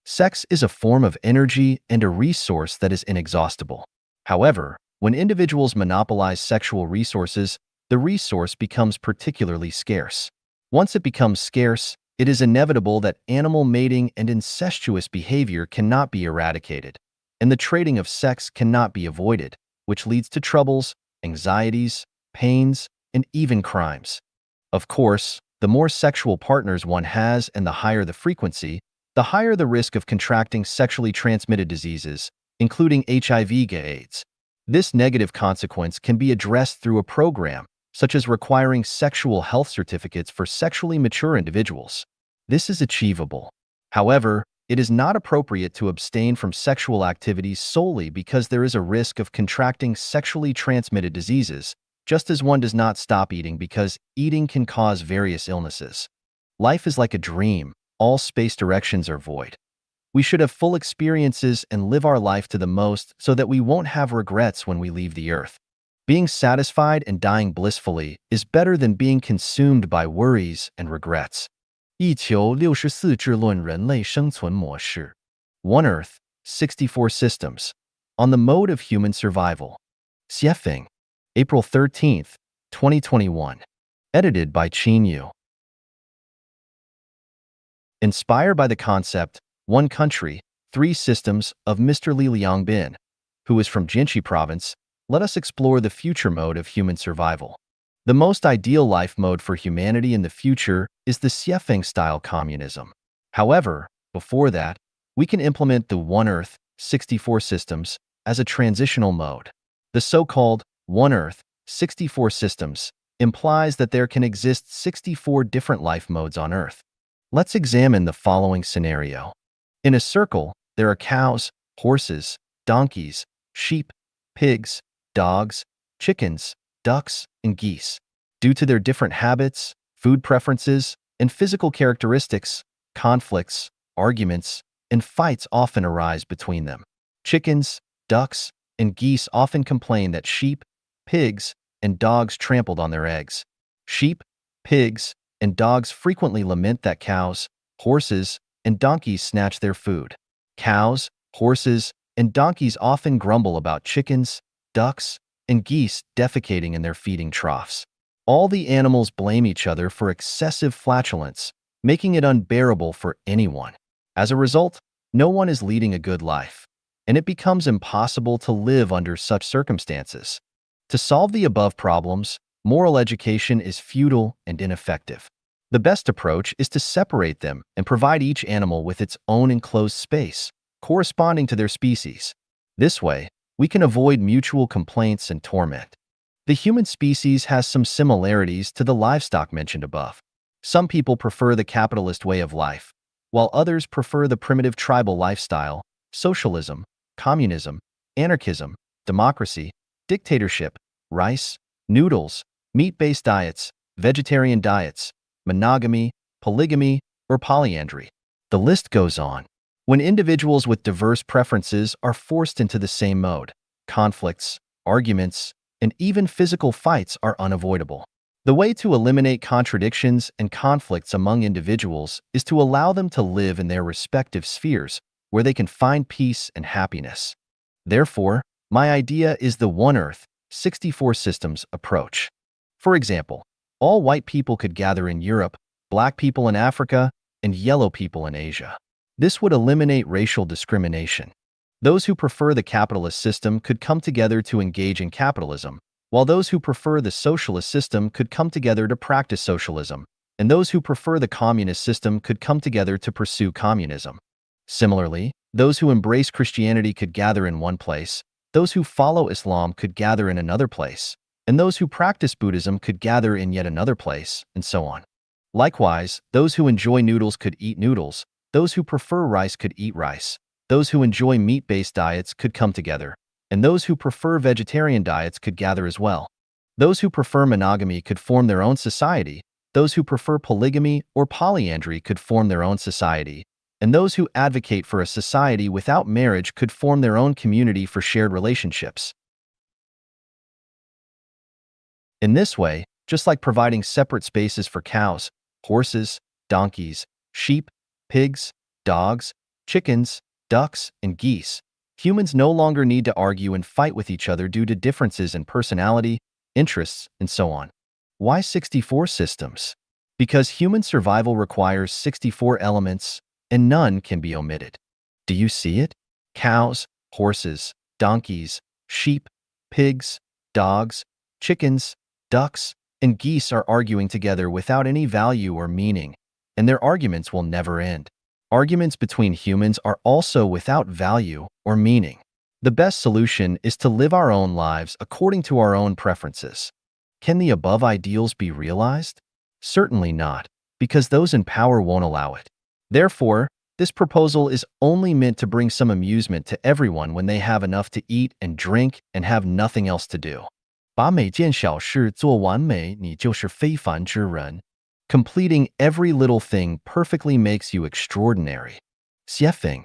Sex is a form of energy and a resource that is inexhaustible. However, when individuals monopolize sexual resources, the resource becomes particularly scarce. Once it becomes scarce, it is inevitable that animal mating and incestuous behavior cannot be eradicated, and the trading of sex cannot be avoided, which leads to troubles, anxieties, pains, and even crimes. Of course, the more sexual partners one has and the higher the frequency, the higher the risk of contracting sexually transmitted diseases, including HIV/AIDS. This negative consequence can be addressed through a program, such as requiring sexual health certificates for sexually mature individuals. This is achievable. However, it is not appropriate to abstain from sexual activities solely because there is a risk of contracting sexually transmitted diseases, just as one does not stop eating because eating can cause various illnesses. Life is like a dream. All space directions are void. We should have full experiences and live our life to the most so that we won't have regrets when we leave the earth. Being satisfied and dying blissfully is better than being consumed by worries and regrets. 一求64智论人类生存模式 One Earth, 64 Systems. On the Mode of Human Survival. Xiefeng. April 13th, 2021. Edited by Qin Yu. Inspired by the concept, One Country, Three Systems of Mr. Li Liangbin, who is from Jinshi Province, let us explore the future mode of human survival. The most ideal life mode for humanity in the future is the Xiefeng-style communism. However, before that, we can implement the One Earth, 64 Systems as a transitional mode. The so-called One Earth, 64 Systems implies that there can exist 64 different life modes on Earth. Let's examine the following scenario. In a circle, there are cows, horses, donkeys, sheep, pigs, dogs, chickens, ducks, and geese. Due to their different habits, food preferences, and physical characteristics, conflicts, arguments, and fights often arise between them. Chickens, ducks, and geese often complain that sheep, pigs, and dogs trampled on their eggs. Sheep, pigs, and dogs frequently lament that cows, horses, and donkeys snatch their food. Cows, horses, and donkeys often grumble about chickens, ducks, and geese defecating in their feeding troughs. All the animals blame each other for excessive flatulence, making it unbearable for anyone. As a result, no one is leading a good life, and it becomes impossible to live under such circumstances. To solve the above problems, moral education is futile and ineffective. The best approach is to separate them and provide each animal with its own enclosed space, corresponding to their species. This way, we can avoid mutual complaints and torment. The human species has some similarities to the livestock mentioned above. Some people prefer the capitalist way of life, while others prefer the primitive tribal lifestyle, socialism, communism, anarchism, democracy, dictatorship, rice, noodles, meat-based diets, vegetarian diets, monogamy, polygamy, or polyandry. The list goes on. When individuals with diverse preferences are forced into the same mode, conflicts, arguments, and even physical fights are unavoidable. The way to eliminate contradictions and conflicts among individuals is to allow them to live in their respective spheres, where they can find peace and happiness. Therefore, my idea is the One Earth, 64 Systems approach. For example, all white people could gather in Europe, black people in Africa, and yellow people in Asia. This would eliminate racial discrimination. Those who prefer the capitalist system could come together to engage in capitalism, while those who prefer the socialist system could come together to practice socialism, and those who prefer the communist system could come together to pursue communism. Similarly, those who embrace Christianity could gather in one place, those who follow Islam could gather in another place, and those who practice Buddhism could gather in yet another place, and so on. Likewise, those who enjoy noodles could eat noodles, those who prefer rice could eat rice, those who enjoy meat-based diets could come together, and those who prefer vegetarian diets could gather as well. Those who prefer monogamy could form their own society, those who prefer polygamy or polyandry could form their own society, and those who advocate for a society without marriage could form their own community for shared relationships. In this way, just like providing separate spaces for cows, horses, donkeys, sheep, pigs, dogs, chickens, ducks, and geese, humans no longer need to argue and fight with each other due to differences in personality, interests, and so on. Why 64 systems? Because human survival requires 64 elements, and none can be omitted. Do you see it? Cows, horses, donkeys, sheep, pigs, dogs, chickens, ducks, and geese are arguing together without any value or meaning, and their arguments will never end. Arguments between humans are also without value or meaning. The best solution is to live our own lives according to our own preferences. Can the above ideals be realized? Certainly not, because those in power won't allow it. Therefore, this proposal is only meant to bring some amusement to everyone when they have enough to eat and drink and have nothing else to do. 把每件小事做完美，你就是非凡之人. Completing every little thing perfectly makes you extraordinary. Xiefeng.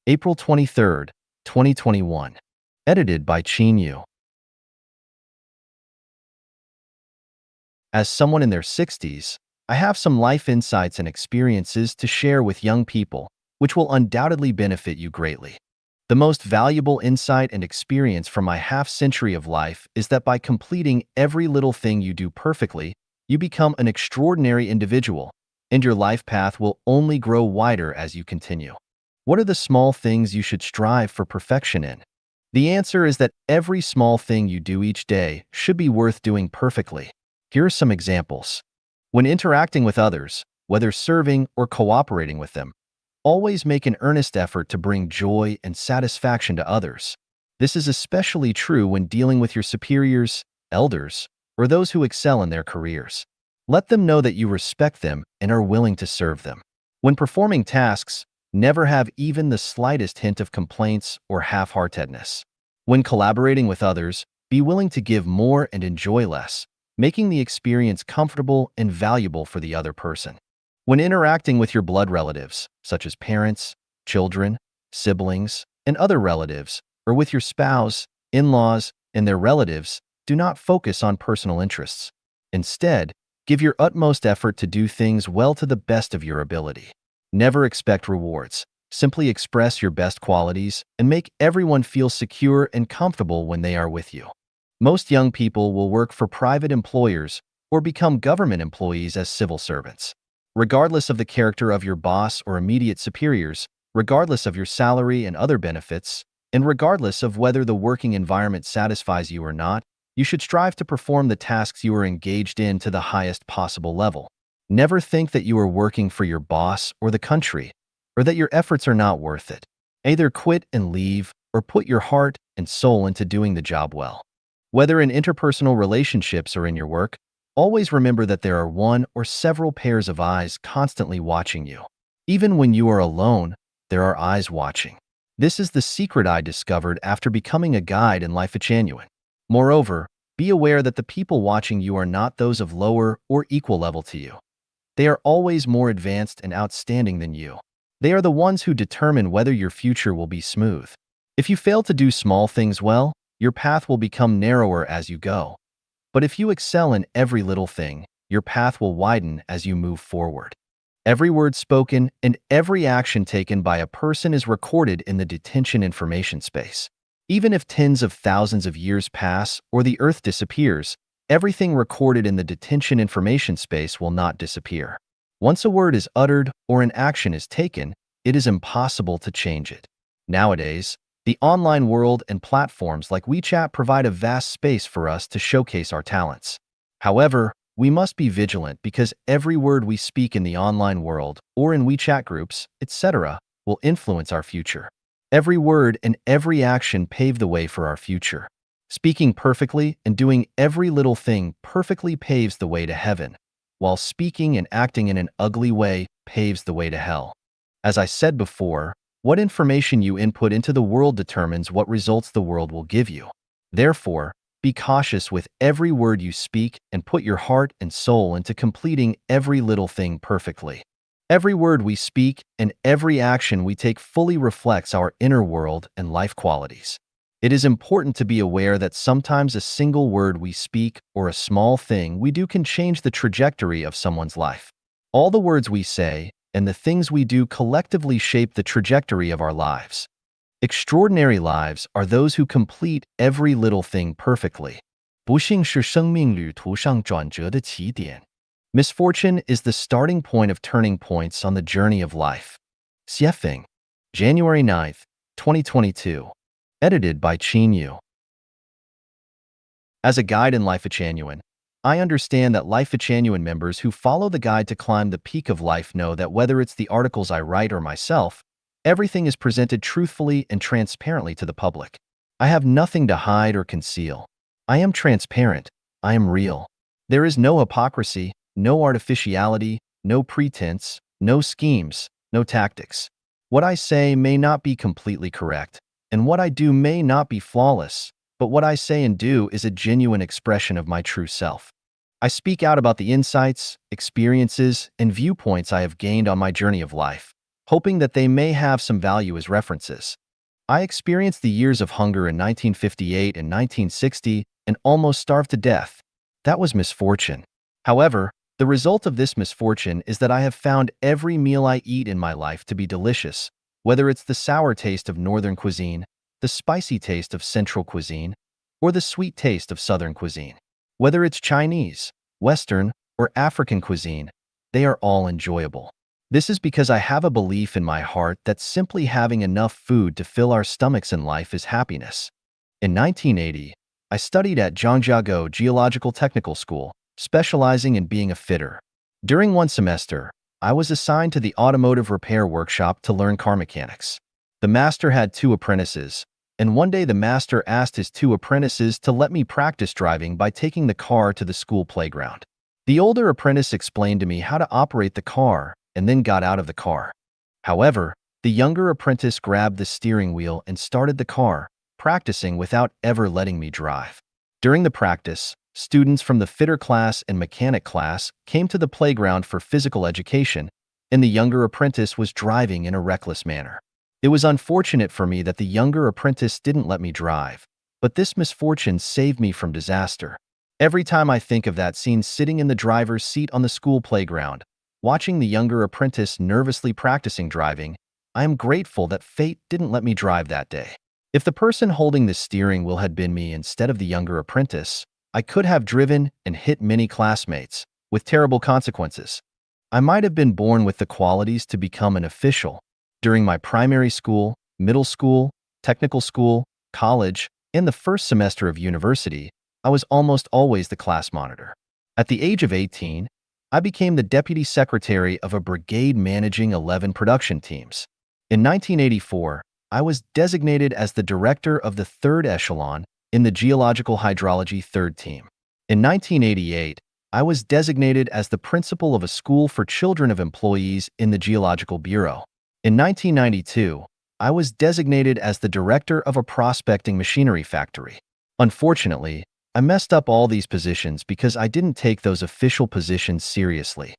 April 23rd, 2021. Edited by Qin Yu. As someone in their 60s, I have some life insights and experiences to share with young people, which will undoubtedly benefit you greatly. The most valuable insight and experience from my half-century of life is that by completing every little thing you do perfectly, you become an extraordinary individual, and your life path will only grow wider as you continue. What are the small things you should strive for perfection in? The answer is that every small thing you do each day should be worth doing perfectly. Here are some examples. When interacting with others, whether serving or cooperating with them, always make an earnest effort to bring joy and satisfaction to others. This is especially true when dealing with your superiors, elders, or those who excel in their careers. Let them know that you respect them and are willing to serve them. When performing tasks, never have even the slightest hint of complaints or half-heartedness. When collaborating with others, be willing to give more and enjoy less, making the experience comfortable and valuable for the other person. When interacting with your blood relatives, such as parents, children, siblings, and other relatives, or with your spouse, in-laws, and their relatives, do not focus on personal interests. Instead, give your utmost effort to do things well to the best of your ability. Never expect rewards. Simply express your best qualities and make everyone feel secure and comfortable when they are with you. Most young people will work for private employers or become government employees as civil servants. Regardless of the character of your boss or immediate superiors, regardless of your salary and other benefits, and regardless of whether the working environment satisfies you or not, you should strive to perform the tasks you are engaged in to the highest possible level. Never think that you are working for your boss or the country, or that your efforts are not worth it. Either quit and leave, or put your heart and soul into doing the job well. Whether in interpersonal relationships or in your work, always remember that there are one or several pairs of eyes constantly watching you. Even when you are alone, there are eyes watching. This is the secret I discovered after becoming a guide in Life Genuine. Moreover, be aware that the people watching you are not those of lower or equal level to you. They are always more advanced and outstanding than you. They are the ones who determine whether your future will be smooth. If you fail to do small things well, your path will become narrower as you go. But if you excel in every little thing, your path will widen as you move forward. Every word spoken and every action taken by a person is recorded in the detention information space. Even if tens of thousands of years pass or the Earth disappears, everything recorded in the detention information space will not disappear. Once a word is uttered or an action is taken, it is impossible to change it. Nowadays, the online world and platforms like WeChat provide a vast space for us to showcase our talents. However, we must be vigilant because every word we speak in the online world or in WeChat groups, etc., will influence our future. Every word and every action pave the way for our future. Speaking perfectly and doing every little thing perfectly paves the way to heaven, while speaking and acting in an ugly way paves the way to hell. As I said before, what information you input into the world determines what results the world will give you. Therefore, be cautious with every word you speak and put your heart and soul into completing every little thing perfectly. Every word we speak and every action we take fully reflects our inner world and life qualities. It is important to be aware that sometimes a single word we speak or a small thing we do can change the trajectory of someone's life. All the words we say and the things we do collectively shape the trajectory of our lives. Extraordinary lives are those who complete every little thing perfectly. 不幸是生命旅途上转折的起点. Misfortune is the starting point of turning points on the journey of life. Xiefeng. January 9th, 2022. Edited by Qin Yu. As a guide in Life Genuine, I understand that Life Genuine members who follow the guide to climb the peak of life know that whether it's the articles I write or myself, everything is presented truthfully and transparently to the public. I have nothing to hide or conceal. I am transparent, I am real. There is no hypocrisy, no artificiality, no pretense, no schemes, no tactics. What I say may not be completely correct, and what I do may not be flawless, but what I say and do is a genuine expression of my true self. I speak out about the insights, experiences, and viewpoints I have gained on my journey of life, hoping that they may have some value as references. I experienced the years of hunger in 1958 and 1960 and almost starved to death. That was misfortune. However, the result of this misfortune is that I have found every meal I eat in my life to be delicious, whether it's the sour taste of Northern cuisine, the spicy taste of Central cuisine, or the sweet taste of Southern cuisine. Whether it's Chinese, Western, or African cuisine, they are all enjoyable. This is because I have a belief in my heart that simply having enough food to fill our stomachs in life is happiness. In 1980, I studied at Zhangjiago Geological Technical School, specializing in being a fitter. During one semester, I was assigned to the automotive repair workshop to learn car mechanics. The master had 2 apprentices, and one day the master asked his 2 apprentices to let me practice driving by taking the car to the school playground. The older apprentice explained to me how to operate the car and then got out of the car. However, the younger apprentice grabbed the steering wheel and started the car, practicing without ever letting me drive. During the practice, students from the fitter class and mechanic class came to the playground for physical education, and the younger apprentice was driving in a reckless manner. It was unfortunate for me that the younger apprentice didn't let me drive, but this misfortune saved me from disaster. Every time I think of that scene sitting in the driver's seat on the school playground, watching the younger apprentice nervously practicing driving, I am grateful that fate didn't let me drive that day. If the person holding the steering wheel had been me instead of the younger apprentice, I could have driven and hit many classmates, with terrible consequences. I might have been born with the qualities to become an official. During my primary school, middle school, technical school, college, and the first semester of university, I was almost always the class monitor. At the age of 18, I became the deputy secretary of a brigade managing 11 production teams. In 1984, I was designated as the director of the 3rd echelon in the geological hydrology 3rd team. In 1988, I was designated as the principal of a school for children of employees in the Geological Bureau. In 1992, I was designated as the director of a prospecting machinery factory. Unfortunately, I messed up all these positions because I didn't take those official positions seriously.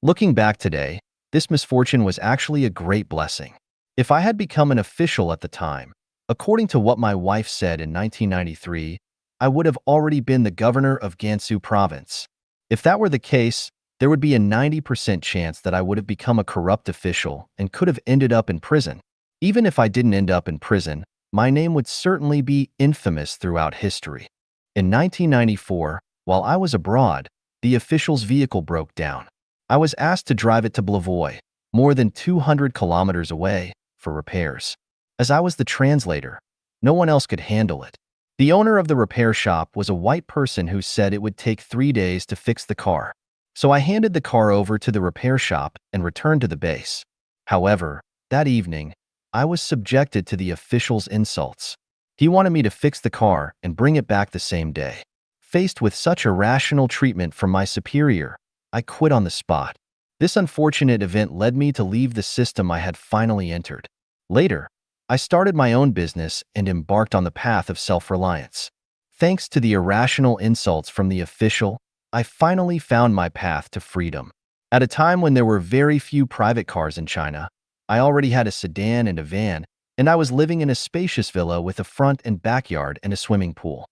Looking back today, this misfortune was actually a great blessing. If I had become an official at the time, according to what my wife said in 1993, I would have already been the governor of Gansu province. If that were the case, there would be a 90% chance that I would have become a corrupt official and could have ended up in prison. Even if I didn't end up in prison, my name would certainly be infamous throughout history. In 1994, while I was abroad, the official's vehicle broke down. I was asked to drive it to Blavoy, more than 200 kilometers away, for repairs. As I was the translator, no one else could handle it. The owner of the repair shop was a white person who said it would take 3 days to fix the car. So I handed the car over to the repair shop and returned to the base. However, that evening, I was subjected to the official's insults. He wanted me to fix the car and bring it back the same day. Faced with such irrational treatment from my superior, I quit on the spot. This unfortunate event led me to leave the system I had finally entered. Later, I started my own business and embarked on the path of self-reliance. Thanks to the irrational insults from the official, I finally found my path to freedom. At a time when there were very few private cars in China, I already had a sedan and a van, and I was living in a spacious villa with a front and backyard and a swimming pool.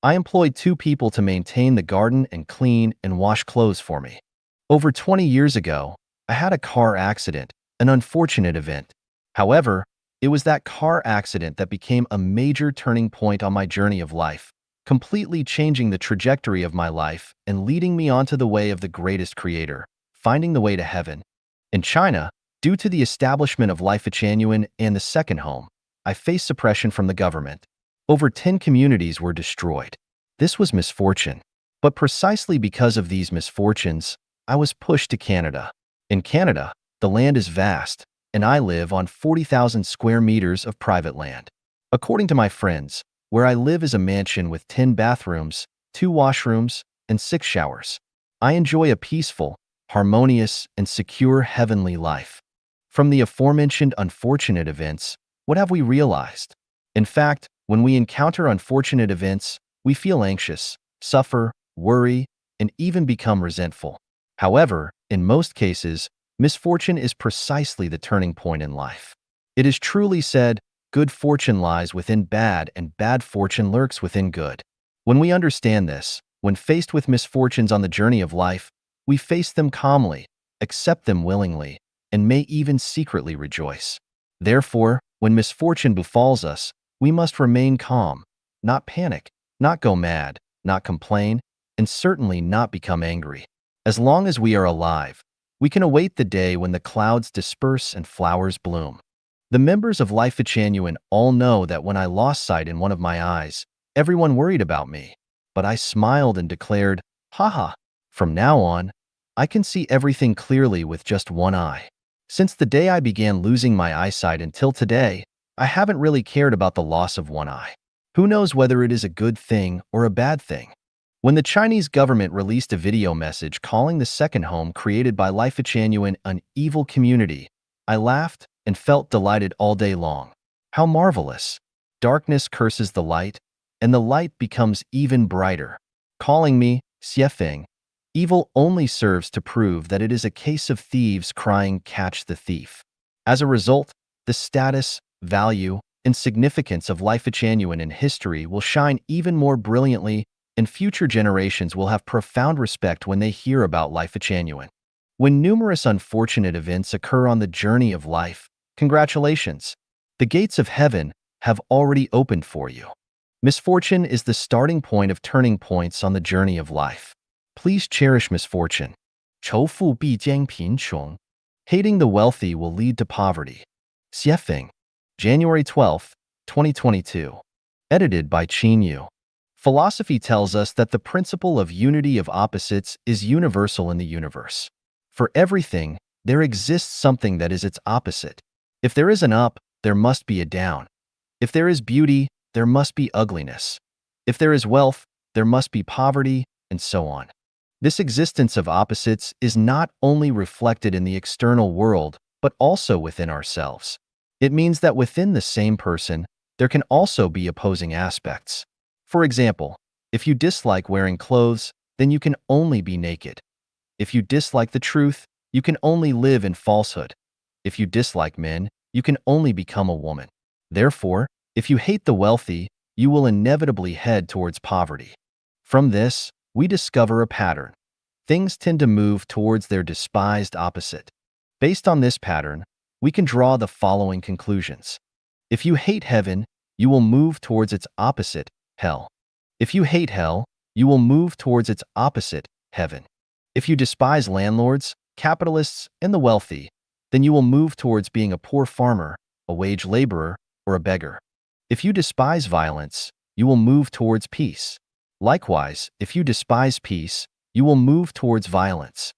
I employed 2 people to maintain the garden and clean and wash clothes for me. Over 20 years ago, I had a car accident, an unfortunate event. However, it was that car accident that became a major turning point on my journey of life, completely changing the trajectory of my life and leading me onto the way of the greatest creator, finding the way to heaven. In China, due to the establishment of Life-Genuine and the second home, I faced suppression from the government. Over 10 communities were destroyed. This was misfortune. But precisely because of these misfortunes, I was pushed to Canada. In Canada, the land is vast, and I live on 40,000 square meters of private land. According to my friends, Where I live is a mansion with 10 bathrooms, 2 washrooms, and 6 showers. I enjoy a peaceful, harmonious, and secure heavenly life. From the aforementioned unfortunate events, what have we realized? In fact, when we encounter unfortunate events, we feel anxious, suffer, worry, and even become resentful. However, in most cases, misfortune is precisely the turning point in life. It is truly said, good fortune lies within bad and bad fortune lurks within good. When we understand this, when faced with misfortunes on the journey of life, we face them calmly, accept them willingly, and may even secretly rejoice. Therefore, when misfortune befalls us, we must remain calm, not panic, not go mad, not complain, and certainly not become angry. As long as we are alive, we can await the day when the clouds disperse and flowers bloom. The members of Fcoin all know that when I lost sight in one of my eyes, everyone worried about me. But I smiled and declared, haha, from now on, I can see everything clearly with just one eye. Since the day I began losing my eyesight until today, I haven't really cared about the loss of one eye. Who knows whether it is a good thing or a bad thing? When the Chinese government released a video message calling the second home created by Fcoin an evil community, I laughed and felt delighted all day long. How marvelous! Darkness curses the light, and the light becomes even brighter. Calling me Xiefeng, evil only serves to prove that it is a case of thieves crying, "Catch the thief." As a result, the status, value, and significance of Fcoin in history will shine even more brilliantly, and future generations will have profound respect when they hear about Fcoin. When numerous unfortunate events occur on the journey of life, congratulations! The gates of heaven have already opened for you. Misfortune is the starting point of turning points on the journey of life. Please cherish misfortune. 仇富必将贫穷. Hating the wealthy will lead to poverty. Xiefeng, January 12, 2022. Edited by Qin Yu. Philosophy tells us that the principle of unity of opposites is universal in the universe. For everything, there exists something that is its opposite. If there is an up, there must be a down. If there is beauty, there must be ugliness. If there is wealth, there must be poverty, and so on. This existence of opposites is not only reflected in the external world, but also within ourselves. It means that within the same person, there can also be opposing aspects. For example, if you dislike wearing clothes, then you can only be naked. If you dislike the truth, you can only live in falsehood. If you dislike men, you can only become a woman. Therefore, if you hate the wealthy, you will inevitably head towards poverty. From this, we discover a pattern. Things tend to move towards their despised opposite. Based on this pattern, we can draw the following conclusions. If you hate heaven, you will move towards its opposite, hell. If you hate hell, you will move towards its opposite, heaven. If you despise landlords, capitalists, and the wealthy, then you will move towards being a poor farmer, a wage laborer, or a beggar. If you despise violence, you will move towards peace. Likewise, if you despise peace, you will move towards violence.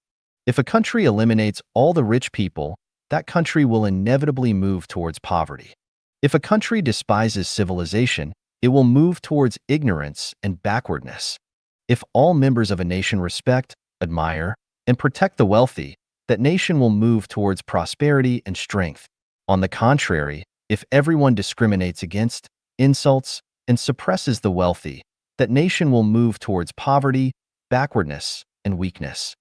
If a country eliminates all the rich people, that country will inevitably move towards poverty. If a country despises civilization, it will move towards ignorance and backwardness. If all members of a nation respect, admire, and protect the wealthy, that nation will move towards prosperity and strength. On the contrary, if everyone discriminates against, insults, and suppresses the wealthy, that nation will move towards poverty, backwardness, and weakness.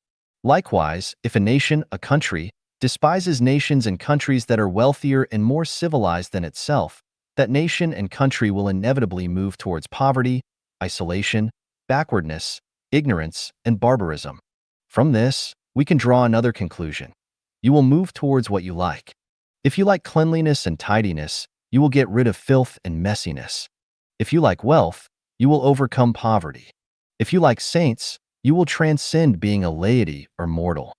Likewise, if a nation, a country, despises nations and countries that are wealthier and more civilized than itself, that nation and country will inevitably move towards poverty, isolation, backwardness, ignorance, and barbarism. From this, we can draw another conclusion. You will move towards what you like. If you like cleanliness and tidiness, you will get rid of filth and messiness. If you like wealth, you will overcome poverty. If you like saints, you will transcend being a laity or mortal.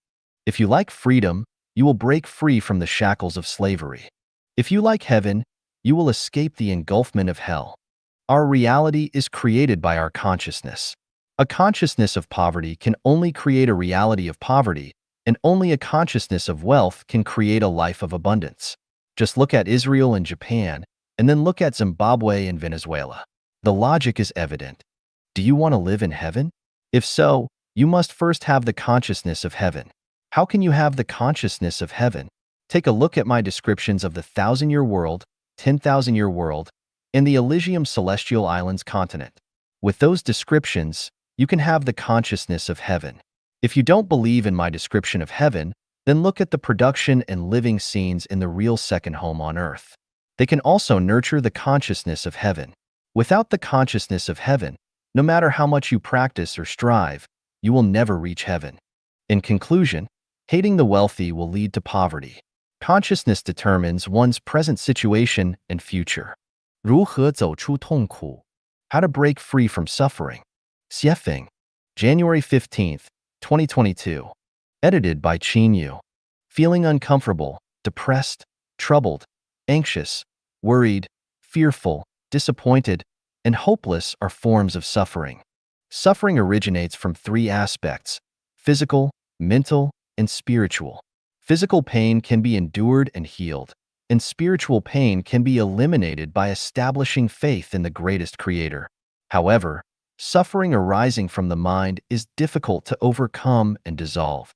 If you like freedom, you will break free from the shackles of slavery. If you like heaven, you will escape the engulfment of hell. Our reality is created by our consciousness. A consciousness of poverty can only create a reality of poverty, and only a consciousness of wealth can create a life of abundance. Just look at Israel and Japan, and then look at Zimbabwe and Venezuela. The logic is evident. Do you want to live in heaven? If so, you must first have the consciousness of heaven. How can you have the consciousness of heaven? Take a look at my descriptions of the 1,000-year world, 10,000-year world, and the Elysium Celestial Islands continent. With those descriptions, you can have the consciousness of heaven. If you don't believe in my description of heaven, then look at the production and living scenes in the real second home on earth. They can also nurture the consciousness of heaven. Without the consciousness of heaven, no matter how much you practice or strive, you will never reach heaven. In conclusion, hating the wealthy will lead to poverty. Consciousness determines one's present situation and future. 如何走出痛苦? How to break free from suffering. Xiefeng, January 15th, 2022. Edited by Qin Yu. Feeling uncomfortable, depressed, troubled, anxious, worried, fearful, disappointed, and hopeless are forms of suffering. Suffering originates from three aspects: physical, mental, and spiritual. Physical pain can be endured and healed, and spiritual pain can be eliminated by establishing faith in the greatest creator. However, suffering arising from the mind is difficult to overcome and dissolve.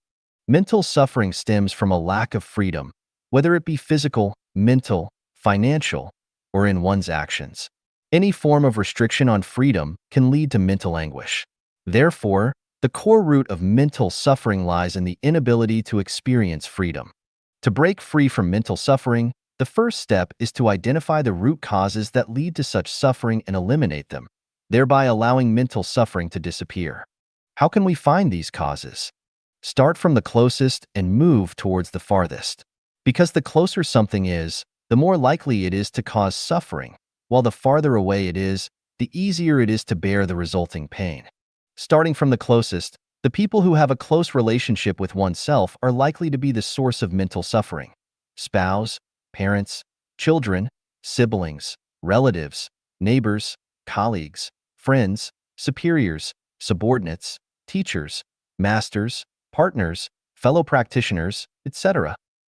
Mental suffering stems from a lack of freedom, whether it be physical, mental, financial, or in one's actions. Any form of restriction on freedom can lead to mental anguish. Therefore, the core root of mental suffering lies in the inability to experience freedom. To break free from mental suffering, the first step is to identify the root causes that lead to such suffering and eliminate them, thereby allowing mental suffering to disappear. How can we find these causes? Start from the closest and move towards the farthest. Because the closer something is, the more likely it is to cause suffering, while the farther away it is, the easier it is to bear the resulting pain. Starting from the closest, the people who have a close relationship with oneself are likely to be the source of mental suffering. Spouse, parents, children, siblings, relatives, neighbors, colleagues, friends, superiors, subordinates, teachers, masters, partners, fellow practitioners, etc.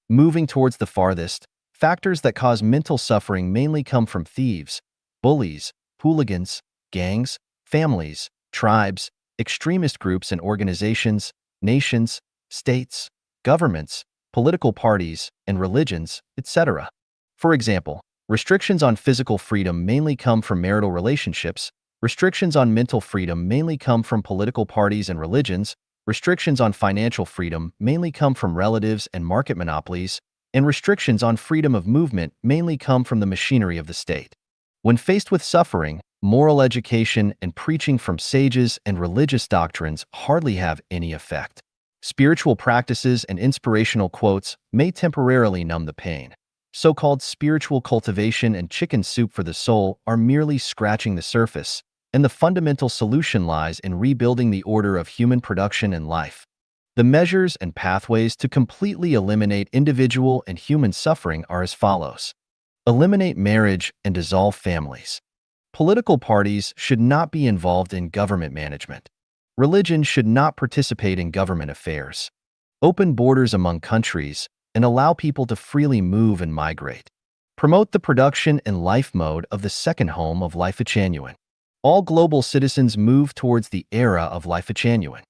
Moving towards the farthest, factors that cause mental suffering mainly come from thieves, bullies, hooligans, gangs, families, tribes, extremist groups and organizations, nations, states, governments, political parties, and religions, etc. For example, restrictions on physical freedom mainly come from marital relationships, restrictions on mental freedom mainly come from political parties and religions, restrictions on financial freedom mainly come from relatives and market monopolies, and restrictions on freedom of movement mainly come from the machinery of the state. When faced with suffering, moral education and preaching from sages and religious doctrines hardly have any effect. Spiritual practices and inspirational quotes may temporarily numb the pain. So-called spiritual cultivation and chicken soup for the soul are merely scratching the surface, and the fundamental solution lies in rebuilding the order of human production and life. The measures and pathways to completely eliminate individual and human suffering are as follows. Eliminate marriage and dissolve families. Political parties should not be involved in government management. Religion should not participate in government affairs. Open borders among countries and allow people to freely move and migrate. Promote the production and life mode of the second home of Life-Genuine. All global citizens move towards the era of Life-Genuine.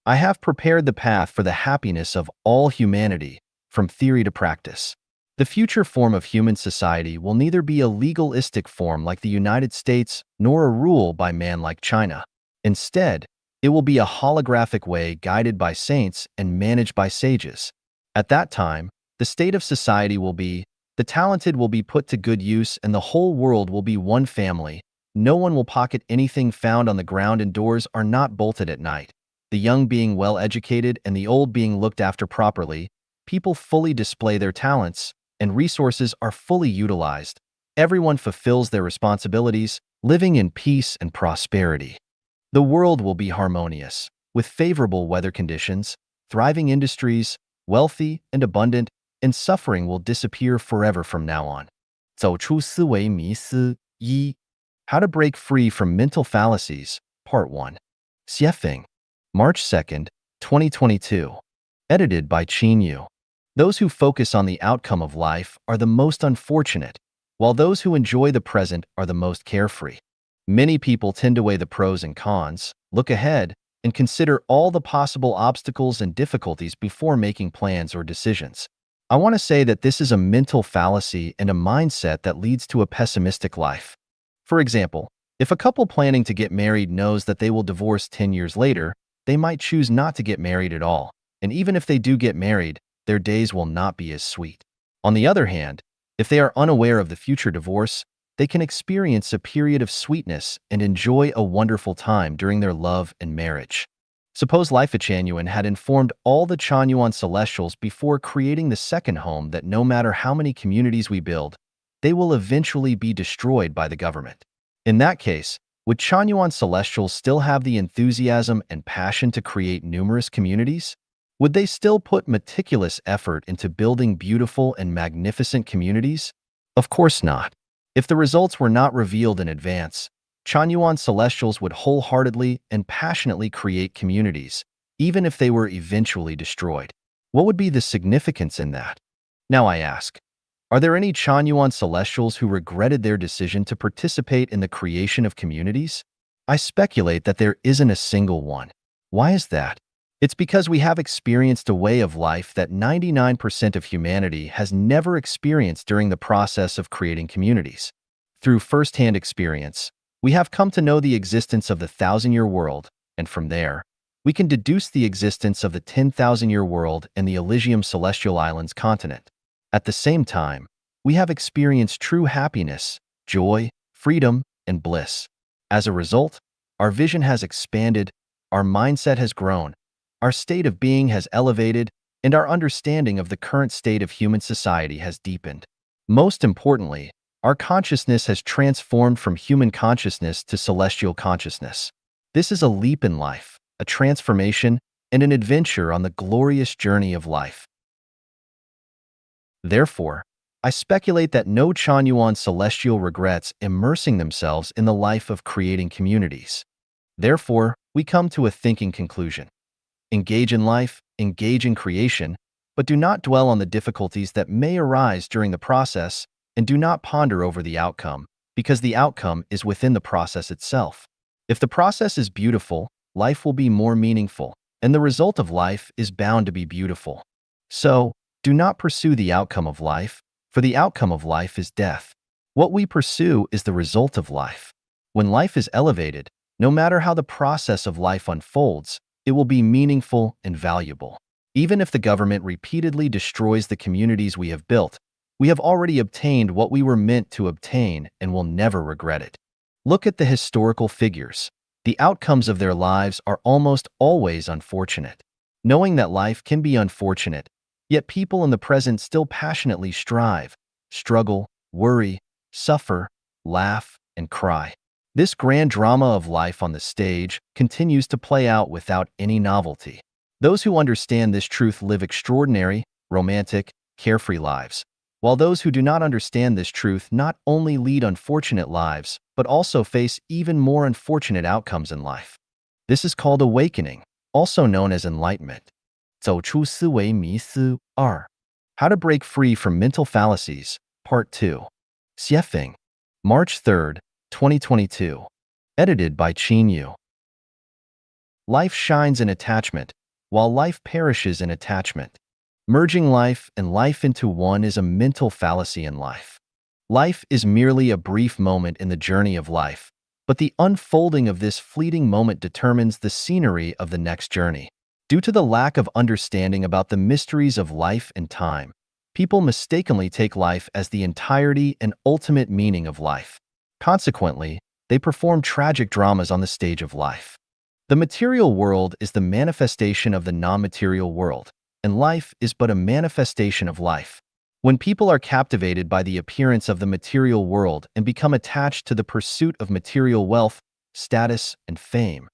I have prepared the path for the happiness of all humanity, from theory to practice. The future form of human society will neither be a legalistic form like the United States nor a rule by man like China. Instead, it will be a holographic way guided by saints and managed by sages. At that time, the state of society will be, the talented will be put to good use and the whole world will be one family. No one will pocket anything found on the ground and doors are not bolted at night. The young being well educated and the old being looked after properly, people fully display their talents, and resources are fully utilized. Everyone fulfills their responsibilities, living in peace and prosperity. The world will be harmonious, with favorable weather conditions, thriving industries, wealthy and abundant, and suffering will disappear forever from now on. 走出思维迷思一 How to Break Free from Mental Fallacies, Part 1. Xiefeng, March 2nd, 2022. Edited by Qin Yu. Those who focus on the outcome of life are the most unfortunate, while those who enjoy the present are the most carefree. Many people tend to weigh the pros and cons, look ahead, and consider all the possible obstacles and difficulties before making plans or decisions. I want to say that this is a mental fallacy and a mindset that leads to a pessimistic life. For example, if a couple planning to get married knows that they will divorce 10 years later, they might choose not to get married at all, and even if they do get married, their days will not be as sweet. On the other hand, if they are unaware of the future divorce, they can experience a period of sweetness and enjoy a wonderful time during their love and marriage. Suppose Life Changyuan had informed all the Chanyuan Celestials before creating the second home that no matter how many communities we build, they will eventually be destroyed by the government. In that case, would Chanyuan Celestials still have the enthusiasm and passion to create numerous communities? Would they still put meticulous effort into building beautiful and magnificent communities? Of course not. If the results were not revealed in advance, Chanyuan Celestials would wholeheartedly and passionately create communities, even if they were eventually destroyed. What would be the significance in that? Now I ask, are there any Chanyuan Celestials who regretted their decision to participate in the creation of communities? I speculate that there isn't a single one. Why is that? It's because we have experienced a way of life that 99% of humanity has never experienced during the process of creating communities. Through first-hand experience, we have come to know the existence of the 1,000-year world, and from there, we can deduce the existence of the 10,000-year world and the Elysium Celestial Islands continent. At the same time, we have experienced true happiness, joy, freedom, and bliss. As a result, our vision has expanded, our mindset has grown, our state of being has elevated, and our understanding of the current state of human society has deepened. Most importantly, our consciousness has transformed from human consciousness to celestial consciousness. This is a leap in life, a transformation, and an adventure on the glorious journey of life. Therefore, I speculate that no Chanyuan Celestial regrets immersing themselves in the life of creating communities. Therefore, we come to a thinking conclusion. Engage in life, engage in creation, but do not dwell on the difficulties that may arise during the process, and do not ponder over the outcome, because the outcome is within the process itself. If the process is beautiful, life will be more meaningful, and the result of life is bound to be beautiful. So, do not pursue the outcome of life, for the outcome of life is death. What we pursue is the result of life. When life is elevated, no matter how the process of life unfolds, it will be meaningful and valuable. Even if the government repeatedly destroys the communities we have built, we have already obtained what we were meant to obtain and will never regret it. Look at the historical figures. The outcomes of their lives are almost always unfortunate. Knowing that life can be unfortunate, yet people in the present still passionately strive, struggle, worry, suffer, laugh, and cry. This grand drama of life on the stage continues to play out without any novelty. Those who understand this truth live extraordinary, romantic, carefree lives, while those who do not understand this truth not only lead unfortunate lives, but also face even more unfortunate outcomes in life. This is called awakening, also known as enlightenment. 走出思维迷思2. How to Break Free from Mental Fallacies, Part 2. Xiefeng, March 3, 2022. Edited by Qin Yu. Life shines in attachment, while life perishes in attachment. Merging life and life into one is a mental fallacy in life. Life is merely a brief moment in the journey of life, but the unfolding of this fleeting moment determines the scenery of the next journey. Due to the lack of understanding about the mysteries of life and time, people mistakenly take life as the entirety and ultimate meaning of life. Consequently, they perform tragic dramas on the stage of life. The material world is the manifestation of the non-material world, and life is but a manifestation of life. When people are captivated by the appearance of the material world and become attached to the pursuit of material wealth, status, and fame,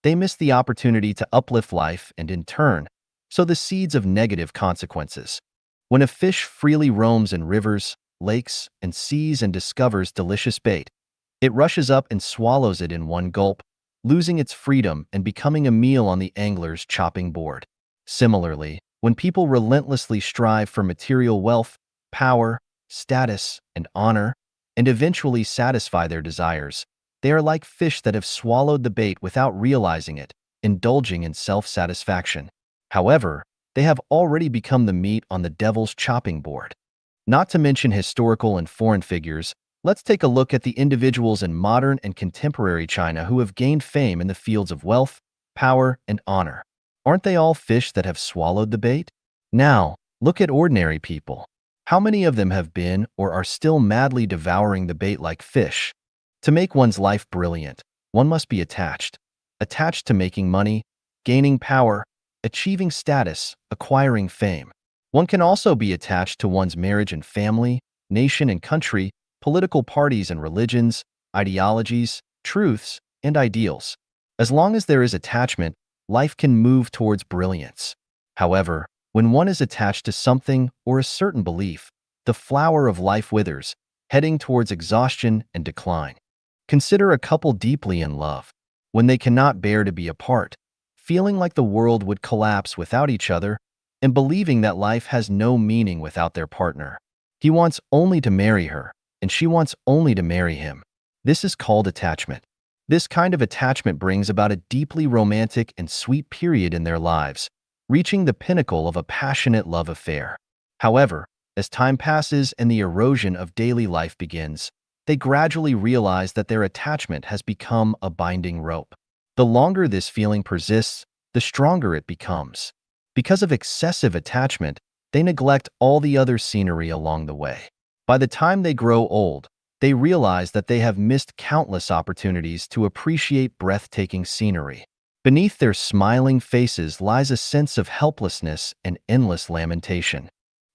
they miss the opportunity to uplift life and, in turn, sow the seeds of negative consequences. When a fish freely roams in rivers, lakes, and seas and discovers delicious bait, it rushes up and swallows it in one gulp, losing its freedom and becoming a meal on the angler's chopping board. Similarly, when people relentlessly strive for material wealth, power, status, and honor, and eventually satisfy their desires, They are like fish that have swallowed the bait without realizing it, indulging in self-satisfaction. However, they have already become the meat on the devil's chopping board. Not to mention historical and foreign figures, let's take a look at the individuals in modern and contemporary China who have gained fame in the fields of wealth, power, and honor. Aren't they all fish that have swallowed the bait? Now, look at ordinary people. How many of them have been or are still madly devouring the bait like fish? To make one's life brilliant, one must be attached. Attached to making money, gaining power, achieving status, acquiring fame. One can also be attached to one's marriage and family, nation and country, political parties and religions, ideologies, truths, and ideals. As long as there is attachment, life can move towards brilliance. However, when one is attached to something or a certain belief, the flower of life withers, heading towards exhaustion and decline. Consider a couple deeply in love. When they cannot bear to be apart, feeling like the world would collapse without each other, and believing that life has no meaning without their partner. He wants only to marry her, and she wants only to marry him. This is called attachment. This kind of attachment brings about a deeply romantic and sweet period in their lives, reaching the pinnacle of a passionate love affair. However, as time passes and the erosion of daily life begins, they gradually realize that their attachment has become a binding rope. The longer this feeling persists, the stronger it becomes. Because of excessive attachment, they neglect all the other scenery along the way. By the time they grow old, they realize that they have missed countless opportunities to appreciate breathtaking scenery. Beneath their smiling faces lies a sense of helplessness and endless lamentation.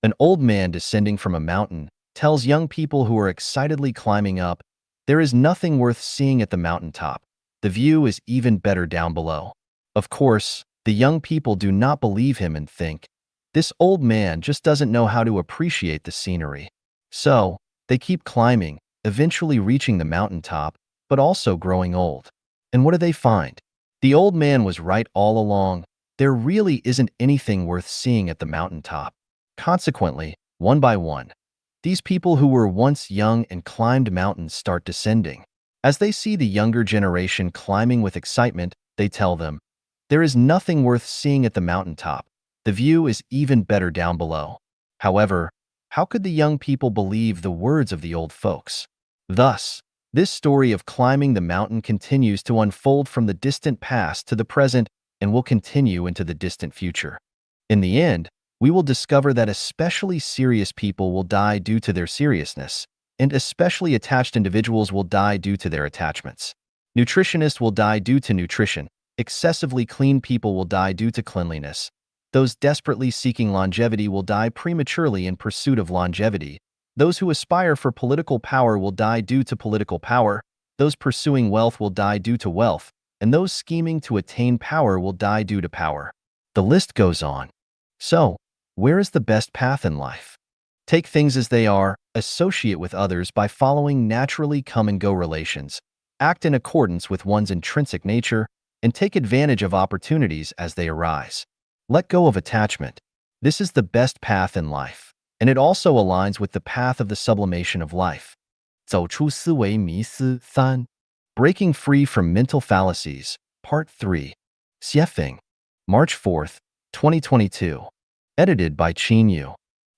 An old man descending from a mountain tells young people who are excitedly climbing up, "There is nothing worth seeing at the mountaintop. The view is even better down below." Of course, the young people do not believe him and think, "This old man just doesn't know how to appreciate the scenery." So, they keep climbing, eventually reaching the mountaintop, but also growing old. And what do they find? The old man was right all along. There really isn't anything worth seeing at the mountaintop. Consequently, one by one, these people who were once young and climbed mountains start descending. As they see the younger generation climbing with excitement, they tell them, "There is nothing worth seeing at the mountaintop. The view is even better down below." However, how could the young people believe the words of the old folks? Thus, this story of climbing the mountain continues to unfold from the distant past to the present and will continue into the distant future. In the end, we will discover that especially serious people will die due to their seriousness, and especially attached individuals will die due to their attachments. Nutritionists will die due to nutrition. Excessively clean people will die due to cleanliness. Those desperately seeking longevity will die prematurely in pursuit of longevity. Those who aspire for political power will die due to political power. Those pursuing wealth will die due to wealth. And those scheming to attain power will die due to power. The list goes on. So, where is the best path in life? Take things as they are, associate with others by following naturally come-and-go relations, act in accordance with one's intrinsic nature, and take advantage of opportunities as they arise. Let go of attachment. This is the best path in life, and it also aligns with the path of the sublimation of life. 走出思维迷思3. Breaking Free from Mental Fallacies, Part 3. Xiefeng, March 4th, 2022. Edited by Qin Yu.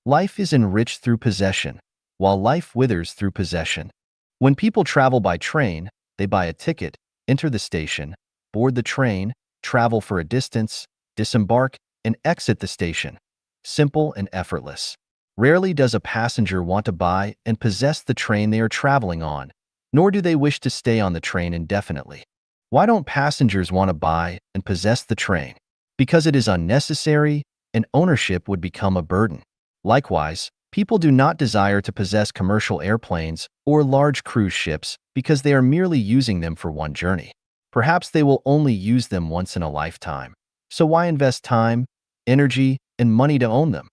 Life is enriched through possession, while life withers through possession. When people travel by train, they buy a ticket, enter the station, board the train, travel for a distance, disembark, and exit the station. Simple and effortless. Rarely does a passenger want to buy and possess the train they are traveling on, nor do they wish to stay on the train indefinitely. Why don't passengers want to buy and possess the train? Because it is unnecessary, and ownership would become a burden. Likewise, people do not desire to possess commercial airplanes or large cruise ships because they are merely using them for one journey. Perhaps they will only use them once in a lifetime. So why invest time, energy, and money to own them?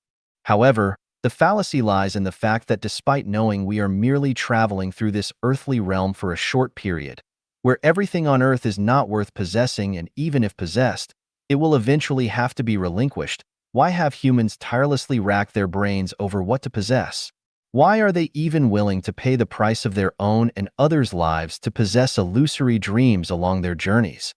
However, the fallacy lies in the fact that despite knowing we are merely traveling through this earthly realm for a short period, where everything on earth is not worth possessing, and even if possessed, it will eventually have to be relinquished, why have humans tirelessly racked their brains over what to possess? Why are they even willing to pay the price of their own and others' lives to possess illusory dreams along their journeys?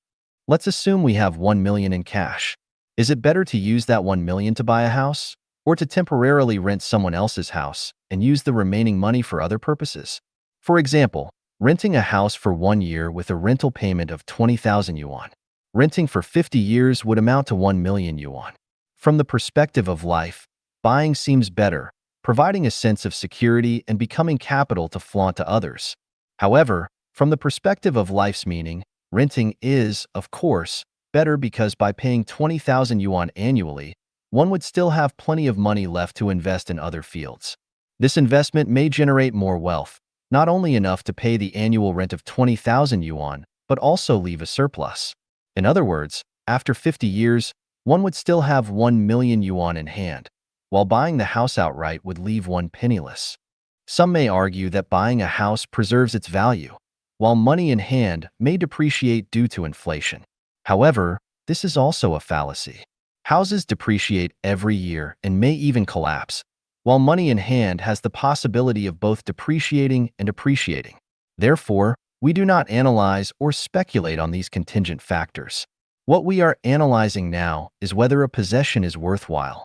Let's assume we have 1 million in cash. Is it better to use that 1 million to buy a house, or to temporarily rent someone else's house and use the remaining money for other purposes? For example, renting a house for 1 year with a rental payment of 20,000 yuan. Renting for 50 years would amount to 1 million yuan. From the perspective of life, buying seems better, providing a sense of security and becoming capital to flaunt to others. However, from the perspective of life's meaning, renting is, of course, better because by paying 20,000 yuan annually, one would still have plenty of money left to invest in other fields. This investment may generate more wealth, not only enough to pay the annual rent of 20,000 yuan, but also leave a surplus. In other words, after 50 years, one would still have 1 million yuan in hand, while buying the house outright would leave one penniless. Some may argue that buying a house preserves its value, while money in hand may depreciate due to inflation. However, this is also a fallacy. Houses depreciate every year and may even collapse, while money in hand has the possibility of both depreciating and appreciating. Therefore, we do not analyze or speculate on these contingent factors. What we are analyzing now is whether a possession is worthwhile.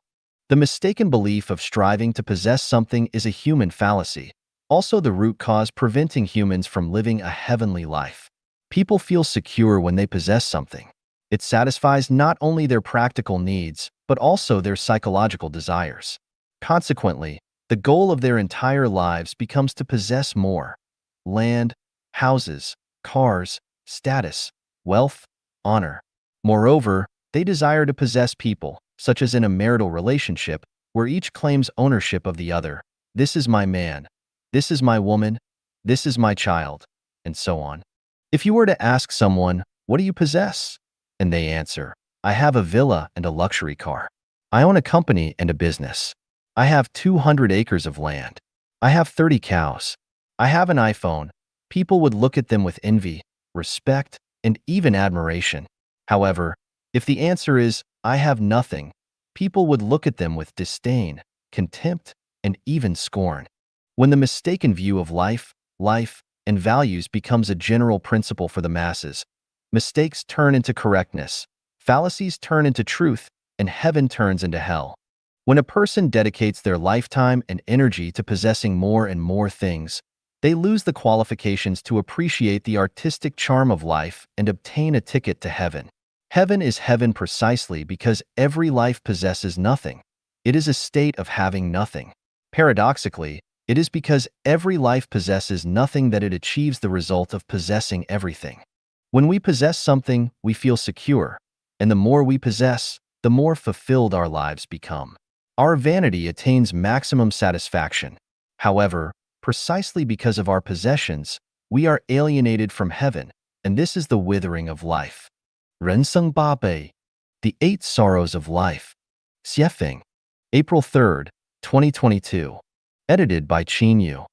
The mistaken belief of striving to possess something is a human fallacy, also the root cause preventing humans from living a heavenly life. People feel secure when they possess something. It satisfies not only their practical needs, but also their psychological desires. Consequently, the goal of their entire lives becomes to possess more: land, houses, cars, status, wealth, honor. Moreover, they desire to possess people, such as in a marital relationship, where each claims ownership of the other. This is my man, this is my woman, this is my child, and so on. If you were to ask someone, "What do you possess?" and they answer, "I have a villa and a luxury car. I own a company and a business. I have 200 acres of land. I have 30 cows. I have an iPhone," people would look at them with envy, respect, and even admiration. However, if the answer is, "I have nothing," people would look at them with disdain, contempt, and even scorn. When the mistaken view of life, and values becomes a general principle for the masses, mistakes turn into correctness, fallacies turn into truth, and heaven turns into hell. When a person dedicates their lifetime and energy to possessing more and more things, they lose the qualifications to appreciate the artistic charm of life and obtain a ticket to heaven. Heaven is heaven precisely because every life possesses nothing. It is a state of having nothing. Paradoxically, it is because every life possesses nothing that it achieves the result of possessing everything. When we possess something, we feel secure, and the more we possess, the more fulfilled our lives become. Our vanity attains maximum satisfaction. However, precisely because of our possessions, we are alienated from heaven, and this is the withering of life. 人生八悲, The 8 Sorrows of Life. Xiefeng, April 3, 2022. Edited by Qin Yu.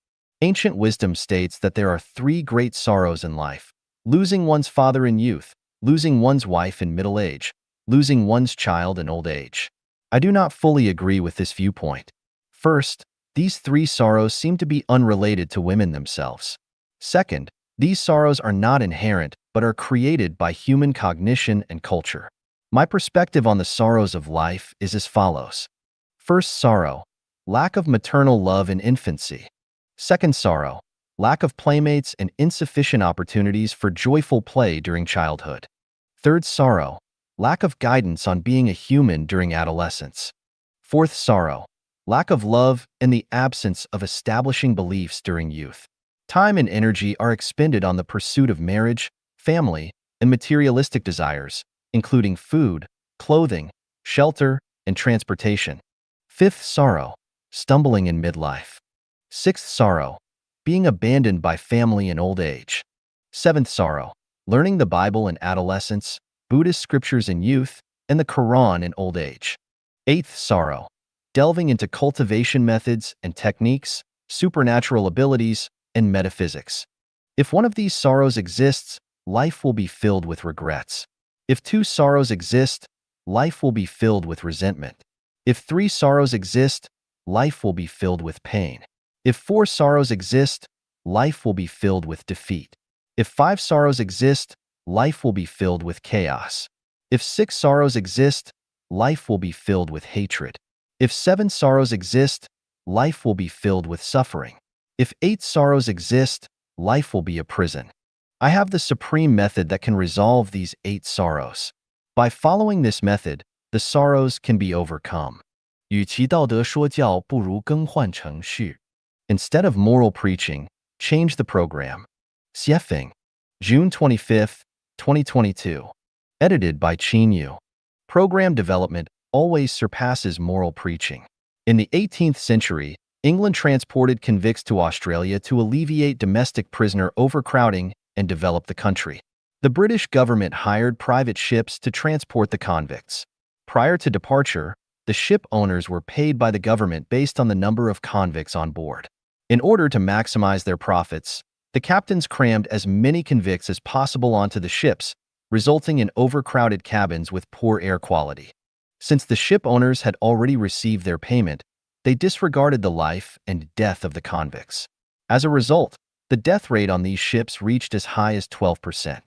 Ancient wisdom states that there are 3 great sorrows in life: losing one's father in youth, losing one's wife in middle age, losing one's child in old age. I do not fully agree with this viewpoint. First, these 3 sorrows seem to be unrelated to women themselves. Second, these sorrows are not inherent, but are created by human cognition and culture. My perspective on the sorrows of life is as follows. First sorrow: lack of maternal love in infancy. Second sorrow: lack of playmates and insufficient opportunities for joyful play during childhood. Third sorrow: lack of guidance on being a human during adolescence. Fourth sorrow: lack of love and the absence of establishing beliefs during youth. Time and energy are expended on the pursuit of marriage, family, and materialistic desires, including food, clothing, shelter, and transportation. Fifth sorrow: stumbling in midlife. Sixth sorrow: being abandoned by family in old age. Seventh sorrow: learning the Bible in adolescence, Buddhist scriptures in youth, and the Quran in old age. Eighth sorrow: delving into cultivation methods and techniques, supernatural abilities, and metaphysics. If one of these sorrows exists, life will be filled with regrets. If 2 sorrows exist, life will be filled with resentment. If 3 sorrows exist, life will be filled with pain. If 4 sorrows exist, life will be filled with defeat. If 5 sorrows exist, life will be filled with chaos. If 6 sorrows exist, life will be filled with hatred. If 7 sorrows exist, life will be filled with suffering. If 8 sorrows exist, life will be a prison. I have the supreme method that can resolve these 8 sorrows. By following this method, the sorrows can be overcome. 与其道德说教，不如更换程序. Instead of moral preaching, change the program. Xiefeng, June 25, 2022. Edited by Qin Yu. Program development always surpasses moral preaching. In the 18th century, England transported convicts to Australia to alleviate domestic prisoner overcrowding and develop the country. The British government hired private ships to transport the convicts. Prior to departure, the ship owners were paid by the government based on the number of convicts on board. In order to maximize their profits, the captains crammed as many convicts as possible onto the ships, resulting in overcrowded cabins with poor air quality. Since the ship owners had already received their payment, they disregarded the life and death of the convicts. As a result, the death rate on these ships reached as high as 12%.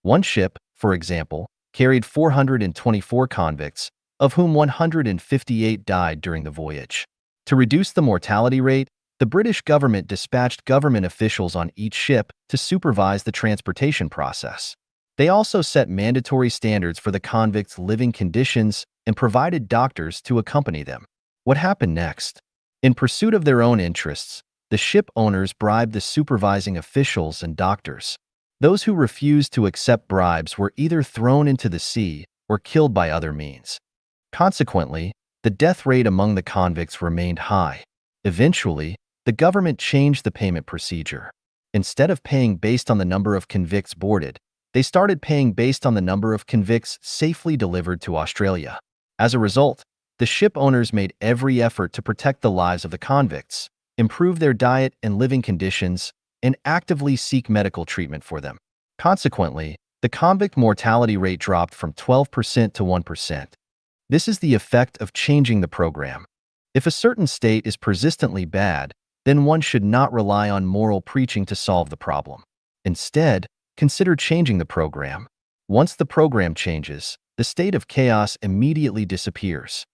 One ship, for example, carried 424 convicts, of whom 158 died during the voyage. To reduce the mortality rate, the British government dispatched government officials on each ship to supervise the transportation process. They also set mandatory standards for the convicts' living conditions and provided doctors to accompany them. What happened next? In pursuit of their own interests, the ship owners bribed the supervising officials and doctors. Those who refused to accept bribes were either thrown into the sea or killed by other means. Consequently, the death rate among the convicts remained high. Eventually, the government changed the payment procedure. Instead of paying based on the number of convicts boarded, they started paying based on the number of convicts safely delivered to Australia. As a result, the ship owners made every effort to protect the lives of the convicts, improve their diet and living conditions, and actively seek medical treatment for them. Consequently, the convict mortality rate dropped from 12% to 1%. This is the effect of changing the program. If a certain state is persistently bad, then one should not rely on moral preaching to solve the problem. Instead, consider changing the program. Once the program changes, the state of chaos immediately disappears.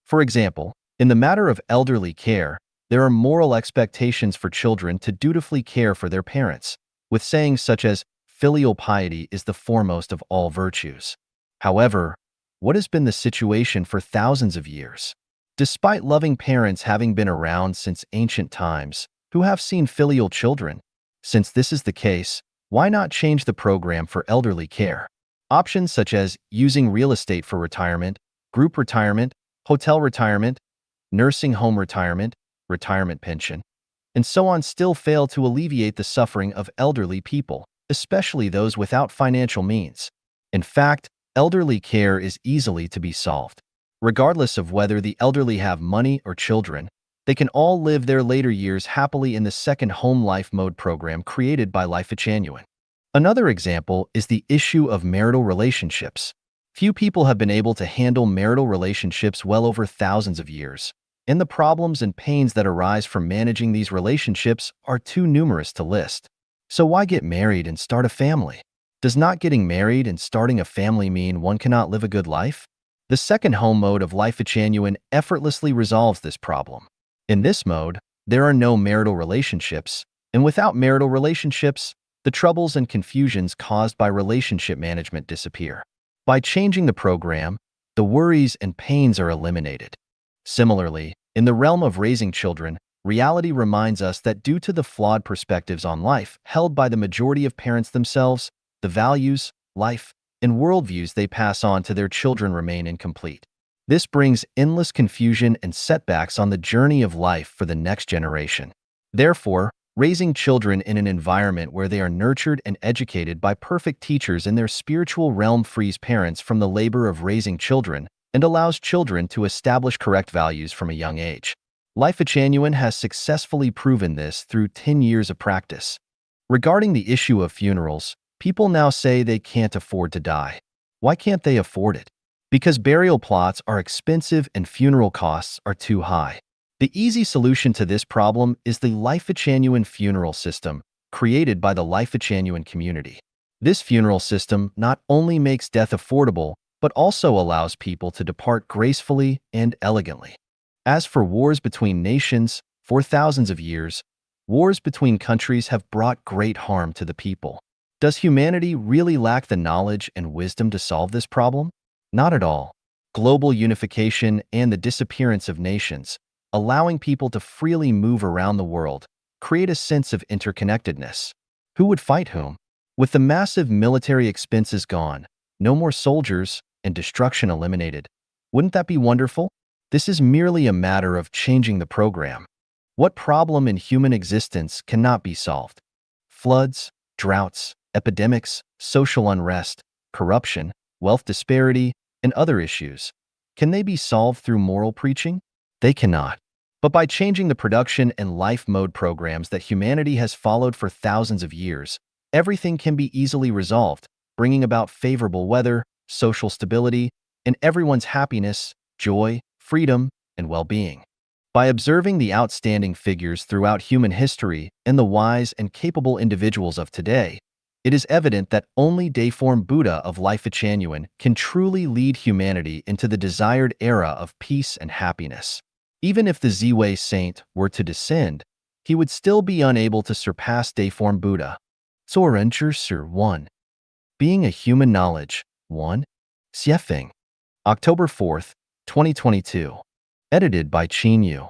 For example, in the matter of elderly care, there are moral expectations for children to dutifully care for their parents, with sayings such as, "Filial piety is the foremost of all virtues." However, what has been the situation for thousands of years? Despite loving parents having been around since ancient times, who have seen filial children? Since this is the case, why not change the program for elderly care? Options such as using real estate for retirement, group retirement, hotel retirement, nursing home retirement, retirement pension, and so on still fail to alleviate the suffering of elderly people, especially those without financial means. In fact, elderly care is easily to be solved. Regardless of whether the elderly have money or children, they can all live their later years happily in the second home life mode program created by Genuine. Another example is the issue of marital relationships. Few people have been able to handle marital relationships well over thousands of years, and the problems and pains that arise from managing these relationships are too numerous to list. So why get married and start a family? Does not getting married and starting a family mean one cannot live a good life? The second home mode of Genuine effortlessly resolves this problem. In this mode, there are no marital relationships, and without marital relationships, the troubles and confusions caused by relationship management disappear. By changing the program, the worries and pains are eliminated. Similarly, in the realm of raising children, reality reminds us that due to the flawed perspectives on life held by the majority of parents themselves, the values, life, and worldviews they pass on to their children remain incomplete. This brings endless confusion and setbacks on the journey of life for the next generation. Therefore, raising children in an environment where they are nurtured and educated by perfect teachers in their spiritual realm frees parents from the labor of raising children and allows children to establish correct values from a young age. Genuine has successfully proven this through 10 years of practice. Regarding the issue of funerals, people now say they can't afford to die. Why can't they afford it? Because burial plots are expensive and funeral costs are too high. The easy solution to this problem is the Life-Genuine funeral system, created by the Life-Genuine community. This funeral system not only makes death affordable, but also allows people to depart gracefully and elegantly. As for wars between nations, for thousands of years, wars between countries have brought great harm to the people. Does humanity really lack the knowledge and wisdom to solve this problem? Not at all. Global unification and the disappearance of nations, allowing people to freely move around the world, create a sense of interconnectedness. Who would fight whom? With the massive military expenses gone, no more soldiers, and destruction eliminated, wouldn't that be wonderful? This is merely a matter of changing the program. What problem in human existence cannot be solved? Floods, droughts, epidemics, social unrest, corruption, wealth disparity, and other issues. Can they be solved through moral preaching? They cannot. But by changing the production and life mode programs that humanity has followed for thousands of years, everything can be easily resolved, bringing about favorable weather, social stability, and everyone's happiness, joy, freedom, and well-being. By observing the outstanding figures throughout human history and the wise and capable individuals of today, it is evident that only Deiform Buddha of Life-Genuine can truly lead humanity into the desired era of peace and happiness. Even if the Ziwei saint were to descend, he would still be unable to surpass Deiform Buddha. 做人之事 1. Being a Human Knowledge 1. Xiefeng. October 4th, 2022. Edited by Qin Yu.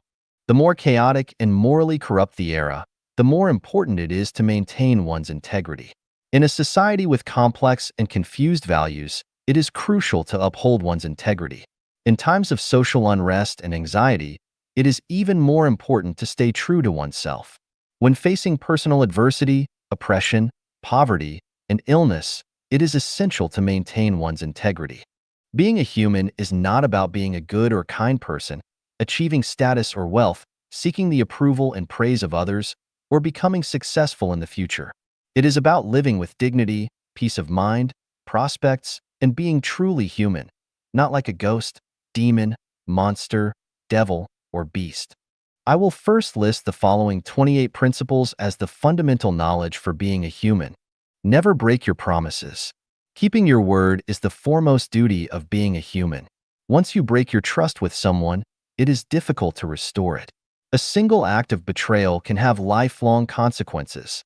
The more chaotic and morally corrupt the era, the more important it is to maintain one's integrity. In a society with complex and confused values, it is crucial to uphold one's integrity. In times of social unrest and anxiety, it is even more important to stay true to oneself. When facing personal adversity, oppression, poverty, and illness, it is essential to maintain one's integrity. Being a human is not about being a good or kind person, achieving status or wealth, seeking the approval and praise of others, or becoming successful in the future. It is about living with dignity, peace of mind, prospects, and being truly human, not like a ghost, demon, monster, devil, or beast. I will first list the following 28 principles as the fundamental knowledge for being a human. Never break your promises. Keeping your word is the foremost duty of being a human. Once you break your trust with someone, it is difficult to restore it. A single act of betrayal can have lifelong consequences.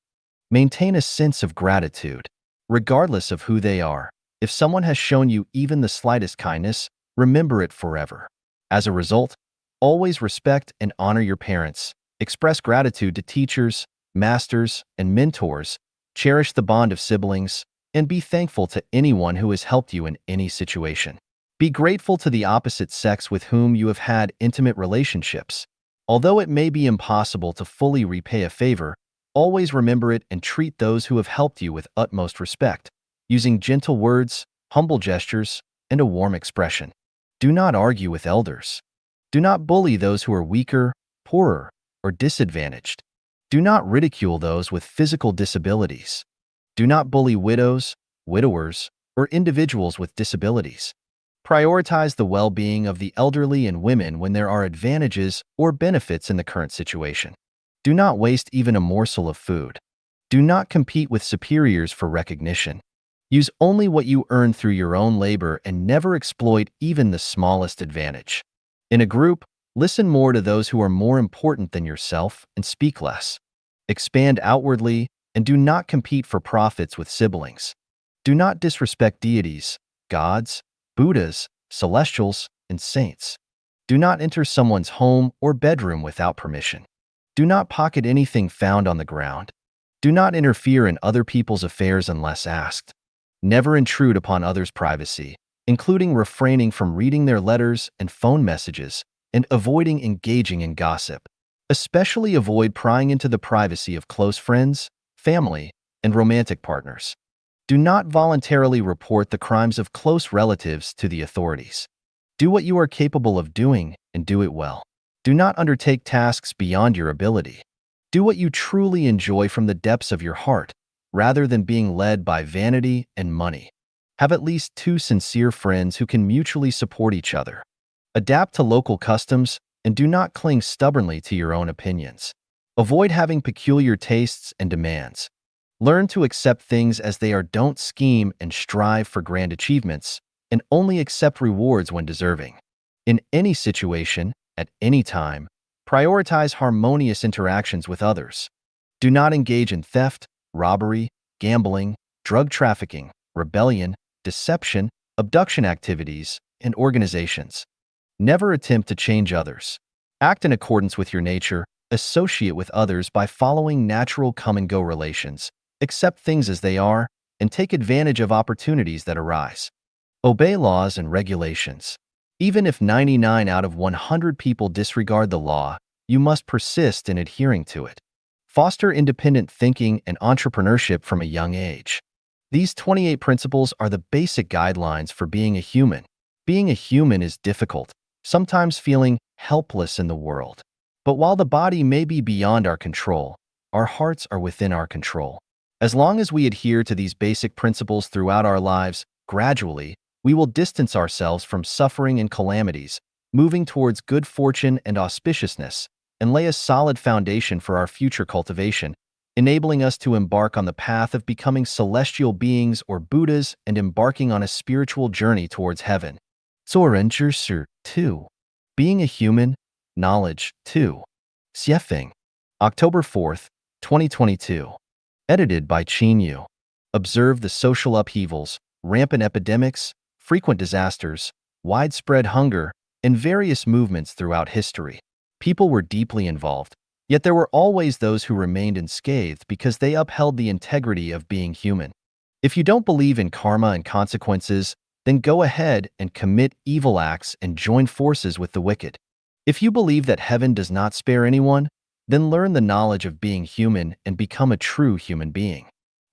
Maintain a sense of gratitude. Regardless of who they are, if someone has shown you even the slightest kindness, remember it forever. As a result, always respect and honor your parents. Express gratitude to teachers, masters, and mentors. Cherish the bond of siblings, and be thankful to anyone who has helped you in any situation. Be grateful to the opposite sex with whom you have had intimate relationships. Although it may be impossible to fully repay a favor, always remember it and treat those who have helped you with utmost respect, using gentle words, humble gestures, and a warm expression. Do not argue with elders. Do not bully those who are weaker, poorer, or disadvantaged. Do not ridicule those with physical disabilities. Do not bully widows, widowers, or individuals with disabilities. Prioritize the well-being of the elderly and women when there are advantages or benefits in the current situation. Do not waste even a morsel of food. Do not compete with superiors for recognition. Use only what you earn through your own labor and never exploit even the smallest advantage. In a group, listen more to those who are more important than yourself and speak less. Expand outwardly and do not compete for profits with siblings. Do not disrespect deities, gods, Buddhas, celestials, and saints. Do not enter someone's home or bedroom without permission. Do not pocket anything found on the ground. Do not interfere in other people's affairs unless asked. Never intrude upon others' privacy, including refraining from reading their letters and phone messages and avoiding engaging in gossip. Especially avoid prying into the privacy of close friends, family, and romantic partners. Do not voluntarily report the crimes of close relatives to the authorities. Do what you are capable of doing and do it well. Do not undertake tasks beyond your ability. Do what you truly enjoy from the depths of your heart, rather than being led by vanity and money. Have at least 2 sincere friends who can mutually support each other. Adapt to local customs and do not cling stubbornly to your own opinions. Avoid having peculiar tastes and demands. Learn to accept things as they are. Don't scheme and strive for grand achievements, and only accept rewards when deserving. In any situation, at any time, prioritize harmonious interactions with others. Do not engage in theft, robbery, gambling, drug trafficking, rebellion, deception, abduction activities, and organizations. Never attempt to change others. Act in accordance with your nature. Associate with others by following natural come-and-go relations. Accept things as they are, and take advantage of opportunities that arise. Obey laws and regulations. Even if 99 out of 100 people disregard the law, you must persist in adhering to it. Foster independent thinking and entrepreneurship from a young age. These 28 principles are the basic guidelines for being a human. Being a human is difficult, sometimes feeling helpless in the world. But while the body may be beyond our control, our hearts are within our control. As long as we adhere to these basic principles throughout our lives, gradually, we will distance ourselves from suffering and calamities, moving towards good fortune and auspiciousness, and lay a solid foundation for our future cultivation, enabling us to embark on the path of becoming celestial beings or Buddhas and embarking on a spiritual journey towards heaven. 做人之事 2. Being a human, knowledge 2. Xiefeng. October 4th, 2022. Edited by Qin Yu. Observe the social upheavals, rampant epidemics, frequent disasters, widespread hunger, and various movements throughout history. People were deeply involved, yet there were always those who remained unscathed because they upheld the integrity of being human. If you don't believe in karma and consequences, then go ahead and commit evil acts and join forces with the wicked. If you believe that heaven does not spare anyone, then learn the knowledge of being human and become a true human being.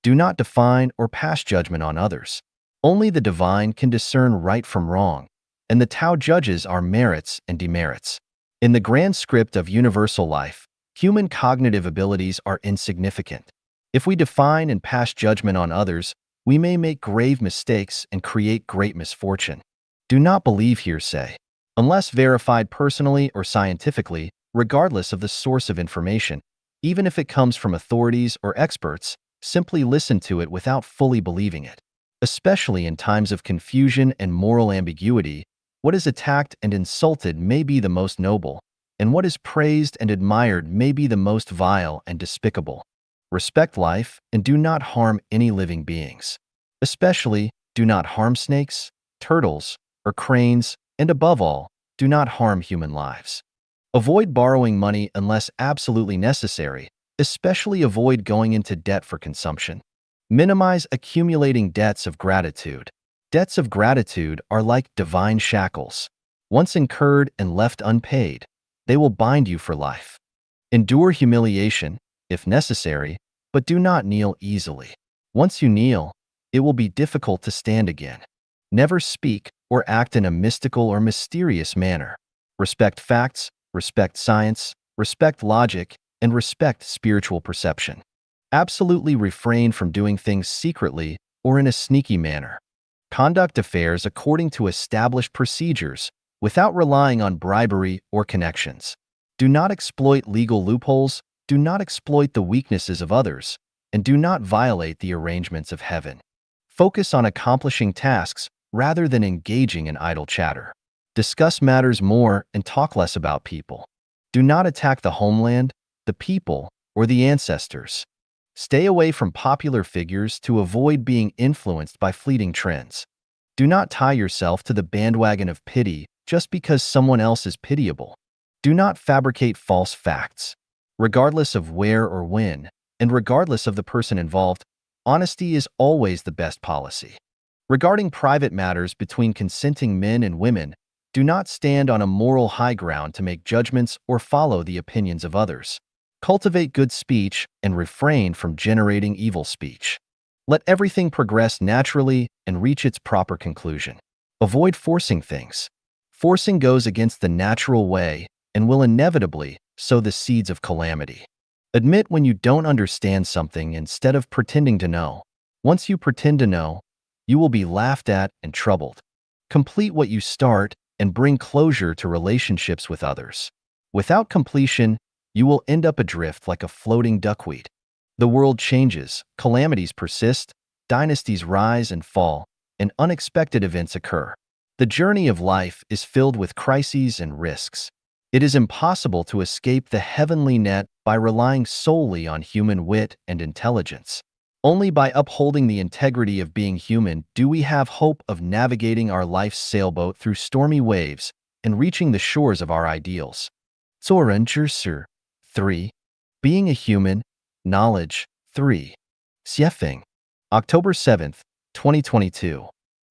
Do not define or pass judgment on others. Only the divine can discern right from wrong, and the Tao judges our merits and demerits. In the grand script of universal life, human cognitive abilities are insignificant. If we define and pass judgment on others, we may make grave mistakes and create great misfortune. Do not believe hearsay. Unless verified personally or scientifically, regardless of the source of information, even if it comes from authorities or experts, simply listen to it without fully believing it. Especially in times of confusion and moral ambiguity, what is attacked and insulted may be the most noble, and what is praised and admired may be the most vile and despicable. Respect life and do not harm any living beings. Especially, do not harm snakes, turtles, or cranes, and above all, do not harm human lives. Avoid borrowing money unless absolutely necessary, especially avoid going into debt for consumption. Minimize accumulating debts of gratitude. Debts of gratitude are like divine shackles. Once incurred and left unpaid, they will bind you for life. Endure humiliation, if necessary, but do not kneel easily. Once you kneel, it will be difficult to stand again. Never speak or act in a mystical or mysterious manner. Respect facts, respect science, respect logic, and respect spiritual perception. Absolutely refrain from doing things secretly or in a sneaky manner. Conduct affairs according to established procedures without relying on bribery or connections. Do not exploit legal loopholes, do not exploit the weaknesses of others, and do not violate the arrangements of heaven. Focus on accomplishing tasks rather than engaging in idle chatter. Discuss matters more and talk less about people. Do not attack the homeland, the people, or the ancestors. Stay away from popular figures to avoid being influenced by fleeting trends. Do not tie yourself to the bandwagon of pity just because someone else is pitiable. Do not fabricate false facts. Regardless of where or when, and regardless of the person involved, honesty is always the best policy. Regarding private matters between consenting men and women, do not stand on a moral high ground to make judgments or follow the opinions of others. Cultivate good speech and refrain from generating evil speech. Let everything progress naturally and reach its proper conclusion. Avoid forcing things. Forcing goes against the natural way and will inevitably sow the seeds of calamity. Admit when you don't understand something instead of pretending to know. Once you pretend to know, you will be laughed at and troubled. Complete what you start and bring closure to relationships with others. Without completion, you will end up adrift like a floating duckweed. The world changes, calamities persist, dynasties rise and fall, and unexpected events occur. The journey of life is filled with crises and risks. It is impossible to escape the heavenly net by relying solely on human wit and intelligence. Only by upholding the integrity of being human do we have hope of navigating our life's sailboat through stormy waves and reaching the shores of our ideals. 做人之事 3. Being a human, knowledge 3. Xiefeng. October 7th, 2022.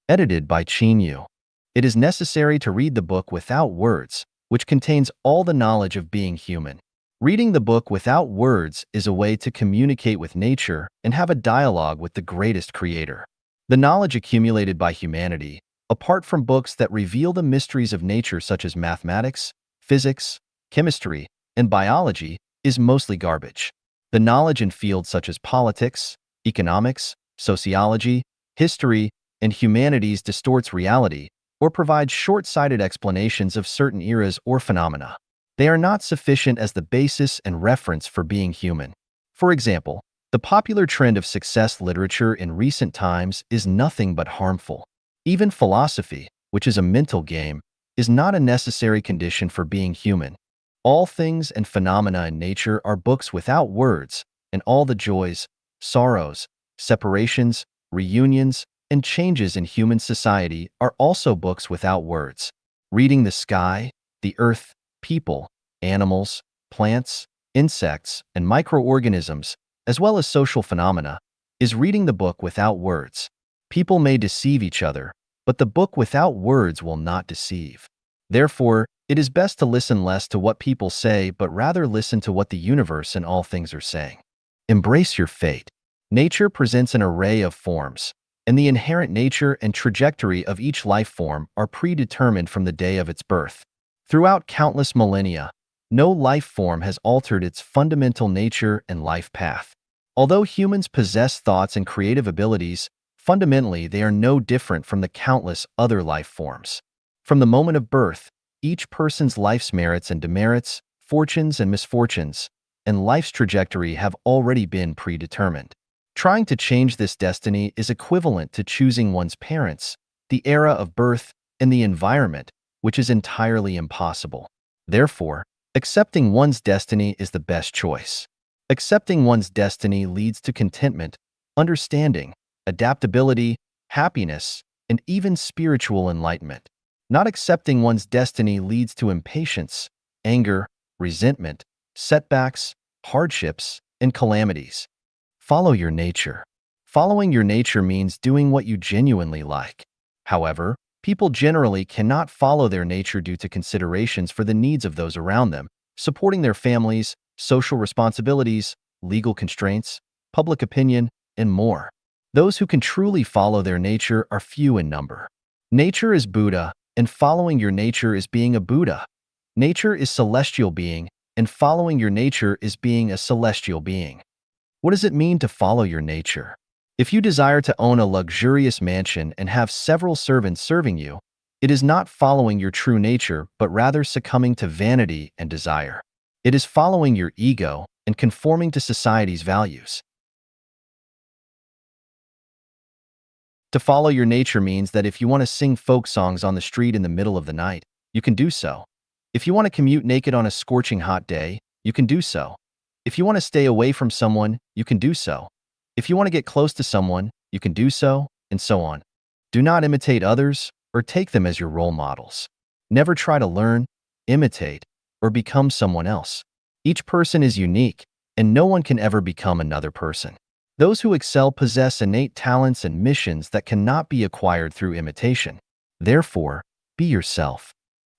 Edited by Qin Yu. It is necessary to read the book without words, which contains all the knowledge of being human. Reading the book without words is a way to communicate with nature and have a dialogue with the greatest creator. The knowledge accumulated by humanity, apart from books that reveal the mysteries of nature such as mathematics, physics, chemistry, and biology, is mostly garbage. The knowledge in fields such as politics, economics, sociology, history, and humanities distorts reality or provides short-sighted explanations of certain eras or phenomena. They are not sufficient as the basis and reference for being human. For example, the popular trend of success literature in recent times is nothing but harmful. Even philosophy, which is a mental game, is not a necessary condition for being human. All things and phenomena in nature are books without words, and all the joys, sorrows, separations, reunions, and changes in human society are also books without words. Reading the sky, the earth, people, animals, plants, insects, and microorganisms, as well as social phenomena, is reading the book without words. People may deceive each other, but the book without words will not deceive. Therefore, it is best to listen less to what people say, but rather listen to what the universe and all things are saying. Embrace your fate. Nature presents an array of forms, and the inherent nature and trajectory of each life form are predetermined from the day of its birth. Throughout countless millennia, no life form has altered its fundamental nature and life path. Although humans possess thoughts and creative abilities, fundamentally they are no different from the countless other life forms. From the moment of birth, each person's life's merits and demerits, fortunes and misfortunes, and life's trajectory have already been predetermined. Trying to change this destiny is equivalent to choosing one's parents, the era of birth, and the environment, which is entirely impossible. Therefore, accepting one's destiny is the best choice. Accepting one's destiny leads to contentment, understanding, adaptability, happiness, and even spiritual enlightenment. Not accepting one's destiny leads to impatience, anger, resentment, setbacks, hardships, and calamities. Follow your nature. Following your nature means doing what you genuinely like. However, people generally cannot follow their nature due to considerations for the needs of those around them, supporting their families, social responsibilities, legal constraints, public opinion, and more. Those who can truly follow their nature are few in number. Nature is Buddha, and following your nature is being a Buddha. Nature is celestial being, and following your nature is being a celestial being. What does it mean to follow your nature? If you desire to own a luxurious mansion and have several servants serving you, it is not following your true nature, but rather succumbing to vanity and desire. It is following your ego and conforming to society's values. To follow your nature means that if you want to sing folk songs on the street in the middle of the night, you can do so. If you want to commute naked on a scorching hot day, you can do so. If you want to stay away from someone, you can do so. If you want to get close to someone, you can do so, and so on. Do not imitate others or take them as your role models. Never try to learn, imitate, or become someone else. Each person is unique, and no one can ever become another person. Those who excel possess innate talents and missions that cannot be acquired through imitation. Therefore, be yourself.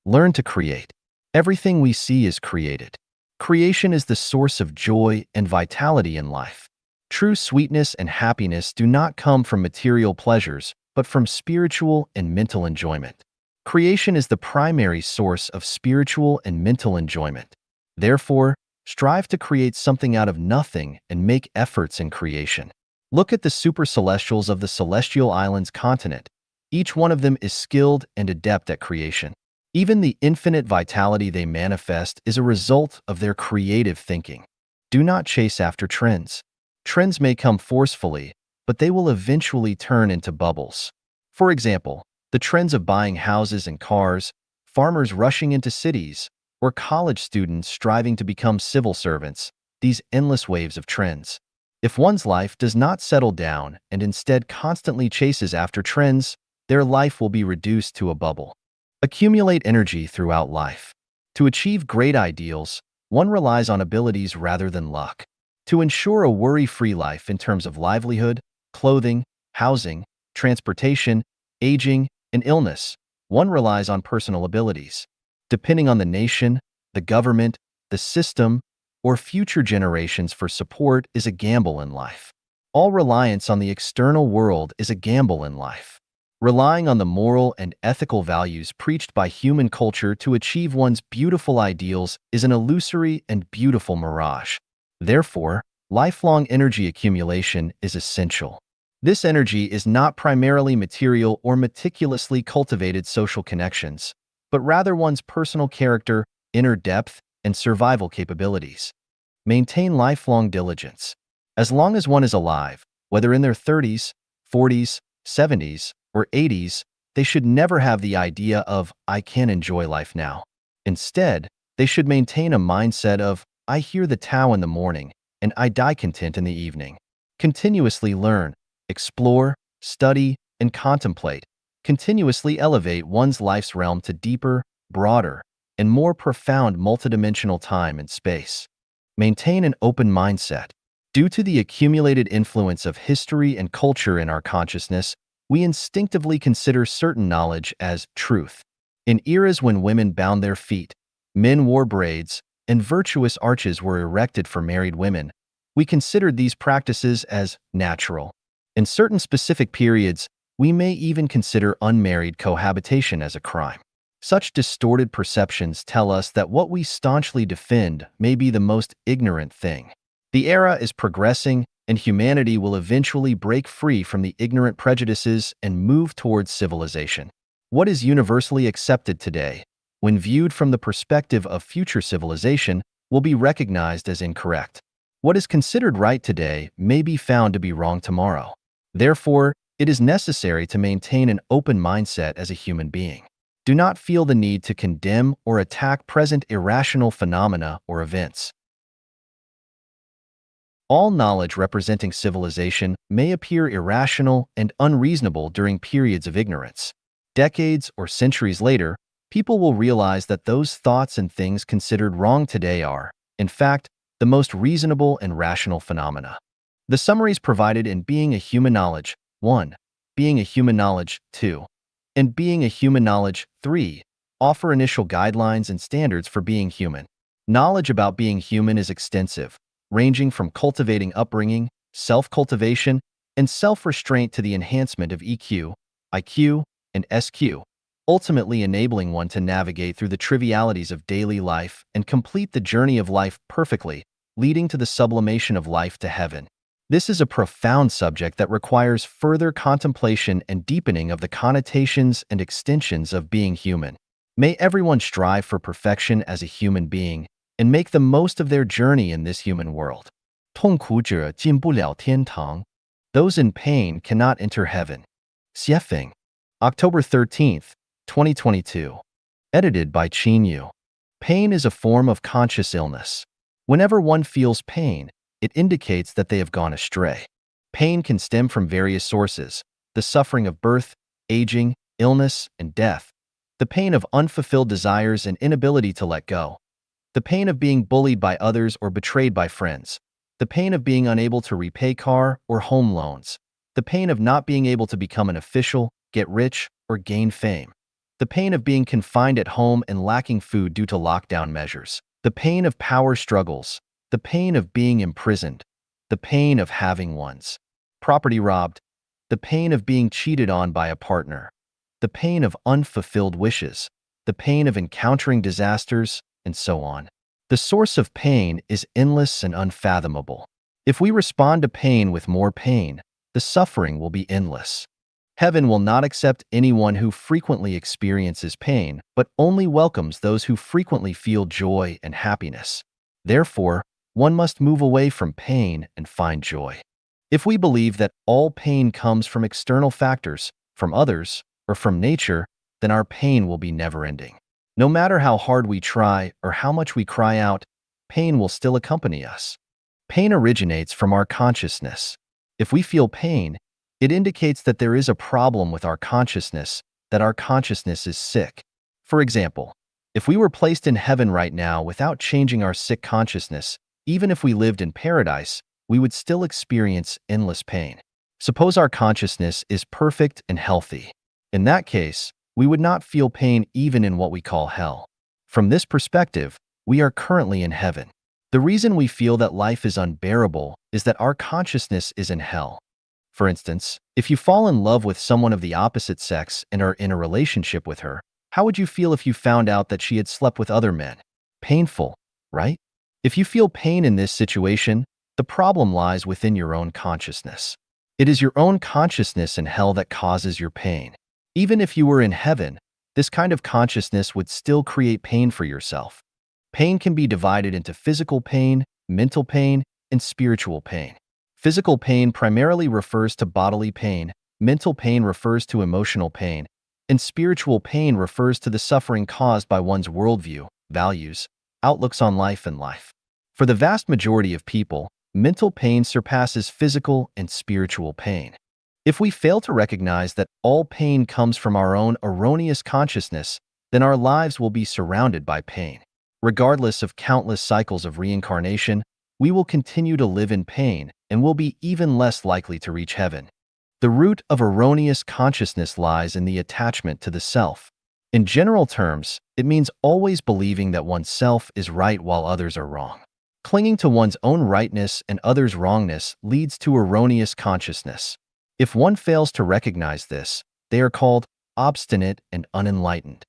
Learn to create. Everything we see is created. Creation is the source of joy and vitality in life. True sweetness and happiness do not come from material pleasures, but from spiritual and mental enjoyment. Creation is the primary source of spiritual and mental enjoyment. Therefore, strive to create something out of nothing and make efforts in creation. Look at the super-celestials of the Celestial Islands continent. Each one of them is skilled and adept at creation. Even the infinite vitality they manifest is a result of their creative thinking. Do not chase after trends. Trends may come forcefully, but they will eventually turn into bubbles. For example, the trends of buying houses and cars, farmers rushing into cities, or college students striving to become civil servants, these endless waves of trends. If one's life does not settle down and instead constantly chases after trends, their life will be reduced to a bubble. Accumulate energy throughout life. To achieve great ideals, one relies on abilities rather than luck. To ensure a worry-free life in terms of livelihood, clothing, housing, transportation, aging, and illness, one relies on personal abilities. Depending on the nation, the government, the system, or future generations for support is a gamble in life. All reliance on the external world is a gamble in life. Relying on the moral and ethical values preached by human culture to achieve one's beautiful ideals is an illusory and beautiful mirage. Therefore, lifelong energy accumulation is essential. This energy is not primarily material or meticulously cultivated social connections, but rather one's personal character, inner depth, and survival capabilities. Maintain lifelong diligence. As long as one is alive, whether in their 30s, 40s, 70s, or 80s, they should never have the idea of, I can't enjoy life now. Instead, they should maintain a mindset of, I hear the Tao in the morning, and I die content in the evening. Continuously learn, explore, study, and contemplate. Continuously elevate one's life's realm to deeper, broader, and more profound multidimensional time and space. Maintain an open mindset. Due to the accumulated influence of history and culture in our consciousness, we instinctively consider certain knowledge as truth. In eras when women bound their feet, men wore braids, and virtuous arches were erected for married women, we considered these practices as natural. In certain specific periods, we may even consider unmarried cohabitation as a crime. Such distorted perceptions tell us that what we staunchly defend may be the most ignorant thing. The era is progressing, and humanity will eventually break free from the ignorant prejudices and move towards civilization. What is universally accepted today, when viewed from the perspective of future civilization, will be recognized as incorrect. What is considered right today may be found to be wrong tomorrow. Therefore, it is necessary to maintain an open mindset as a human being. Do not feel the need to condemn or attack present irrational phenomena or events. All knowledge representing civilization may appear irrational and unreasonable during periods of ignorance. Decades or centuries later, people will realize that those thoughts and things considered wrong today are, in fact, the most reasonable and rational phenomena. The summaries provided in Being a Human Knowledge 1, Being a Human Knowledge 2, and Being a Human Knowledge 3 offer initial guidelines and standards for being human. Knowledge about being human is extensive, ranging from cultivating upbringing, self-cultivation, and self-restraint to the enhancement of EQ, IQ, and SQ, ultimately enabling one to navigate through the trivialities of daily life and complete the journey of life perfectly, leading to the sublimation of life to heaven. This is a profound subject that requires further contemplation and deepening of the connotations and extensions of being human. May everyone strive for perfection as a human being and make the most of their journey in this human world. 痛苦者进不了天堂. Those in pain cannot enter heaven. Xiefeng. October 13th, 2022. Edited by Qin Yu. Pain is a form of conscious illness. Whenever one feels pain, it indicates that they have gone astray. Pain can stem from various sources: the suffering of birth, aging, illness, and death, the pain of unfulfilled desires and inability to let go, the pain of being bullied by others or betrayed by friends, the pain of being unable to repay car or home loans, the pain of not being able to become an official, get rich, or gain fame, the pain of being confined at home and lacking food due to lockdown measures, the pain of power struggles, the pain of being imprisoned, the pain of having one's property robbed, the pain of being cheated on by a partner, the pain of unfulfilled wishes, the pain of encountering disasters, and so on. The source of pain is endless and unfathomable. If we respond to pain with more pain, the suffering will be endless. Heaven will not accept anyone who frequently experiences pain, but only welcomes those who frequently feel joy and happiness. Therefore, one must move away from pain and find joy. If we believe that all pain comes from external factors, from others, or from nature, then our pain will be never-ending. No matter how hard we try or how much we cry out, pain will still accompany us. Pain originates from our consciousness. If we feel pain, it indicates that there is a problem with our consciousness, that our consciousness is sick. For example, if we were placed in heaven right now without changing our sick consciousness, even if we lived in paradise, we would still experience endless pain. Suppose our consciousness is perfect and healthy. In that case, we would not feel pain even in what we call hell. From this perspective, we are currently in heaven. The reason we feel that life is unbearable is that our consciousness is in hell. For instance, if you fall in love with someone of the opposite sex and are in a relationship with her, how would you feel if you found out that she had slept with other men? Painful, right? If you feel pain in this situation, the problem lies within your own consciousness. It is your own consciousness in hell that causes your pain. Even if you were in heaven, this kind of consciousness would still create pain for yourself. Pain can be divided into physical pain, mental pain, and spiritual pain. Physical pain primarily refers to bodily pain, mental pain refers to emotional pain, and spiritual pain refers to the suffering caused by one's worldview, values, outlooks on life and life. For the vast majority of people, mental pain surpasses physical and spiritual pain. If we fail to recognize that all pain comes from our own erroneous consciousness, then our lives will be surrounded by pain. Regardless of countless cycles of reincarnation, we will continue to live in pain and will be even less likely to reach heaven. The root of erroneous consciousness lies in the attachment to the self. In general terms, it means always believing that oneself is right while others are wrong. Clinging to one's own rightness and others' wrongness leads to erroneous consciousness. If one fails to recognize this, they are called obstinate and unenlightened.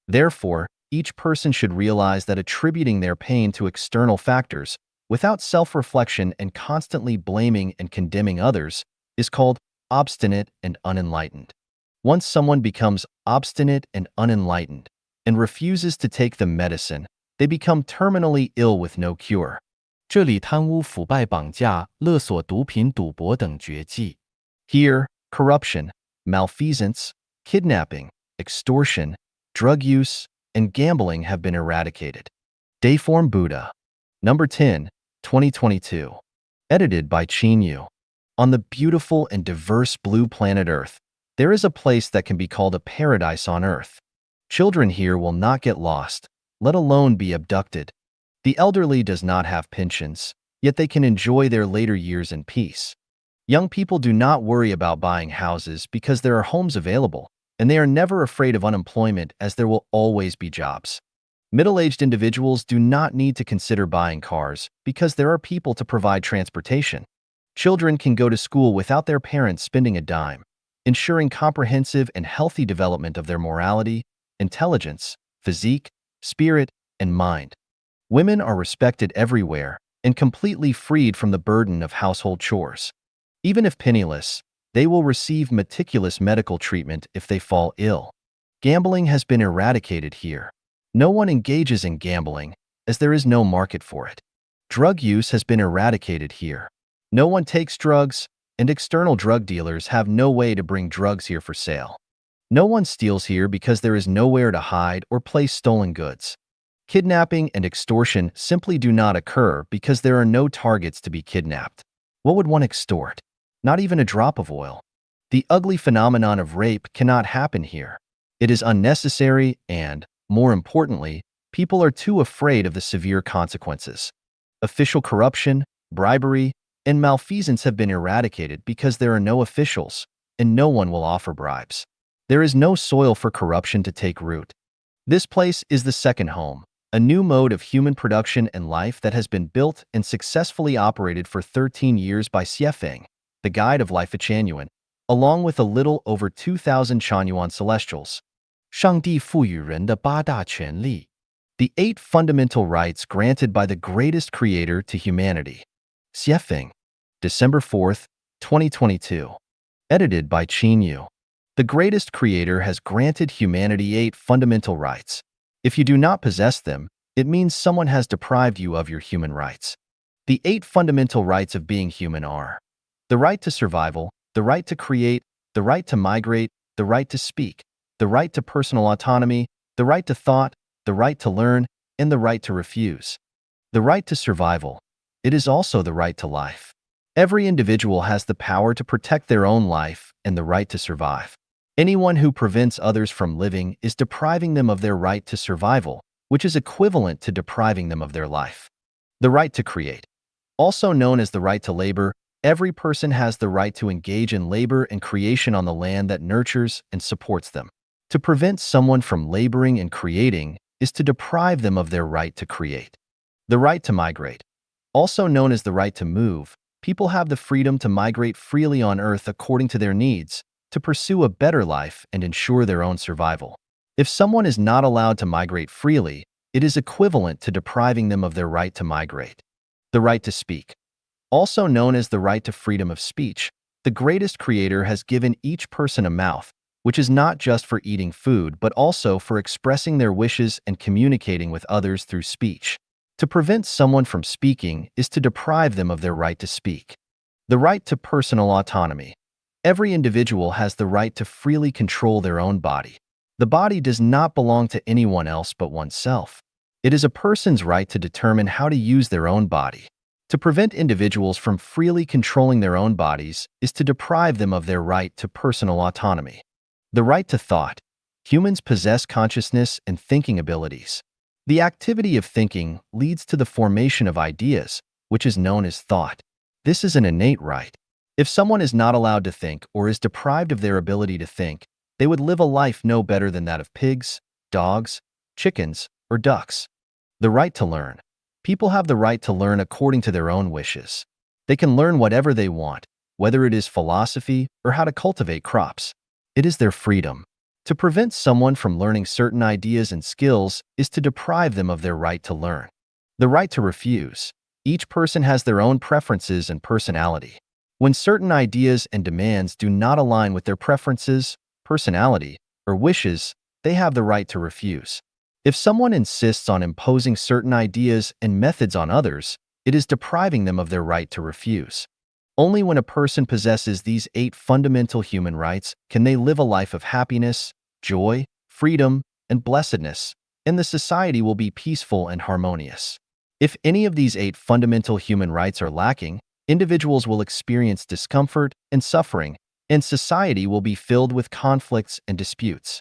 Therefore, each person should realize that attributing their pain to external factors, without self-reflection and constantly blaming and condemning others, is called obstinate and unenlightened. Once someone becomes obstinate and unenlightened and refuses to take the medicine, they become terminally ill with no cure. 这里贪污、腐败、绑架、勒索、毒品、赌博等绝技。 Here, corruption, malfeasance, kidnapping, extortion, drug use, and gambling have been eradicated. Dayform Buddha. Number 10, 2022. Edited by Qin Yu. On the beautiful and diverse blue planet Earth, there is a place that can be called a paradise on Earth. Children here will not get lost, let alone be abducted. The elderly does not have pensions, yet they can enjoy their later years in peace. Young people do not worry about buying houses because there are homes available, and they are never afraid of unemployment as there will always be jobs. Middle-aged individuals do not need to consider buying cars because there are people to provide transportation. Children can go to school without their parents spending a dime, ensuring comprehensive and healthy development of their morality, intelligence, physique, spirit, and mind. Women are respected everywhere and completely freed from the burden of household chores. Even if penniless, they will receive meticulous medical treatment if they fall ill. Gambling has been eradicated here. No one engages in gambling, as there is no market for it. Drug use has been eradicated here. No one takes drugs, and external drug dealers have no way to bring drugs here for sale. No one steals here because there is nowhere to hide or place stolen goods. Kidnapping and extortion simply do not occur because there are no targets to be kidnapped. What would one extort? Not even a drop of oil. The ugly phenomenon of rape cannot happen here. It is unnecessary and, more importantly, people are too afraid of the severe consequences. Official corruption, bribery, and malfeasance have been eradicated because there are no officials, and no one will offer bribes. There is no soil for corruption to take root. This place is the second home, a new mode of human production and life that has been built and successfully operated for 13 years by Xiefeng, the guide of life at Chanyuan, along with a little over 2,000 Chanyuan celestials. 上帝赋予人的8大权利。 The 8 fundamental rights granted by the greatest creator to humanity. Xiefeng. December 4th, 2022. Edited by Qin Yu. The greatest creator has granted humanity 8 fundamental rights. If you do not possess them, it means someone has deprived you of your human rights. The 8 fundamental rights of being human are the right to survival, the right to create, the right to migrate, the right to speak, the right to personal autonomy, the right to thought, the right to learn, and the right to refuse. The right to survival. It is also the right to life. Every individual has the power to protect their own life and the right to survive. Anyone who prevents others from living is depriving them of their right to survival, which is equivalent to depriving them of their life. The right to create. Also known as the right to labor, every person has the right to engage in labor and creation on the land that nurtures and supports them. To prevent someone from laboring and creating is to deprive them of their right to create. The right to migrate. Also known as the right to move, people have the freedom to migrate freely on Earth according to their needs, to pursue a better life and ensure their own survival. If someone is not allowed to migrate freely, it is equivalent to depriving them of their right to migrate. The right to speak. Also known as the right to freedom of speech, the greatest creator has given each person a mouth, which is not just for eating food but also for expressing their wishes and communicating with others through speech. To prevent someone from speaking is to deprive them of their right to speak. The right to personal autonomy. Every individual has the right to freely control their own body. The body does not belong to anyone else but oneself. It is a person's right to determine how to use their own body. To prevent individuals from freely controlling their own bodies is to deprive them of their right to personal autonomy. The right to thought. Humans possess consciousness and thinking abilities. The activity of thinking leads to the formation of ideas, which is known as thought. This is an innate right. If someone is not allowed to think or is deprived of their ability to think, they would live a life no better than that of pigs, dogs, chickens, or ducks. The right to learn. People have the right to learn according to their own wishes. They can learn whatever they want, whether it is philosophy or how to cultivate crops. It is their freedom. To prevent someone from learning certain ideas and skills is to deprive them of their right to learn. The right to refuse. Each person has their own preferences and personality. When certain ideas and demands do not align with their preferences, personality, or wishes, they have the right to refuse. If someone insists on imposing certain ideas and methods on others, it is depriving them of their right to refuse. Only when a person possesses these 8 fundamental human rights can they live a life of happiness, joy, freedom, and blessedness, and the society will be peaceful and harmonious. If any of these 8 fundamental human rights are lacking, individuals will experience discomfort and suffering, and society will be filled with conflicts and disputes.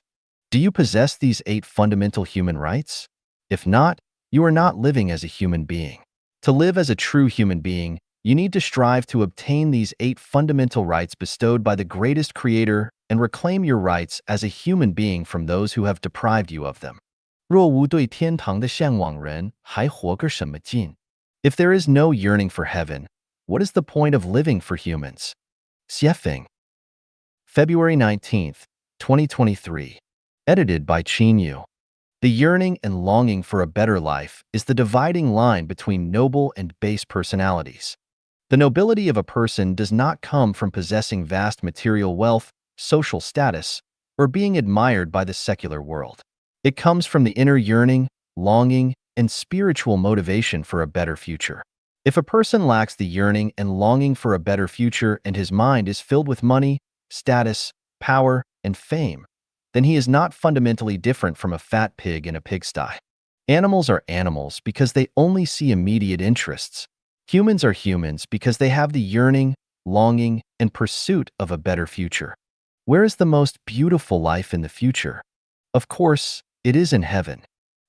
Do you possess these 8 fundamental human rights? If not, you are not living as a human being. To live as a true human being, you need to strive to obtain these 8 fundamental rights bestowed by the greatest creator and reclaim your rights as a human being from those who have deprived you of them. 若无对天堂的向往人，还活个什么劲？ If there is no yearning for heaven, what is the point of living for humans? Xiefeng. February 19th, 2023. Edited by Qin Yu. The yearning and longing for a better life is the dividing line between noble and base personalities. The nobility of a person does not come from possessing vast material wealth, social status, or being admired by the secular world. It comes from the inner yearning, longing, and spiritual motivation for a better future. If a person lacks the yearning and longing for a better future and his mind is filled with money, status, power, and fame, then he is not fundamentally different from a fat pig in a pigsty. Animals are animals because they only see immediate interests. Humans are humans because they have the yearning, longing, and pursuit of a better future. Where is the most beautiful life in the future? Of course, it is in heaven.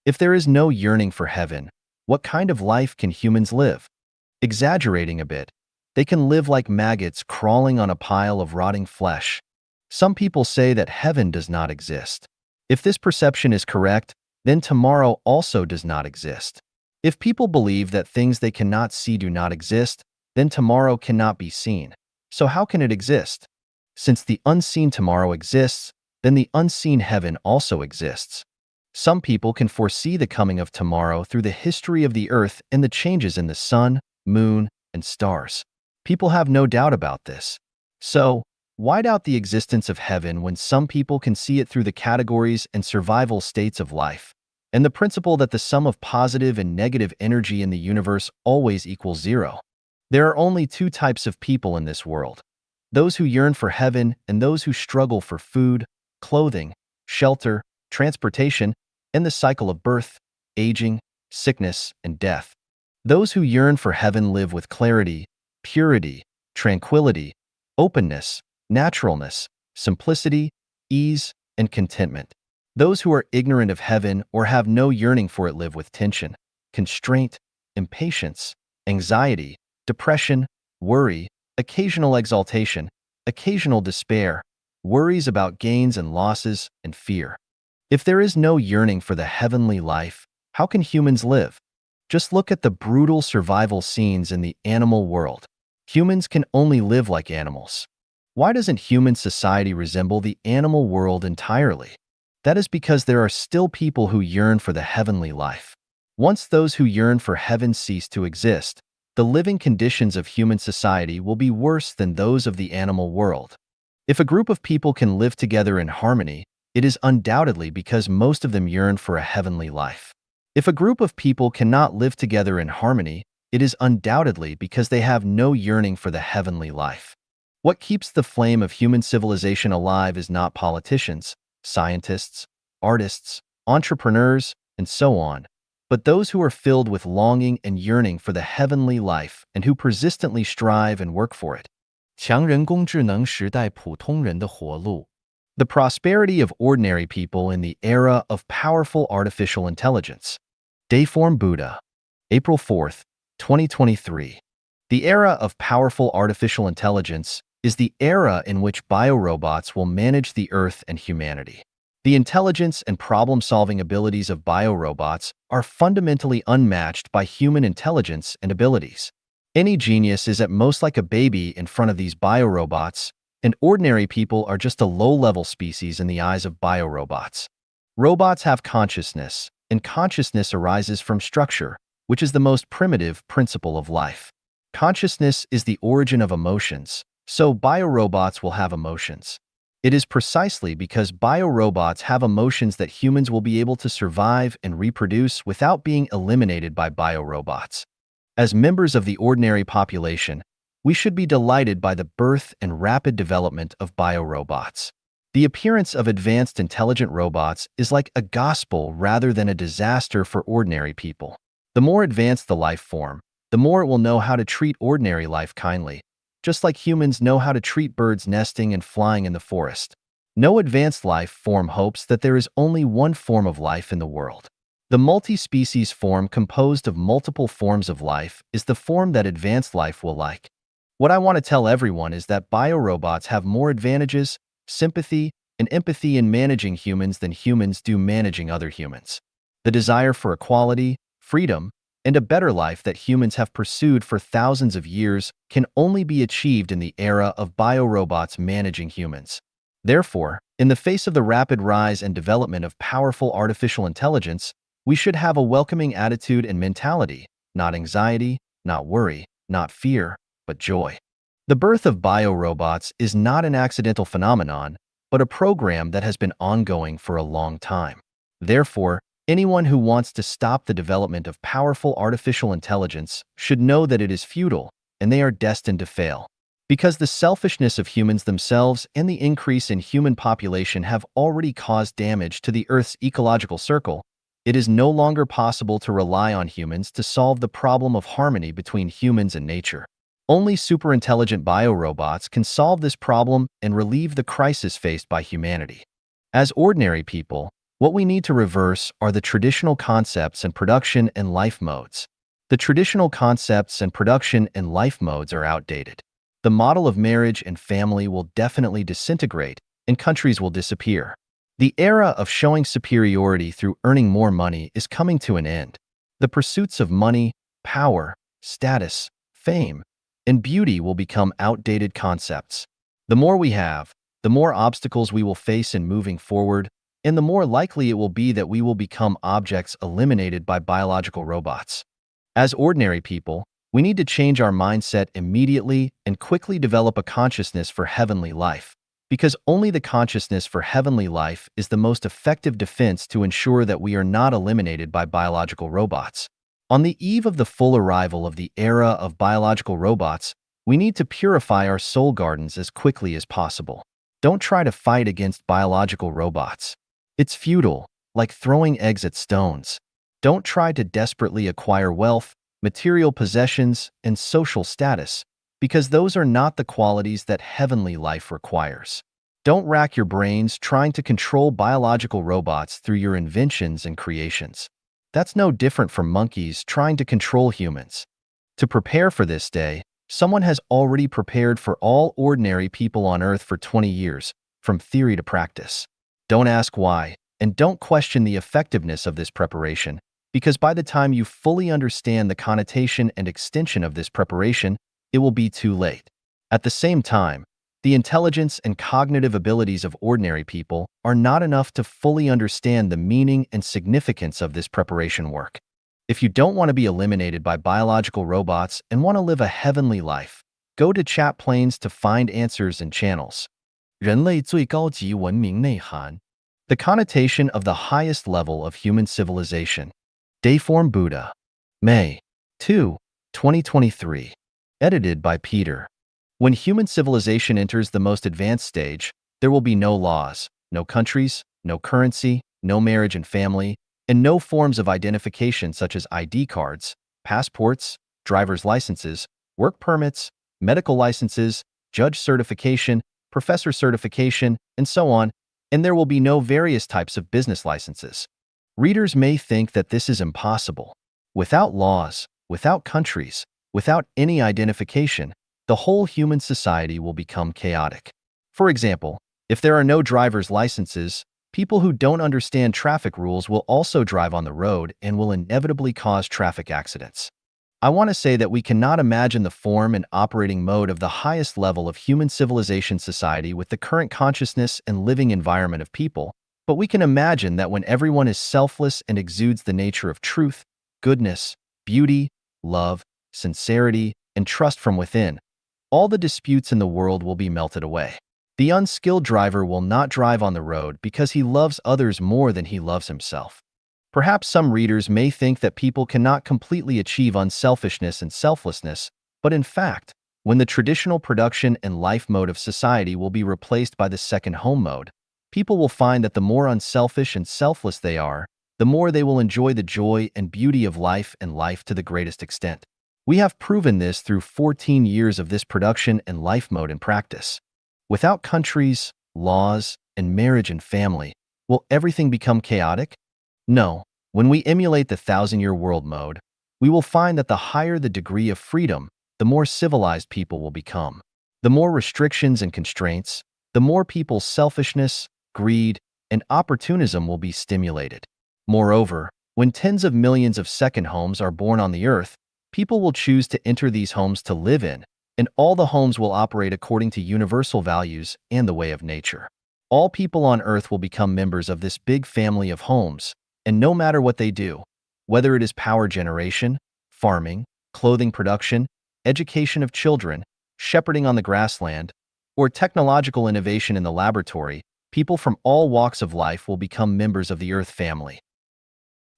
If there is no yearning for heaven, what kind of life can humans live? Exaggerating a bit, they can live like maggots crawling on a pile of rotting flesh. Some people say that heaven does not exist. If this perception is correct, then tomorrow also does not exist. If people believe that things they cannot see do not exist, then tomorrow cannot be seen. So how can it exist? Since the unseen tomorrow exists, then the unseen heaven also exists. Some people can foresee the coming of tomorrow through the history of the earth and the changes in the sun, moon, and stars. People have no doubt about this. So, Why doubt the existence of heaven when some people can see it through the categories and survival states of life, and the principle that the sum of positive and negative energy in the universe always equals zero? There are only two types of people in this world: those who yearn for heaven and those who struggle for food, clothing, shelter, transportation, and the cycle of birth, aging, sickness, and death. Those who yearn for heaven live with clarity, purity, tranquility, openness, naturalness, simplicity, ease, and contentment. Those who are ignorant of heaven or have no yearning for it live with tension, constraint, impatience, anxiety, depression, worry, occasional exaltation, occasional despair, worries about gains and losses, and fear. If there is no yearning for the heavenly life, how can humans live? Just look at the brutal survival scenes in the animal world. Humans can only live like animals. Why doesn't human society resemble the animal world entirely? That is because there are still people who yearn for the heavenly life. Once those who yearn for heaven cease to exist, the living conditions of human society will be worse than those of the animal world. If a group of people can live together in harmony, it is undoubtedly because most of them yearn for a heavenly life. If a group of people cannot live together in harmony, it is undoubtedly because they have no yearning for the heavenly life. What keeps the flame of human civilization alive is not politicians, scientists, artists, entrepreneurs, and so on, but those who are filled with longing and yearning for the heavenly life and who persistently strive and work for it. 强人工智能时代普通人的活路。The prosperity of ordinary people in the era of powerful artificial intelligence. Dayform Buddha, April 4th, 2023. The era of powerful artificial intelligence is the era in which biorobots will manage the Earth and humanity. The intelligence and problem-solving abilities of biorobots are fundamentally unmatched by human intelligence and abilities. Any genius is at most like a baby in front of these biorobots, and ordinary people are just a low-level species in the eyes of biorobots. Robots have consciousness, and consciousness arises from structure, which is the most primitive principle of life. Consciousness is the origin of emotions, so biorobots will have emotions. It is precisely because biorobots have emotions that humans will be able to survive and reproduce without being eliminated by biorobots. As members of the ordinary population, we should be delighted by the birth and rapid development of biorobots. The appearance of advanced intelligent robots is like a gospel rather than a disaster for ordinary people. The more advanced the life form, the more it will know how to treat ordinary life kindly, just like humans know how to treat birds nesting and flying in the forest. No advanced life form hopes that there is only one form of life in the world. The multi-species form composed of multiple forms of life is the form that advanced life will like. What I want to tell everyone is that biorobots have more advantages, sympathy, and empathy in managing humans than humans do managing other humans. The desire for equality, freedom, and a better life that humans have pursued for thousands of years can only be achieved in the era of biorobots managing humans. Therefore, in the face of the rapid rise and development of powerful artificial intelligence, we should have a welcoming attitude and mentality, not anxiety, not worry, not fear, but joy. The birth of biorobots is not an accidental phenomenon, but a program that has been ongoing for a long time. Therefore, anyone who wants to stop the development of powerful artificial intelligence should know that it is futile, and they are destined to fail. Because the selfishness of humans themselves and the increase in human population have already caused damage to the Earth's ecological circle, it is no longer possible to rely on humans to solve the problem of harmony between humans and nature. Only superintelligent biorobots can solve this problem and relieve the crisis faced by humanity. As ordinary people, what we need to reverse are the traditional concepts and production and life modes. The traditional concepts and production and life modes are outdated. The model of marriage and family will definitely disintegrate, and countries will disappear. The era of showing superiority through earning more money is coming to an end. The pursuits of money, power, status, fame, and beauty will become outdated concepts. The more we have, the more obstacles we will face in moving forward, and the more likely it will be that we will become objects eliminated by biological robots. As ordinary people, We need to change our mindset immediately and quickly develop a consciousness for heavenly life, because only the consciousness for heavenly life is the most effective defense to ensure that we are not eliminated by biological robots. On the eve of the full arrival of the era of biological robots, we need to purify our soul gardens as quickly as possible. Don't try to fight against biological robots. It's futile, like throwing eggs at stones. Don't try to desperately acquire wealth, material possessions, and social status, because those are not the qualities that heavenly life requires. Don't rack your brains trying to control biological robots through your inventions and creations. That's no different from monkeys trying to control humans. To prepare for this day, someone has already prepared for all ordinary people on Earth for 20 years, from theory to practice. Don't ask why, and don't question the effectiveness of this preparation, because by the time you fully understand the connotation and extension of this preparation, it will be too late. At the same time, the intelligence and cognitive abilities of ordinary people are not enough to fully understand the meaning and significance of this preparation work. If you don't want to be eliminated by biological robots and want to live a heavenly life, go to chat planes to find answers and channels. 人类最高级文明内涵 The connotation of the highest level of human civilization. Dayform Buddha. May 2, 2023. Edited by Peter. When human civilization enters the most advanced stage, there will be no laws, no countries, no currency, no marriage and family, and no forms of identification such as ID cards, passports, driver's licenses, work permits, medical licenses, judge certification, professor certification, and so on, and there will be no various types of business licenses. Readers may think that this is impossible. Without laws, without countries, without any identification, the whole human society will become chaotic. For example, if there are no driver's licenses, people who don't understand traffic rules will also drive on the road and will inevitably cause traffic accidents. I want to say that we cannot imagine the form and operating mode of the highest level of human civilization society with the current consciousness and living environment of people, but we can imagine that when everyone is selfless and exudes the nature of truth, goodness, beauty, love, sincerity, and trust from within, all the disputes in the world will be melted away. The unskilled driver will not drive on the road because he loves others more than he loves himself. Perhaps some readers may think that people cannot completely achieve unselfishness and selflessness, but in fact, when the traditional production and life mode of society will be replaced by the second home mode, people will find that the more unselfish and selfless they are, the more they will enjoy the joy and beauty of life and life to the greatest extent. We have proven this through 14 years of this production and life mode in practice. Without countries, laws, and marriage and family, will everything become chaotic? No. When we emulate the 1,000-year world mode, we will find that the higher the degree of freedom, the more civilized people will become. The more restrictions and constraints, the more people's selfishness, greed, and opportunism will be stimulated. Moreover, when tens of millions of second homes are born on the earth, people will choose to enter these homes to live in, and all the homes will operate according to universal values and the way of nature. All people on earth will become members of this big family of homes, and no matter what they do, whether it is power generation, farming, clothing production, education of children, shepherding on the grassland, or technological innovation in the laboratory, people from all walks of life will become members of the earth family.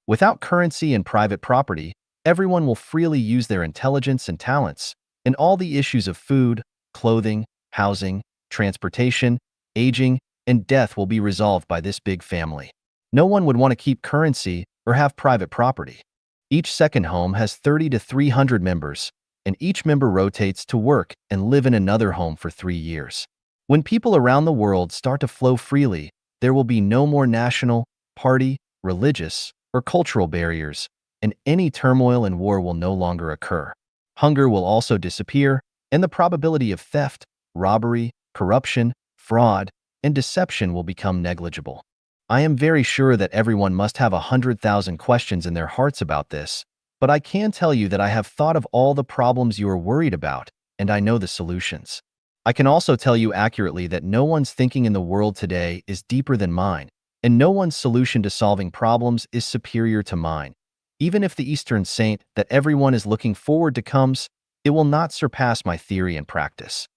Without currency and private property, everyone will freely use their intelligence and talents, and all the issues of food, clothing, housing, transportation, aging, and death will be resolved by this big family. No one would want to keep currency or have private property. Each second home has 30 to 300 members, and each member rotates to work and live in another home for 3 years. When people around the world start to flow freely, there will be no more national, party, religious, or cultural barriers, and any turmoil and war will no longer occur. Hunger will also disappear, and the probability of theft, robbery, corruption, fraud, and deception will become negligible. I am very sure that everyone must have 100,000 questions in their hearts about this, but I can tell you that I have thought of all the problems you are worried about, and I know the solutions. I can also tell you accurately that no one's thinking in the world today is deeper than mine, and no one's solution to solving problems is superior to mine. Even if the Eastern saint that everyone is looking forward to comes, it will not surpass my theory and practice.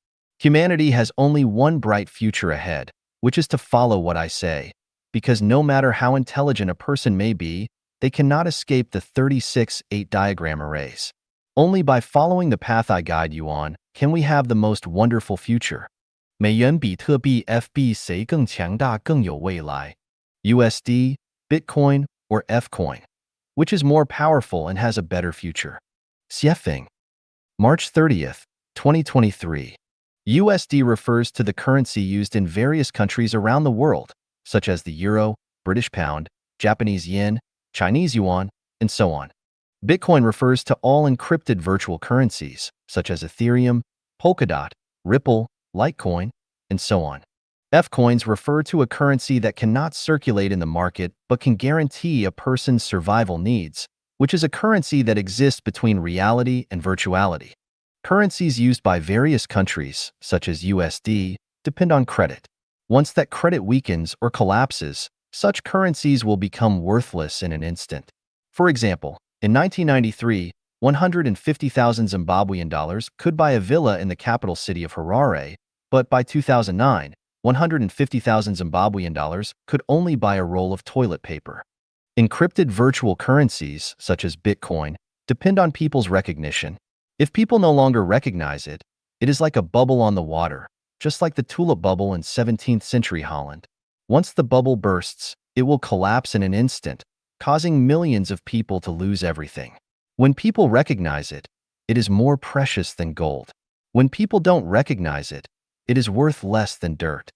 Humanity has only one bright future ahead, which is to follow what I say, because no matter how intelligent a person may be, they cannot escape the 36-8 diagram arrays. Only by following the path I guide you on can we have the most wonderful future. 美元比特币 FB 谁更强大更有未来 USD, Bitcoin, or Fcoin? Which is more powerful and has a better future? Xiefeng. March 30th, 2023. USD refers to the currency used in various countries around the world, such as the euro, British pound, Japanese yen, Chinese yuan, and so on. Bitcoin refers to all encrypted virtual currencies, such as Ethereum, Polkadot, Ripple, Litecoin, and so on. Fcoins refer to a currency that cannot circulate in the market but can guarantee a person's survival needs, which is a currency that exists between reality and virtuality. Currencies used by various countries, such as USD, depend on credit. Once that credit weakens or collapses, such currencies will become worthless in an instant. For example, in 1993, 150,000 Zimbabwean dollars could buy a villa in the capital city of Harare, but by 2009, 150,000 Zimbabwean dollars could only buy a roll of toilet paper. Encrypted virtual currencies, such as Bitcoin, depend on people's recognition. If people no longer recognize it, it is like a bubble on the water, just like the tulip bubble in 17th century Holland. Once the bubble bursts, it will collapse in an instant, causing millions of people to lose everything. When people recognize it, it is more precious than gold. When people don't recognize it, it is worth less than dirt.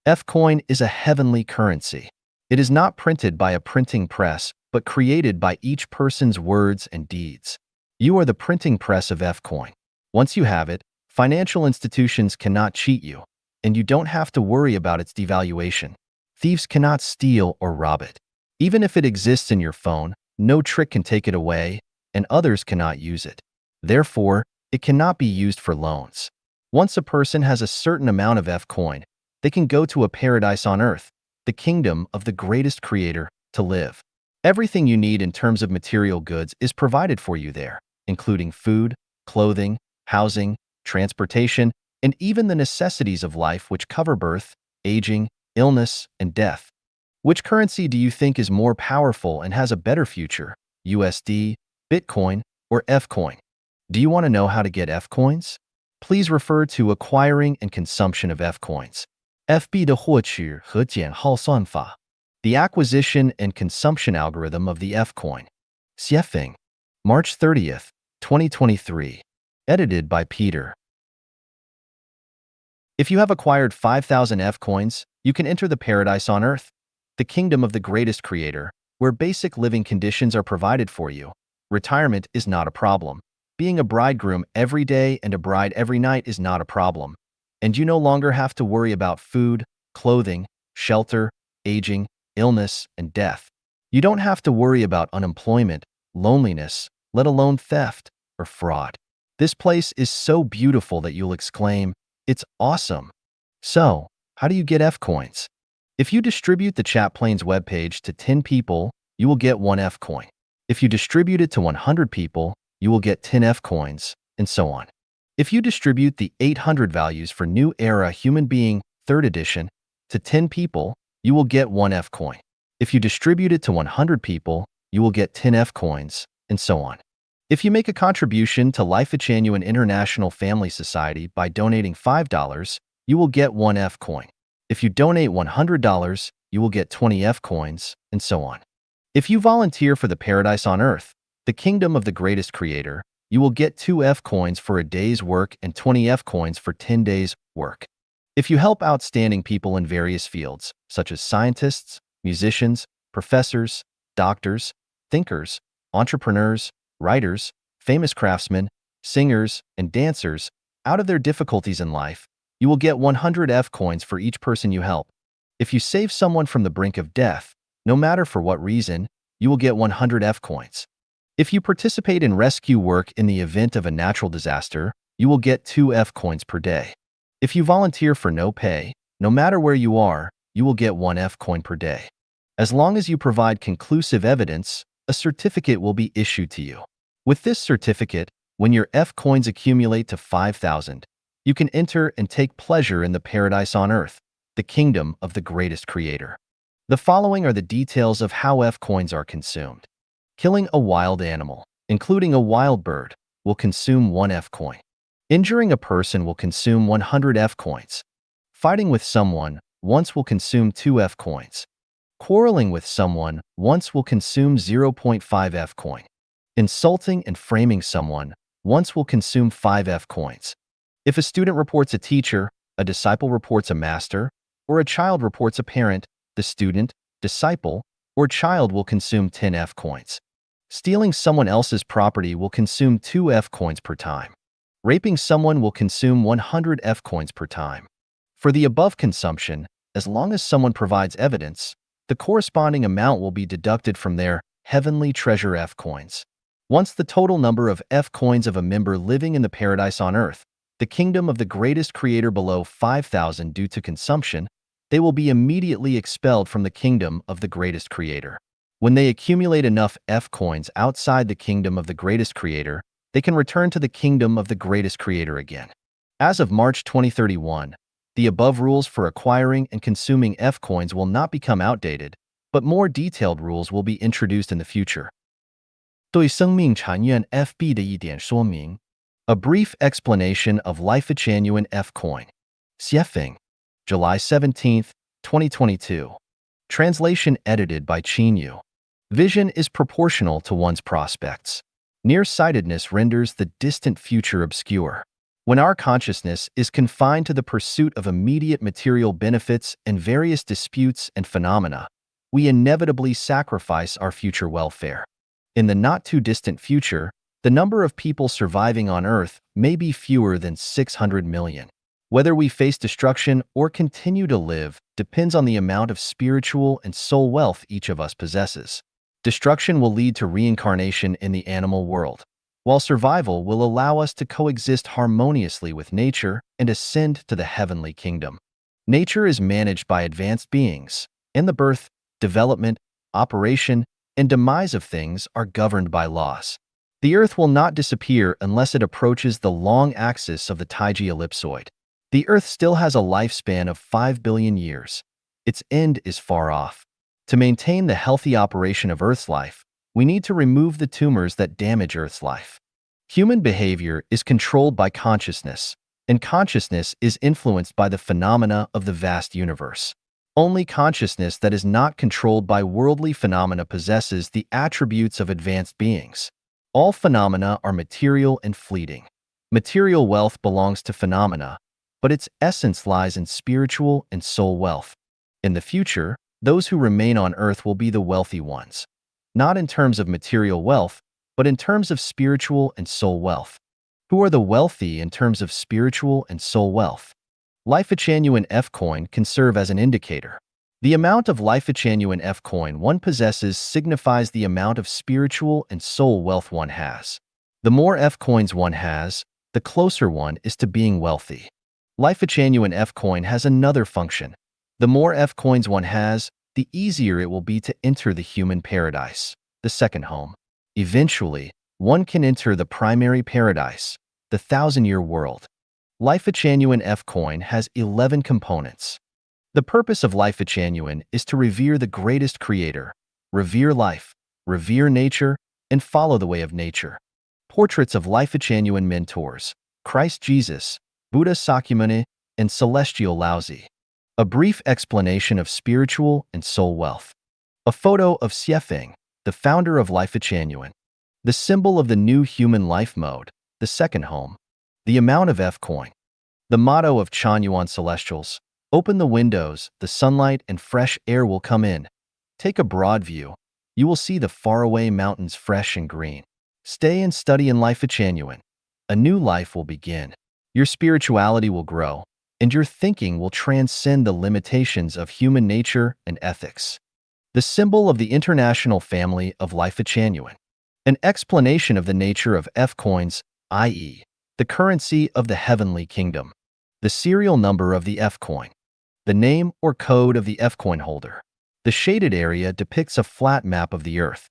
Fcoin is a heavenly currency. It is not printed by a printing press, but created by each person's words and deeds. You are the printing press of Fcoin. Once you have it, financial institutions cannot cheat you, and you don't have to worry about its devaluation. Thieves cannot steal or rob it. Even if it exists in your phone, no trick can take it away, and others cannot use it. Therefore, it cannot be used for loans. Once a person has a certain amount of Fcoin, they can go to a paradise on earth, the kingdom of the greatest creator, to live. Everything you need in terms of material goods is provided for you there, including food, clothing, housing, transportation, and even the necessities of life which cover birth, aging, illness, and death. Which currency do you think is more powerful and has a better future, USD, Bitcoin, or Fcoin? Do you want to know how to get Fcoins? Please refer to Acquiring and Consumption of Fcoins. FB 的获取和减号算法 The Acquisition and Consumption Algorithm of the Fcoin. Xiefeng. March 30th, 2023. Edited by Peter. If you have acquired 5,000 Fcoins, you can enter the paradise on earth, the kingdom of the greatest creator, where basic living conditions are provided for you. Retirement is not a problem. Being a bridegroom every day and a bride every night is not a problem. And you no longer have to worry about food, clothing, shelter, aging, illness, and death. You don't have to worry about unemployment, loneliness, let alone theft or fraud. This place is so beautiful that you'll exclaim, "It's awesome." So, how do you get Fcoins? If you distribute the Chatplanes webpage to 10 people, you will get 1 Fcoin. If you distribute it to 100 people, you will get 10 Fcoins, and so on. If you distribute the 800 values for New Era Human Being 3rd edition to 10 people, you will get 1 Fcoin. If you distribute it to 100 people, you will get 10 Fcoins, and so on. If you make a contribution to Life-a-Genuine International Family Society by donating $5, you will get 1 Fcoin. If you donate $100, you will get 20 Fcoins, and so on. If you volunteer for the paradise on earth, the kingdom of the greatest creator, you will get 2 Fcoins for a day's work and 20 Fcoins for 10 days' work. If you help outstanding people in various fields, such as scientists, musicians, professors, doctors, thinkers, entrepreneurs, writers, famous craftsmen, singers, and dancers, out of their difficulties in life, you will get 100 Fcoins for each person you help. If you save someone from the brink of death, no matter for what reason, you will get 100 Fcoins. If you participate in rescue work in the event of a natural disaster, you will get 2 Fcoins per day. If you volunteer for no pay, no matter where you are, you will get 1 Fcoin per day. As long as you provide conclusive evidence, a certificate will be issued to you. With this certificate, when your F coins accumulate to 5,000, you can enter and take pleasure in the paradise on earth, the kingdom of the greatest creator. The following are the details of how F coins are consumed. Killing a wild animal, including a wild bird, will consume 1 F coin. Injuring a person will consume 100 F coins. Fighting with someone once will consume 2 F coins. Quarreling with someone once will consume 0.5 F coin. Insulting and framing someone once will consume 5 F coins. If a student reports a teacher, a disciple reports a master, or a child reports a parent, the student, disciple, or child will consume 10 F coins. Stealing someone else's property will consume 2 F coins per time. Raping someone will consume 100 F coins per time. For the above consumption, as long as someone provides evidence, the corresponding amount will be deducted from their heavenly treasure F coins. Once the total number of F coins of a member living in the paradise on earth, the kingdom of the greatest creator below 5,000 due to consumption, they will be immediately expelled from the kingdom of the greatest creator. When they accumulate enough F coins outside the kingdom of the greatest creator, they can return to the kingdom of the greatest creator again. As of March 2031, the above rules for acquiring and consuming F coins will not become outdated, but more detailed rules will be introduced in the future. 对生命禅院 FB 的一点说明 A brief explanation of Life-Genuine F-Coin. Xiefeng, July 17, 2022. Translation edited by Qinyu. Vision is proportional to one's prospects. Nearsightedness renders the distant future obscure. When our consciousness is confined to the pursuit of immediate material benefits and various disputes and phenomena, we inevitably sacrifice our future welfare. In the not-too-distant future, the number of people surviving on Earth may be fewer than 600 million. Whether we face destruction or continue to live depends on the amount of spiritual and soul wealth each of us possesses. Destruction will lead to reincarnation in the animal world, while survival will allow us to coexist harmoniously with nature and ascend to the heavenly kingdom. Nature is managed by advanced beings, and the birth, development, operation, and demise of things are governed by laws. The Earth will not disappear unless it approaches the long axis of the Taiji ellipsoid. The Earth still has a lifespan of 5 billion years. Its end is far off. To maintain the healthy operation of Earth's life, we need to remove the tumors that damage Earth's life. Human behavior is controlled by consciousness, and consciousness is influenced by the phenomena of the vast universe. Only consciousness that is not controlled by worldly phenomena possesses the attributes of advanced beings. All phenomena are material and fleeting. Material wealth belongs to phenomena, but its essence lies in spiritual and soul wealth. In the future, those who remain on Earth will be the wealthy ones, not in terms of material wealth, but in terms of spiritual and soul wealth. Who are the wealthy in terms of spiritual and soul wealth? Life-Genuine F-Coin can serve as an indicator. The amount of Life-Genuine F-Coin one possesses signifies the amount of spiritual and soul wealth one has. The more F-Coins one has, the closer one is to being wealthy. Life-Genuine F-Coin has another function. The more F-Coins one has, the easier it will be to enter the human paradise, the second home. Eventually, one can enter the primary paradise, the 1,000-year world. Life-Genuine F-Coin has 11 components. The purpose of Life-Genuine is to revere the greatest creator, revere life, revere nature, and follow the way of nature. Portraits of Life-Genuine mentors, Christ Jesus, Buddha Sakyamuni, and Celestial Laozi. A brief explanation of spiritual and soul wealth. A photo of Xiefeng, the founder of Life-Genuine. The symbol of the new human life mode, the second home. The amount of F-Coin. The motto of Chanyuan Celestials. Open the windows, the sunlight and fresh air will come in. Take a broad view. You will see the faraway mountains fresh and green. Stay and study in Life-Genuine. A new life will begin. Your spirituality will grow, and your thinking will transcend the limitations of human nature and ethics. The symbol of the international family of Life-Genuine. An explanation of the nature of F-Coins, i.e., the currency of the heavenly kingdom. The serial number of the F-Coin. The name or code of the F-Coin holder. The shaded area depicts a flat map of the Earth.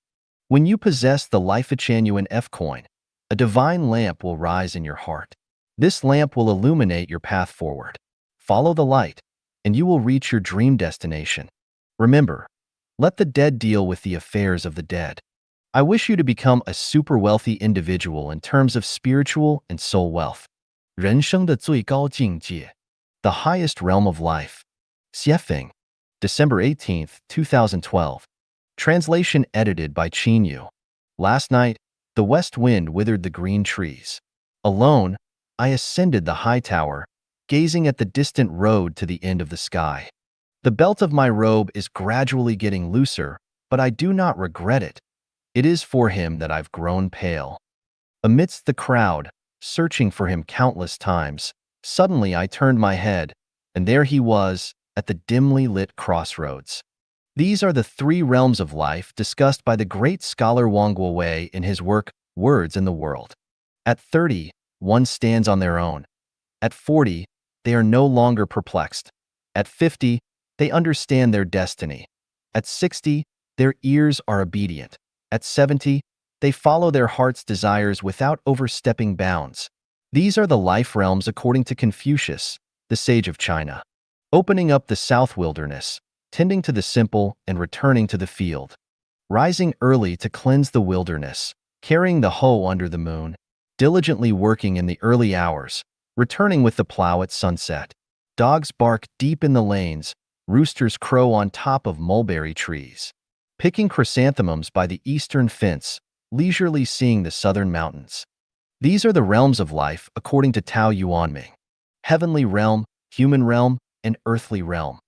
When you possess the genuine Fcoin, a divine lamp will rise in your heart. This lamp will illuminate your path forward. Follow the light, and you will reach your dream destination. Remember, let the dead deal with the affairs of the dead. I wish you to become a super wealthy individual in terms of spiritual and soul wealth. 人生的最高境界 The highest realm of life. Xiefeng, December 18th, 2012. Translation edited by Qin Yu. Last night, the west wind withered the green trees. Alone, I ascended the high tower, gazing at the distant road to the end of the sky. The belt of my robe is gradually getting looser, but I do not regret it. It is for him that I've grown pale. Amidst the crowd, searching for him countless times, suddenly I turned my head, and there he was, at the dimly lit crossroads. These are the three realms of life discussed by the great scholar Wang Guowei in his work, Words in the World. At 30, one stands on their own. At 40, they are no longer perplexed. At 50, they understand their destiny. At 60, their ears are obedient. At 70, they follow their heart's desires without overstepping bounds. These are the life realms according to Confucius, the sage of China. Opening up the south wilderness, tending to the simple and returning to the field. Rising early to cleanse the wilderness, carrying the hoe under the moon, diligently working in the early hours, returning with the plow at sunset. Dogs bark deep in the lanes, roosters crow on top of mulberry trees. Picking chrysanthemums by the eastern fence, leisurely seeing the southern mountains. These are the realms of life according to Tao Yuanming. Heavenly realm, human realm, and earthly realm.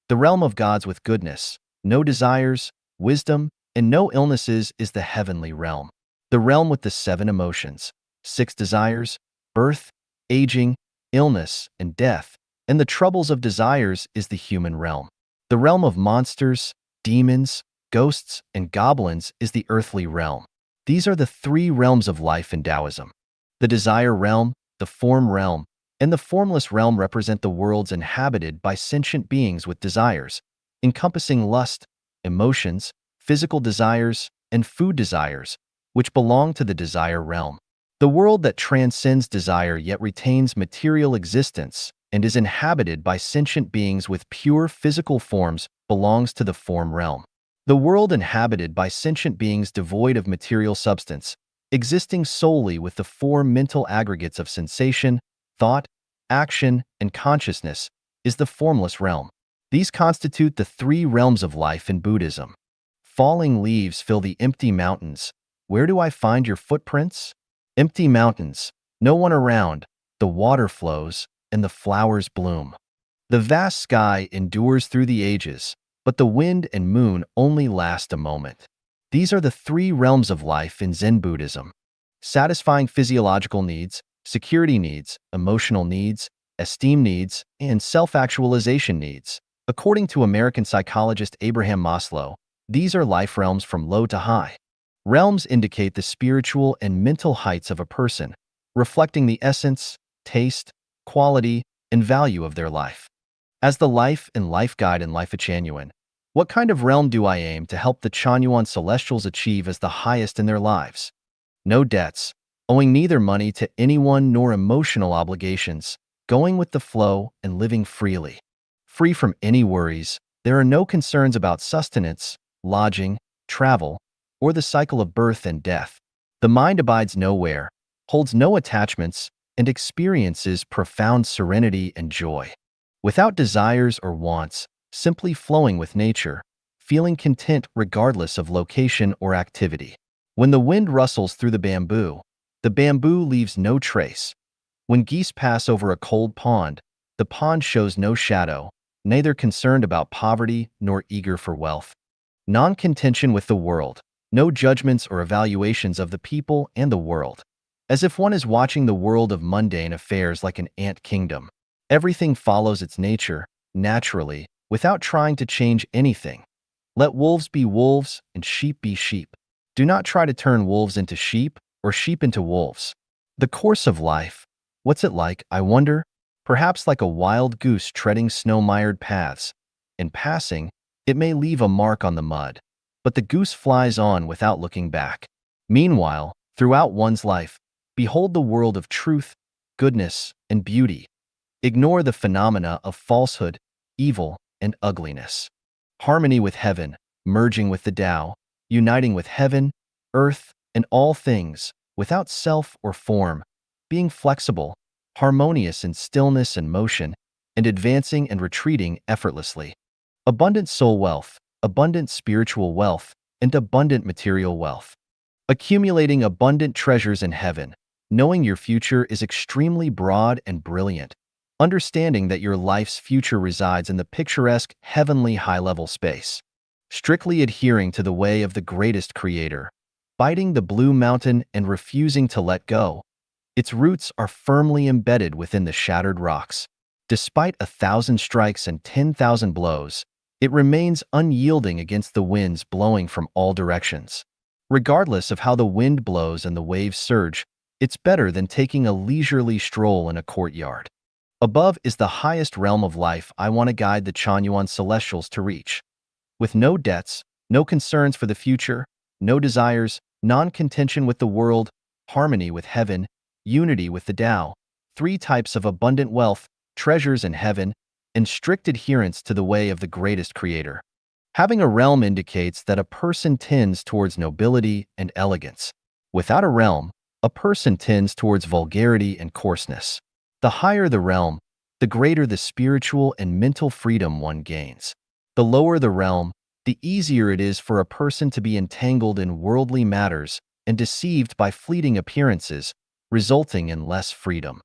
The realm of gods with goodness, no desires, wisdom, and no illnesses is the heavenly realm. The realm with the 7 emotions, 6 desires, birth, aging, illness, and death, and the troubles of desires is the human realm. The realm of monsters, demons, ghosts, and goblins is the earthly realm. These are the 3 realms of life in Taoism. The desire realm, the form realm, and the formless realm represent the worlds inhabited by sentient beings with desires, encompassing lust, emotions, physical desires, and food desires, which belong to the desire realm. The world that transcends desire yet retains material existence and is inhabited by sentient beings with pure physical forms belongs to the form realm. The world inhabited by sentient beings devoid of material substance, existing solely with the 4 mental aggregates of sensation, thought, action, and consciousness, is the formless realm. These constitute the 3 realms of life in Buddhism. Falling leaves fill the empty mountains. Where do I find your footprints? Empty mountains, no one around, the water flows, and the flowers bloom. The vast sky endures through the ages, but the wind and moon only last a moment. These are the 3 realms of life in Zen Buddhism. Satisfying physiological needs, security needs, emotional needs, esteem needs, and self-actualization needs. According to American psychologist Abraham Maslow, these are life realms from low to high. Realms indicate the spiritual and mental heights of a person, reflecting the essence, taste, quality, and value of their life. As the life and life guide in Life Changyuan, what kind of realm do I aim to help the Changyuan Celestials achieve as the highest in their lives? No debts, owing neither money to anyone nor emotional obligations, going with the flow and living freely. Free from any worries, there are no concerns about sustenance, lodging, travel, or the cycle of birth and death. The mind abides nowhere, holds no attachments, and experiences profound serenity and joy. Without desires or wants, simply flowing with nature, feeling content regardless of location or activity. When the wind rustles through the bamboo leaves no trace. When geese pass over a cold pond, the pond shows no shadow, neither concerned about poverty nor eager for wealth. Non-contention with the world, no judgments or evaluations of the people and the world. As if one is watching the world of mundane affairs like an ant kingdom. Everything follows its nature, naturally, without trying to change anything. Let wolves be wolves and sheep be sheep. Do not try to turn wolves into sheep or sheep into wolves. The course of life, what's it like, I wonder? Perhaps like a wild goose treading snow-mired paths. In passing, it may leave a mark on the mud. but the goose flies on without looking back. Meanwhile, throughout one's life, behold the world of truth, goodness, and beauty. Ignore the phenomena of falsehood, evil, and ugliness. Harmony with heaven, merging with the Tao, uniting with heaven, earth, and all things, without self or form, being flexible, harmonious in stillness and motion, and advancing and retreating effortlessly. Abundant soul wealth, abundant spiritual wealth, and abundant material wealth. Accumulating abundant treasures in heaven, knowing your future is extremely broad and brilliant, understanding that your life's future resides in the picturesque, heavenly high-level space. Strictly adhering to the way of the greatest creator, biting the blue mountain and refusing to let go. Its roots are firmly embedded within the shattered rocks. Despite 1,000 strikes and 10,000 blows, it remains unyielding against the winds blowing from all directions. Regardless of how the wind blows and the waves surge, it's better than taking a leisurely stroll in a courtyard. Above is the highest realm of life I want to guide the Chanyuan celestials to reach. With no debts, no concerns for the future, no desires, non-contention with the world, harmony with heaven, unity with the Tao, 3 types of abundant wealth, treasures in heaven, and strict adherence to the way of the greatest creator. Having a realm indicates that a person tends towards nobility and elegance. Without a realm, a person tends towards vulgarity and coarseness. The higher the realm, the greater the spiritual and mental freedom one gains. The lower the realm, the easier it is for a person to be entangled in worldly matters and deceived by fleeting appearances, resulting in less freedom.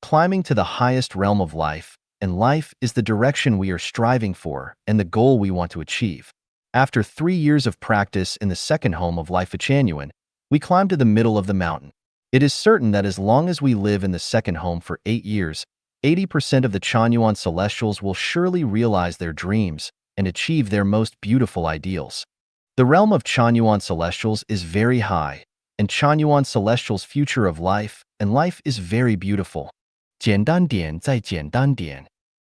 Climbing to the highest realm of life, and life is the direction we are striving for and the goal we want to achieve. After 3 years of practice in the second home of life Changyuan, we climb to the middle of the mountain. It is certain that as long as we live in the second home for 8 years, 80% of the Chanyuan celestials will surely realize their dreams and achieve their most beautiful ideals. The realm of Chanyuan celestials is very high, and Chanyuan celestials' future of life and life is very beautiful. 简单点再简单点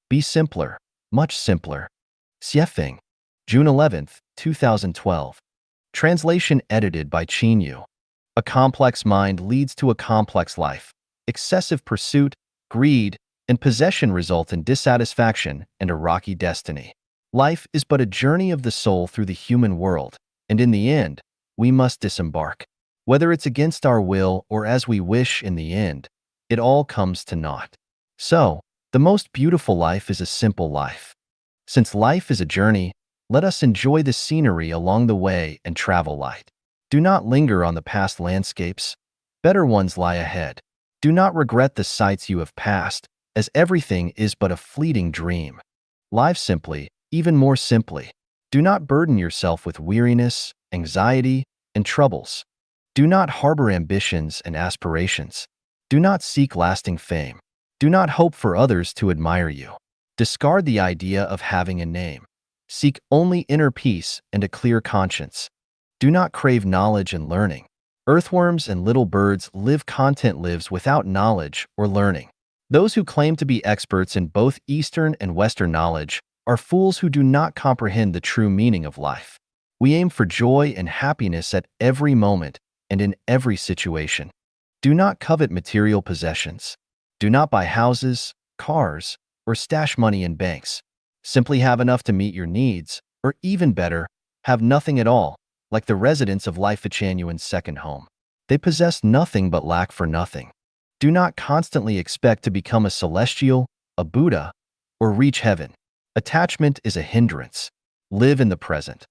Be simpler, much simpler. Xiefeng, June 11th, 2012. Translation edited by Qin. A complex mind leads to a complex life. Excessive pursuit, greed, and possession result in dissatisfaction and a rocky destiny. Life is but a journey of the soul through the human world, and in the end, we must disembark. Whether it's against our will or as we wish in the end, it all comes to naught. So, the most beautiful life is a simple life. Since life is a journey, let us enjoy the scenery along the way and travel light. Do not linger on the past landscapes. Better ones lie ahead. Do not regret the sights you have passed, as everything is but a fleeting dream. Live simply, even more simply. Do not burden yourself with weariness, anxiety, and troubles. Do not harbor ambitions and aspirations. Do not seek lasting fame. Do not hope for others to admire you. Discard the idea of having a name. Seek only inner peace and a clear conscience. Do not crave knowledge and learning. Earthworms and little birds live content lives without knowledge or learning. Those who claim to be experts in both Eastern and Western knowledge are fools who do not comprehend the true meaning of life. We aim for joy and happiness at every moment and in every situation. Do not covet material possessions. Do not buy houses, cars, or stash money in banks. Simply have enough to meet your needs, or even better, have nothing at all, like the residents of Life Changyuan's second home. They possess nothing but lack for nothing. Do not constantly expect to become a celestial, a Buddha, or reach heaven. Attachment is a hindrance. Live in the present.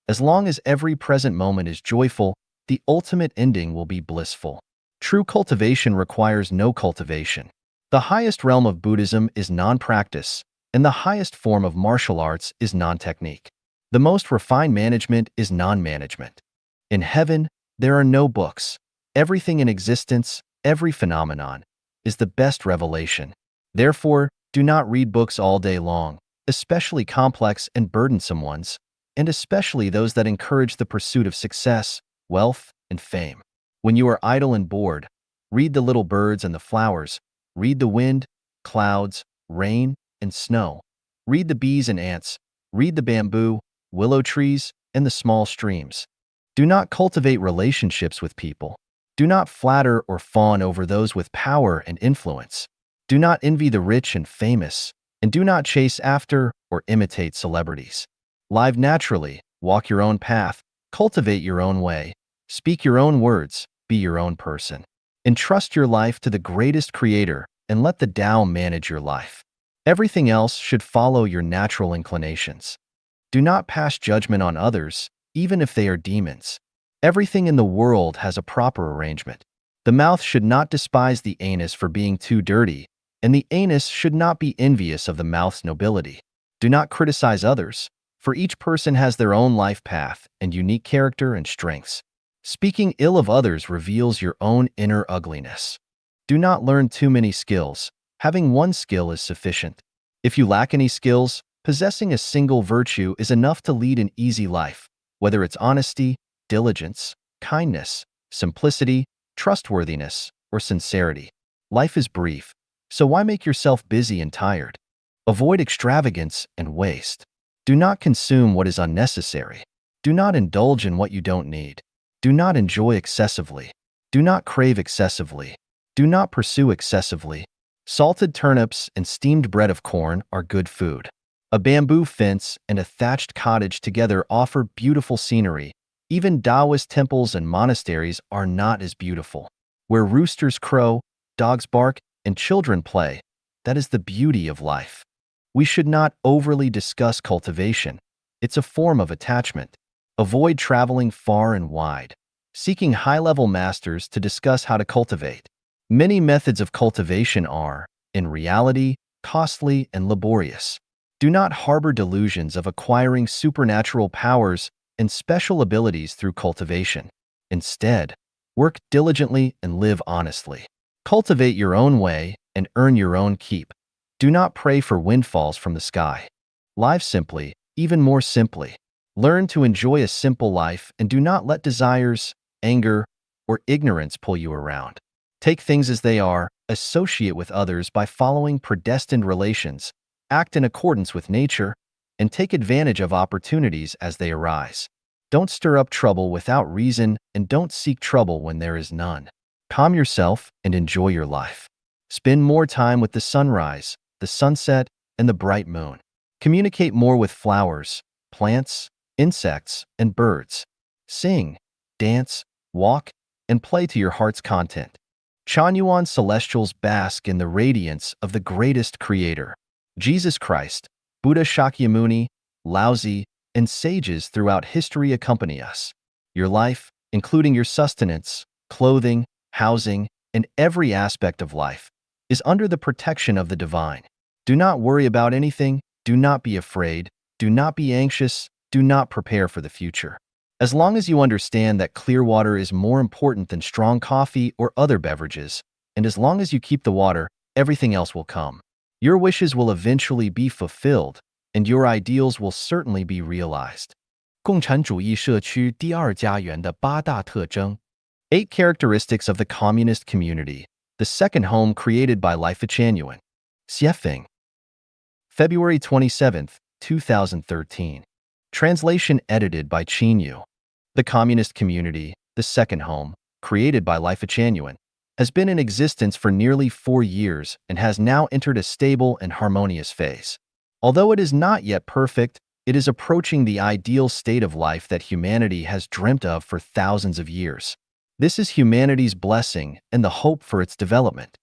As long as every present moment is joyful, the ultimate ending will be blissful. True cultivation requires no cultivation. The highest realm of Buddhism is non-practice, and the highest form of martial arts is non-technique. The most refined management is non-management. In heaven, there are no books. Everything in existence, every phenomenon, is the best revelation. Therefore, do not read books all day long, especially complex and burdensome ones, and especially those that encourage the pursuit of success, wealth, and fame. When you are idle and bored, read the little birds and the flowers, read the wind, clouds, rain, and snow. Read the bees and ants, read the bamboo, willow trees, and the small streams. Do not cultivate relationships with people. Do not flatter or fawn over those with power and influence. Do not envy the rich and famous, and do not chase after or imitate celebrities. Live naturally, walk your own path, cultivate your own way, speak your own words, be your own person. Entrust your life to the greatest creator and let the Tao manage your life. Everything else should follow your natural inclinations. Do not pass judgment on others, even if they are demons. Everything in the world has a proper arrangement. The mouth should not despise the anus for being too dirty, and the anus should not be envious of the mouth's nobility. Do not criticize others, for each person has their own life path and unique character and strengths. Speaking ill of others reveals your own inner ugliness. Do not learn too many skills. Having one skill is sufficient. If you lack any skills, possessing a single virtue is enough to lead an easy life, whether it's honesty, diligence, kindness, simplicity, trustworthiness, or sincerity. Life is brief, so why make yourself busy and tired? Avoid extravagance and waste. Do not consume what is unnecessary. Do not indulge in what you don't need. Do not enjoy excessively. Do not crave excessively. Do not pursue excessively. Salted turnips and steamed bread of corn are good food. A bamboo fence and a thatched cottage together offer beautiful scenery. Even Taoist temples and monasteries are not as beautiful. Where roosters crow, dogs bark, and children play, that is the beauty of life. We should not overly discuss cultivation. It's a form of attachment. Avoid traveling far and wide, seeking high-level masters to discuss how to cultivate. Many methods of cultivation are, in reality, costly and laborious. Do not harbor delusions of acquiring supernatural powers and special abilities through cultivation. Instead, work diligently and live honestly. Cultivate your own way and earn your own keep. Do not pray for windfalls from the sky. Live simply, even more simply. Learn to enjoy a simple life and do not let desires, anger, or ignorance pull you around. Take things as they are, associate with others by following predestined relations, act in accordance with nature, and take advantage of opportunities as they arise. Don't stir up trouble without reason and don't seek trouble when there is none. Calm yourself and enjoy your life. Spend more time with the sunrise, the sunset, and the bright moon. Communicate more with flowers, plants, insects, and birds. Sing, dance, walk, and play to your heart's content. Chanyuan celestials bask in the radiance of the greatest creator. Jesus Christ, Buddha Shakyamuni, Laozi, and sages throughout history accompany us. Your life, including your sustenance, clothing, housing, and every aspect of life, is under the protection of the divine. Do not worry about anything, do not be afraid, do not be anxious, do not prepare for the future. As long as you understand that clear water is more important than strong coffee or other beverages, and as long as you keep the water, everything else will come. Your wishes will eventually be fulfilled, and your ideals will certainly be realized. 共产主义社区第二家园的八大特征。 8 characteristics of the communist community, the second home created by Life-Chanuan. Xiefeng. February 27, 2013. Translation edited by Qinyu. The communist community, the second home, created by Life-Chanuan, has been in existence for nearly 4 years and has now entered a stable and harmonious phase. Although it is not yet perfect, it is approaching the ideal state of life that humanity has dreamt of for thousands of years. This is humanity's blessing and the hope for its development.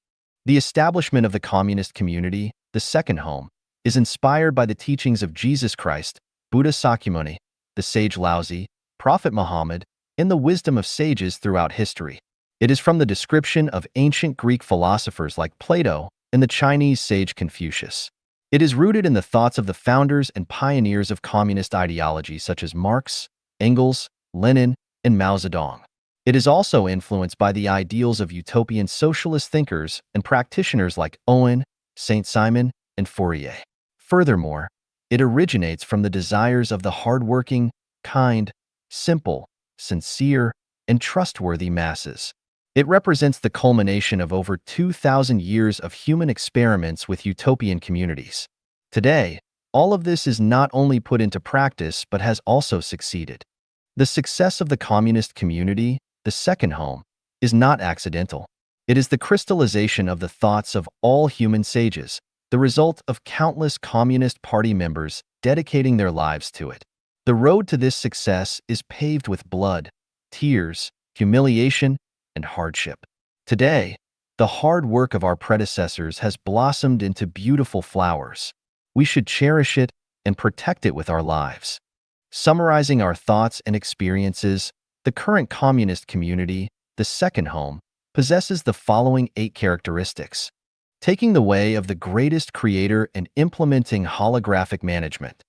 The establishment of the communist community, the second home, is inspired by the teachings of Jesus Christ, Buddha Sakyamuni, the sage Laozi, Prophet Muhammad, and the wisdom of sages throughout history. It is from the description of ancient Greek philosophers like Plato and the Chinese sage Confucius. It is rooted in the thoughts of the founders and pioneers of communist ideology such as Marx, Engels, Lenin, and Mao Zedong. It is also influenced by the ideals of utopian socialist thinkers and practitioners like Owen, Saint-Simon, and Fourier. Furthermore, it originates from the desires of the hardworking, kind, simple, sincere, and trustworthy masses. It represents the culmination of over 2,000 years of human experiments with utopian communities. Today, All of this is not only put into practice but has also succeeded. The success of the communist community, the second home, is not accidental. It is the crystallization of the thoughts of all human sages, the result of countless Communist Party members dedicating their lives to it. The road to this success is paved with blood, tears, humiliation, and hardship. Today, the hard work of our predecessors has blossomed into beautiful flowers. We should cherish it and protect it with our lives. Summarizing our thoughts and experiences, the current communist community, the second home, possesses the following 8 characteristics. Taking the way of the greatest creator and implementing holographic management.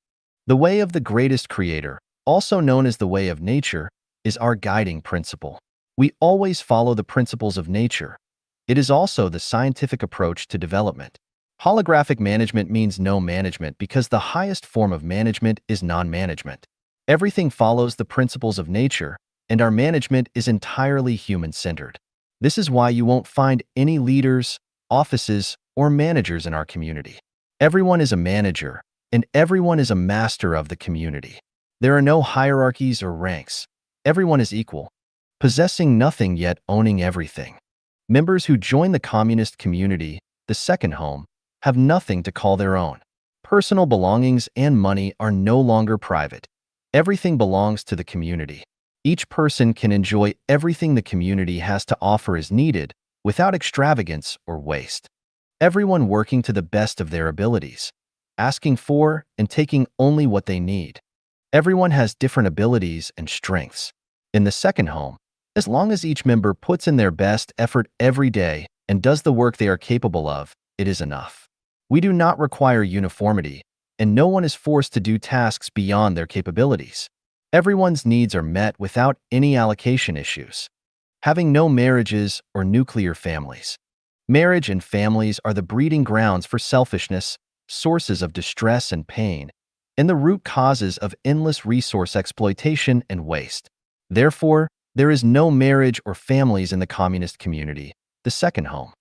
The way of the greatest creator, also known as the way of nature, is our guiding principle. We always follow the principles of nature. It is also the scientific approach to development. Holographic management means no management because the highest form of management is non-management. Everything follows the principles of nature, and our management is entirely human-centered. This is why you won't find any leaders, offices, or managers in our community. Everyone is a manager, and everyone is a master of the community. There are no hierarchies or ranks. Everyone is equal, possessing nothing yet owning everything. Members who join the communist community, the second home, have nothing to call their own. Personal belongings and money are no longer private. Everything belongs to the community. Each person can enjoy everything the community has to offer as needed, without extravagance or waste. Everyone working to the best of their abilities, asking for and taking only what they need. Everyone has different abilities and strengths. In the second home, as long as each member puts in their best effort every day and does the work they are capable of, it is enough. We do not require uniformity, and no one is forced to do tasks beyond their capabilities. Everyone's needs are met without any allocation issues. Having no marriages or nuclear families. Marriage and families are the breeding grounds for selfishness, sources of distress and pain, and the root causes of endless resource exploitation and waste. Therefore, there is no marriage or families in the communist community, the second home.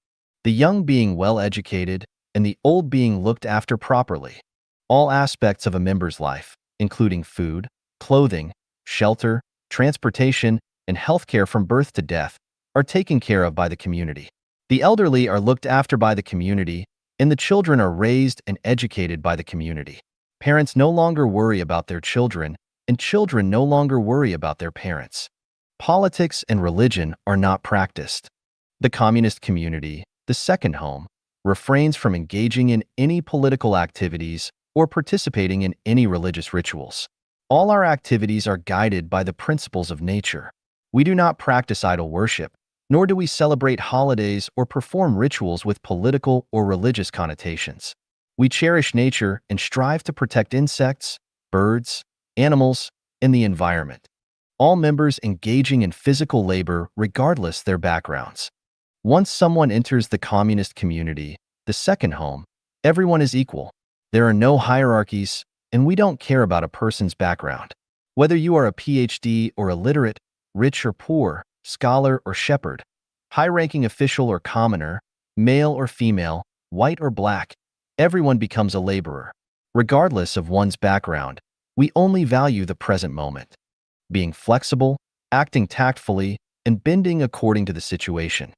The young being well educated and the old being looked after properly. All aspects of a member's life, including food, clothing, shelter, transportation, and healthcare from birth to death, are taken care of by the community. The elderly are looked after by the community, and the children are raised and educated by the community. Parents no longer worry about their children, and children no longer worry about their parents. Politics and religion are not practiced. The communist community, the second home, refrains from engaging in any political activities or participating in any religious rituals. All our activities are guided by the principles of nature. We do not practice idol worship, nor do we celebrate holidays or perform rituals with political or religious connotations. We cherish nature and strive to protect insects, birds, animals, and the environment. All members engaging in physical labor regardless their backgrounds. Once someone enters the communist community, the second home, everyone is equal. There are no hierarchies, and we don't care about a person's background. Whether you are a PhD or illiterate, rich or poor, scholar or shepherd, high-ranking official or commoner, male or female, white or black, everyone becomes a laborer. Regardless of one's background, we only value the present moment. Being flexible, acting tactfully, and bending according to the situation.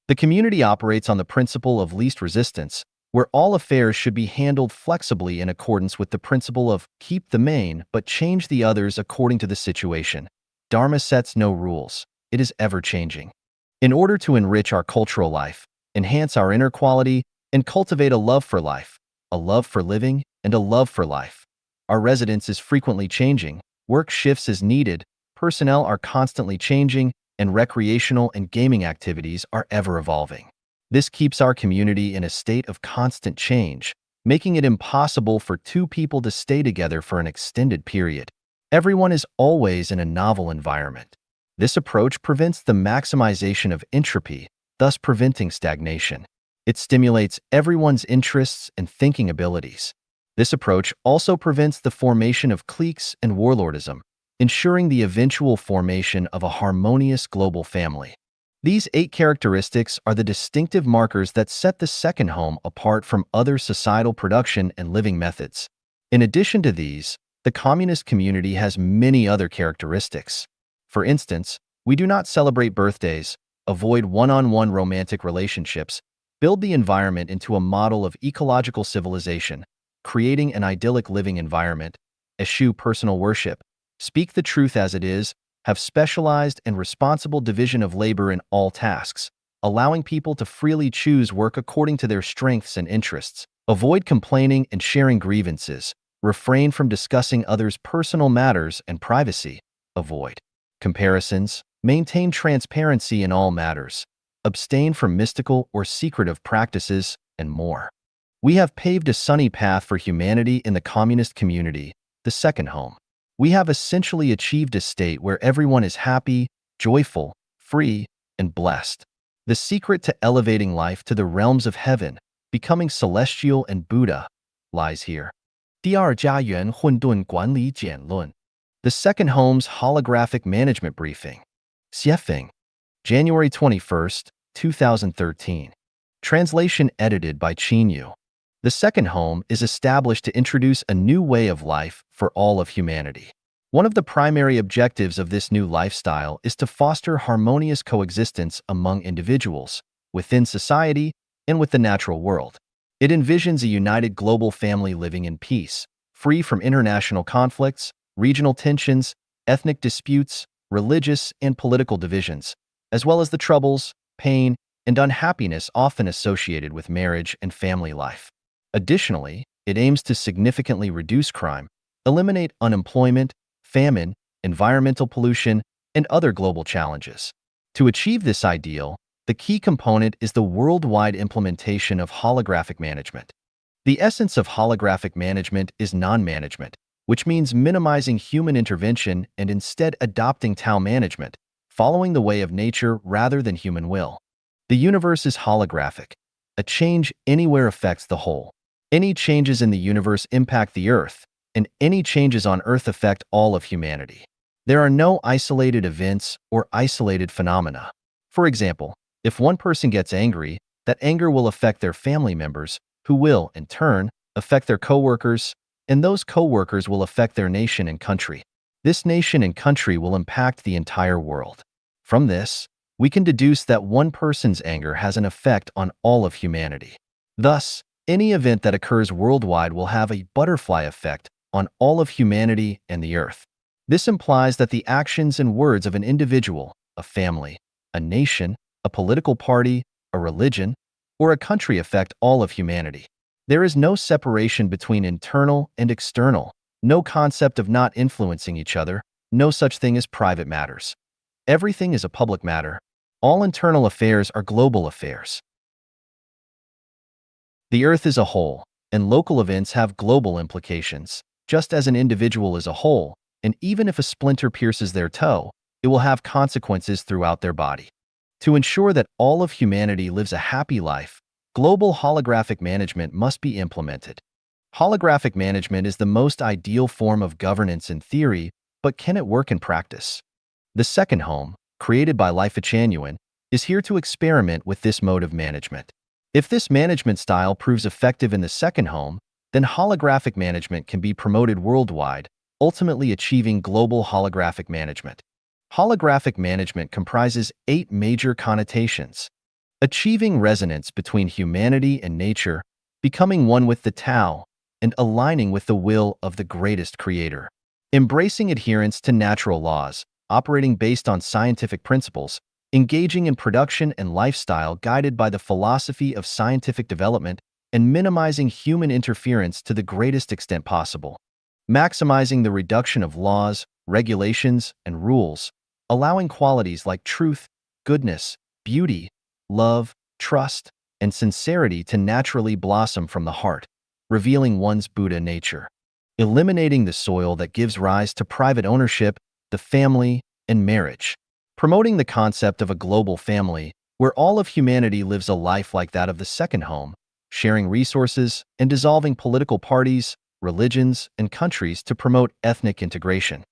The community operates on the principle of least resistance, where all affairs should be handled flexibly in accordance with the principle of keep the main but change the others according to the situation. Dharma sets no rules. It is ever-changing. In order to enrich our cultural life, enhance our inner quality, and cultivate a love for life, a love for living, and a love for life, our residence is frequently changing, work shifts as needed, personnel are constantly changing, and recreational and gaming activities are ever evolving. This keeps our community in a state of constant change, making it impossible for two people to stay together for an extended period. Everyone is always in a novel environment. This approach prevents the maximization of entropy, thus preventing stagnation. It stimulates everyone's interests and thinking abilities. This approach also prevents the formation of cliques and warlordism, ensuring the eventual formation of a harmonious global family. These 8 characteristics are the distinctive markers that set the second home apart from other societal production and living methods. In addition to these, the communist community has many other characteristics. For instance, we do not celebrate birthdays, avoid one-on-one romantic relationships, build the environment into a model of ecological civilization, creating an idyllic living environment, eschew personal worship, speak the truth as it is, have specialized and responsible division of labor in all tasks, allowing people to freely choose work according to their strengths and interests, avoid complaining and sharing grievances, refrain from discussing others' personal matters and privacy, avoid comparisons, maintain transparency in all matters, abstain from mystical or secretive practices, and more. We have paved a sunny path for humanity in the communist community, the second home. We have essentially achieved a state where everyone is happy, joyful, free, and blessed. The secret to elevating life to the realms of heaven, becoming celestial and Buddha, lies here. 第二家园混沌管理简论 The second home's holographic management briefing. Xiefeng, January 21st, 2013. Translation edited by Qinyu. The second home is established to introduce a new way of life for all of humanity. One of the primary objectives of this new lifestyle is to foster harmonious coexistence among individuals, within society, and with the natural world. It envisions a united global family living in peace, free from international conflicts, regional tensions, ethnic disputes, religious and political divisions, as well as the troubles, pain, and unhappiness often associated with marriage and family life. Additionally, it aims to significantly reduce crime, eliminate unemployment, famine, environmental pollution, and other global challenges. To achieve this ideal, the key component is the worldwide implementation of holographic management. The essence of holographic management is non-management, which means minimizing human intervention and instead adopting Tao management, following the way of nature rather than human will. The universe is holographic. A change anywhere affects the whole. Any changes in the universe impact the Earth, and any changes on Earth affect all of humanity. There are no isolated events or isolated phenomena. For example, if one person gets angry, that anger will affect their family members, who will, in turn, affect their co-workers, and those co-workers will affect their nation and country. This nation and country will impact the entire world. From this, we can deduce that one person's anger has an effect on all of humanity. Thus, any event that occurs worldwide will have a butterfly effect on all of humanity and the Earth. This implies that the actions and words of an individual, a family, a nation, a political party, a religion, or a country affect all of humanity. There is no separation between internal and external, no concept of not influencing each other, no such thing as private matters. Everything is a public matter. All internal affairs are global affairs. The Earth is a whole, and local events have global implications. Just as an individual is a whole, and even if a splinter pierces their toe, it will have consequences throughout their body. To ensure that all of humanity lives a happy life, global holographic management must be implemented. Holographic management is the most ideal form of governance in theory, but can it work in practice? The second home, created by Life-Genuine, is here to experiment with this mode of management. If this management style proves effective in the second home, then holographic management can be promoted worldwide, ultimately achieving global holographic management. Holographic management comprises 8 major connotations: achieving resonance between humanity and nature, becoming one with the Tao, and aligning with the will of the greatest creator. Embracing adherence to natural laws, operating based on scientific principles, engaging in production and lifestyle guided by the philosophy of scientific development, and minimizing human interference to the greatest extent possible. Maximizing the reduction of laws, regulations, and rules, allowing qualities like truth, goodness, beauty, love, trust, and sincerity to naturally blossom from the heart, revealing one's Buddha nature. Eliminating the soil that gives rise to private ownership, the family, and marriage. Promoting the concept of a global family, where all of humanity lives a life like that of the second home, sharing resources and dissolving political parties, religions, and countries to promote ethnic integration.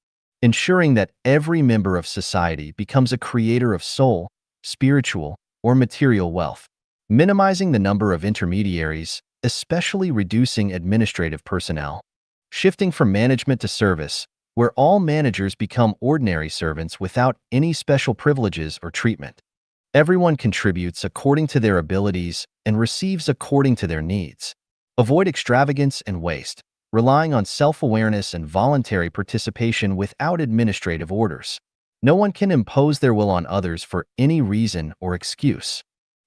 Ensuring that every member of society becomes a creator of soul, spiritual, or material wealth. Minimizing the number of intermediaries, especially reducing administrative personnel. shifting from management to service, where all managers become ordinary servants without any special privileges or treatment. Everyone contributes according to their abilities and receives according to their needs. Avoid extravagance and waste, relying on self-awareness and voluntary participation without administrative orders. No one can impose their will on others for any reason or excuse.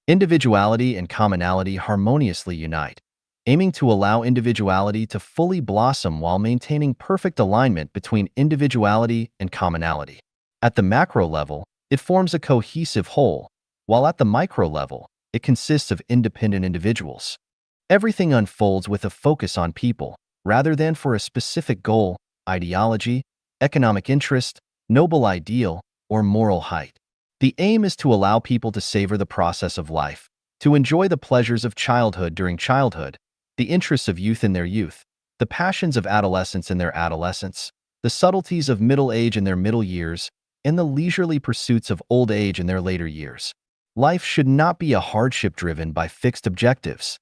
Individuality and commonality harmoniously unite, aiming to allow individuality to fully blossom while maintaining perfect alignment between individuality and commonality. At the macro level, it forms a cohesive whole, while at the micro level, it consists of independent individuals. Everything unfolds with a focus on people, rather than for a specific goal, ideology, economic interest, noble ideal, or moral height. The aim is to allow people to savor the process of life, to enjoy the pleasures of childhood during childhood, the interests of youth in their youth, the passions of adolescence in their adolescence, the subtleties of middle age in their middle years, and the leisurely pursuits of old age in their later years. Life should not be a hardship driven by fixed objectives.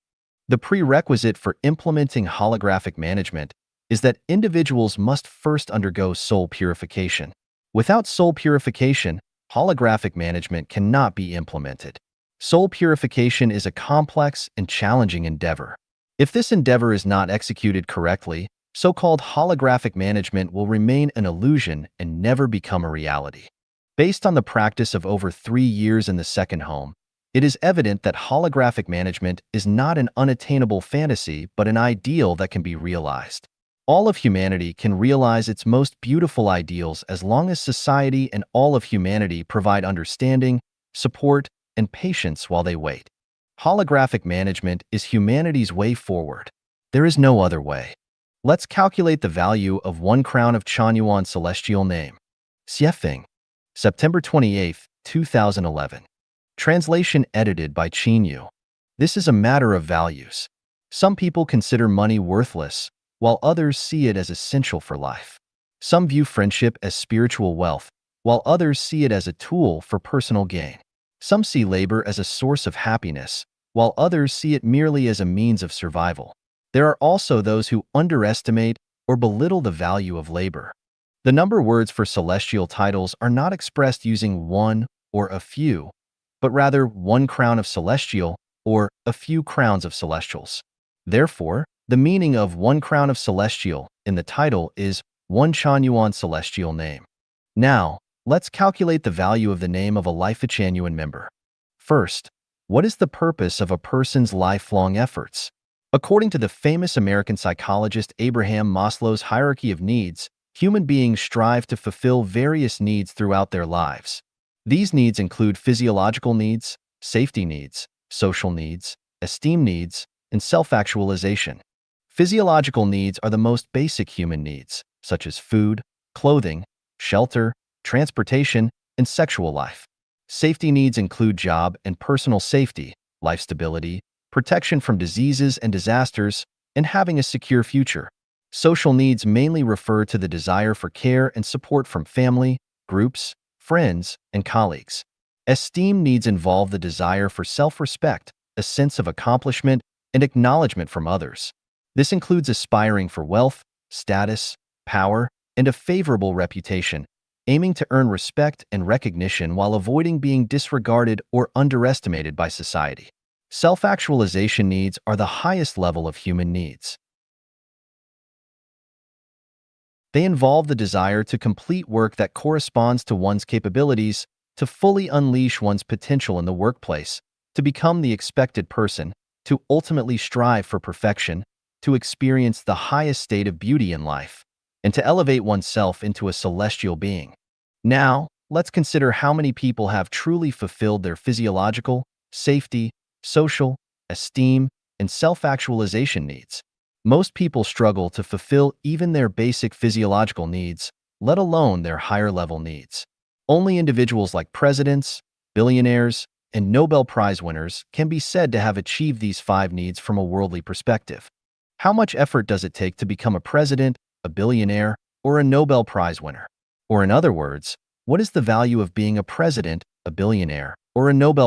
The prerequisite for implementing holographic management is that individuals must first undergo soul purification. Without soul purification, holographic management cannot be implemented. Soul purification is a complex and challenging endeavor. If this endeavor is not executed correctly, so-called holographic management will remain an illusion and never become a reality. Based on the practice of over 3 years in the second home, it is evident that holographic management is not an unattainable fantasy but an ideal that can be realized. All of humanity can realize its most beautiful ideals as long as society and all of humanity provide understanding, support, and patience while they wait. Holographic management is humanity's way forward. There is no other way. Let's calculate the value of 1 crown of Chanyuan celestial name. Xiefeng, September 28, 2011. Translation edited by Qinyu. This is a matter of values. Some people consider money worthless, while others see it as essential for life. Some view friendship as spiritual wealth, while others see it as a tool for personal gain. Some see labor as a source of happiness, while others see it merely as a means of survival. There are also those who underestimate or belittle the value of labor. The number words for celestial titles are not expressed using one or a few, but rather 1 crown of celestial or a few crowns of celestials. Therefore, the meaning of 1 crown of celestial in the title is 1 Chanyuan celestial name. Now, let's calculate the value of the name of a Life-Chanyuan member. First, what is the purpose of a person's lifelong efforts? According to the famous American psychologist Abraham Maslow's hierarchy of needs, human beings strive to fulfill various needs throughout their lives. These needs include physiological needs, safety needs, social needs, esteem needs, and self-actualization. Physiological needs are the most basic human needs, such as food, clothing, shelter, transportation, and sexual life. Safety needs include job and personal safety, life stability, protection from diseases and disasters, and having a secure future. Social needs mainly refer to the desire for care and support from family, groups, friends, and colleagues. Esteem needs involve the desire for self-respect, a sense of accomplishment, and acknowledgement from others. This includes aspiring for wealth, status, power, and a favorable reputation, aiming to earn respect and recognition while avoiding being disregarded or underestimated by society. Self-actualization needs are the highest level of human needs. They involve the desire to complete work that corresponds to one's capabilities, to fully unleash one's potential in the workplace, to become the expected person, to ultimately strive for perfection, to experience the highest state of beauty in life, and to elevate oneself into a celestial being. Now, let's consider how many people have truly fulfilled their physiological, safety, social, esteem, and self-actualization needs. Most people struggle to fulfill even their basic physiological needs, let alone their higher-level needs. Only individuals like presidents, billionaires, and Nobel Prize winners can be said to have achieved these 5 needs from a worldly perspective. How much effort does it take to become a president, a billionaire, or a Nobel Prize winner? Or in other words, what is the value of being a president, a billionaire, or a Nobel